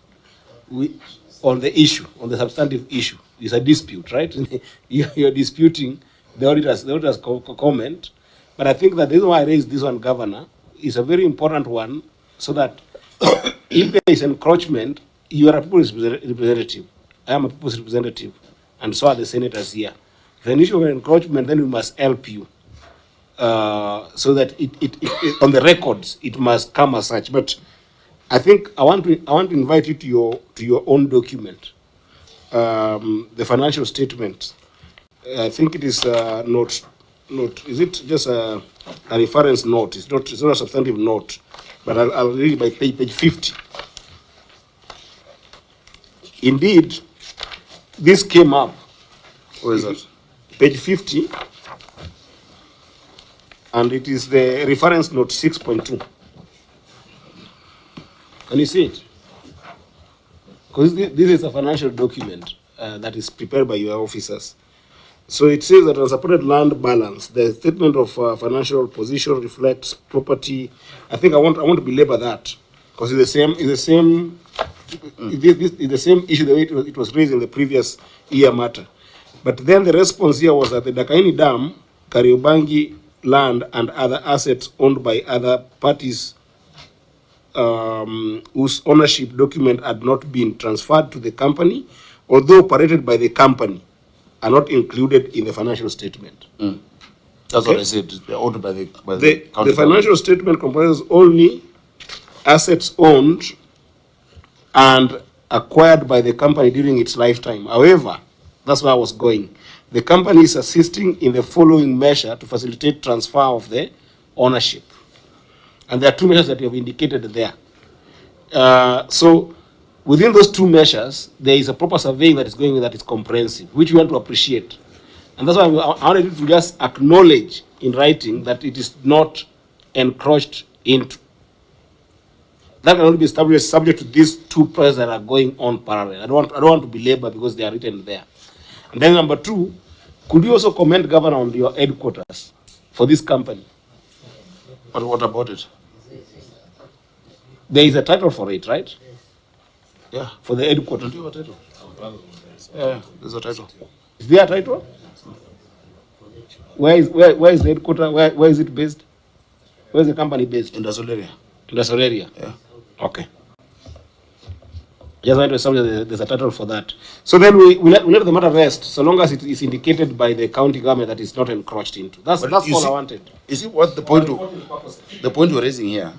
S2: on the issue, on the substantive issue, is a dispute, right? You're disputing the auditor's comment, but I think that the reason why I raised this one, Governor, is a very important one, so that if there is encroachment, you are a people's representative. I am a people's representative, and so are the senators here. If an issue of encroachment, then we must help you, so that it on the records it must come as such. But I think I want to invite you to your own document, the financial statement. I think it is note. Is it just a reference note? It's not a substantive note, but I'll read it by page 50. Indeed, this came up.
S4: Where is that?
S2: Page 50, and it is the reference note 6.2. Can you see it? Because this is a financial document that is prepared by your officers. So it says that on supported land balance, the statement of financial position reflects property. I think I want to belabor that, because it's the same issue the way it was raised in the previous year matter. But then the response here was that the Dakaini Dam, Kariobangi land, and other assets owned by other parties whose ownership document had not been transferred to the company, although operated by the company, are not included in the financial statement.
S4: That's what I said. They're owned by the
S2: county. The financial statement comprises only assets owned and acquired by the company during its lifetime. However, that's where I was going. The company is assisting in the following measure to facilitate transfer of the ownership. And there are two measures that you have indicated there. So within those two measures, there is a proper surveying that is going on that is comprehensive, which we want to appreciate. And that's why I wanted you to just acknowledge in writing that it is not encroached into. That can only be established subject to these two processes that are going on parallel. I don't want to belabor because they are written there. And then number two, could you also comment, Governor, on your headquarters for this company?
S4: But what about it?
S2: There is a title for it, right?
S4: Yeah.
S2: For the headquarters.
S4: Don't you have a title? Yeah, there's a title.
S2: Is there a title? Where is the headquarters? Where is it based? Where is the company based?
S4: Industrial area.
S2: Industrial area?
S4: Yeah.
S2: Okay. Just want to establish there's a title for that. So then we let the matter rest, so long as it is indicated by the county government that it's not encroached into. That's all I wanted.
S4: You see what the point you're raising here?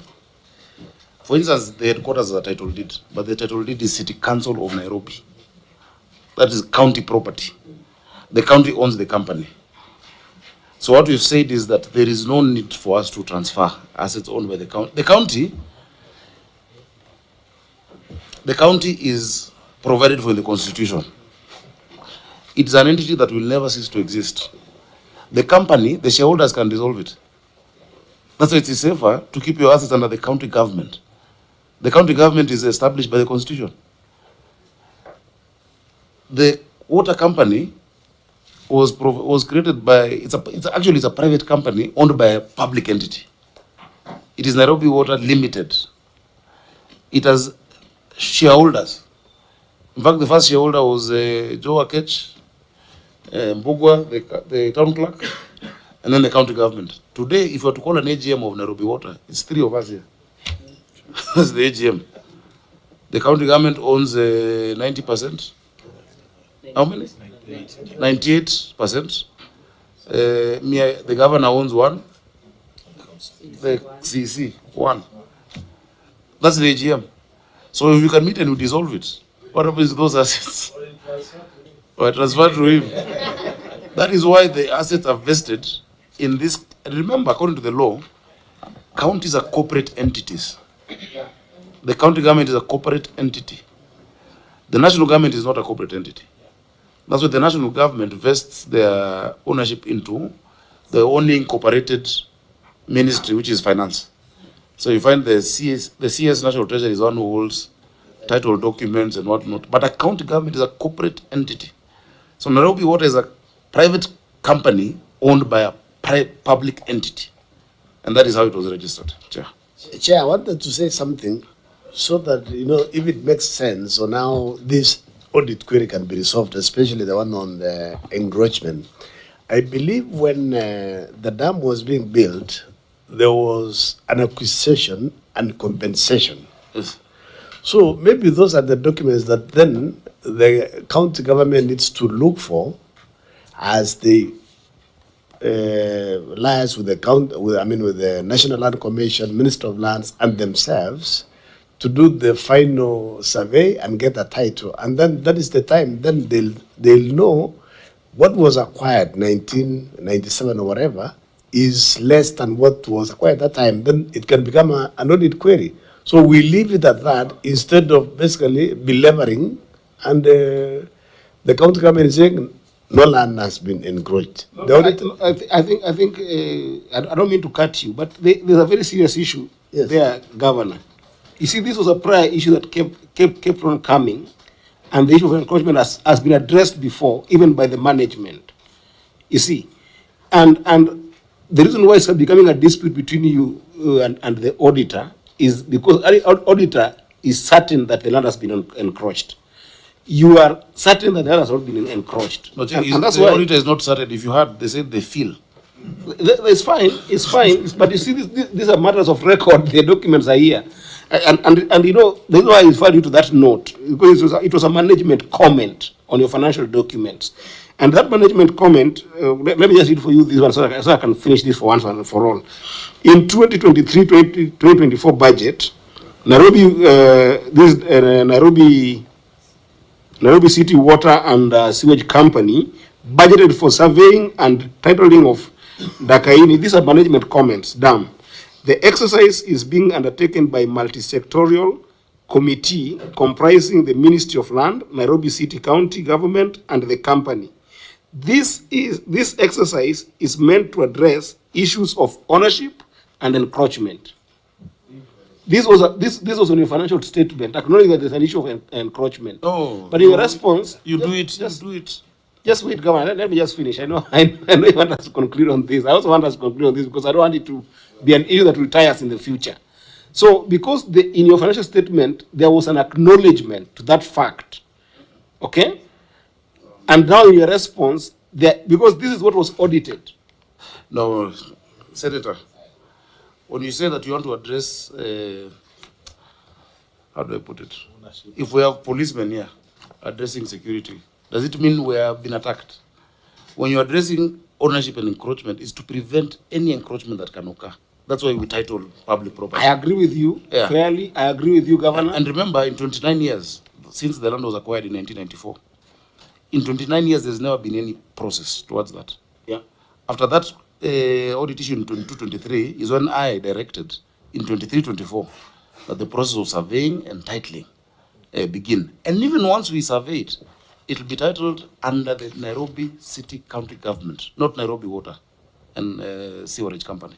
S4: For instance, the headquarters is a title deed, but the title deed is City Council of Nairobi. That is county property. The county owns the company. So what we've said is that there is no need for us to transfer assets owned by the county. The county is provided for in the Constitution. It's an entity that will never cease to exist. The company, the shareholders can dissolve it. That's why it is safer to keep your assets under the county government. The county government is established by the Constitution. The water company was created by, it's actually a private company owned by a public entity. It is Nairobi Water Limited. It has shareholders. In fact, the first shareholder was Joe Akech, Mbugwa, the town clerk, and then the county government. Today, if you were to call an AGM of Nairobi Water, it's 3 of us here. That's the AGM. The county government owns 90%. How many? 98%. The governor owns 1. The CC 1. That's the AGM. So if you can meet and we dissolve it, what happens to those assets? Or transfer to him. That is why the assets are vested in this. Remember, according to the law, counties are corporate entities. The county government is a corporate entity. The national government is not a corporate entity. That's why the national government vests their ownership into the only incorporated ministry, which is finance. So you find the CS National Treasury is one who holds title documents and whatnot. But a county government is a corporate entity. So Nairobi Water is a private company owned by a public entity. And that is how it was registered. Chair.
S5: Chair, I wanted to say something so that, if it makes sense, so now this audit query can be resolved, especially the one on the encroachment. I believe when the dam was being built, there was an acquisition and compensation.
S4: Yes.
S5: So maybe those are the documents that then the county government needs to look for as they liaise with the National Land Commission, Minister of Lands, and themselves to do the final survey and get a title. And then that is the time, then they'll know what was acquired 1997 or whatever is less than what was acquired at that time. Then it can become an audit query. So we leave it at that instead of basically belaboring and the county government is saying no land has been encroached.
S2: I think I don't mean to cut you, but there's a very serious issue there, Governor. You see, this was a prior issue that kept on coming, and the issue of encroachment has been addressed before, even by the management. You see, and the reason why it's becoming a dispute between you and the auditor is because the auditor is certain that the land has been encroached. You are certain that the land has not been encroached.
S4: No, and that's why the auditor is not certain. If you heard, they said they feel.
S2: It's fine. But you see, these are matters of record. The documents are here. And that's why I referred you to that note, because it was a management comment on your financial documents. And that management comment, let me just read for you this one so I can finish this for once and for all. In 2023-2024 budget, Nairobi City Water and Sewage Company budgeted for surveying and titling of Dakaini. These are management comments, dam. The exercise is being undertaken by multi-sectorial committee comprising the Ministry of Land, Nairobi City County Government, and the company. This exercise is meant to address issues of ownership and encroachment. This was on your financial statement, acknowledging that there's an issue of encroachment.
S4: No,
S2: but in your response,
S4: you do it.
S2: Just wait, Governor. Let me just finish. I know you want us to conclude on this. I also want us to conclude on this because I don't want it to be an issue that will tie us in the future. So, because in your financial statement, there was an acknowledgement to that fact, okay? And now in your response, because this is what was audited.
S4: No, Senator, when you say that you want to address, how do I put it? If we have policemen here addressing security, does it mean we have been attacked? When you're addressing ownership and encroachment, is to prevent any encroachment that can occur. That's why we title public property.
S2: I agree with you, fairly. I agree with you, Governor.
S4: And remember, in 29 years, since the land was acquired in 1994, in 29 years, there's never been any process towards that.
S2: Yeah.
S4: After that audit issue in 22-23 is when I directed in 23-24 that the process of surveying and titling begin. And even once we survey it, it will be titled under the Nairobi City County Government, not Nairobi Water and Sewerage Company.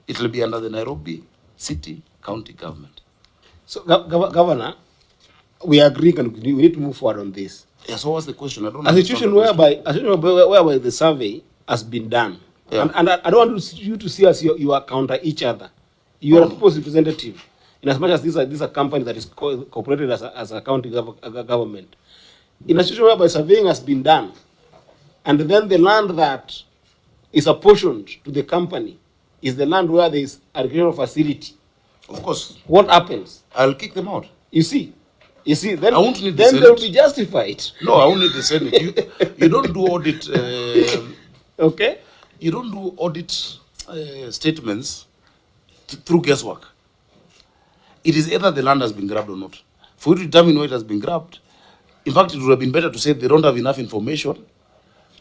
S4: It will be under the Nairobi City County Government.
S2: So, Governor, we agree and we need to move forward on this.
S4: Yeah, so what's the question? I don't
S2: A situation whereby the survey has been done.
S4: Yeah.
S2: And I don't want you to see us you are counter each other. You are a people's representative. In as much as this is a company that is cooperated as a county government. In a situation whereby surveying has been done, and then the land that is apportioned to the company is the land where there is a recreational facility.
S4: Of course.
S2: What happens?
S4: I'll kick them out.
S2: You see, then
S4: I won't need the
S2: then
S4: Senate.
S2: they'll be justified.
S4: No, I won't need the Senate. You don't do audit.
S2: Okay.
S4: You don't do audit statements through guesswork. It is either the land has been grabbed or not. For you to determine where it has been grabbed, in fact, it would have been better to say they don't have enough information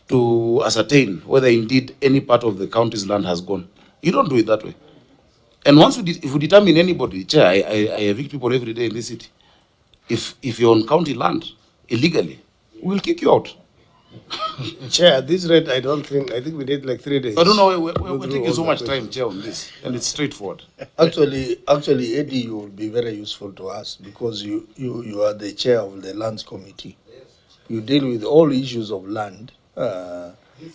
S4: to ascertain whether indeed any part of the county's land has gone. You don't do it that way. And once if we determine anybody, Chair, I evict people every day in this city. If you're on county land illegally, we'll kick you out.
S5: Chair, at this rate, I think we need like 3 days.
S4: I don't know, we're taking so much time, Chair, on this, and it's straightforward.
S1: Actually, Eddie, you will be very useful to us because you are the chair of the lands committee. You deal with all issues of land,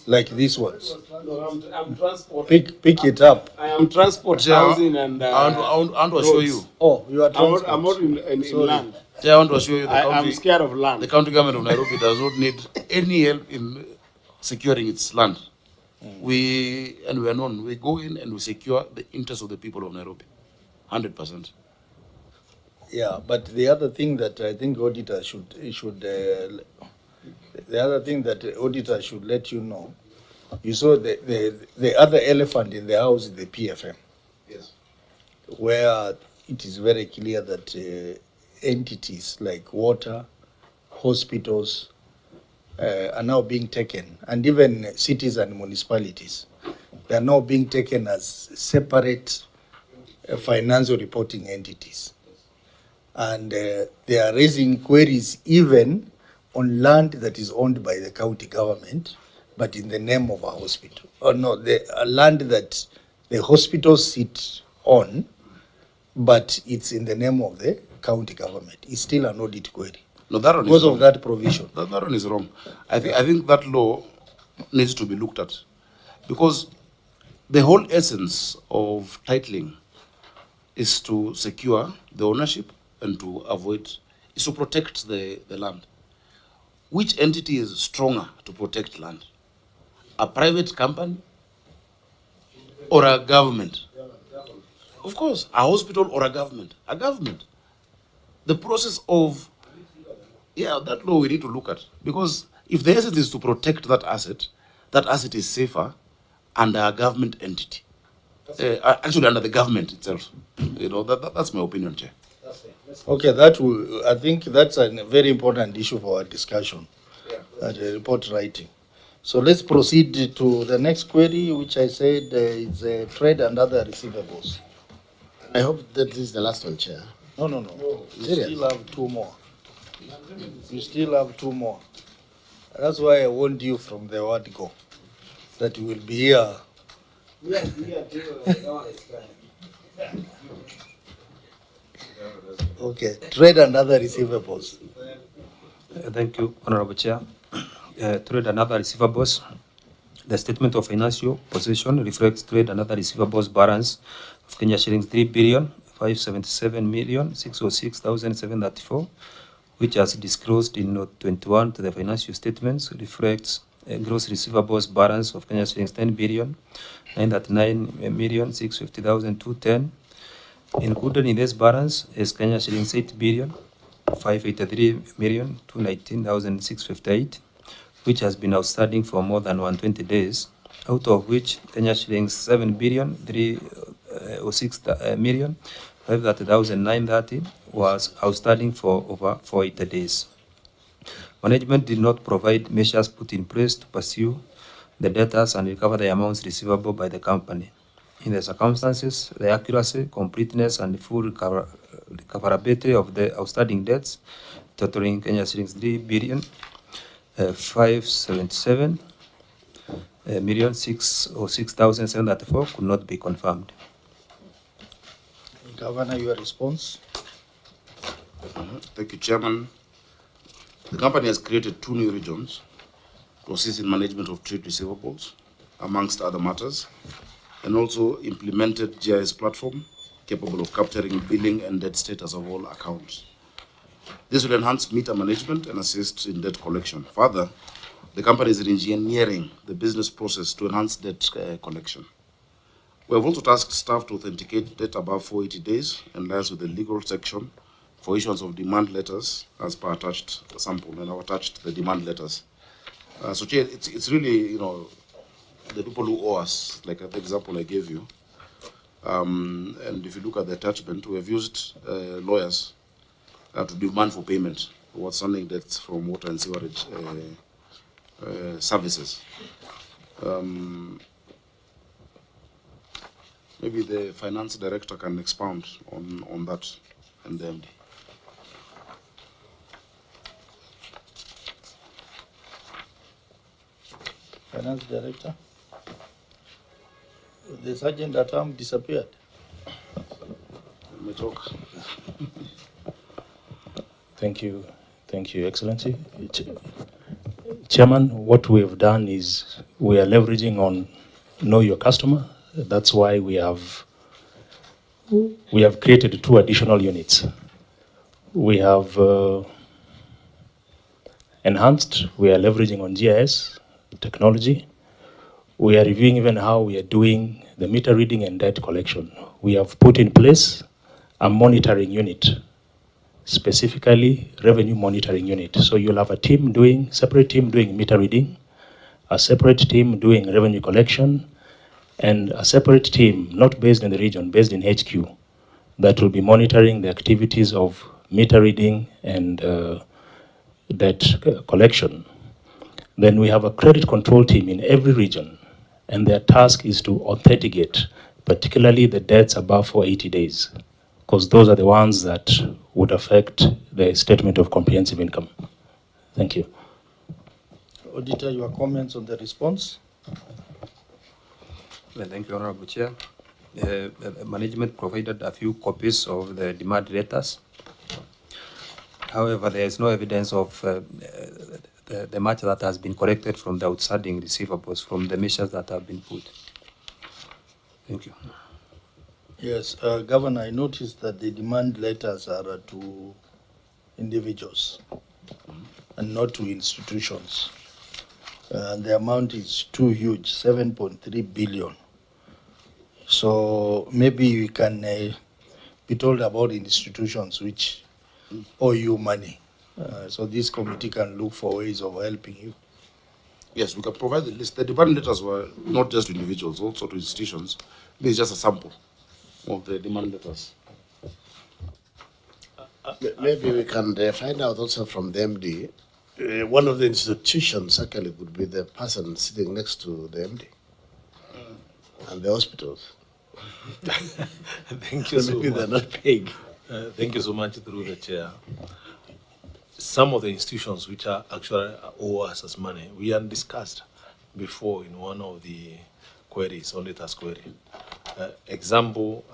S1: like these ones.
S2: No, I'm transport.
S1: Pick it up.
S2: I am transport, housing, and
S4: I want to assure you.
S1: Oh, you are transport.
S2: I'm not in land.
S4: I want to assure you the county,
S2: I'm scared of land.
S4: The county government of Nairobi does not need any help in securing its land. We are known. We go in and we secure the interests of the people of Nairobi, 100%.
S1: Yeah, but the other thing that I think auditor should let you know, you saw the other elephant in the house is the PFM.
S4: Yes.
S1: Where it is very clear that entities like water, hospitals are now being taken, and even cities and municipalities, they are now being taken as separate financial reporting entities. And they are raising queries even on land that is owned by the county government, but in the name of a hospital. Or no, the land that the hospitals sit on, but it's in the name of the county government. It's still an audit query.
S4: No, that one
S1: because
S4: is
S1: of that provision.
S4: That one is wrong. I think that law needs to be looked at, because the whole essence of titling is to secure the ownership and to avoid, is to protect the land. Which entity is stronger to protect land? A private company or a government? Of course, a hospital or a government? A government. The process of, that law we need to look at, because if the essence is to protect that asset is safer under a government entity. Actually, under the government itself. That's my opinion, Chair.
S1: Okay, I think that's a very important issue for our discussion, report writing. So let's proceed to the next query, which I said is trade and other receivables.
S5: I hope that this is the last one, Chair.
S1: No. You still have two more. You still have two more. That's why I warned you from the word go, that you will be here. Okay, trade and other receivables.
S11: Thank you, Honorable Chair. Trade and other receivables. The statement of financial position reflects trade and other receivables balance of Kenya shillings 3,577,606,734, which as disclosed in Note 21 to the financial statements reflects a gross receivables balance of Kenya shillings 10,909,650,210. Included in this balance is Kenya shillings 8,583,219,658, which has been outstanding for more than 120 days, out of which Kenya shillings 7,306,530,930 was outstanding for over 480 days. Management did not provide measures put in place to pursue the debtors and recover the amounts receivable by the company. In the circumstances, the accuracy, completeness, and full recoverability of the outstanding debts, totaling Kenya shillings 3,577,606,734, could not be confirmed.
S1: Governor, your response?
S4: Thank you, Chairman. The company has created 2 new regions to assist in management of trade receivables, amongst other matters, and also implemented GIS platform capable of capturing billing and debt status of all accounts. This will enhance meter management and assist in debt collection. Further, the company is engineering the business process to enhance debt collection. We have also tasked staff to authenticate debt above 480 days and liaise with the legal section for issuance of demand letters as per attached sample, and I've attached the demand letters. So, Chair, it's really, the people who owe us, like the example I gave you. And if you look at the attachment, we have used lawyers to demand for payment for outstanding debts from water and sewerage services. Maybe the finance director can expound on that and the MD.
S1: Finance director. The sergeant at arm disappeared.
S15: Thank you, Excellency. Chairman, what we have done is we are leveraging on Know Your Customer. That's why we have created 2 additional units. We have enhanced, we are leveraging on GIS technology. We are reviewing even how we are doing the meter reading and debt collection. We have put in place a monitoring unit, specifically revenue monitoring unit. So you'll have a separate team doing meter reading, a separate team doing revenue collection, and a separate team, not based in the region, based in HQ, that will be monitoring the activities of meter reading and debt collection. Then we have a credit control team in every region, and their task is to authenticate, particularly the debts above 480 days, because those are the ones that would affect the statement of comprehensive income. Thank you.
S1: Auditor, your comments on the response?
S11: Well, thank you, Honorable Chair. Management provided a few copies of the demand letters. However, there is no evidence of the matter that has been collected from the outstanding receivables from the measures that have been put. Thank you.
S1: Yes, Governor, I noticed that the demand letters are to individuals and not to institutions. The amount is too huge, 7.3 billion. So maybe we can be told about institutions which owe you money. So this committee can look for ways of helping you.
S4: Yes, we can provide the list. The demand letters were not just to individuals, also to institutions. This is just a sample of the demand letters.
S5: Maybe we can find out also from the MD. One of the institutions actually would be the person sitting next to the MD and the hospitals.
S10: Thank you so
S5: Maybe
S10: much.
S5: they're not paying.
S10: Thank you so much through the chair. Some of the institutions which are actually owe us as money, we had discussed before in one of the queries, auditor's query. Example,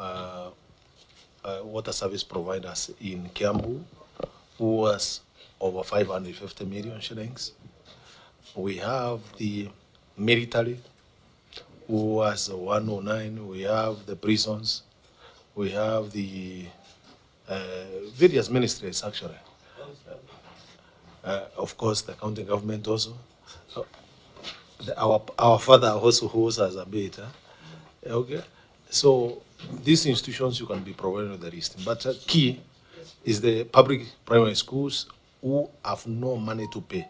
S10: water service providers in Kiambu, who was over 550 million shillings. We have the military, who was 109. We have the prisons. We have the various ministries, actually. Of course, the county government also. Our father also owes us a bit. Okay, so these institutions you can be provided with the list. But key is the public primary schools who have no money to pay.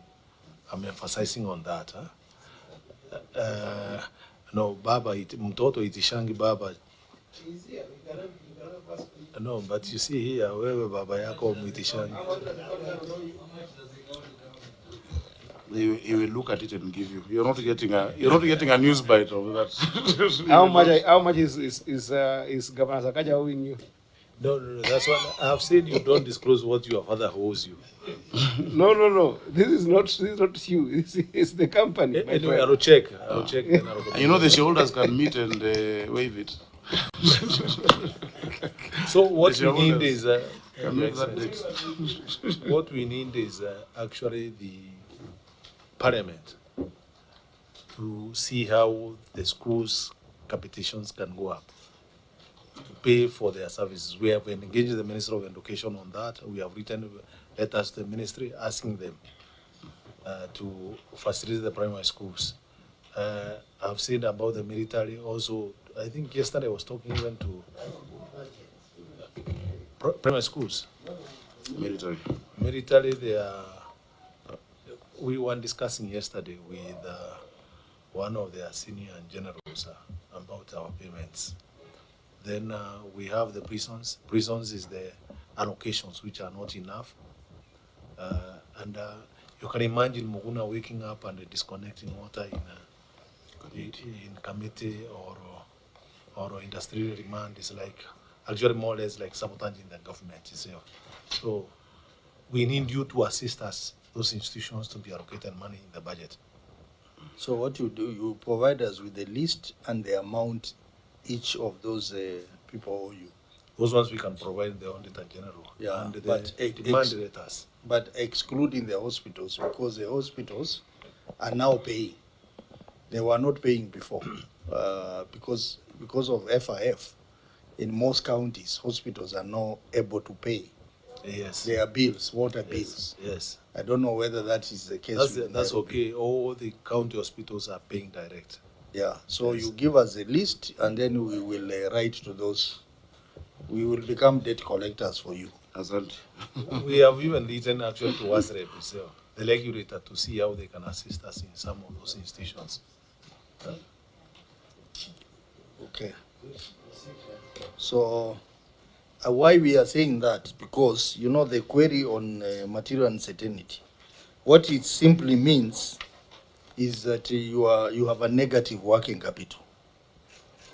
S10: I'm emphasizing on that. No, baba, mtoto itishangi baba. No, but you see here, wewe baba yako mwitishangi.
S4: He will look at it and give you. You're not getting a news bite of that.
S2: How much is Governor Sakaja owing you?
S10: No, that's what I have said. You don't disclose what your father owes you.
S2: No. This is not you. It's the company.
S10: Anyway, I'll check.
S4: You know the shareholders can meet and waive it.
S10: So what we need is What we need is actually the parliament to see how the schools' capitations can go up to pay for their services. We have engaged the Minister of Education on that. We have written letters to the ministry asking them to facilitate the primary schools. I've said about the military also. I think yesterday I was talking even to primary schools. Military, they are. We were discussing yesterday with one of their senior generals about our payments. Then we have the prisons. Prisons is the allocations which are not enough. And you can imagine Muguna waking up and disconnecting water in committee or industrial demand is like actually more or less like sabotaging the government itself. So we need you to assist us, those institutions, to be allocated money in the budget.
S1: So what you do, you provide us with the list and the amount each of those people owe you.
S10: Those ones we can provide the Auditor General.
S1: Yeah,
S10: and
S1: but
S10: demand letters.
S1: But excluding the hospitals, because the hospitals are now paying. They were not paying before because of FIF. In most counties, hospitals are now able to pay.
S10: Yes.
S1: Their bills, water bills.
S10: Yes.
S1: I don't know whether that is the case.
S10: That's okay. All the county hospitals are paying direct.
S1: Yeah. So you give us a list, and then we will write to those. We will become debt collectors for you.
S10: We have even written actually to WASREP itself, the regulator, to see how they can assist us in some of those institutions.
S1: Okay. So why we are saying that? Because, you know, the query on material uncertainty, what it simply means is that you have a negative working capital.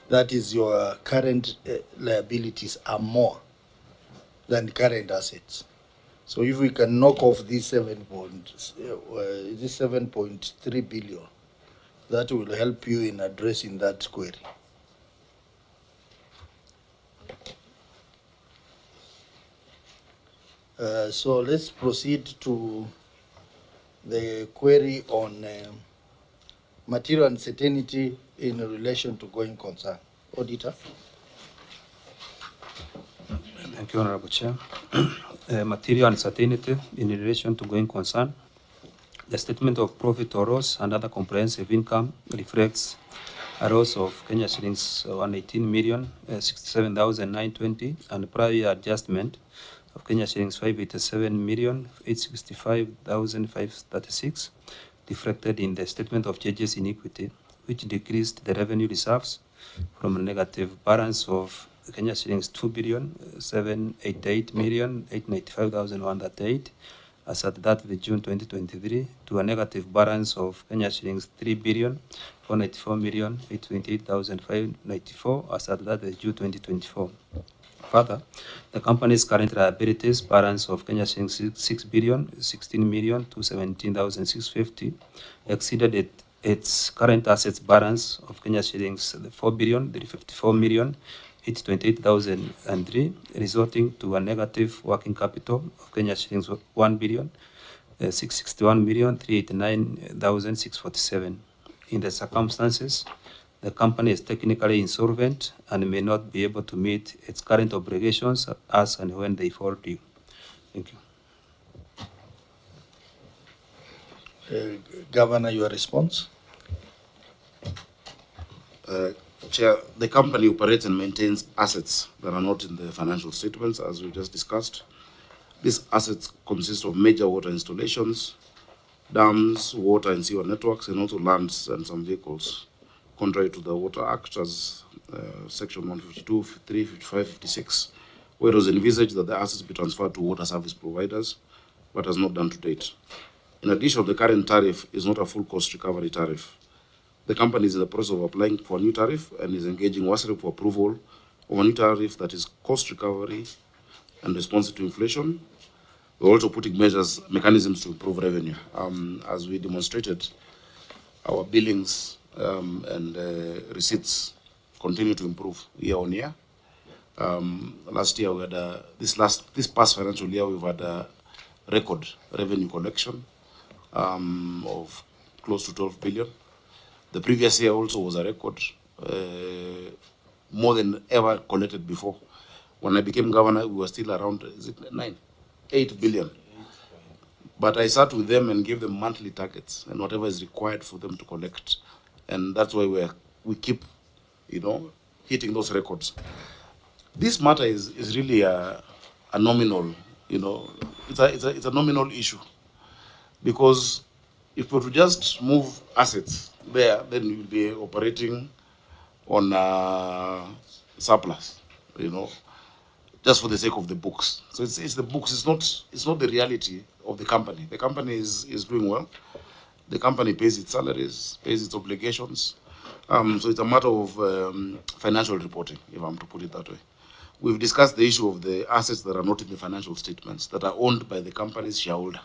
S1: That is, your current liabilities are more than current assets. So if we can knock off this 7.3 billion, that will help you in addressing that query. So let's proceed to the query on material uncertainty in relation to going concern. Auditor.
S11: Thank you, Honorable Chair. Material uncertainty in relation to going concern. The statement of profit or loss and other comprehensive income reflects a loss of Kenya shillings 118,067,920 and prior year adjustment of Kenya shillings 587,865,536 reflected in the statement of changes in equity, which decreased the revenue reserves from a negative balance of Kenya shillings 2,788,895,138 as at that of June 2023 to a negative balance of Kenya shillings 3,494,828,594 as at that of June 2024. Further, the company's current liabilities balance of Kenya shillings 6,016,217,650 exceeded its current assets balance of Kenya shillings 4,354,828,003, resulting to a negative working capital of Kenya shillings 1,661,389,647. In the circumstances, the company is technically insolvent and may not be able to meet its current obligations as and when they fall due. Thank
S1: you. Governor, your response?
S4: Chair, the company operates and maintains assets that are not in the financial statements, as we just discussed. These assets consist of major water installations, dams, water and sewer networks, and also lands and some vehicles, contrary to the Water Act as Section 152, 53, 55, 56, where it was envisaged that the assets be transferred to water service providers, but has not done to date. In addition, the current tariff is not a full cost recovery tariff. The company is in the process of applying for a new tariff and is engaging WASREP for approval of a new tariff that is cost recovery and responsive to inflation. We're also putting mechanisms to improve revenue. As we demonstrated, our billings and receipts continue to improve year on year. Last year we had this past financial year we've had a record revenue collection of close to 12 billion. The previous year also was a record, more than ever collected before. When I became governor, we were still around 8 billion. But I sat with them and gave them monthly targets and whatever is required for them to collect. And that's why we keep, hitting those records. This matter is really a nominal, it's a nominal issue. Because if we were to just move assets there, then you'll be operating on surplus, just for the sake of the books. So it's the books, it's not the reality of the company. The company is doing well. The company pays its salaries, pays its obligations. So it's a matter of financial reporting, if I'm to put it that way. We've discussed the issue of the assets that are not in the financial statements, that are owned by the company's shareholder,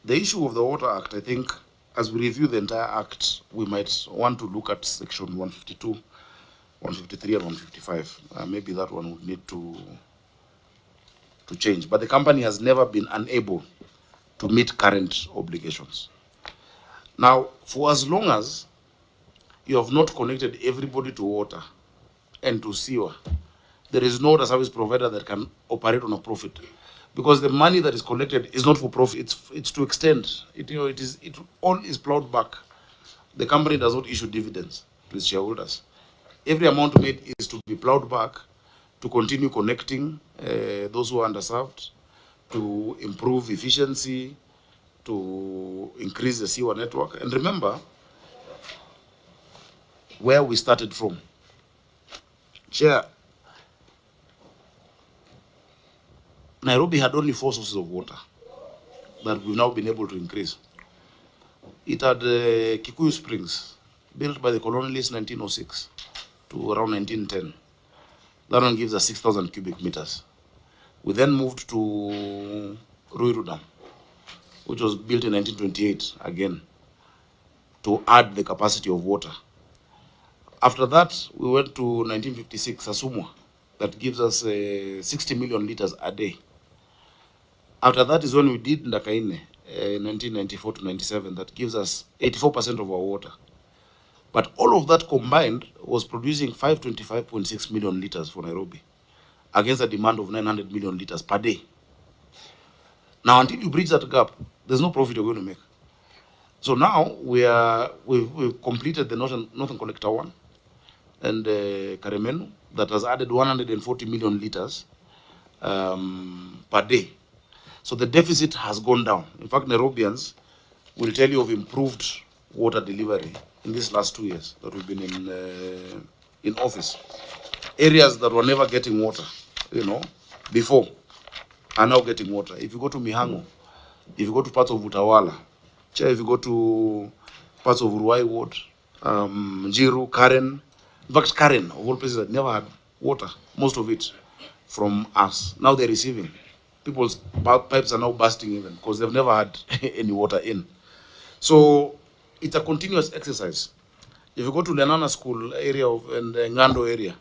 S4: The issue of the Water Act, I think, as we review the entire Act, we might want to look at Section 152, 153, and 155. Maybe that one would need to change. But the company has never been unable to meet current obligations. Now, for as long as you have not connected everybody to water and to sewer, there is no other service provider that can operate on a profit. Because the money that is collected is not for profit, it's to extend. It all is plowed back. The company does not issue dividends to its shareholders. Every amount made is to be plowed back to continue connecting those who are underserved, to improve efficiency, to increase the sewer network. And remember where we started from. Chair, Nairobi had only 4 sources of water that we've now been able to increase. It had Kikuyu Springs, built by the colonialists in 1906 to around 1910. That one gives us 6,000 cubic meters. We then moved to Ruiru Dam, which was built in 1928 again to add the capacity of water. After that, we went to 1956, Asumwa, that gives us 60 million liters a day. After that is when we did Ndakaine, 1994 to 97, that gives us 84% of our water. But all of that combined was producing 525.6 million liters for Nairobi, against a demand of 900 million liters per day. Now, until you bridge that gap, there's no profit you're going to make. So now we've completed the Northern Collector 1 and Karemenu, that has added 140 million liters per day. So the deficit has gone down. In fact, Nairobians will tell you of improved water delivery in these last 2 years that we've been in office. Areas that were never getting water, before, are now getting water. If you go to Mihango, if you go to parts of Utawala, if you go to parts of Uruai Ward, Njiru, Karen, in fact, Karen, of all places that never had water, most of it from us. Now they're receiving. People's pipes are now bursting even because they've never had any water in. So it's a continuous exercise. If you go to Lenana School area and Ngando area,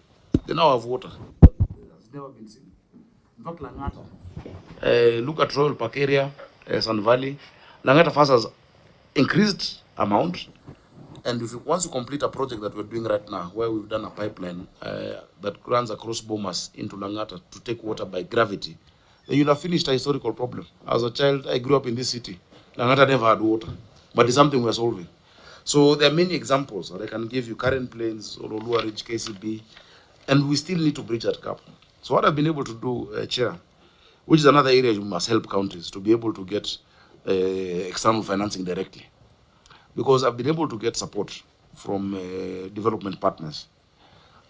S4: they now have water. It's never been seen. In fact, Langata, look at Royal Park area, Sun Valley. Langata first has increased amount. And once you complete a project that we're doing right now, where we've done a pipeline that runs across Bomas into Langata to take water by gravity, then you'll have finished a historical problem. As a child, I grew up in this city. Langata never had water, but it's something we're solving. So there are many examples that I can give you: Karen Plains, Ololua Ridge, KCB, and we still need to bridge that gap. So what I've been able to do, Chair, which is another area you must help counties to be able to get external financing directly. Because I've been able to get support from development partners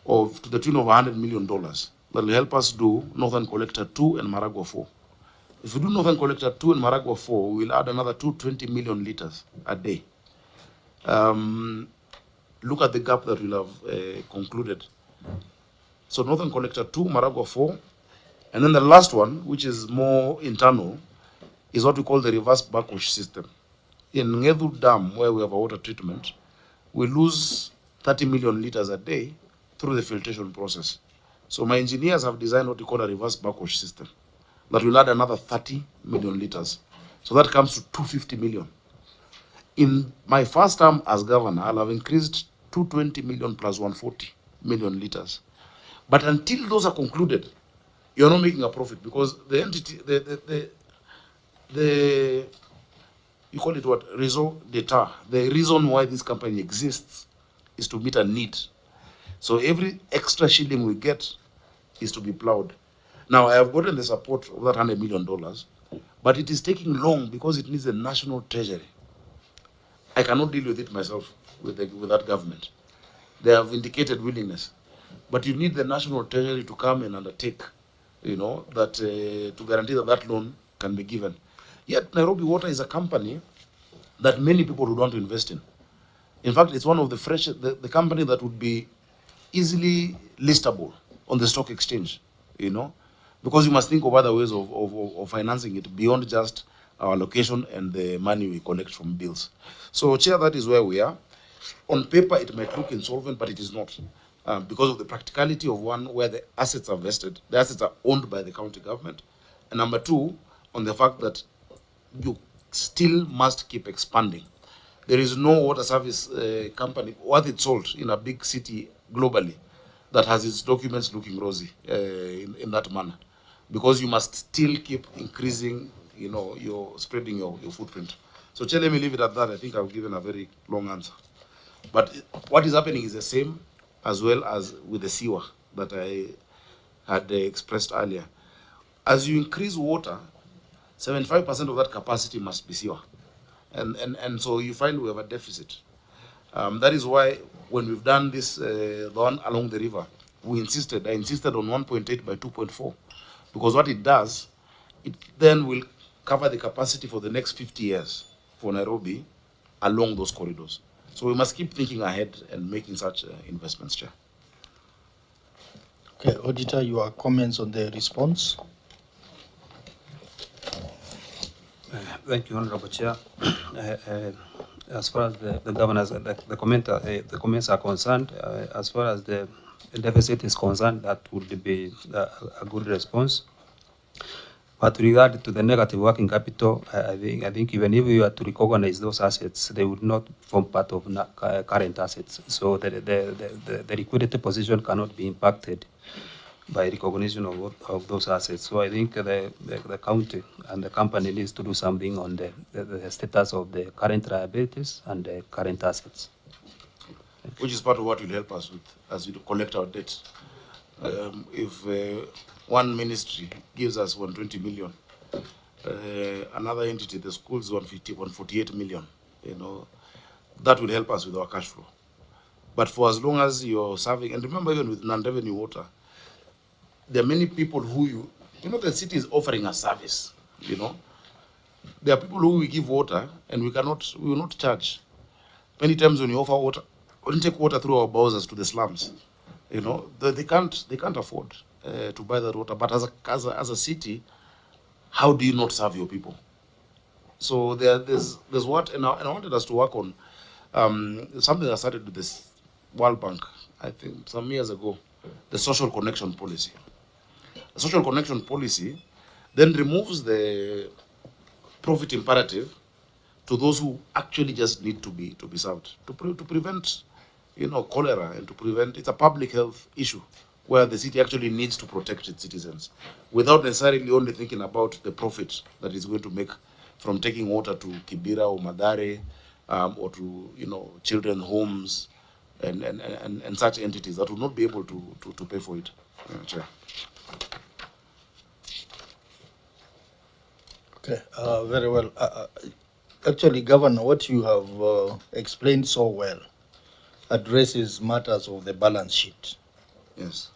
S4: to the tune of $100 million that will help us do Northern Collector 2 and Maragua 4. If we do Northern Collector 2 and Maragua 4, we'll add another 220 million liters a day. Look at the gap that we'll have concluded. So Northern Collector 2, Maragua 4, and then the last one, which is more internal, is what we call the reverse backwash system. In Ngedu Dam, where we have a water treatment, we lose 30 million liters a day through the filtration process. So my engineers have designed what we call a reverse backwash system that will add another 30 million liters. So that comes to 250 million. In my first term as governor, I'll have increased 220 million plus 140 million liters. But until those are concluded, you're not making a profit because the entity, you call it what? Raison d'etat. The reason why this company exists is to meet a need. So every extra shilling we get is to be plowed. Now, I have gotten the support of that $100 million, but it is taking long because it needs the national treasury. I cannot deal with it myself, with that government. They have indicated willingness. But you need the national treasury to come and undertake, that to guarantee that that loan can be given. Yet Nairobi Water is a company that many people would want to invest in. In fact, it's one of the company that would be easily listable on the stock exchange, because you must think of other ways of financing it beyond just our location and the money we collect from bills. So, Chair, that is where we are. On paper, it might look insolvent, but it is not. Because of the practicality of one, where the assets are vested, the assets are owned by the county government. And number two, on the fact that you still must keep expanding. There is no water service company worth its salt in a big city globally that has its documents looking rosy in that manner. Because you must still keep increasing, you're spreading your footprint. So, Chair, let me leave it at that. I think I've given a very long answer. But what is happening is the same as well as with the sewer that I had expressed earlier. As you increase water, 75% of that capacity must be sewer. And so you find we have a deficit. That is why when we've done this, the one along the river, I insisted on 1.8 by 2.4. Because what it does, it then will cover the capacity for the next 50 years for Nairobi along those corridors. So we must keep thinking ahead and making such investments, Chair.
S1: Okay, Auditor, your comments on the response?
S11: Thank you, Honorable Chair. As far as the governors, the comments are concerned, as far as the deficit is concerned, that would be a good response. But regard to the negative working capital, I think even if you are to recognize those assets, they would not form part of current assets. So the liquidity position cannot be impacted by recognition of those assets. So I think the county and the company needs to do something on the status of the current liabilities and the current assets.
S4: Which is part of what will help us with as we collect our debt. If one ministry gives us 120 million, another entity, the schools, 148 million, that will help us with our cash flow. But for as long as you're serving, and remember, even with non-revenue water, there are many people who the city is offering a service, There are people who we give water and we will not charge. Many times when you offer water, when you take water through our bowsers to the slums, they can't afford to buy that water. But as a city, how do you not serve your people? So there's what, and I wanted us to work on something that started with this World Bank, I think some years ago, the social connection policy. The social connection policy then removes the profit imperative to those who actually just need to be served, to prevent cholera, and to prevent, it's a public health issue where the city actually needs to protect its citizens without necessarily only thinking about the profit that it's going to make from taking water to Kibera or Madare, or to children's homes and such entities that will not be able to pay for it. Chair.
S1: Okay, very well. Actually, Governor, what you have explained so well addresses matters of the balance sheet.
S4: Yes.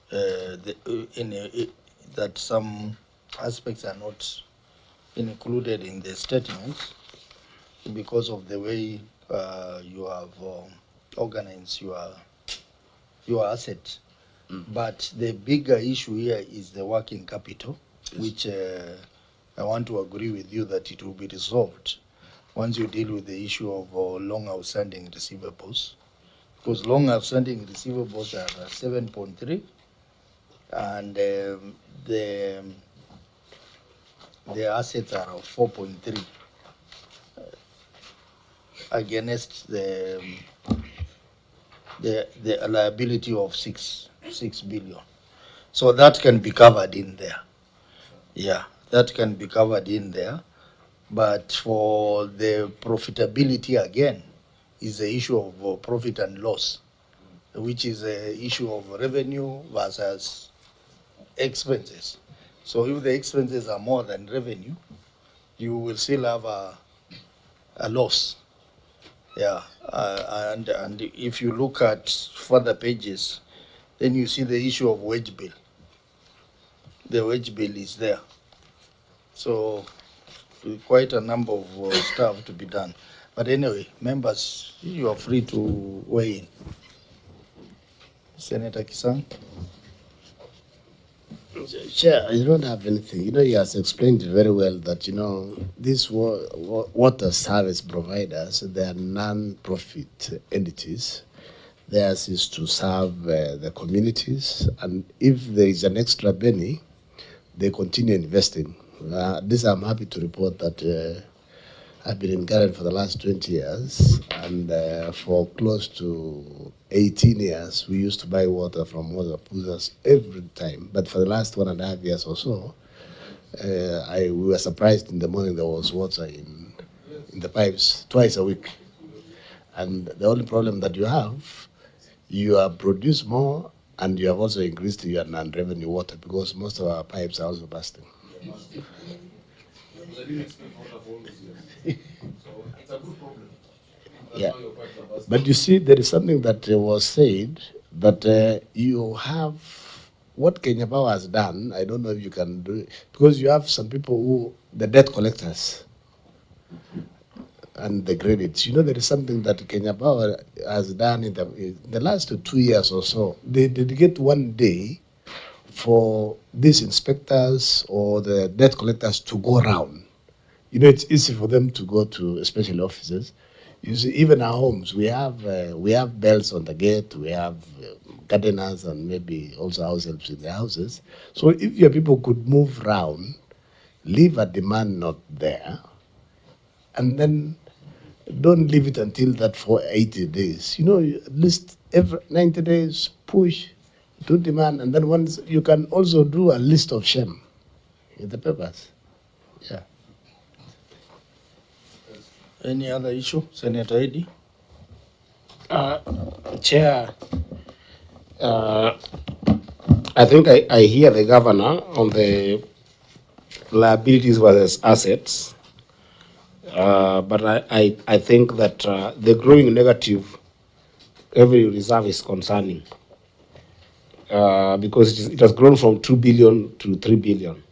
S1: That some aspects are not included in the statements because of the way you have organized your assets. But the bigger issue here is the working capital, yes, which I want to agree with you that it will be resolved once you deal with the issue of long outstanding receivables. because long outstanding receivables are 7.3, and the assets are of 4.3 against the liability of 6 billion. So that can be covered in there. Yeah, that can be covered in there. But for the profitability again is the issue of profit and loss, which is a issue of revenue versus expenses. So if the expenses are more than revenue, you will still have a loss. Yeah, and if you look at further pages, then you see the issue of wage bill. The wage bill is there. So quite a number of stuff to be done. But anyway, members, you are free to weigh in. Senator Kisang.
S5: Chair, I don't have anything. You know, he has explained very well that, you know, these water service providers, they are non-profit entities. Theirs is to serve the communities, and if there is an extra penny, they continue investing. This I'm happy to report that I've been in Garden for the last 20 years, and for close to 18 years, we used to buy water from water pullers every time. But for the last 1.5 years or so, we were surprised in the morning there was water in the pipes twice a week. And the only problem that you have produced more, and you have also increased your non-revenue water because most of our pipes are also busting. Yeah, but you see, there is something that was said that you have what Kenya Power has done. I don't know if you can do it because you have some people who the debt collectors and the credits. You know, there is something that Kenya Power has done in the last 2 years or so. They dedicate one day for these inspectors or the debt collectors to go around. You know, it's easy for them to go to special offices. You see, even our homes, we have bells on the gate, we have gardeners and maybe also house helps in the houses. So if your people could move around, leave a demand note there, and then don't leave it until that for 80 days. You know, at least every 90 days, push, do demand, and then once you can also do a list of shame in the papers. Yeah.
S1: Any other issue, Senator Eddy?
S2: Chair, I think I hear the governor on the liabilities versus assets, but I think that the growing negative revenue reserve is concerning because it has grown from 2 billion to 3 billion.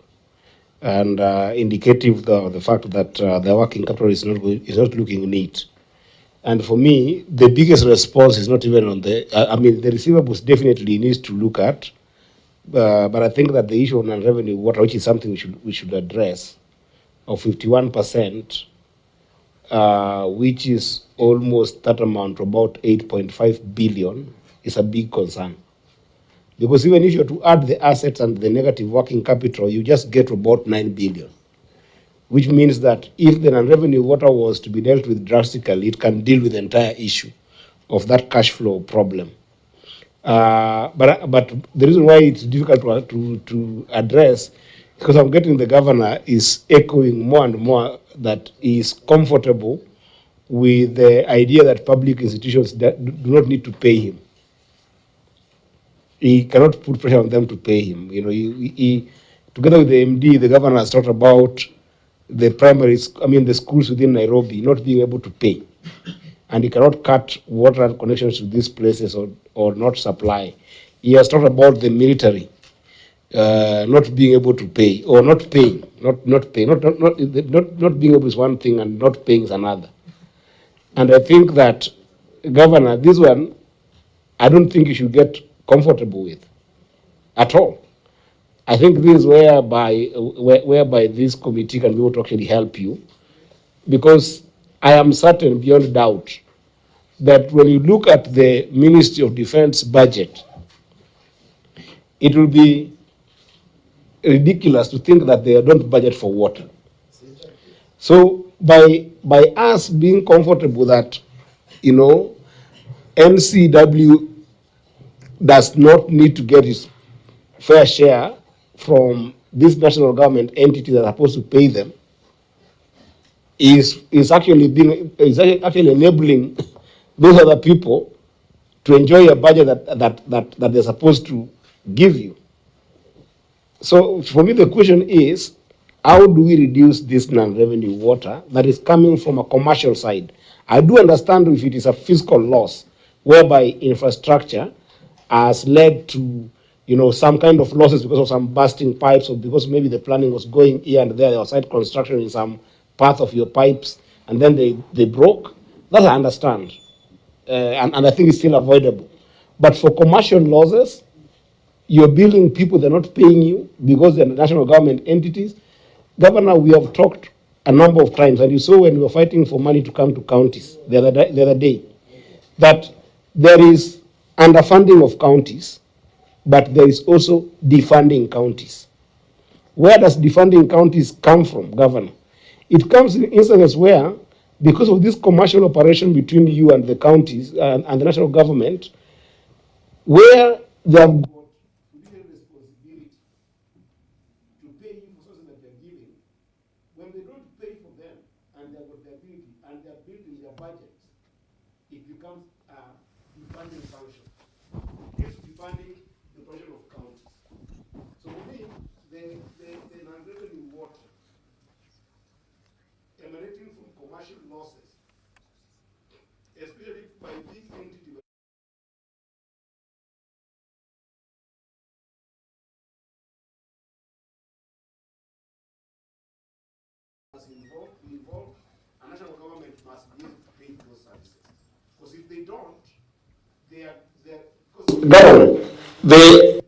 S2: And indicative of the fact that the working capital is not looking neat. And for me, the biggest response is not even on the, the receivables definitely needs to look at, but I think that the issue on non-revenue water, which is something we should address, of 51%, which is almost that amount, about 8.5 billion, is a big concern. Because even if you are to add the assets and the negative working capital, you just get about 9 billion. Which means that if the non-revenue water was to be dealt with drastically, it can deal with the entire issue of that cash flow problem. But the reason why it's difficult to address, because I'm getting the governor is echoing more and more that he is comfortable with the idea that public institutions do not need to pay him. He cannot put pressure on them to pay him. You know, he together with the MD, the governor has talked about the the schools within Nairobi not being able to pay. And he cannot cut water connections to these places or not supply. He has talked about the military not being able to pay or not paying, not being able is one thing and not paying is another. And I think that, Governor, this one, I don't think you should get comfortable with at all. I think this is whereby this committee can be able to actually help you, because I am certain beyond doubt that when you look at the Ministry of Defense budget, it will be ridiculous to think that they don't budget for water. So by us being comfortable that, you know, NCW does not need to get its fair share from this national government entity that are supposed to pay them, is actually enabling those other people to enjoy a budget that they're supposed to give you. So for me, the question is, how do we reduce this non-revenue water that is coming from a commercial side? I do understand if it is a fiscal loss, whereby infrastructure has led to, you know, some kind of losses because of some bursting pipes, or because maybe the planning was going here and there was site construction in some part of your pipes, and then they broke. That I understand, and I think it's still avoidable. But for commercial losses, you're billing people, they're not paying you because they're national government entities. Governor, we have talked a number of times, and you saw when we were fighting for money to come to counties the other day, that there is underfunding of counties, but there is also defunding counties. Where does defunding counties come from, Governor? It comes in instances where, because of this commercial operation between you and the counties and the national government, where they have when they don't pay for them and they have got the ability and they are building their budgets, it becomes a defunding function. It's defunding the portion of counties. So for me, the non-revenue water emanating from commercial losses, especially by big entity involved, a national government must be able to pay those services. Because if they don't, government, they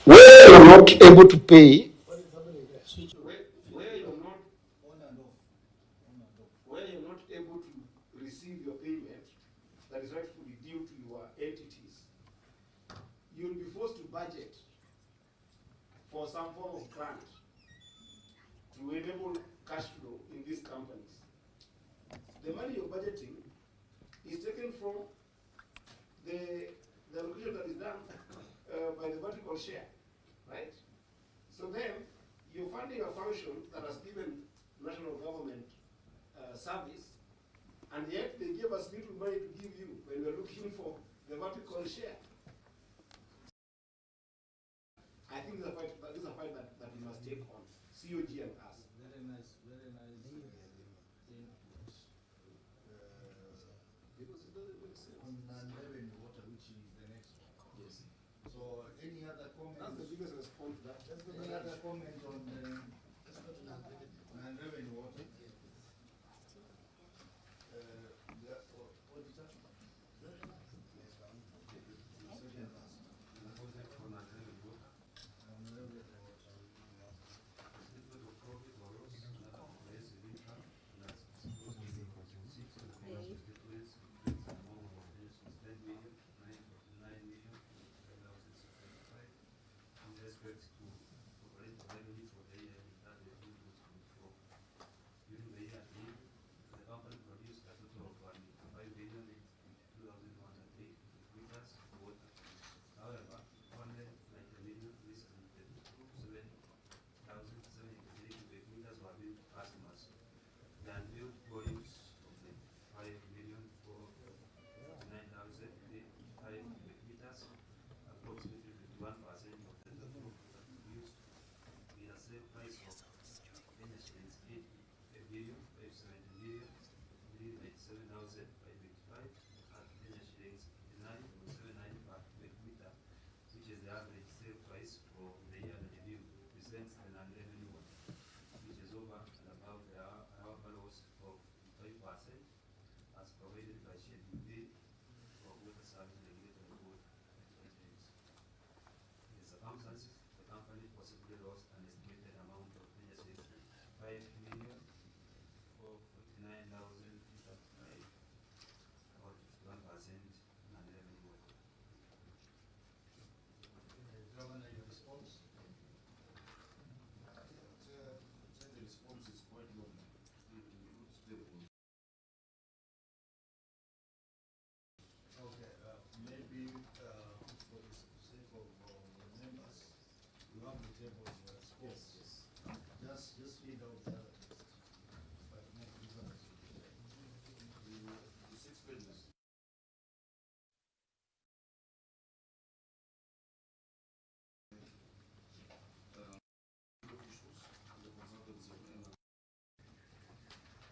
S2: where you're not able to pay, where you're not able to receive your payment that is rightfully due to your entities, you'll be forced to budget for some form of grant to enable cash flow in these companies. The money you're budgeting is taken from the allocation that is done by the vertical share, right? So then you're funding a function that has given national government service, and yet they give us little money to give you when we're looking for the vertical share. I think this is a fight that we must take on, COG and us. Very nice, very nice. Because it doesn't make sense. On non-revenue water, which is the next one. Yes. So any other comment? That's the biggest response to that. Any other comment on non-revenue water?
S4: Just read out the other text. The 6 pages.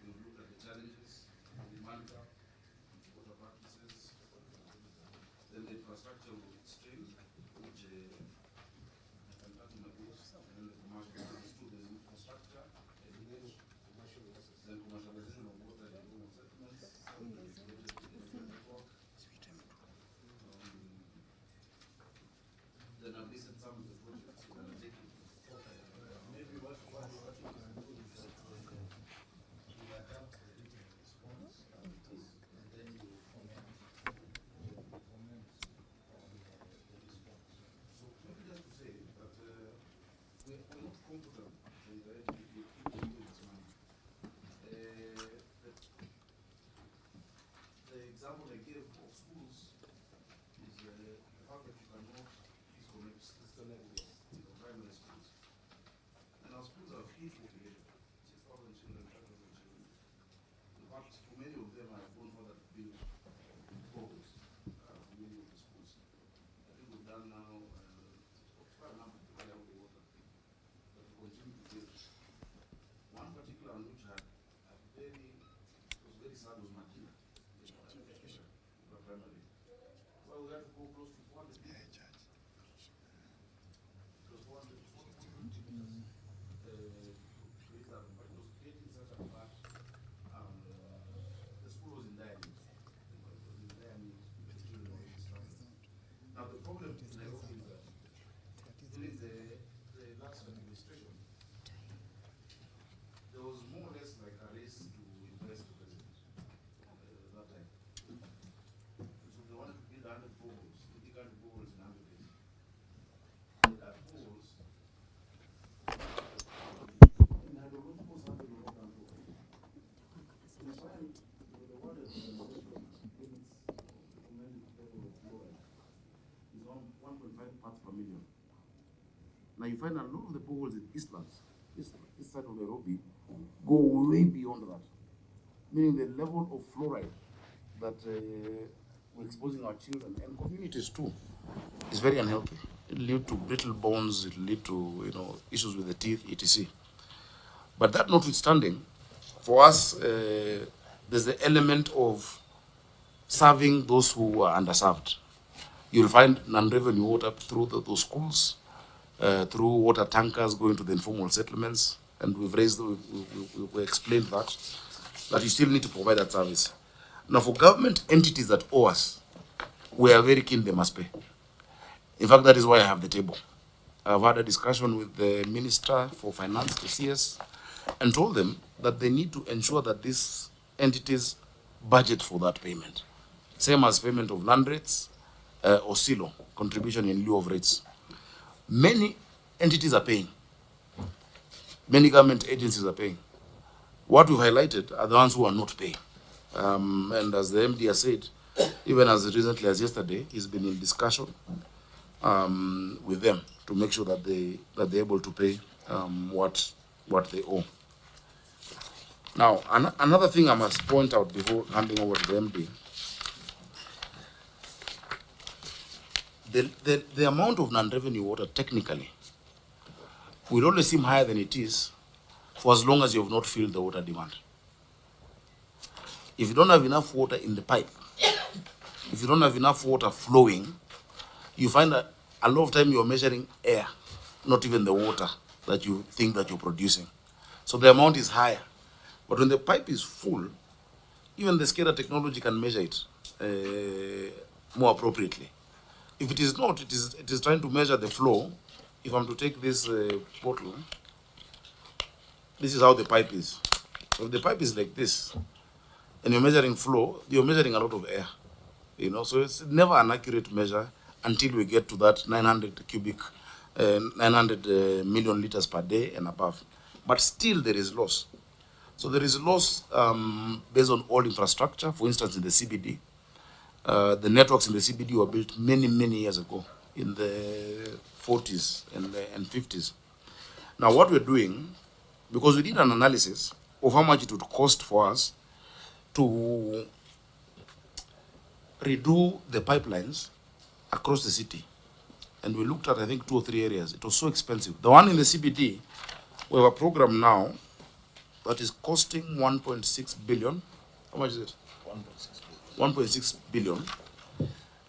S4: You look at the challenges, the demand gap, water practices, then the infrastructure stream, which I'm talking about, and then the commercial losses too. There's infrastructure, education, then commercialization of water and rural settlements, network. Then I've listed some of the projects that are taking. Maybe what you can do is that you adapt the written response as it is, and then you comment on the response. So maybe just to say that we're not comfortable with the this money. The example I gave of schools is the fact that you cannot disconnect system levels in the primary schools. And our schools are huge population, 6,000 children, 5,000 children. In fact, for many of them, I have gone further to build programs for many of the schools. I think we've done now quite a number to clear out the water, but we continue to build. One particular one which was very sad was MATIANG'I, primary. Well, we had to go close to 400 people. It was 400 people. The school was in dire need. Now the problem in Nairobi is that during the last administration, there was more or less like a race to impress the president that time. So they wanted to build 100 boreholes, 100 boreholes in 100 days. They got boreholes. In hydrological survey, we have done boreholes. And when the water administration limits recommended level of fluoride is on 1.5 parts per million. Now you find a lot of the boreholes in Eastlands, this side of Nairobi, go way beyond that. Meaning the level of fluoride that we're exposing our children and communities too is very unhealthy. It lead to brittle bones, it lead to issues with the teeth, etc. But that notwithstanding, for us, there's the element of serving those who are underserved. You'll find non-revenue water through those schools, through water tankers going to the informal settlements, and we explained that you still need to provide that service. Now, for government entities that owe us, we are very keen they must pay. In fact, that is why I have the table. I've had a discussion with the Minister for Finance, the CS, and told them that they need to ensure that these entities budget for that payment. Same as payment of land rates or silo, contribution in lieu of rates. Many entities are paying. Many government agencies are paying. What we've highlighted are the ones who are not paying. And as the MD has said, even as recently as yesterday, he's been in discussion with them to make sure that they're able to pay what they owe. Now, another thing I must point out before handing over to the MD, the amount of non-revenue water technically will always seem higher than it is for as long as you have not filled the water demand. If you don't have enough water in the pipe, if you don't have enough water flowing, you find that a lot of time you're measuring air, not even the water that you think that you're producing. So the amount is higher. But when the pipe is full, even the SCADA technology can measure it more appropriately. If it is not, it is trying to measure the flow. If I'm to take this bottle, this is how the pipe is. So if the pipe is like this, and you're measuring flow, you're measuring a lot of air. So it's never an accurate measure until we get to that 900 million liters per day and above. But still there is loss. So there is loss based on old infrastructure, for instance, in the CBD. The networks in the CBD were built many, many years ago, in the 40s and 50s. Now, what we're doing, because we did an analysis of how much it would cost for us to redo the pipelines across the city. And we looked at, I think, 2 or 3 areas. It was so expensive. The one in the CBD, we have a program now that is costing 1.6 billion. How much is it? 1.6 billion.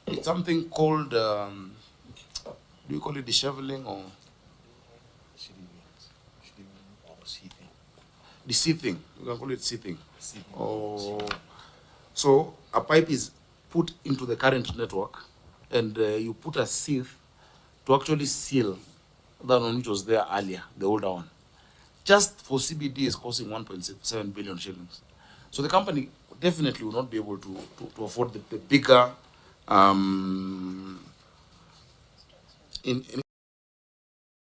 S4: It's something called, do you call it disheveling or? The seething. You can call it seething. Oh, so a pipe is put into the current network, and you put a sieve to actually seal that one which was there earlier, the older one. Just for CBD is costing 1.7 billion shillings. So the company definitely will not be able to afford the bigger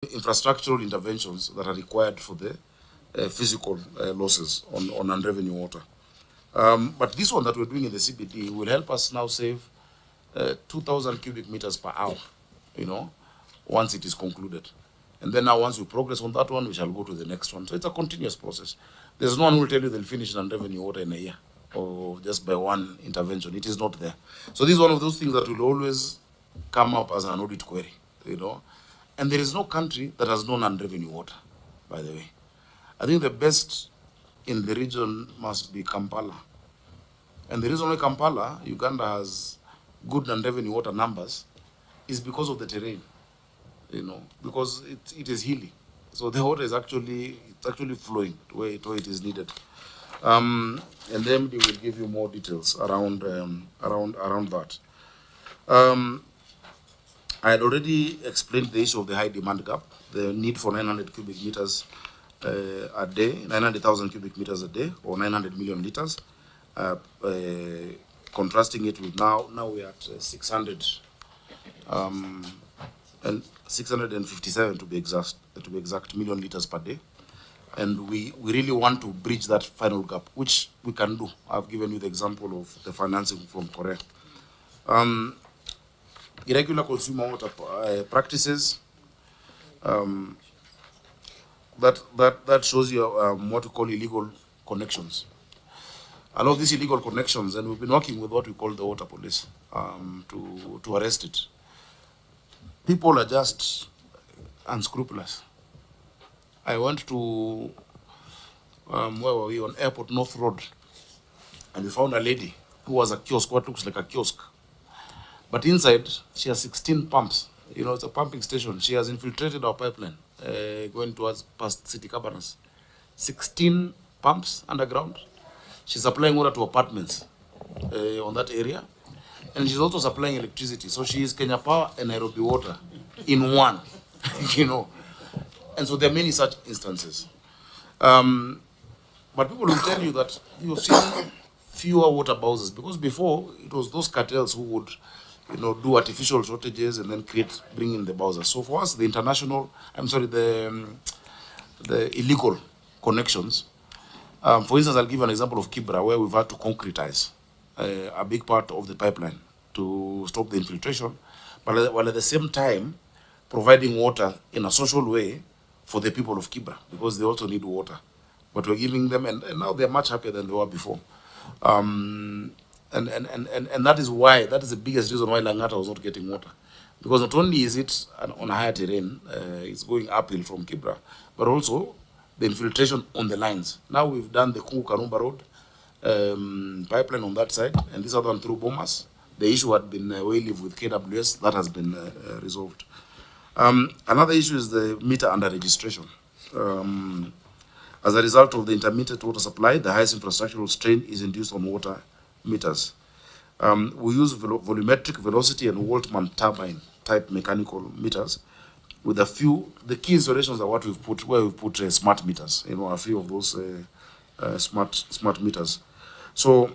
S4: infrastructural interventions that are required for the physical losses on unrevenue water. But this one that we're doing in the CBD will help us now save 2,000 cubic meters per hour, you know, once it is concluded. And then now once we progress on that one, we shall go to the next one. So it's a continuous process. There's no one who will tell you they'll finish unrevenue water in a year or just by one intervention. It is not there. So this is one of those things that will always come up as an audit query, you know. And there is no country that has no non-revenue water, by the way. I think the best in the region must be Kampala. And the reason why Kampala, Uganda, has good non-revenue water numbers is because of the terrain, you know, because it is hilly. So the water is actually flowing where it is needed. And then they will give you more details around that. I had already explained the issue of the high demand gap, the need for 900 cubic meters a day, 900,000 cubic meters a day, or 900 million liters. Contrasting it with now we're at 600 and 657 to be exact million liters per day. And we really want to bridge that final gap, which we can do. I've given you the example of the financing from Korea. Irregular consumer water practices, that shows you what we call illegal connections. A lot of these illegal connections, and we've been working with what we call the water police to arrest it. People are just unscrupulous. I went to, where were we, on Airport North Road, and we found a lady who was a kiosk, what looks like a kiosk. But inside, she has 16 pumps. You know, it's a pumping station. She has infiltrated our pipeline, going towards past city cabanas. 16 pumps underground. She's supplying water to apartments on that area. And she's also supplying electricity. So she is Kenya Power and Nairobi Water in one, you know. And so there are many such instances. But people will tell you that you've seen fewer water bowsers, because before it was those cartels who would, you know, do artificial shortages and then bring in the bowsers. So for us, the illegal connections. For instance, I'll give you an example of Kibra, where we've had to concretize a big part of the pipeline to stop the infiltration, but while at the same time providing water in a social way for the people of Kibra, because they also need water. But we're giving them, and now they're much happier than they were before. And that is the biggest reason why Langata was not getting water. Because not only is it on a higher terrain, it's going uphill from Kibra, but also the infiltration on the lines. Now we've done the Kungu-Karumba Road pipeline on that side, and this other one through Bomas. The issue had been waived with KWS. That has been resolved. Another issue is the meter under registration. As a result of the intermittent water supply, the highest infrastructural strain is induced on water meters. We use volumetric, velocity, and Waltman turbine type mechanical meters. With a few, the key installations are what we've put, where we've put smart meters, you know, a few of those smart meters. So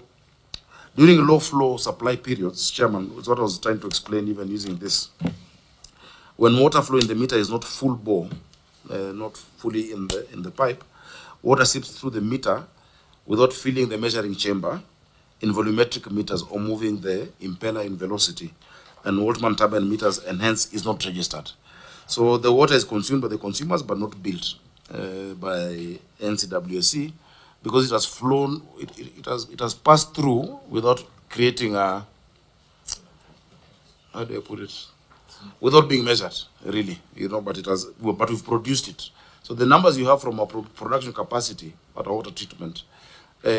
S4: during low flow supply periods, Chairman, it's what I was trying to explain even using this. When water flow in the meter is not full bore, not fully in the pipe, water seeps through the meter without filling the measuring chamber in volumetric meters or moving the impeller in velocity, and Waltman turbine meters, and hence is not registered. So the water is consumed by the consumers but not billed by NCWC because it has flown, it has passed through without creating a, how do I put it? Without being measured, really, but but we've produced it. So the numbers you have from our production capacity at our water treatment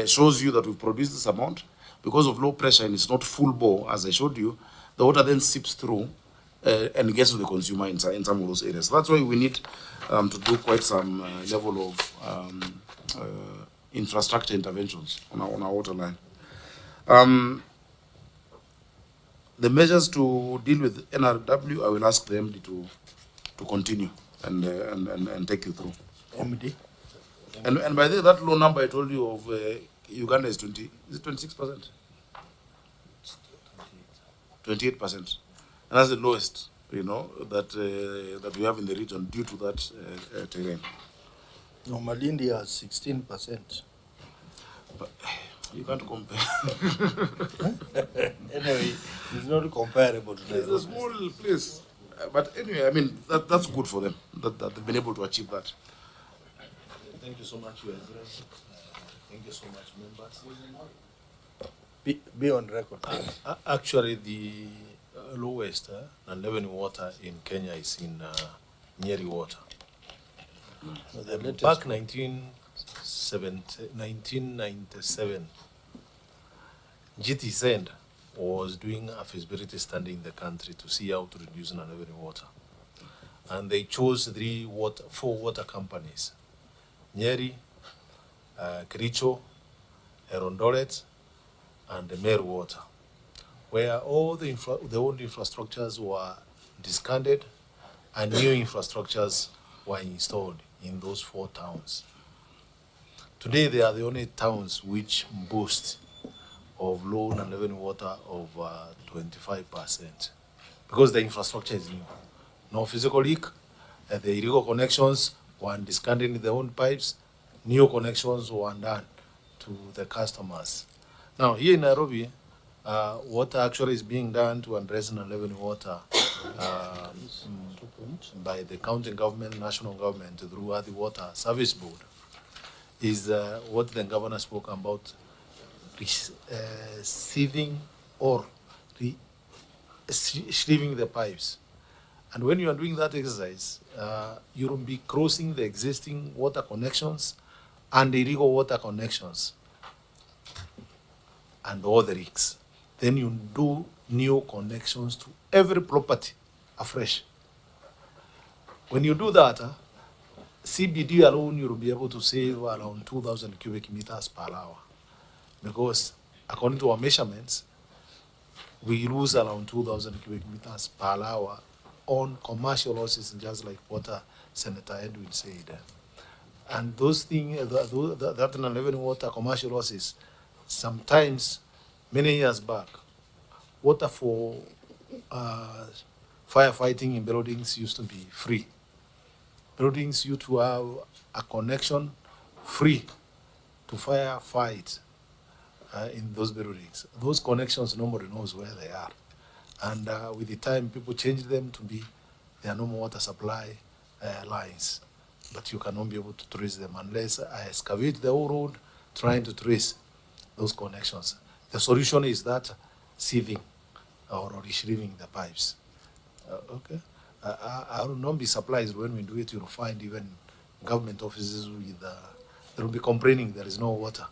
S4: shows you that we've produced this amount. Because of low pressure and it's not full bore, as I showed you, the water then seeps through and gets to the consumer in some of those areas. So that's why we need to do quite some level of infrastructure interventions on our water line. The measures to deal with NRW, I will ask the MD to continue and take you through.
S1: MD?
S4: And by that low number I told you of Uganda is 26%? 28%. And that's the lowest, that we have in the region due to that terrain.
S1: No, Malindi has 16%.
S4: But you can't compare.
S1: Anyway, it's not comparable to
S4: It's a small place. But anyway, I mean, that's good for them, that they've been able to achieve that.
S10: Thank you so much, Your Excellency. Thank you so much, members.
S1: Be on record.
S10: Actually, the lowest non-revenue water in Kenya is in Nyeri water. Back 1997, GT Send was doing a feasibility study in the country to see how to reduce non-revenue water. And they chose four water companies: Nyeri, Kericho, Erondoret, and the Meru water, where all the old infrastructures were discarded and new infrastructures were installed in those four towns. Today, they are the only towns which boast of low non-revenue water of 25%, because the infrastructure is new. No physical leak, the illegal connections were discarded in their own pipes, new connections were done to the customers. Now, here in Nairobi, what actually is being done to address non-revenue water by the county government, national government, through the Water Service Board, is what the governor spoke about, receiving or sleeving the pipes. And when you are doing that exercise, you will be crossing the existing water connections and the illegal water connections and all the leaks. Then you do new connections to every property afresh. When you do that, CBD alone, you will be able to save around 2,000 cubic meters per hour. Because according to our measurements, we lose around 2,000 cubic meters per hour on commercial losses, just like what Senator Edwin said. And those things, that non-revenue water commercial losses, sometimes, many years back, water for firefighting in buildings used to be free. Buildings used to have a connection free to firefight in those buildings. Those connections, nobody knows where they are. And with the time, people changed them to be their normal water supply lines. But you cannot be able to trace them unless I excavate the whole road trying to trace those connections. The solution is that sieving or retrieving the pipes. Okay. I will not be surprised when we do it. You'll find even government offices with they will be complaining there is no water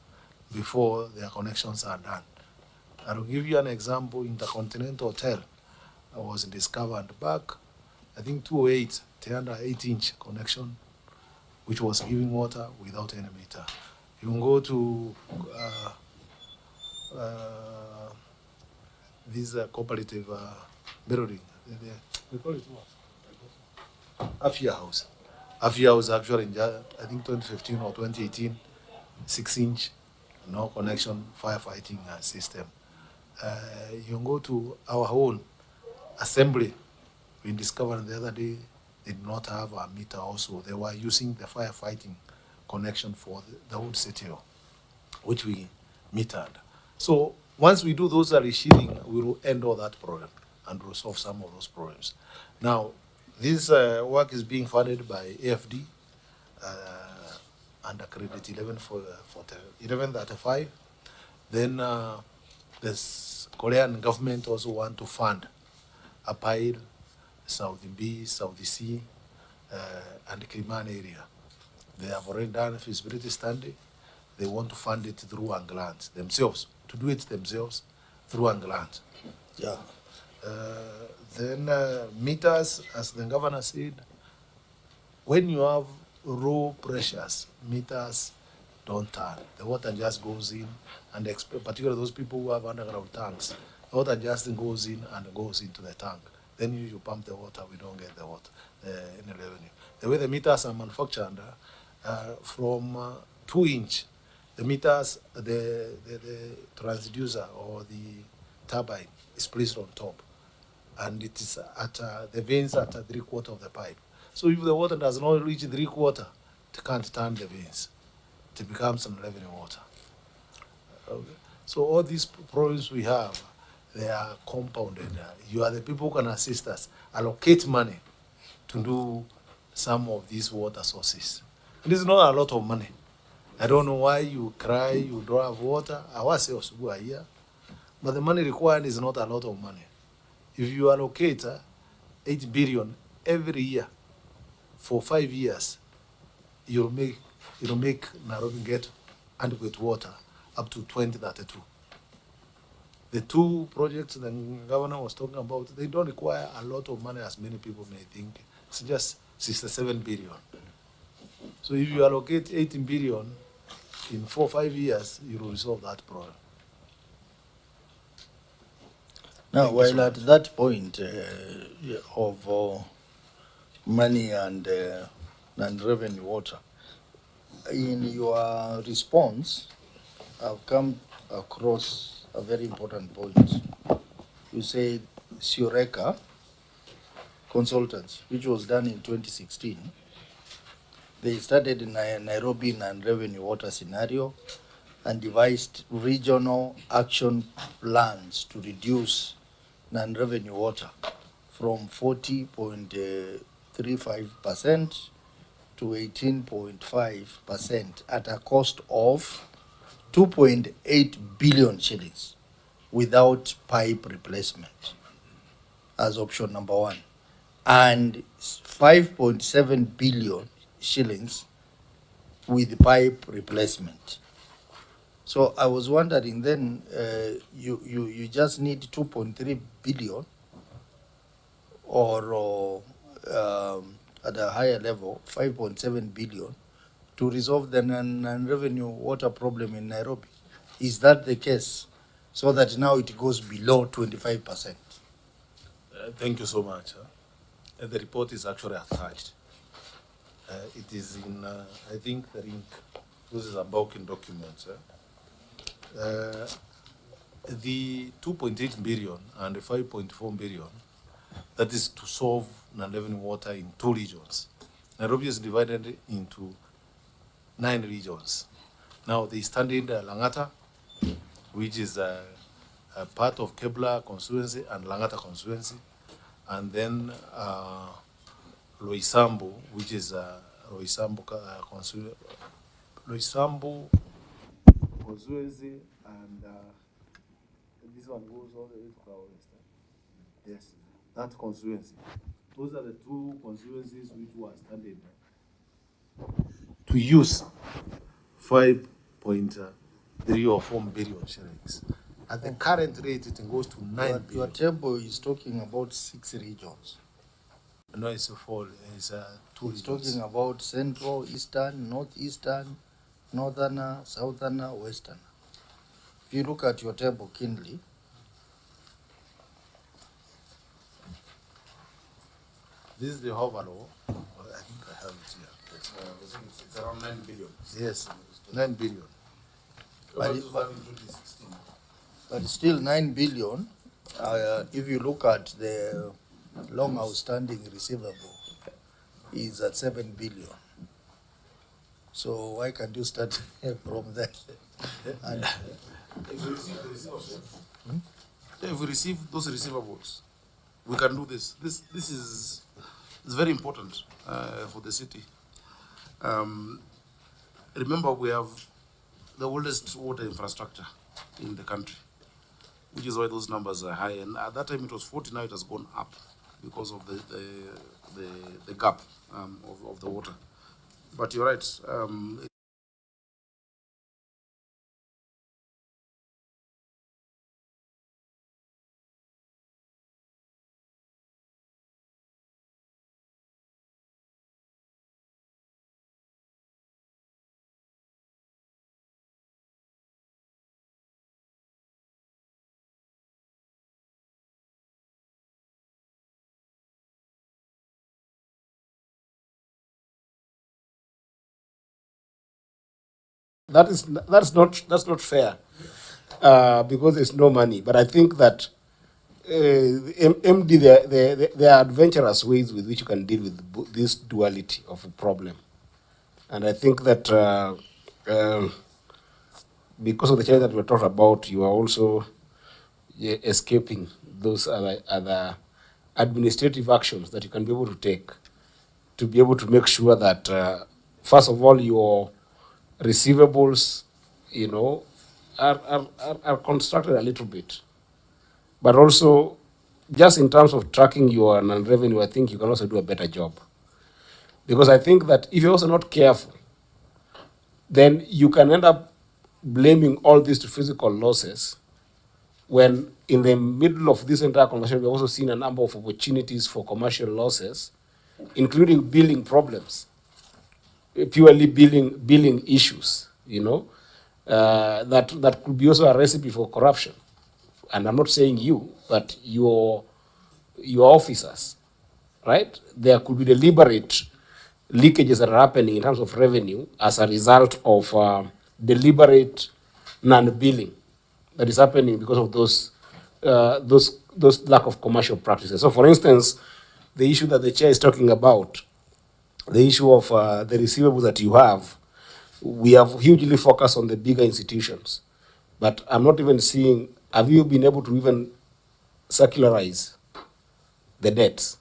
S10: before their connections are done. I will give you an example. Intercontinental Hotel was discovered back, I think 2008, 308-inch connection, which was giving water without any meter. You can go to this cooperative building. We call it what? Afia House. Afia House actually in, I think 2015 or 2018, 6-inch, no connection firefighting system. You can go to our own assembly. We discovered the other day they did not have a meter also. They were using the firefighting connection for the whole city, which we metered. So once we do those reshielding, we will end all that problem and will solve some of those problems. Now,
S5: This work is being funded by AFD under credit 1135. Then this Korean government also want to fund Apail, South B, South C, and Kriman area. They have already done a feasibility study. They want to fund it through Anglant themselves, to do it themselves through Anglant. Yeah. Then meters, as the governor said, when you have raw pressures, meters don't turn. The water just goes in, and particularly those people who have underground tanks, the water just goes in and goes into the tank. Then you pump the water, we don't get the water, any revenue. The way the meters are manufactured, from 2-inch, the meters, the transducer or the turbine is placed on top, and it is at the veins at 3/4 of the pipe. So if the water does not reach 3/4, it can't turn the veins. It becomes unleavened water. Okay. So all these problems we have, they are compounded. You are the people who can assist us, allocate money to do some of these water sources. And this is not a lot of money. I don't know why you cry, you don't have water. Our sales are here. But the money required is not a lot of money. If you allocate 8 billion every year for 5 years, you'll make Nairobi get adequate water up to 2032. The two projects the governor was talking about, they don't require a lot of money as many people may think. It's just 67 billion. So if you allocate 18 billion in 4 or 5 years, you will resolve that problem.
S1: Now, while at that point of money and revenue water, in your response, I've come across a very important point. You said Sureka Consultants, which was done in 2016, they studied in Nairobi non-revenue water scenario and devised regional action plans to reduce non-revenue water from 40.35% to 18.5% at a cost of 2.8 billion shillings without pipe replacement as option number one, and 5.7 billion shillings with pipe replacement. So I was wondering then, you just need 2.3 billion or at a higher level, 5.7 billion to resolve the non-revenue water problem in Nairobi. Is that the case? So that now it goes below 25%.
S5: Thank you so much. The report is actually attached. It is in, I think, the link. This is a bulking document. The 2.8 billion and the 5.4 billion, that is to solve non-revenue water in 2 regions. Nairobi is divided into 9 regions. Now, they stand in Langata, which is a part of Kebla constituency and Langata constituency, and then Loisambo, which is Loisambo constituency, and this one goes all the way to Kawales. Yes, that constituency. Those are the 2 constituencies which were standing to use 5.3 or 4 billion shillings. At the current rate, it goes to 9 billion.
S1: Your table is talking about 6 regions.
S5: No, it's a 4. It's 2
S1: It's
S5: regions.
S1: talking about central, eastern, northeastern, northerner, southerner, westerner. If you look at your table keenly,
S5: this is the overall. I think I have it here. It's around 9 billion. Yes, 9 billion.
S1: But still 9 billion, if you look at the long outstanding receivable, is at 7 billion. So why can't you start from there? And
S5: if we receive the receivables, if we receive those receivables, we can do this. This
S4: It's very important for the city. Remember, we have the oldest water infrastructure in the country, which is why those numbers are high. And at that time it was 40, now it has gone up because of the gap of the water. But you're right.
S2: That's not fair, because there's no money. But I think that MD, there are adventurous ways with which you can deal with this duality of a problem, and I think that because of the challenge that we're talking about, you are also escaping those other administrative actions that you can be able to take to be able to make sure that first of all your receivables, are constructed a little bit. But also, just in terms of tracking your non-revenue, I think you can also do a better job. Because I think that if you're also not careful, then you can end up blaming all this to physical losses, when in the middle of this entire conversation, we've also seen a number of opportunities for commercial losses, including billing problems, purely billing issues, that could be also a recipe for corruption. And I'm not saying you, but your officers, right? There could be deliberate leakages that are happening in terms of revenue as a result of deliberate non-billing that is happening because of those lack of commercial practices. So, for instance, the issue that the chair is talking about, the issue of the receivables that you have, we have hugely focused on the bigger institutions. But I'm not even seeing, have you been able to even circularize the debts?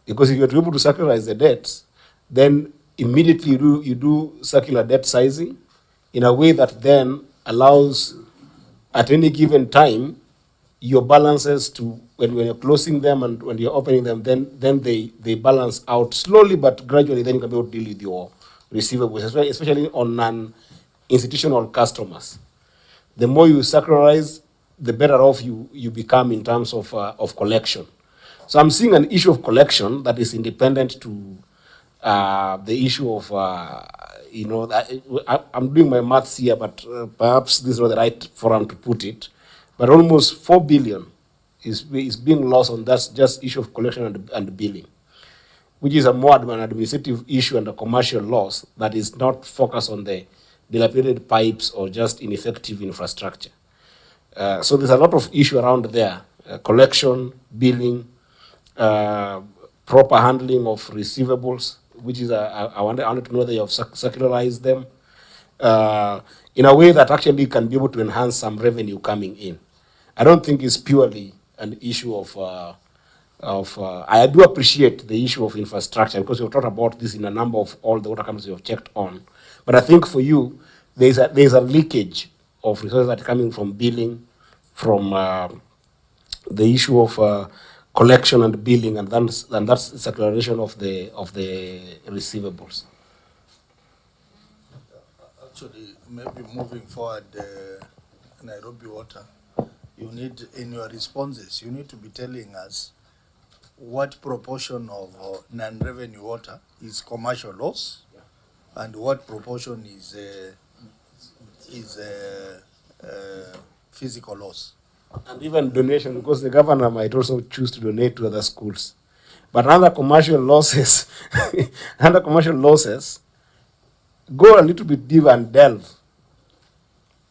S2: Because if you're able to circularize the debts, then immediately you do circular debt sizing in a way that then allows, at any given time, your balances to, when you're closing them and when you're opening them, then they balance out slowly but gradually. Then you can be able to deal with your receivables, especially on non-institutional customers. The more you circularize, the better off you become in terms of collection. So I'm seeing an issue of collection that is independent to the issue of, I'm doing my maths here, but perhaps this is not the right forum to put it. But almost 4 billion is being lost on that just issue of collection and billing, which is a more an administrative issue and a commercial loss that is not focused on the dilapidated pipes or just ineffective infrastructure. So there's a lot of issue around there, collection, billing, proper handling of receivables, which is, I wanted to know that you have circularized them in a way that actually can be able to enhance some revenue coming in. I don't think it's purely an issue of I do appreciate the issue of infrastructure, because we've talked about this in a number of all the water companies we have checked on. But I think for you, there's a leakage of resources that are coming from billing, from the issue of collection and billing, and that's the acceleration of the receivables.
S1: Actually, maybe moving forward, Nairobi Water, you need, in your responses, you need to be telling us what proportion of non-revenue water is commercial loss, and what proportion is physical loss.
S2: And even donation, because the governor might also choose to donate to other schools. But under commercial losses, go a little bit deeper and delve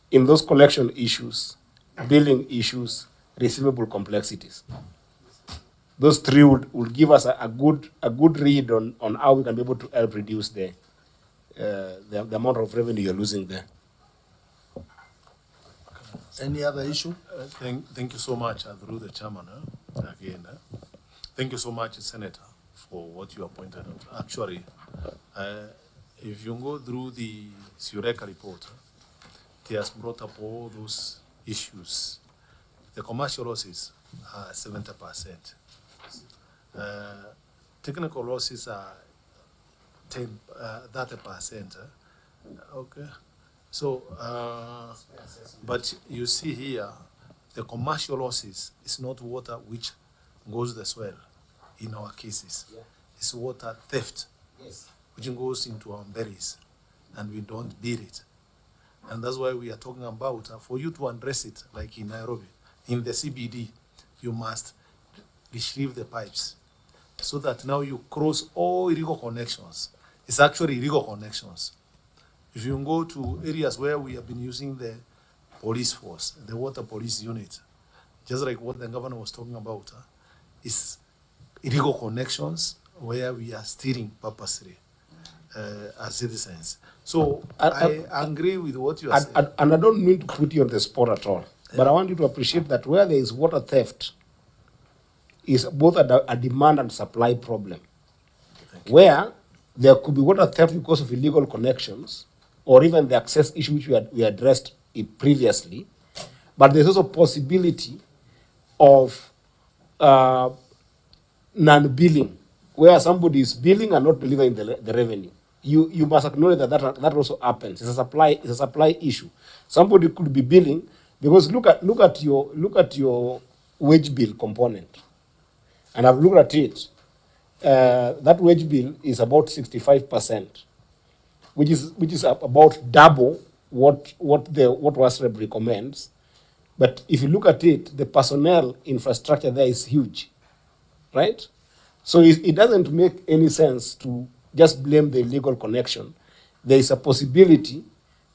S2: in those collection issues, billing issues, receivable complexities. Those three would give us a good read on how we can be able to help reduce the amount of revenue you're losing there.
S1: Any other issue?
S10: Thank you so much, through the chairman, again. Thank you so much, Senator, for what you have pointed out. Actually, if you go through the Sureka report, it has brought up all those issues. The commercial losses are 70%. Technical losses are 30%. Okay. So, but you see here, the commercial losses is not water which goes the swell in our cases. It's water theft, which goes into our berries, and we don't beat it. And that's why we are talking about, for you to address it, like in Nairobi, in the CBD, you must retrieve the pipes so that now you cross all illegal connections. It's actually illegal connections. If you go to areas where we have been using the police force, the water police unit, just like what the governor was talking about, is illegal connections where we are stealing purposely as citizens. So I agree with what you are saying.
S2: And I don't mean to put you on the spot at all, but I want you to appreciate that where there is water theft is both a demand and supply problem. Where there could be water theft because of illegal connections or even the access issue which we addressed previously, but there's also possibility of non-billing, where somebody is billing and not delivering the revenue. You must acknowledge that also happens. It's a supply issue. Somebody could be billing because look at your wage bill component, and I've looked at it. That wage bill is about 65%, which is about double what WASREB recommends. But if you look at it, the personnel infrastructure there is huge, right? So it doesn't make any sense to just blame the illegal connection. There is a possibility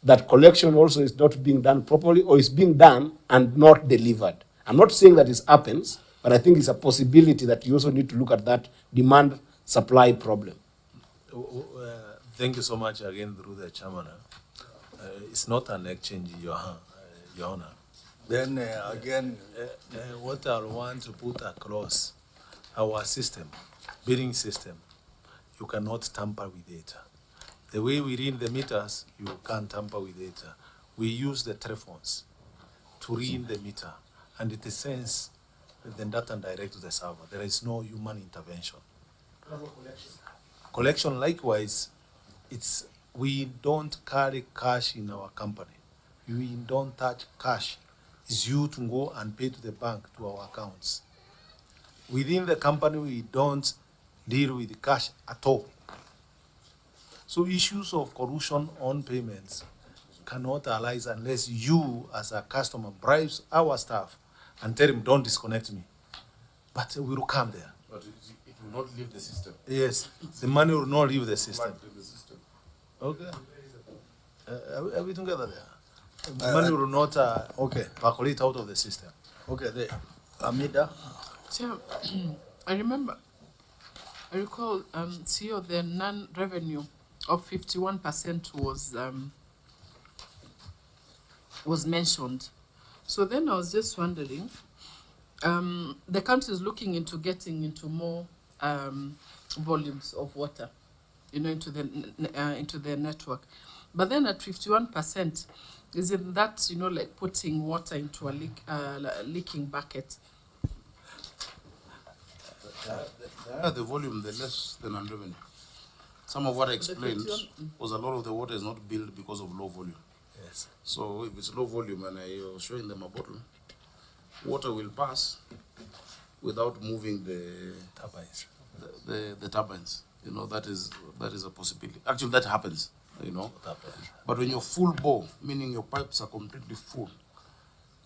S2: that collection also is not being done properly or is being done and not delivered. I'm not saying that it happens, but I think it's a possibility that you also need to look at that demand-supply problem.
S10: Thank you so much again through the chairman. It's not an exchange, Your Honor. Then again, what I want to put across our system, billing system, you cannot tamper with it. The way we read the meters, you can't tamper with it. We use the telephones to read the meter, and it sends the data direct to the server. There is no human intervention. Collection, likewise, we don't carry cash in our company. We don't touch cash. It's you to go and pay to the bank, to our accounts. Within the company, we don't deal with cash at all. So issues of corruption on payments cannot arise unless you, as a customer, bribes our staff and tell him, don't disconnect me. But we will come there.
S4: But it will not leave the system.
S10: Yes, the money will not leave the system.
S4: Might leave the system.
S10: Okay. Are we together there? The money will not percolate out of the system.
S1: Okay, Amida?
S9: Chair, I recall, CEO, the non-revenue of 51% was mentioned. So then I was just wondering, the country is looking into getting into more volumes of water, into the network. But then at 51%, isn't that, like putting water into a leaking bucket?
S4: The volume, the less the non-revenue. Some of what I explained was a lot of the water is not billed because of low volume.
S10: Yes.
S4: So if it's low volume and I was showing them a bottle, water will pass without moving the
S10: turbines.
S4: The turbines. That is a possibility. Actually, that happens. But when you're full bore, meaning your pipes are completely full,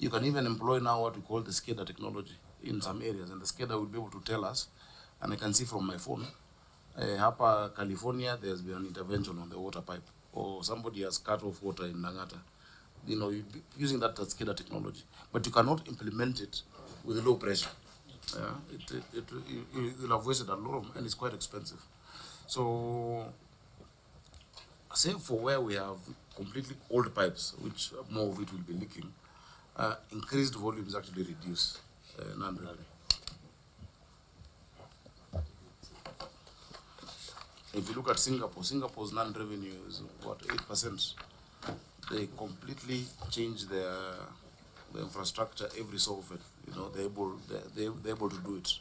S4: you can even employ now what we call the SCADA technology in some areas, and the SCADA will be able to tell us, and I can see from my phone, Hapa, California, there's been an intervention on the water pipe, or somebody has cut off water in Nangata. Using that SCADA technology, but you cannot implement it with low pressure. You'll have wasted a lot and it's quite expensive. So, save for where we have completely old pipes, which more of it will be leaking, increased volumes actually reduce non-revenue. If you look at Singapore, Singapore's non-revenue is what, 8%. They completely change their infrastructure every so often. You know, they're able to do it.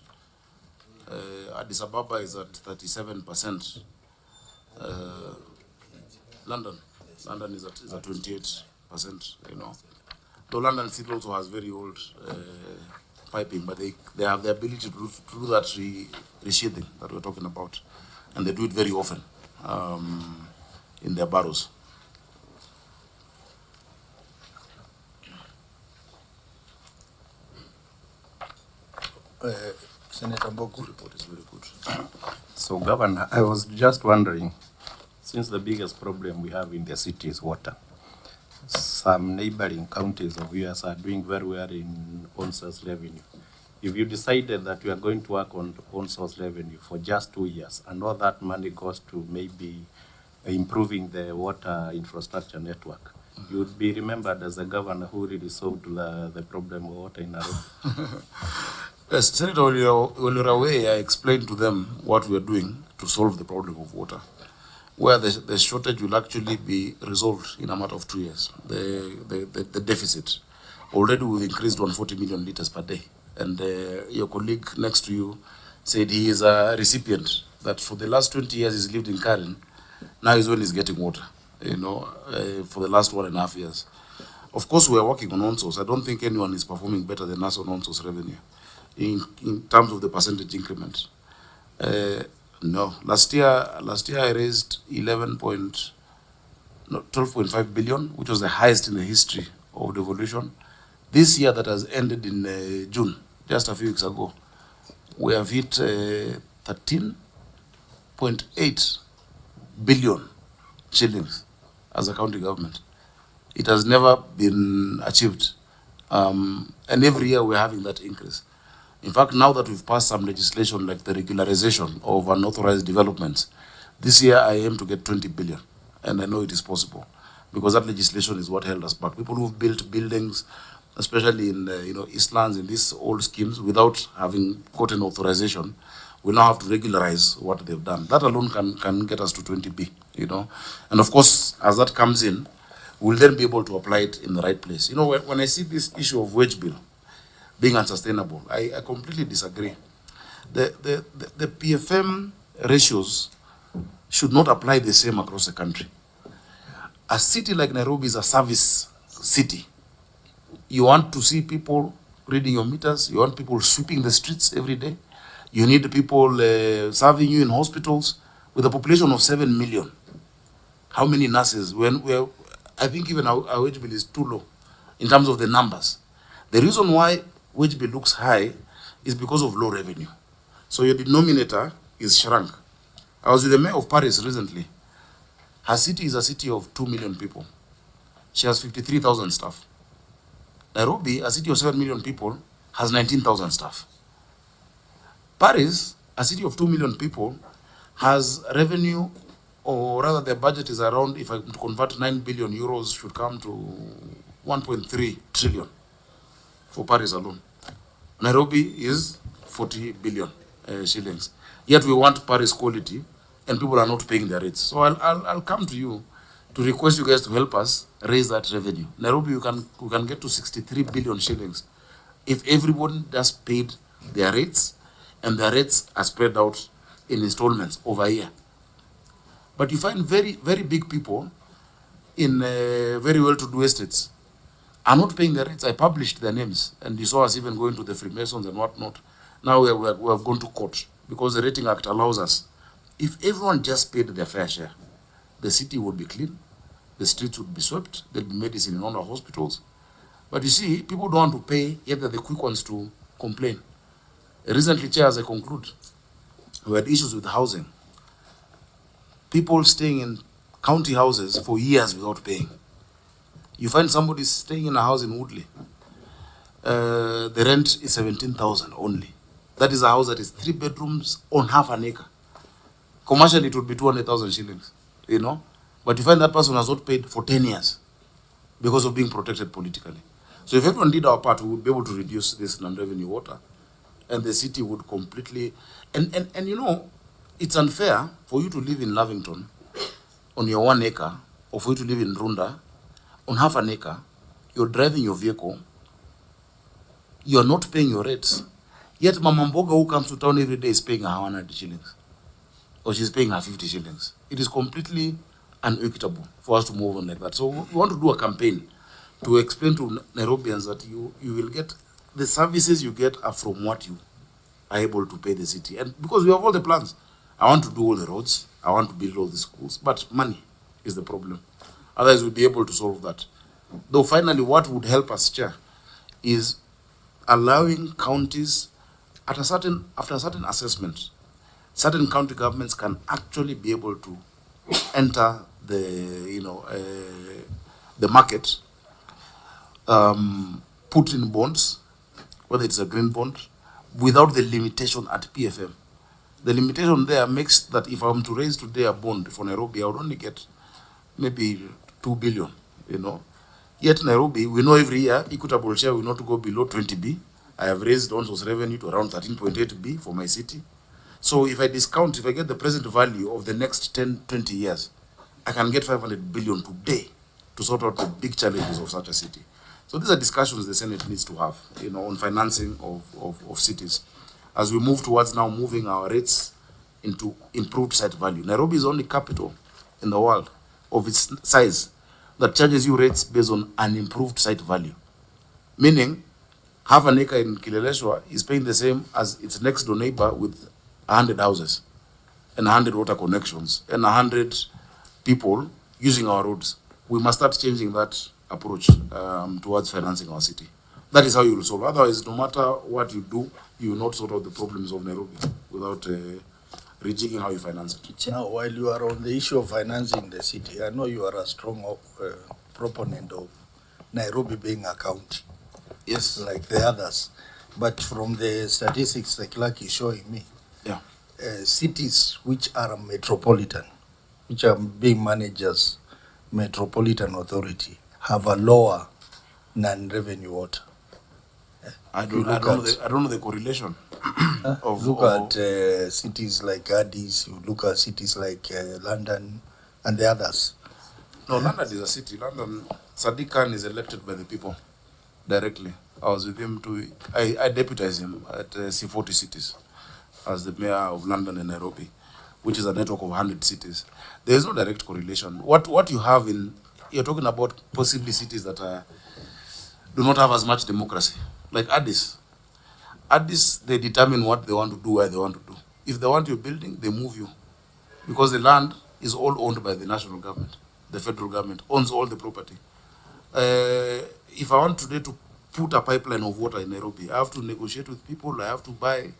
S4: Addis Ababa is at 37%. London is at 28%. You know, though London still also has very old piping, but they have the ability to do that resheathing that we're talking about, and they do it very often in their boroughs.
S1: Senator Mboku
S4: report is very good.
S13: So, Governor, I was just wondering, since the biggest problem we have in the city is water, some neighboring counties of US are doing very well in on-source revenue. If you decided that you are going to work on on-source revenue for just 2 years, and all that money goes to maybe improving the water infrastructure network, you would be remembered as the governor who really solved the problem of water in Nairobi.
S4: Yes, Senator, when you're away, I explained to them what we are doing to solve the problem of water, where the shortage will actually be resolved in a matter of 2 years. The deficit. Already we've increased 140 million liters per day. And your colleague next to you said he is a recipient, that for the last 20 years he's lived in Karen. Now is when he's getting water, you know, for the last 1.5 years. Of course, we are working on on-source. I don't think anyone is performing better than us on on-source revenue in terms of the percentage increment. No, last year I raised 12.5 billion, which was the highest in the history of devolution. This year that has ended in June, just a few weeks ago, we have hit 13.8 billion shillings as a county government. It has never been achieved. And every year we're having that increase. In fact, now that we've passed some legislation like the regularization of unauthorized developments, this year I aim to get 20 billion. And I know it is possible because that legislation is what held us back. People who've built buildings, especially in Eastlands, in these old schemes, without having gotten authorization, we now have to regularize what they've done. That alone can get us to 20B, you know. And of course, as that comes in, we'll then be able to apply it in the right place. You know, when I see this issue of wage bill being unsustainable, I completely disagree. The PFM ratios should not apply the same across the country. A city like Nairobi is a service city. You want to see people reading your meters. You want people sweeping the streets every day. You need people serving you in hospitals with a population of 7 million. How many nurses? I think even our wage bill is too low in terms of the numbers. The reason why wage bill looks high is because of low revenue. So your denominator is shrunk. I was with the mayor of Paris recently. Her city is a city of 2 million people. She has 53,000 staff. Nairobi, a city of 7 million people, has 19,000 staff. Paris, a city of 2 million people, has revenue, or rather their budget is around, if I convert 9 billion euros, should come to 1.3 trillion for Paris alone. Nairobi is 40 billion shillings. Yet we want Paris quality, and people are not paying their rates. So I'll come to you to request you guys to help us raise that revenue. Nairobi, we can get to 63 billion shillings if everyone just paid their rates, and their rates are spread out in installments over a year. But you find very, very big people in very well-to-do estates are not paying their rates. I published their names, and you saw us even going to the Freemasons and whatnot. Now we have gone to court because the Rating Act allows us. If everyone just paid their fair share, the city would be clean, the streets would be swept, there'd be medicine in all our hospitals. But you see, people don't want to pay, yet they're the quick ones to complain. Recently, Chair, as I conclude, we had issues with housing. People staying in county houses for years without paying. You find somebody staying in a house in Woodley. The rent is 17,000 only. That is a house that is 3 bedrooms on half an acre. Commercially, it would be 200,000 shillings, you know. But you find that person has not paid for 10 years because of being protected politically. So if everyone did our part, we would be able to reduce this non-revenue water, and the city would completely, and you know, it's unfair for you to live in Lavington on your 1 acre, or for you to live in Runda on half an acre. You're driving your vehicle, you're not paying your rates. Yet Mama Mboga who comes to town every day is paying her 100 shillings. Or she's paying her 50 shillings. It is completely unequitable for us to move on like that. So we want to do a campaign to explain to Nairobians that you will get, the services you get are from what you are able to pay the city. And because we have all the plans, I want to do all the roads, I want to build all the schools, but money is the problem. Otherwise we'll be able to solve that. Though finally what would help us, Chair, is allowing counties after a certain assessment, certain county governments can actually be able to enter the market, put in bonds, whether it's a green bond, without the limitation at PFM. The limitation there makes that if I'm to raise today a bond for Nairobi, I would only get maybe 2 billion, Yet Nairobi, we know every year, equitable share will not go below 20B. I have raised also revenue to around 13.8B for my city. So if I discount, if I get the present value of the next 10, 20 years, I can get 500 billion today to sort out the big challenges of such a city. So these are discussions the Senate needs to have, on financing of cities. As we move towards now moving our rates into improved site value. Nairobi is the only capital in the world of its size that charges you rates based on an improved site value. Meaning, half an acre in Kileleshwa is paying the same as its next door neighbor with 100 houses and 100 water connections and 100 people using our roads. We must start changing that approach towards financing our city. That is how you will solve. Otherwise, no matter what you do, you will not sort out the problems of Nairobi without rejigging how you finance it.
S1: Now, while you are on the issue of financing the city, I know you are a strong proponent of Nairobi being a county.
S4: Yes.
S1: Like the others. But from the statistics the clerk is showing me, cities which are metropolitan, which are being managed as metropolitan authority, have a lower non-revenue water.
S4: I don't know the correlation.
S1: Look at cities like Addis, you look at cities like London and the others.
S4: No, London is a city. London, Sadiq Khan is elected by the people directly. I was with him I deputized him at C40 cities as the mayor of London and Nairobi, which is a network of 100 cities. There is no direct correlation. What you have you're talking about possibly cities that do not have as much democracy. Like Addis. Addis, they determine what they want to do, where they want to do. If they want you building, they move you. Because the land is all owned by the national government. The federal government owns all the property. If I want today to put a pipeline of water in Nairobi, I have to negotiate with people, I have to buy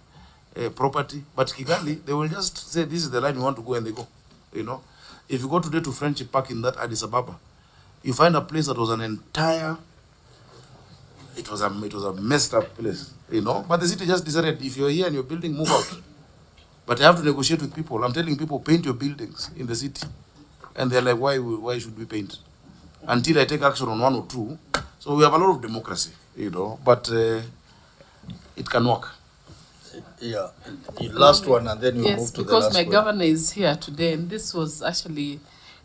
S4: property. But Kigali, they will just say, this is the line you want to go, and they go. If you go today to Friendship Park in that Addis Ababa, you find a place that was an entire, it was a messed up place, But the city just decided, if you're here and you're building, move out. But I have to negotiate with people. I'm telling people, paint your buildings in the city. And they're like, why should we paint? Until I take action on one or two. So we have a lot of democracy, but it can work.
S1: Yeah. The last one, and then we'll move to the last one.
S9: Yes, because my governor is here today, and this was actually,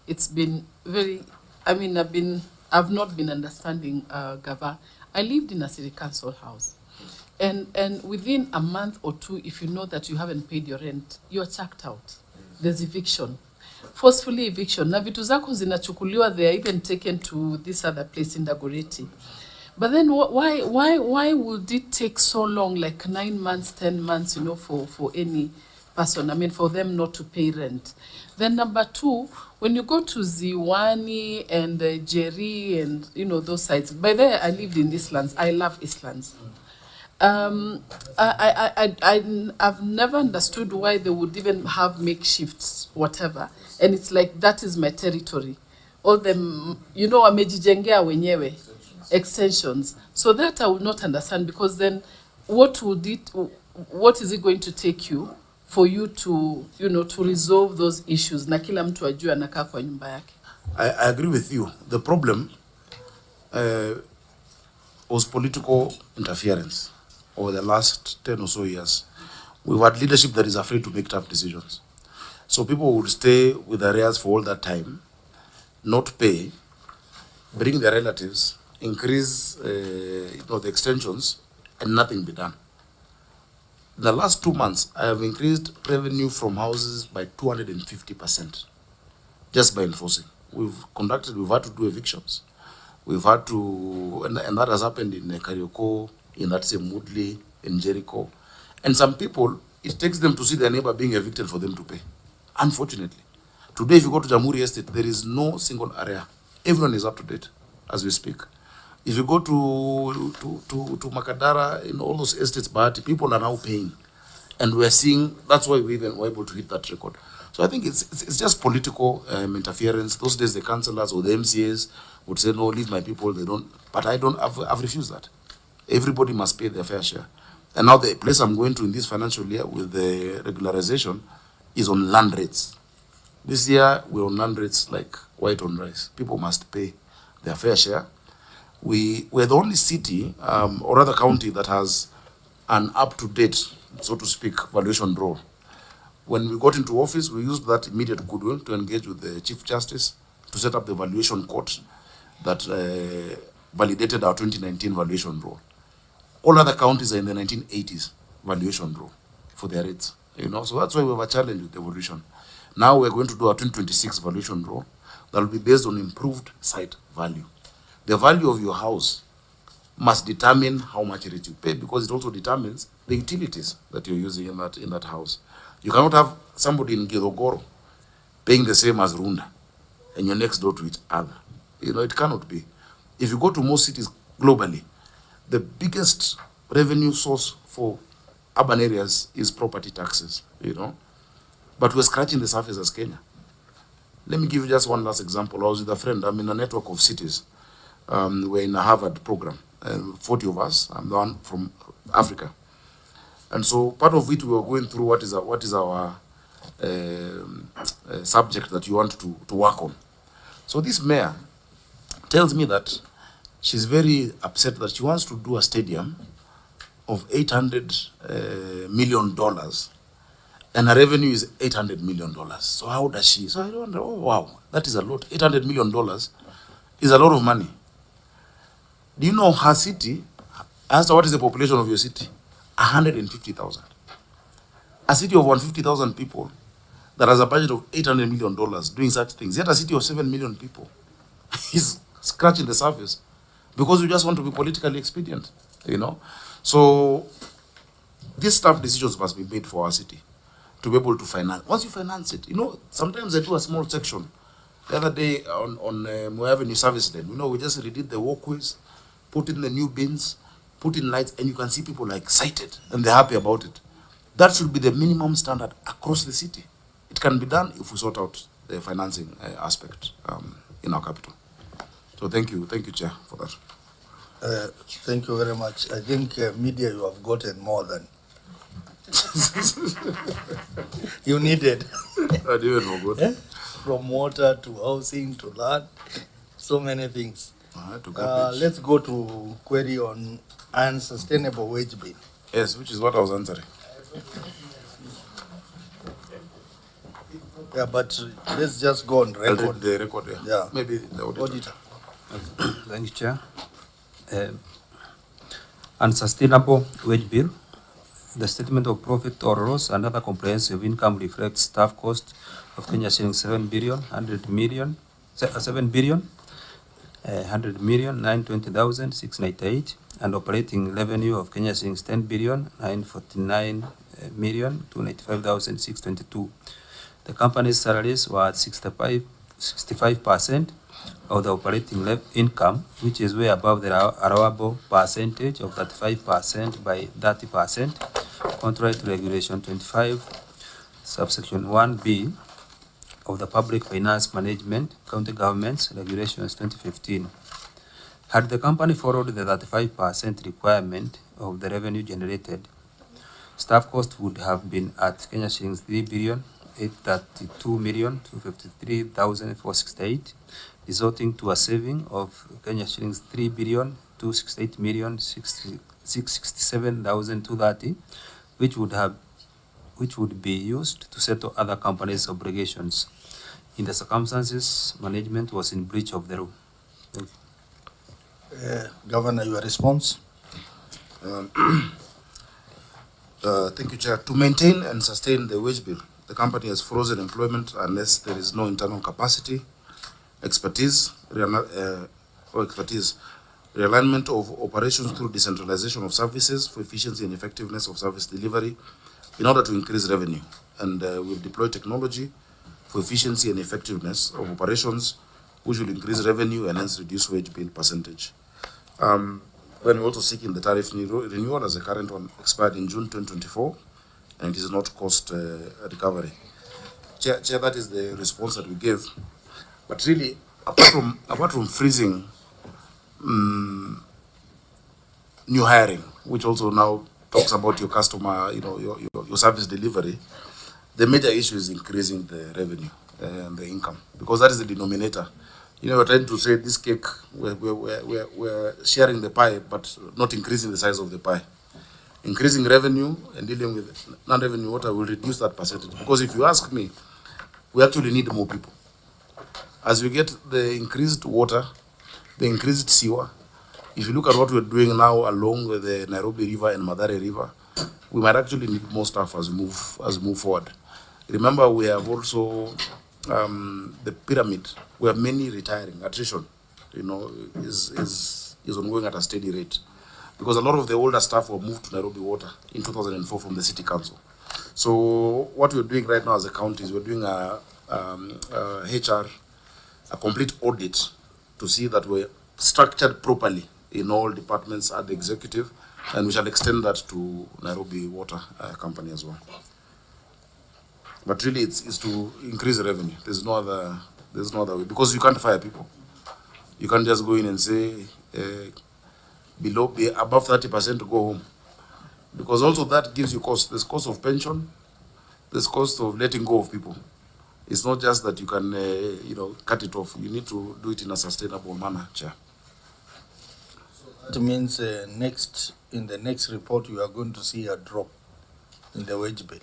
S9: it's been very, I've not been understanding Gava. I lived in a city council house. And within a month or two, if you know that you haven't paid your rent, you're chucked out. There's eviction. Forcefully eviction. Na vitu zako zinachukuliwa, they are even taken to this other place in Dagoretti. But then why would it take so long, like 9 months, 10 months, for any person, for them not to pay rent? Then number two, when you go to Ziwani and Jerry and, those sites, by the way, I lived in Eastlands. I love Eastlands. I've never understood why they would even have makeshifts, whatever. And it's like, that is my territory. All them, wamejijengea wenyewe, extensions. So that I would not understand, because then what is it going to take you for you to, to resolve those issues? Na kila mtu ajue anakaa kwa nyumba yake.
S4: I agree with you. The problem was political interference over the last 10 or so years. We've had leadership that is afraid to make tough decisions. So people would stay with arrears for all that time, not pay, bring their relatives, increase the extensions, and nothing be done. In the last 2 months, I have increased revenue from houses by 250%, just by enforcing. We've had to do evictions. We've had to, and that has happened in Karioko, in that same Woodley, in Jericho. And some people, it takes them to see their neighbor being evicted for them to pay. Unfortunately. Today, if you go to Jamhuri Estate, there is no single area. Everyone is up to date as we speak. If you go to Makadara, in all those estates, but people are now paying. And we're seeing, that's why we even were able to hit that record. So I think it's just political interference. Those days, the councillors or the MCAs would say, no, leave my people, they don't. But I've refused that. Everybody must pay their fair share. And now the place I'm going to in this financial year with the regularization is on land rates. This year, we're on land rates like white on rice. People must pay their fair share. We're the only city, or rather county, that has an up-to-date, so to speak, valuation role. When we got into office, we used that immediate goodwill to engage with the Chief Justice to set up the valuation court that validated our 2019 valuation role. All other counties are in the 1980s valuation role for their rates. So that's why we have a challenge with evolution. Now we're going to do our 2026 valuation role that will be based on improved site value. The value of your house must determine how much rate you pay, because it also determines the utilities that you're using in that house. You cannot have somebody in Githogoro paying the same as Runda and you're next door to each other. It cannot be. If you go to most cities globally, the biggest revenue source for urban areas is property taxes, But we're scratching the surface as Kenya. Let me give you just one last example. I was with a friend. I'm in a network of cities. We're in a Harvard program, 40 of us. I'm the one from Africa. And so part of it, we were going through what is our subject that you want to work on. So this mayor tells me that she's very upset that she wants to do a stadium of $800 million, and her revenue is $800 million. So how does she? So I wonder, oh wow, that is a lot. $800 million is a lot of money. Do you know her city? I asked her, what is the population of your city? 150,000. A city of 150,000 people that has a budget of $800 million doing such things. Yet a city of 7 million people is scratching the surface because we just want to be politically expedient, So these tough decisions must be made for our city to be able to finance. Once you finance it, sometimes I do a small section. The other day on Moy Avenue Service Lane, we just redid the walkways, put in the new bins, put in lights, and you can see people are excited and they're happy about it. That should be the minimum standard across the city. It can be done if we sort out the financing aspect in our capital. So thank you, Chair, for that.
S1: Thank you very much. I think media, you have gotten more than you needed.
S4: I didn't know good.
S1: From water to housing to land, so many things. Let's go to query on unsustainable wage bill.
S4: Yes, which is what I was answering.
S1: Yeah, but let's just go on record.
S4: I'll read the record,
S1: Yeah.
S4: Maybe the auditor.
S11: Thank you, Chair. Unsustainable wage bill. The statement of profit or loss and other comprehensive income reflects staff cost of Kenya shillings 7,920,698 and operating revenue of Kenya shillings 10,949,295,622. The company's salaries were at 65% of the operating income, which is way above the allowable percentage of 35% by 30%, contrary to Regulation 25, subsection 1B of the Public Finance Management, County Governments, Regulations 2015. Had the company followed the 35% requirement of the revenue generated, staff cost would have been at Kenya shillings 3,832,253,468, resulting to a saving of Kenya shillings 3,268,667,230, which would which would be used to settle other companies' obligations. In the circumstances, management was in breach of the rule. Thank you.
S1: Governor, your response?
S4: Thank you, Chair. To maintain and sustain the wage bill, the company has frozen employment unless there is no internal capacity, expertise, realignment of operations through decentralization of services for efficiency and effectiveness of service delivery in order to increase revenue. And we'll deploy technology for efficiency and effectiveness of operations, which will increase revenue and hence reduce wage bill percentage. When we're also seeking the tariff renewal, as the current one expired in June 2024, and it is not cost recovery. Chair, that is the response that we gave. But really, apart from freezing new hiring, which also now talks about your customer, your service delivery, the major issue is increasing the revenue and the income, because that is the denominator. We're trying to say this cake, we're sharing the pie, but not increasing the size of the pie. Increasing revenue and dealing with non-revenue water will reduce that percentage. Because if you ask me, we actually need more people. As we get the increased water, the increased sewer, if you look at what we're doing now along with the Nairobi River and Madare River, we might actually need more staff as we move forward. Remember, we have also the pyramid. We have many retiring. Attrition, is ongoing at a steady rate, because a lot of the older staff were moved to Nairobi Water in 2004 from the city council. So what we're doing right now as a county is we're doing a complete audit to see that we're structured properly in all departments at the executive, and we shall extend that to Nairobi Water Company as well. But really, it's to increase revenue. There's no other way, because you can't fire people. You can't just go in and say above 30% to go home, because also that gives you cost. There's cost of pension, there's cost of letting go of people. It's not just that you can cut it off. You need to do it in a sustainable manner, Chair.
S1: That means in the next report you are going to see a drop in the wage bill.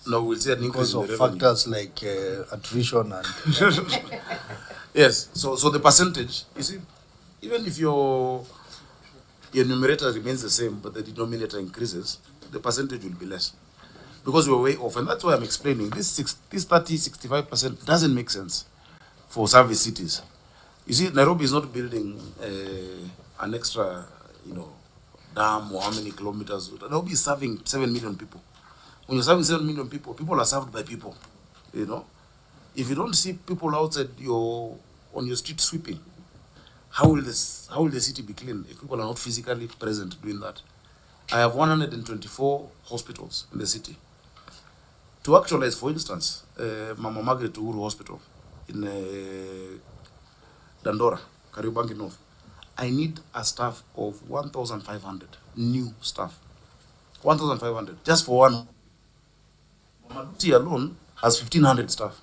S4: No, we'll see an increase in the revenue.
S1: Factors like attrition and...
S4: Yes, so the percentage, you see, even if your numerator remains the same, but the denominator increases, the percentage will be less. Because we're way off, and that's why I'm explaining. This 30-65% doesn't make sense for service cities. You see, Nairobi is not building an extra, dam or how many kilometers. Nairobi is serving 7 million people. When you're serving 7 million people, people are served by people, If you don't see people outside on your street sweeping, how will the city be clean if people are not physically present doing that? I have 124 hospitals in the city. To actualize, for instance, Mama Margaret Uhuru Hospital in Dandora, Kariobangi North, I need a staff of 1,500 new staff. 1,500 just for one. Maduti alone has 1,500 staff.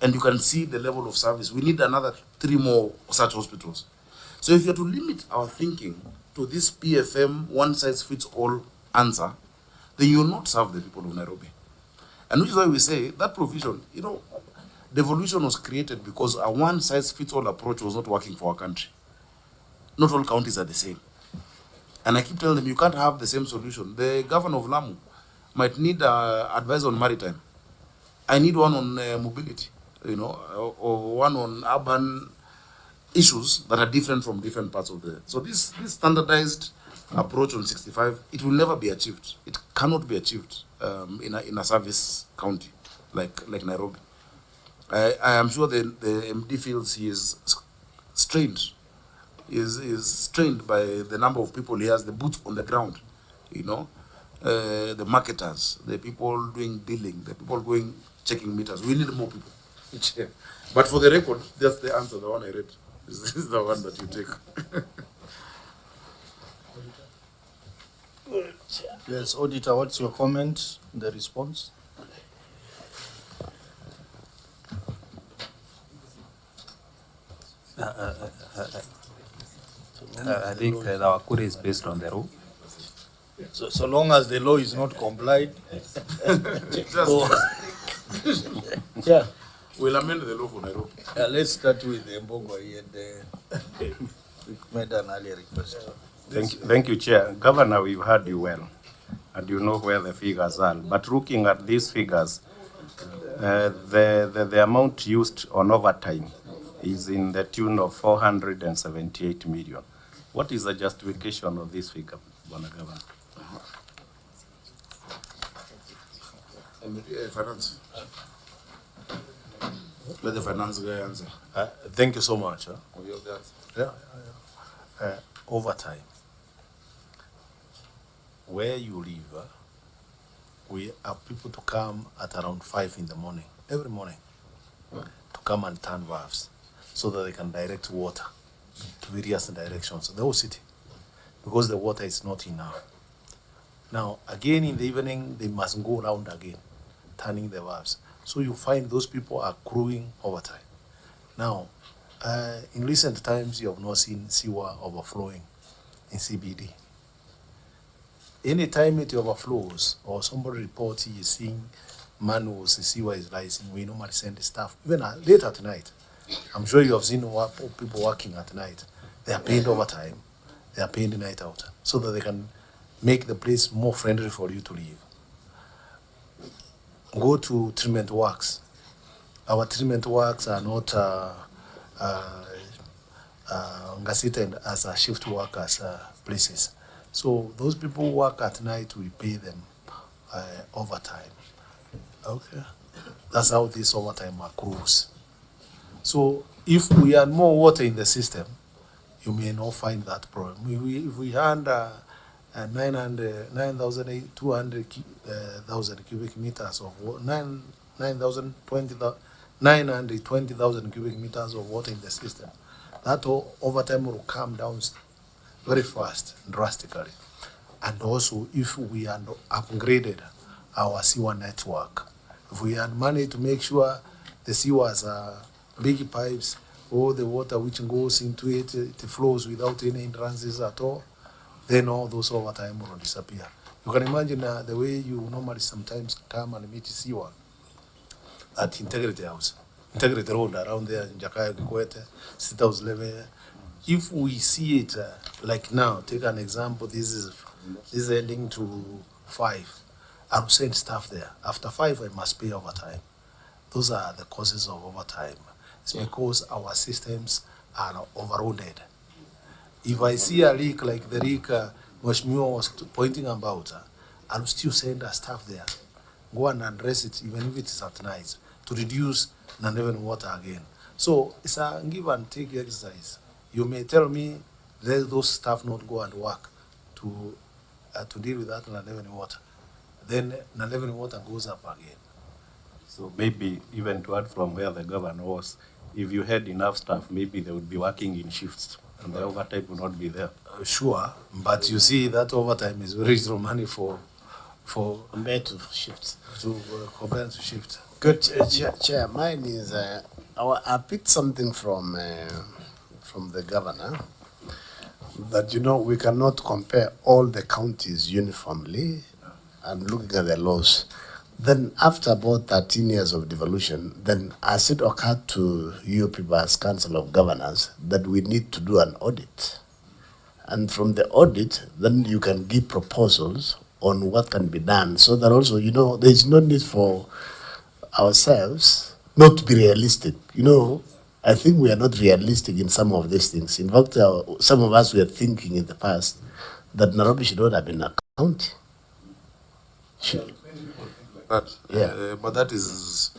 S4: And you can see the level of service. We need another 3 more such hospitals. So if you are to limit our thinking to this PFM one-size-fits-all answer, then you will not serve the people of Nairobi. And which is why we say that provision, devolution was created because a one-size-fits-all approach was not working for our country. Not all counties are the same. And I keep telling them, you can't have the same solution. The governor of Lamu might need advice on maritime. I need one on mobility, or one on urban issues that are different from different parts of the... So this standardized approach on 65, it will never be achieved. It cannot be achieved in a service county like Nairobi. I am sure the MD feels he is strained. He is strained by the number of people he has, the boots on the ground, the marketers, the people doing billing, the people going checking meters. We need more people. But for the record, that's the answer, the one I read. This is the one that you take.
S1: Yes, Auditor, what's your comment, the response?
S11: I think our query is based on the rule.
S1: So long as the law is not complied.
S4: Yeah. We'll amend the law for Nairobi.
S1: Let's start with the Mbogwa and we made an earlier request.
S13: Thank you, Chair. Governor, we've heard you well, and you know where the figures are. But looking at these figures, the amount used on overtime is in the tune of 478 million. What is the justification of this figure, Bwana Governor?
S4: Finance. Let the finance guy answer.
S10: Thank you so much.
S4: We have that.
S10: Yeah. Overtime. Where you live, we have people to come at around 5 in the morning, every morning, to come and turn valves so that they can direct water to various directions, the whole city, because the water is not enough. Now, again in the evening, they must go around again, turning the valves. So you find those people are accruing overtime. Now, in recent times, you have not seen sewer overflowing in CBD. Anytime it overflows or somebody reports he is seeing manuals, the sewer is rising, we normally send the staff, even late at night. I'm sure you have seen people working at night. They are paid overtime, they are paid the night out, so that they can make the place more friendly for you to live. Go to treatment works. Our treatment works are not considered as a shift workers places. So those people who work at night, we pay them overtime. Okay, that's how this overtime accrues. So if we had more water in the system, you may not find that problem. If we had 9,200,000 cubic meters of water, 920,000 cubic meters of water in the system, that overtime will come down very fast, drastically. And also, if we had upgraded our sewer network, if we had managed to make sure the sewers are big pipes, all the water which goes into it, it flows without any hindrances at all, then all those overtime will disappear. You can imagine the way you normally sometimes come and meet sewer at Integrity House, Integrity Road around there in Jakaya, Kikwete, State House level. If we see it like now, take an example, this is ending to 5. I will send staff there. After 5, I must pay overtime. Those are the causes of overtime. It's because our systems are overloaded. If I see a leak like the leak Mheshimiwa was pointing about, I'll still send a staff there. Go and address it, even if it is at night, to reduce non-living water again. So it's a give and take exercise. You may tell me let those staff not go and work to deal with that non-living water. Then non-living water goes up again.
S13: So maybe even to add from where the governor was, if you had enough staff, maybe they would be working in shifts and the overtime would not be there.
S1: Sure, but you see that overtime is very little money for compared to shifts. Compared to shift.
S5: Good, Chair. Mine is I picked something from the governor that we cannot compare all the counties uniformly and looking at the laws. Then after about 13 years of devolution, then as it occurred to you people as Council of Governors that we need to do an audit. And from the audit, then you can give proposals on what can be done so that also, there is no need for ourselves not to be realistic. I think we are not realistic in some of these things. In fact, some of us were thinking in the past that Nairobi should not have been a county.
S4: But that is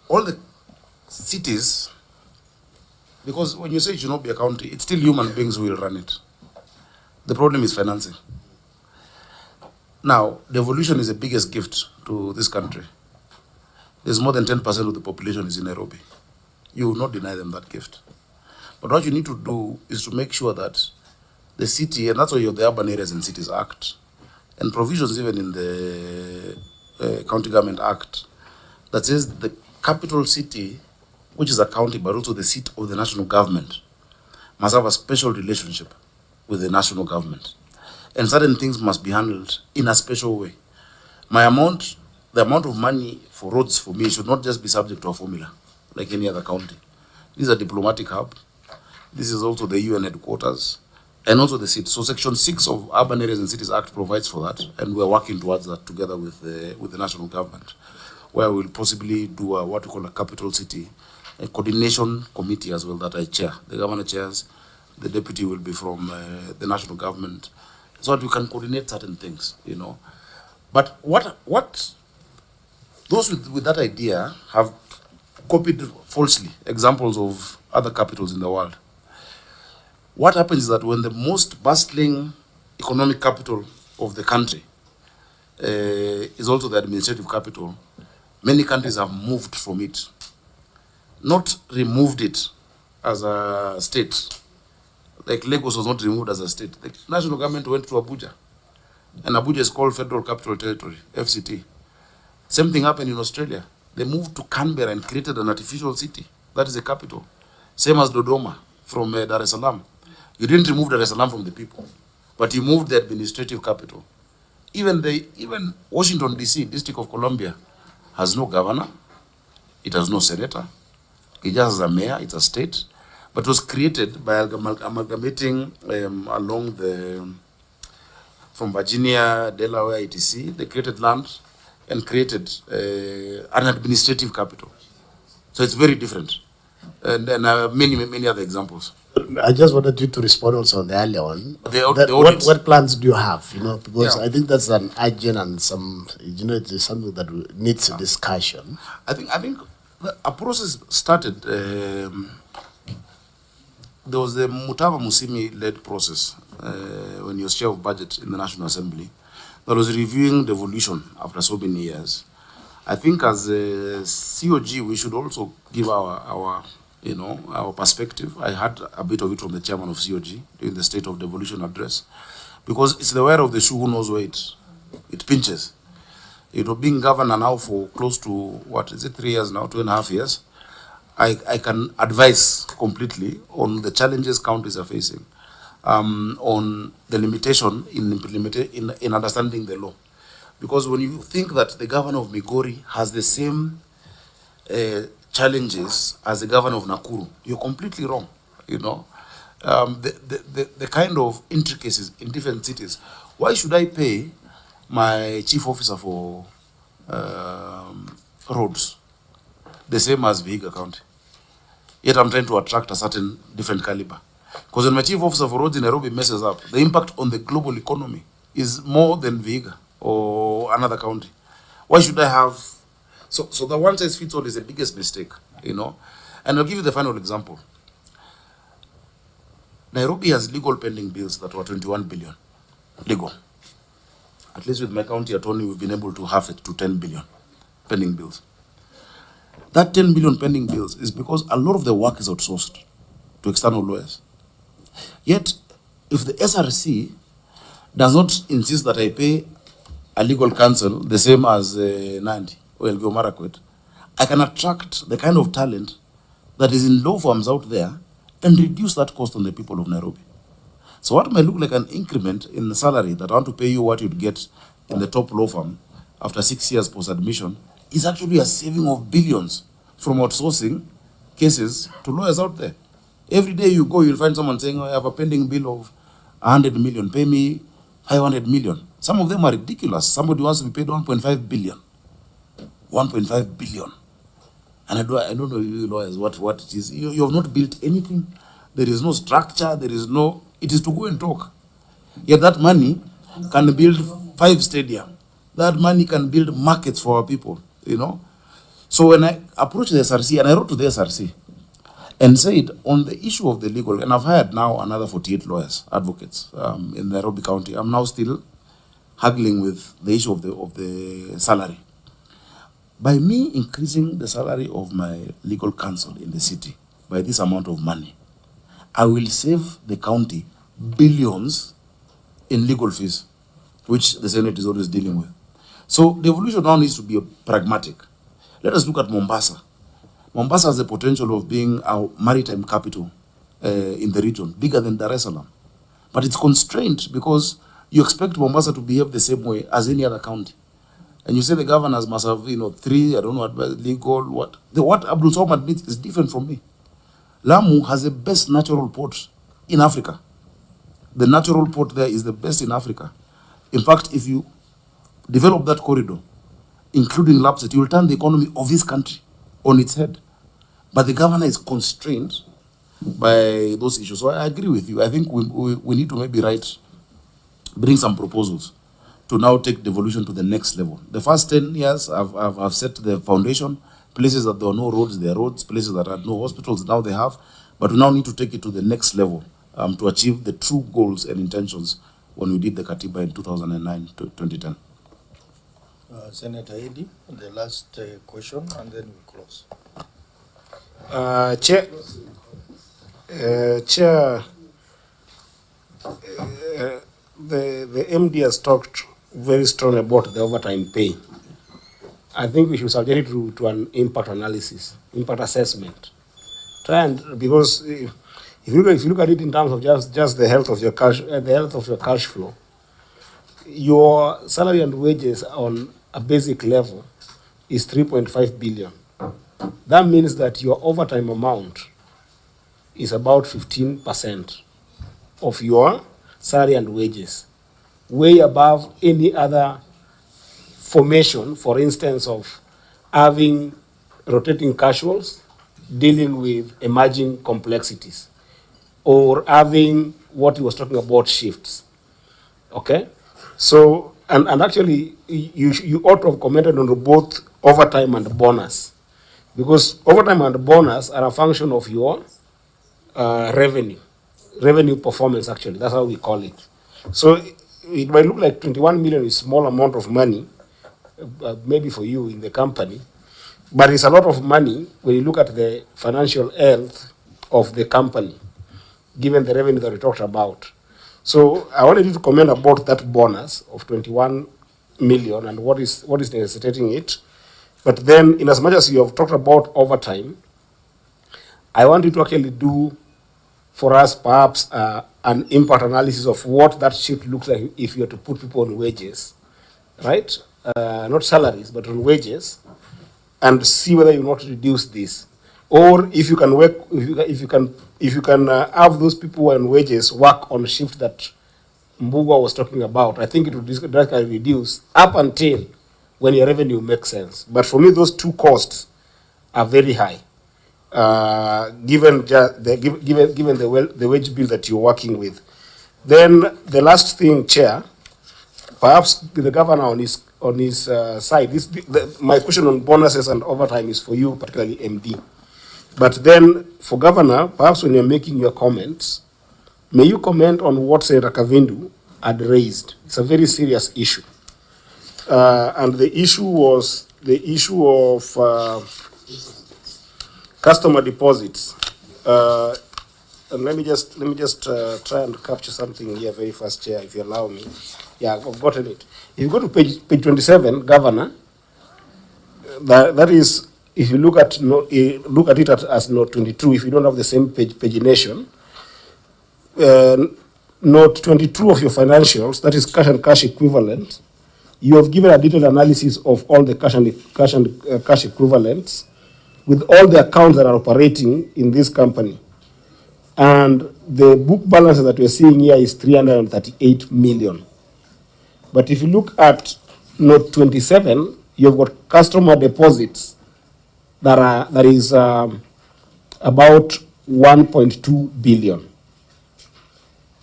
S4: all the cities, because when you say it should not be a county, it's still human beings who will run it. The problem is financing. Now, devolution is the biggest gift to this country. There's more than 10% of the population is in Nairobi. You will not deny them that gift. But what you need to do is to make sure that the city, and that's why you have the Urban Areas and Cities Act, and provisions even in the County Government Act, that says the capital city, which is a county but also the seat of the national government, must have a special relationship with the national government. and certain things must be handled in a special way. The amount of money for roads for me should not just be subject to a formula like any other county. This is a diplomatic hub. This is also the UN headquarters and also the city. So Section 6 of Urban Areas and Cities Act provides for that, and we're working towards that together with the national government, where we'll possibly do what we call a capital city, a coordination committee as well that I chair. The governor chairs, the deputy will be from the national government, so that we can coordinate certain things, you know. But what those with that idea have copied falsely examples of other capitals in the world. What happens is that when the most bustling economic capital of the country is also the administrative capital, many countries have moved from it, not removed it as a state. Like Lagos was not removed as a state. The national government went to Abuja, and Abuja is called Federal Capital Territory, FCT. Same thing happened in Australia. They moved to Canberra and created an artificial city. That is the capital. Same as Dodoma from Dar es Salaam. You didn't remove Dar es Salaam from the people, but you moved the administrative capital. Even Washington, D.C., District of Columbia, has no governor. It has no senator. It just has a mayor. It's a state. But it was created by amalgamating along from Virginia, Delaware, etc. They created land and created an administrative capital. So it's very different. And many other examples.
S5: I just wanted you to respond also on the earlier one.
S4: What
S5: plans do you have? You know, because
S4: Yeah.
S5: I think that's an urgent and some, you know, it is something that needs a discussion.
S4: I think a process started. There was the Mutava Musimi-led process when he was chair of budget in the National Assembly that was reviewing devolution after so many years. I think as a COG, we should also give our perspective. I had a bit of it from the chairman of COG during the State of Devolution address, because it's the wearer of the shoe who knows where it pinches. You know, being governor now for close to, 3 years now, 2.5 years, I can advise completely on the challenges counties are facing, on the limitation in understanding the law. Because when you think that the governor of Migori has the same challenges as the governor of Nakuru, you're completely wrong. You know, the kind of intricacies in different cities. Why should I pay my chief officer for roads the same as Vihiga County? Yet I'm trying to attract a certain different caliber. Because when my chief officer for roads in Nairobi messes up, the impact on the global economy is more than Vihiga or another county. Why should I have... So the one size fits all is the biggest mistake, you know. And I'll give you the final example. Nairobi has legal pending bills that were 21 billion. Legal. At least with my county attorney, we've been able to halve it to 10 billion pending bills. That 10 billion pending bills is because a lot of the work is outsourced to external lawyers. Yet, if the SRC does not insist that I pay a legal counsel the same as Nandi or Elgeyo Marakwet, I can attract the kind of talent that is in law firms out there and reduce that cost on the people of Nairobi. So what might look like an increment in the salary that I want to pay you what you'd get in the top law firm after 6 years post-admission is actually a saving of billions from outsourcing cases to lawyers out there. Every day you go, you'll find someone saying, I have a pending bill of 100 million, pay me 500 million. Some of them are ridiculous. Somebody wants to be paid 1.5 billion. 1.5 billion. And I don't know, you lawyers, what it is. You have not built anything. There is no structure. It is to go and talk. Yet that money can build 5 stadiums. That money can build markets for our people, you know. So when I approached the SRC, and I wrote to the SRC, and said, on the issue of the legal, and I've hired now another 48 lawyers, advocates, in Nairobi County. I'm now still haggling with the issue of the salary. By me increasing the salary of my legal counsel in the city by this amount of money, I will save the county billions in legal fees, which the Senate is always dealing with. So the evolution now needs to be pragmatic. Let us look at Mombasa. Mombasa has the potential of being a maritime capital in the region, bigger than Dar es Salaam. But it's constrained because You expect Mombasa to behave the same way as any other county. And you say the governors must have, 3, I don't know what, legal, what. What Abdul Somad needs is different from me. Lamu has the best natural port in Africa. The natural port there is the best in Africa. In fact, if you develop that corridor, including Lapset, you will turn the economy of this country on its head. But the governor is constrained by those issues. So I agree with you. I think we need to maybe bring some proposals to now take devolution to the next level. The first 10 years, I've set the foundation. Places that there were no roads, there are roads. Places that had no hospitals, now they have. But we now need to take it to the next level to achieve the true goals and intentions when we did the Katiba in 2009 to 2010.
S1: Senator Eddy, the last question, and then we close.
S2: Chair, the MD has talked very strong about the overtime pay. I think we should subject it to an impact analysis, impact assessment. Because if you look at it in terms of just the health of your cash flow, your salary and wages on a basic level is 3.5 billion. That means that your overtime amount is about 15% of your salary and wages, way above any other formation, for instance, of having rotating casuals, dealing with emerging complexities, or having what he was talking about, shifts. Okay? So, and actually, you ought to have commented on both overtime and bonus, because overtime and bonus are a function of your revenue performance, actually. That's how we call it. So it might look like 21 million is a small amount of money, maybe for you in the company, but it's a lot of money when you look at the financial health of the company, given the revenue that we talked about. So I wanted you to comment about that bonus of 21 million and what is necessitating it. But then, in as much as you have talked about overtime, I want you to actually do for us perhaps an impact analysis of what that shift looks like if you were to put people on wages, right? Not salaries, but on wages, and see whether you want to reduce this, or if you can work, if you can have those people on wages work on shift that Mbugua was talking about. I think it would drastically reduce up until when your revenue makes sense. But for me, those two costs are very high, given the wage bill that you're working with. Then the last thing, Chair, perhaps the governor on his side. My question on bonuses and overtime is for you, particularly MD. But then for governor, perhaps when you're making your comments, may you comment on what Senator Kavindu had raised. It's a very serious issue. And the issue was the issue of customer deposits. And let me just try and capture something here very fast, Chair, if you allow me. Yeah, I've gotten it. If you go to page 27, Governor, that is, if you look at it as note 22, if you don't have the same pagination, note 22 of your financials, that is cash and cash equivalent, you have given a detailed analysis of all the cash equivalents with all the accounts that are operating in this company. And the book balance that we're seeing here is 338 million. But if you look at note 27, you've got customer deposits that is about 1.2 billion.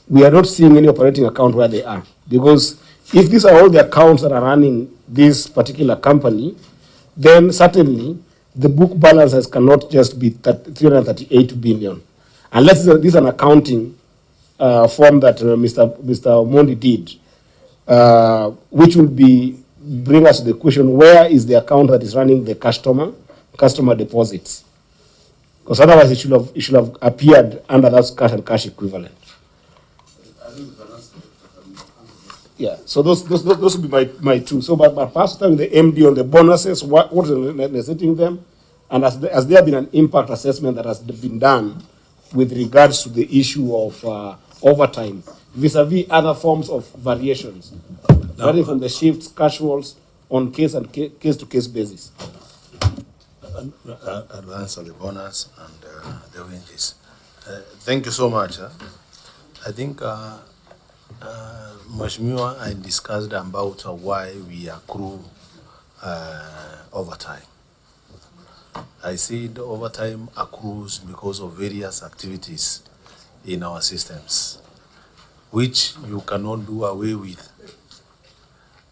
S2: We are not seeing any operating account where they are, because if these are all the accounts that are running this particular company, then certainly the book balances cannot just be 338 billion, unless this is an accounting form that Mr. Mondi did, which will bring us to the question: where is the account that is running the customer deposits? Because otherwise it should have appeared under that cash and cash equivalent. Yeah, so those would be my two. So, but perhaps telling the MD on the bonuses, what is necessitating them, and has there been an impact assessment that has been done with regards to the issue of overtime vis-a-vis other forms of variations, varying from the shifts, casuals, on case-to-case basis.
S5: I'll answer the bonus and the wages. Thank you so much. I think, Mheshimiwa, I discussed about why we accrue overtime. I said overtime accrues because of various activities in our systems, which you cannot do away with.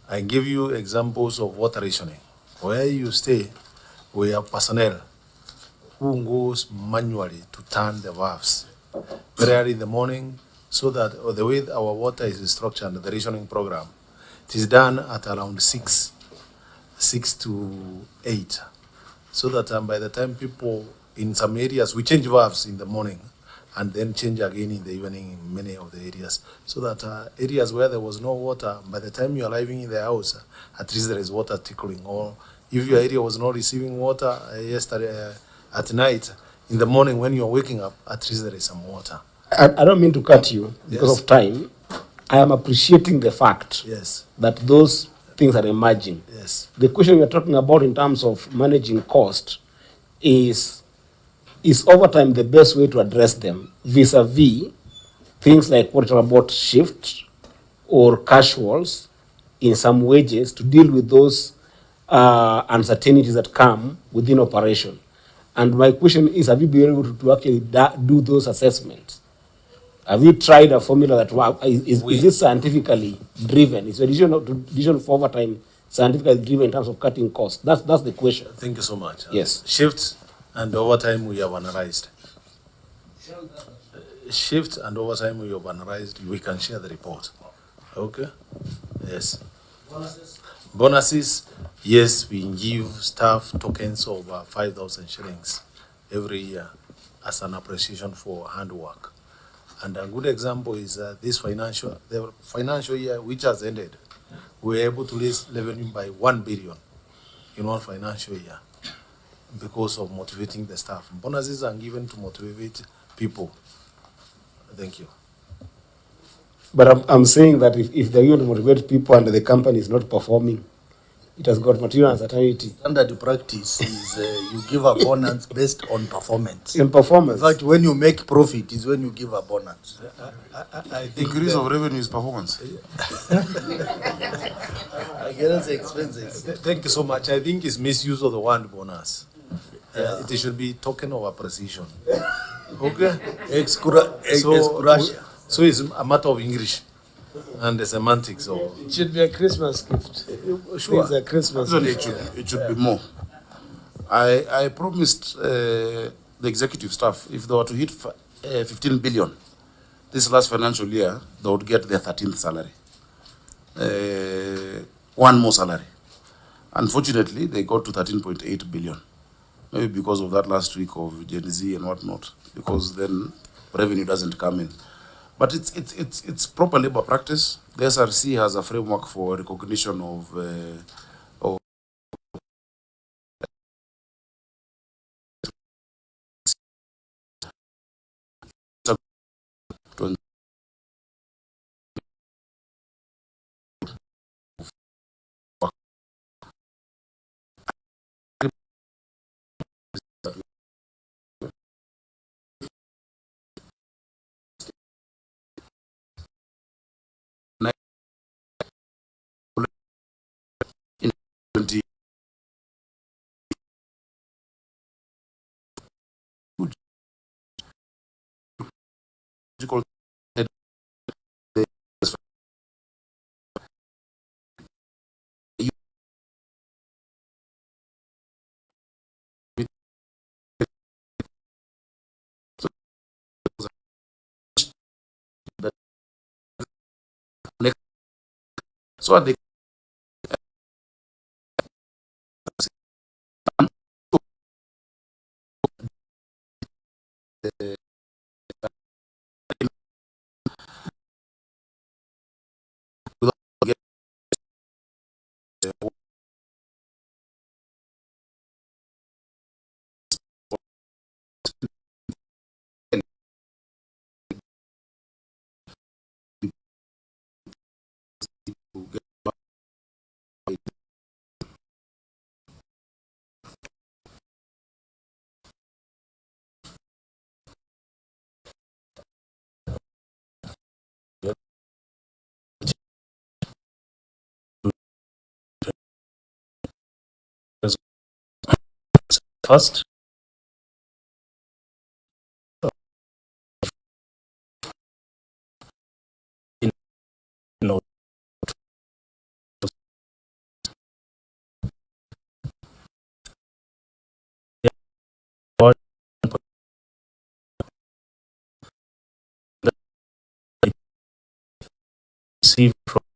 S5: I give you examples of water rationing. Where you stay, we have personnel who goes manually to turn the valves very early in the morning, so that the way our water is structured, the rationing program, it is done at around 6 to 8. So that by the time people in some areas, we change valves in the morning and then change again in the evening in many of the areas. So that areas where there was no water, by the time you are arriving in the house, at least there is water trickling. Or if your area was not receiving water yesterday at night, in the morning when you are waking up, at least there is some water.
S2: I don't mean to cut you because
S5: Yes.
S2: of time. I am appreciating the fact
S5: Yes.
S2: that those things are emerging.
S5: Yes.
S2: The question we are talking about in terms of managing cost is overtime the best way to address them vis-a-vis things like what about shift or casuals in some wages to deal with those uncertainties that come within operation. And my question is, have you been able to actually do those assessments? Have you tried a formula that works? Is it scientifically driven? Is the decision for overtime scientifically driven in terms of cutting costs? That's the question.
S5: Thank you so much.
S2: Yes.
S5: Shifts and overtime we have analyzed. Shift and overtime we have analyzed. We can share the report. Okay? Yes. Bonuses, yes, we give staff tokens of 5,000 shillings every year as an appreciation for handwork. And a good example is the financial year which has ended. We were able to raise revenue by 1 billion in one financial year because of motivating the staff. Bonuses are given to motivate people. Thank you.
S2: But I'm saying that if they want to motivate people and the company is not performing, it has got material uncertainty.
S1: Standard practice is you give a bonus based on performance.
S2: In performance.
S1: In fact, when you make profit is when you give a bonus.
S5: I think
S4: increase of revenue is performance.
S1: I guess expenses.
S5: Thank you so much. I think it's misuse of the word bonus. It should be token of appreciation. Okay? So it's a matter of English and the semantics of.
S2: It should be a Christmas gift.
S5: Sure.
S2: It's a Christmas
S4: Actually,
S2: gift.
S4: it should be more. I promised the executive staff if they were to hit 15 billion this last financial year, they would get their 13th salary. One more salary. Unfortunately, they got to 13.8 billion. Maybe because of that last week of Gen Z and whatnot, because then revenue doesn't come in. But it's proper labor practice. The SRC has a framework for recognition of so they
S15: first note received from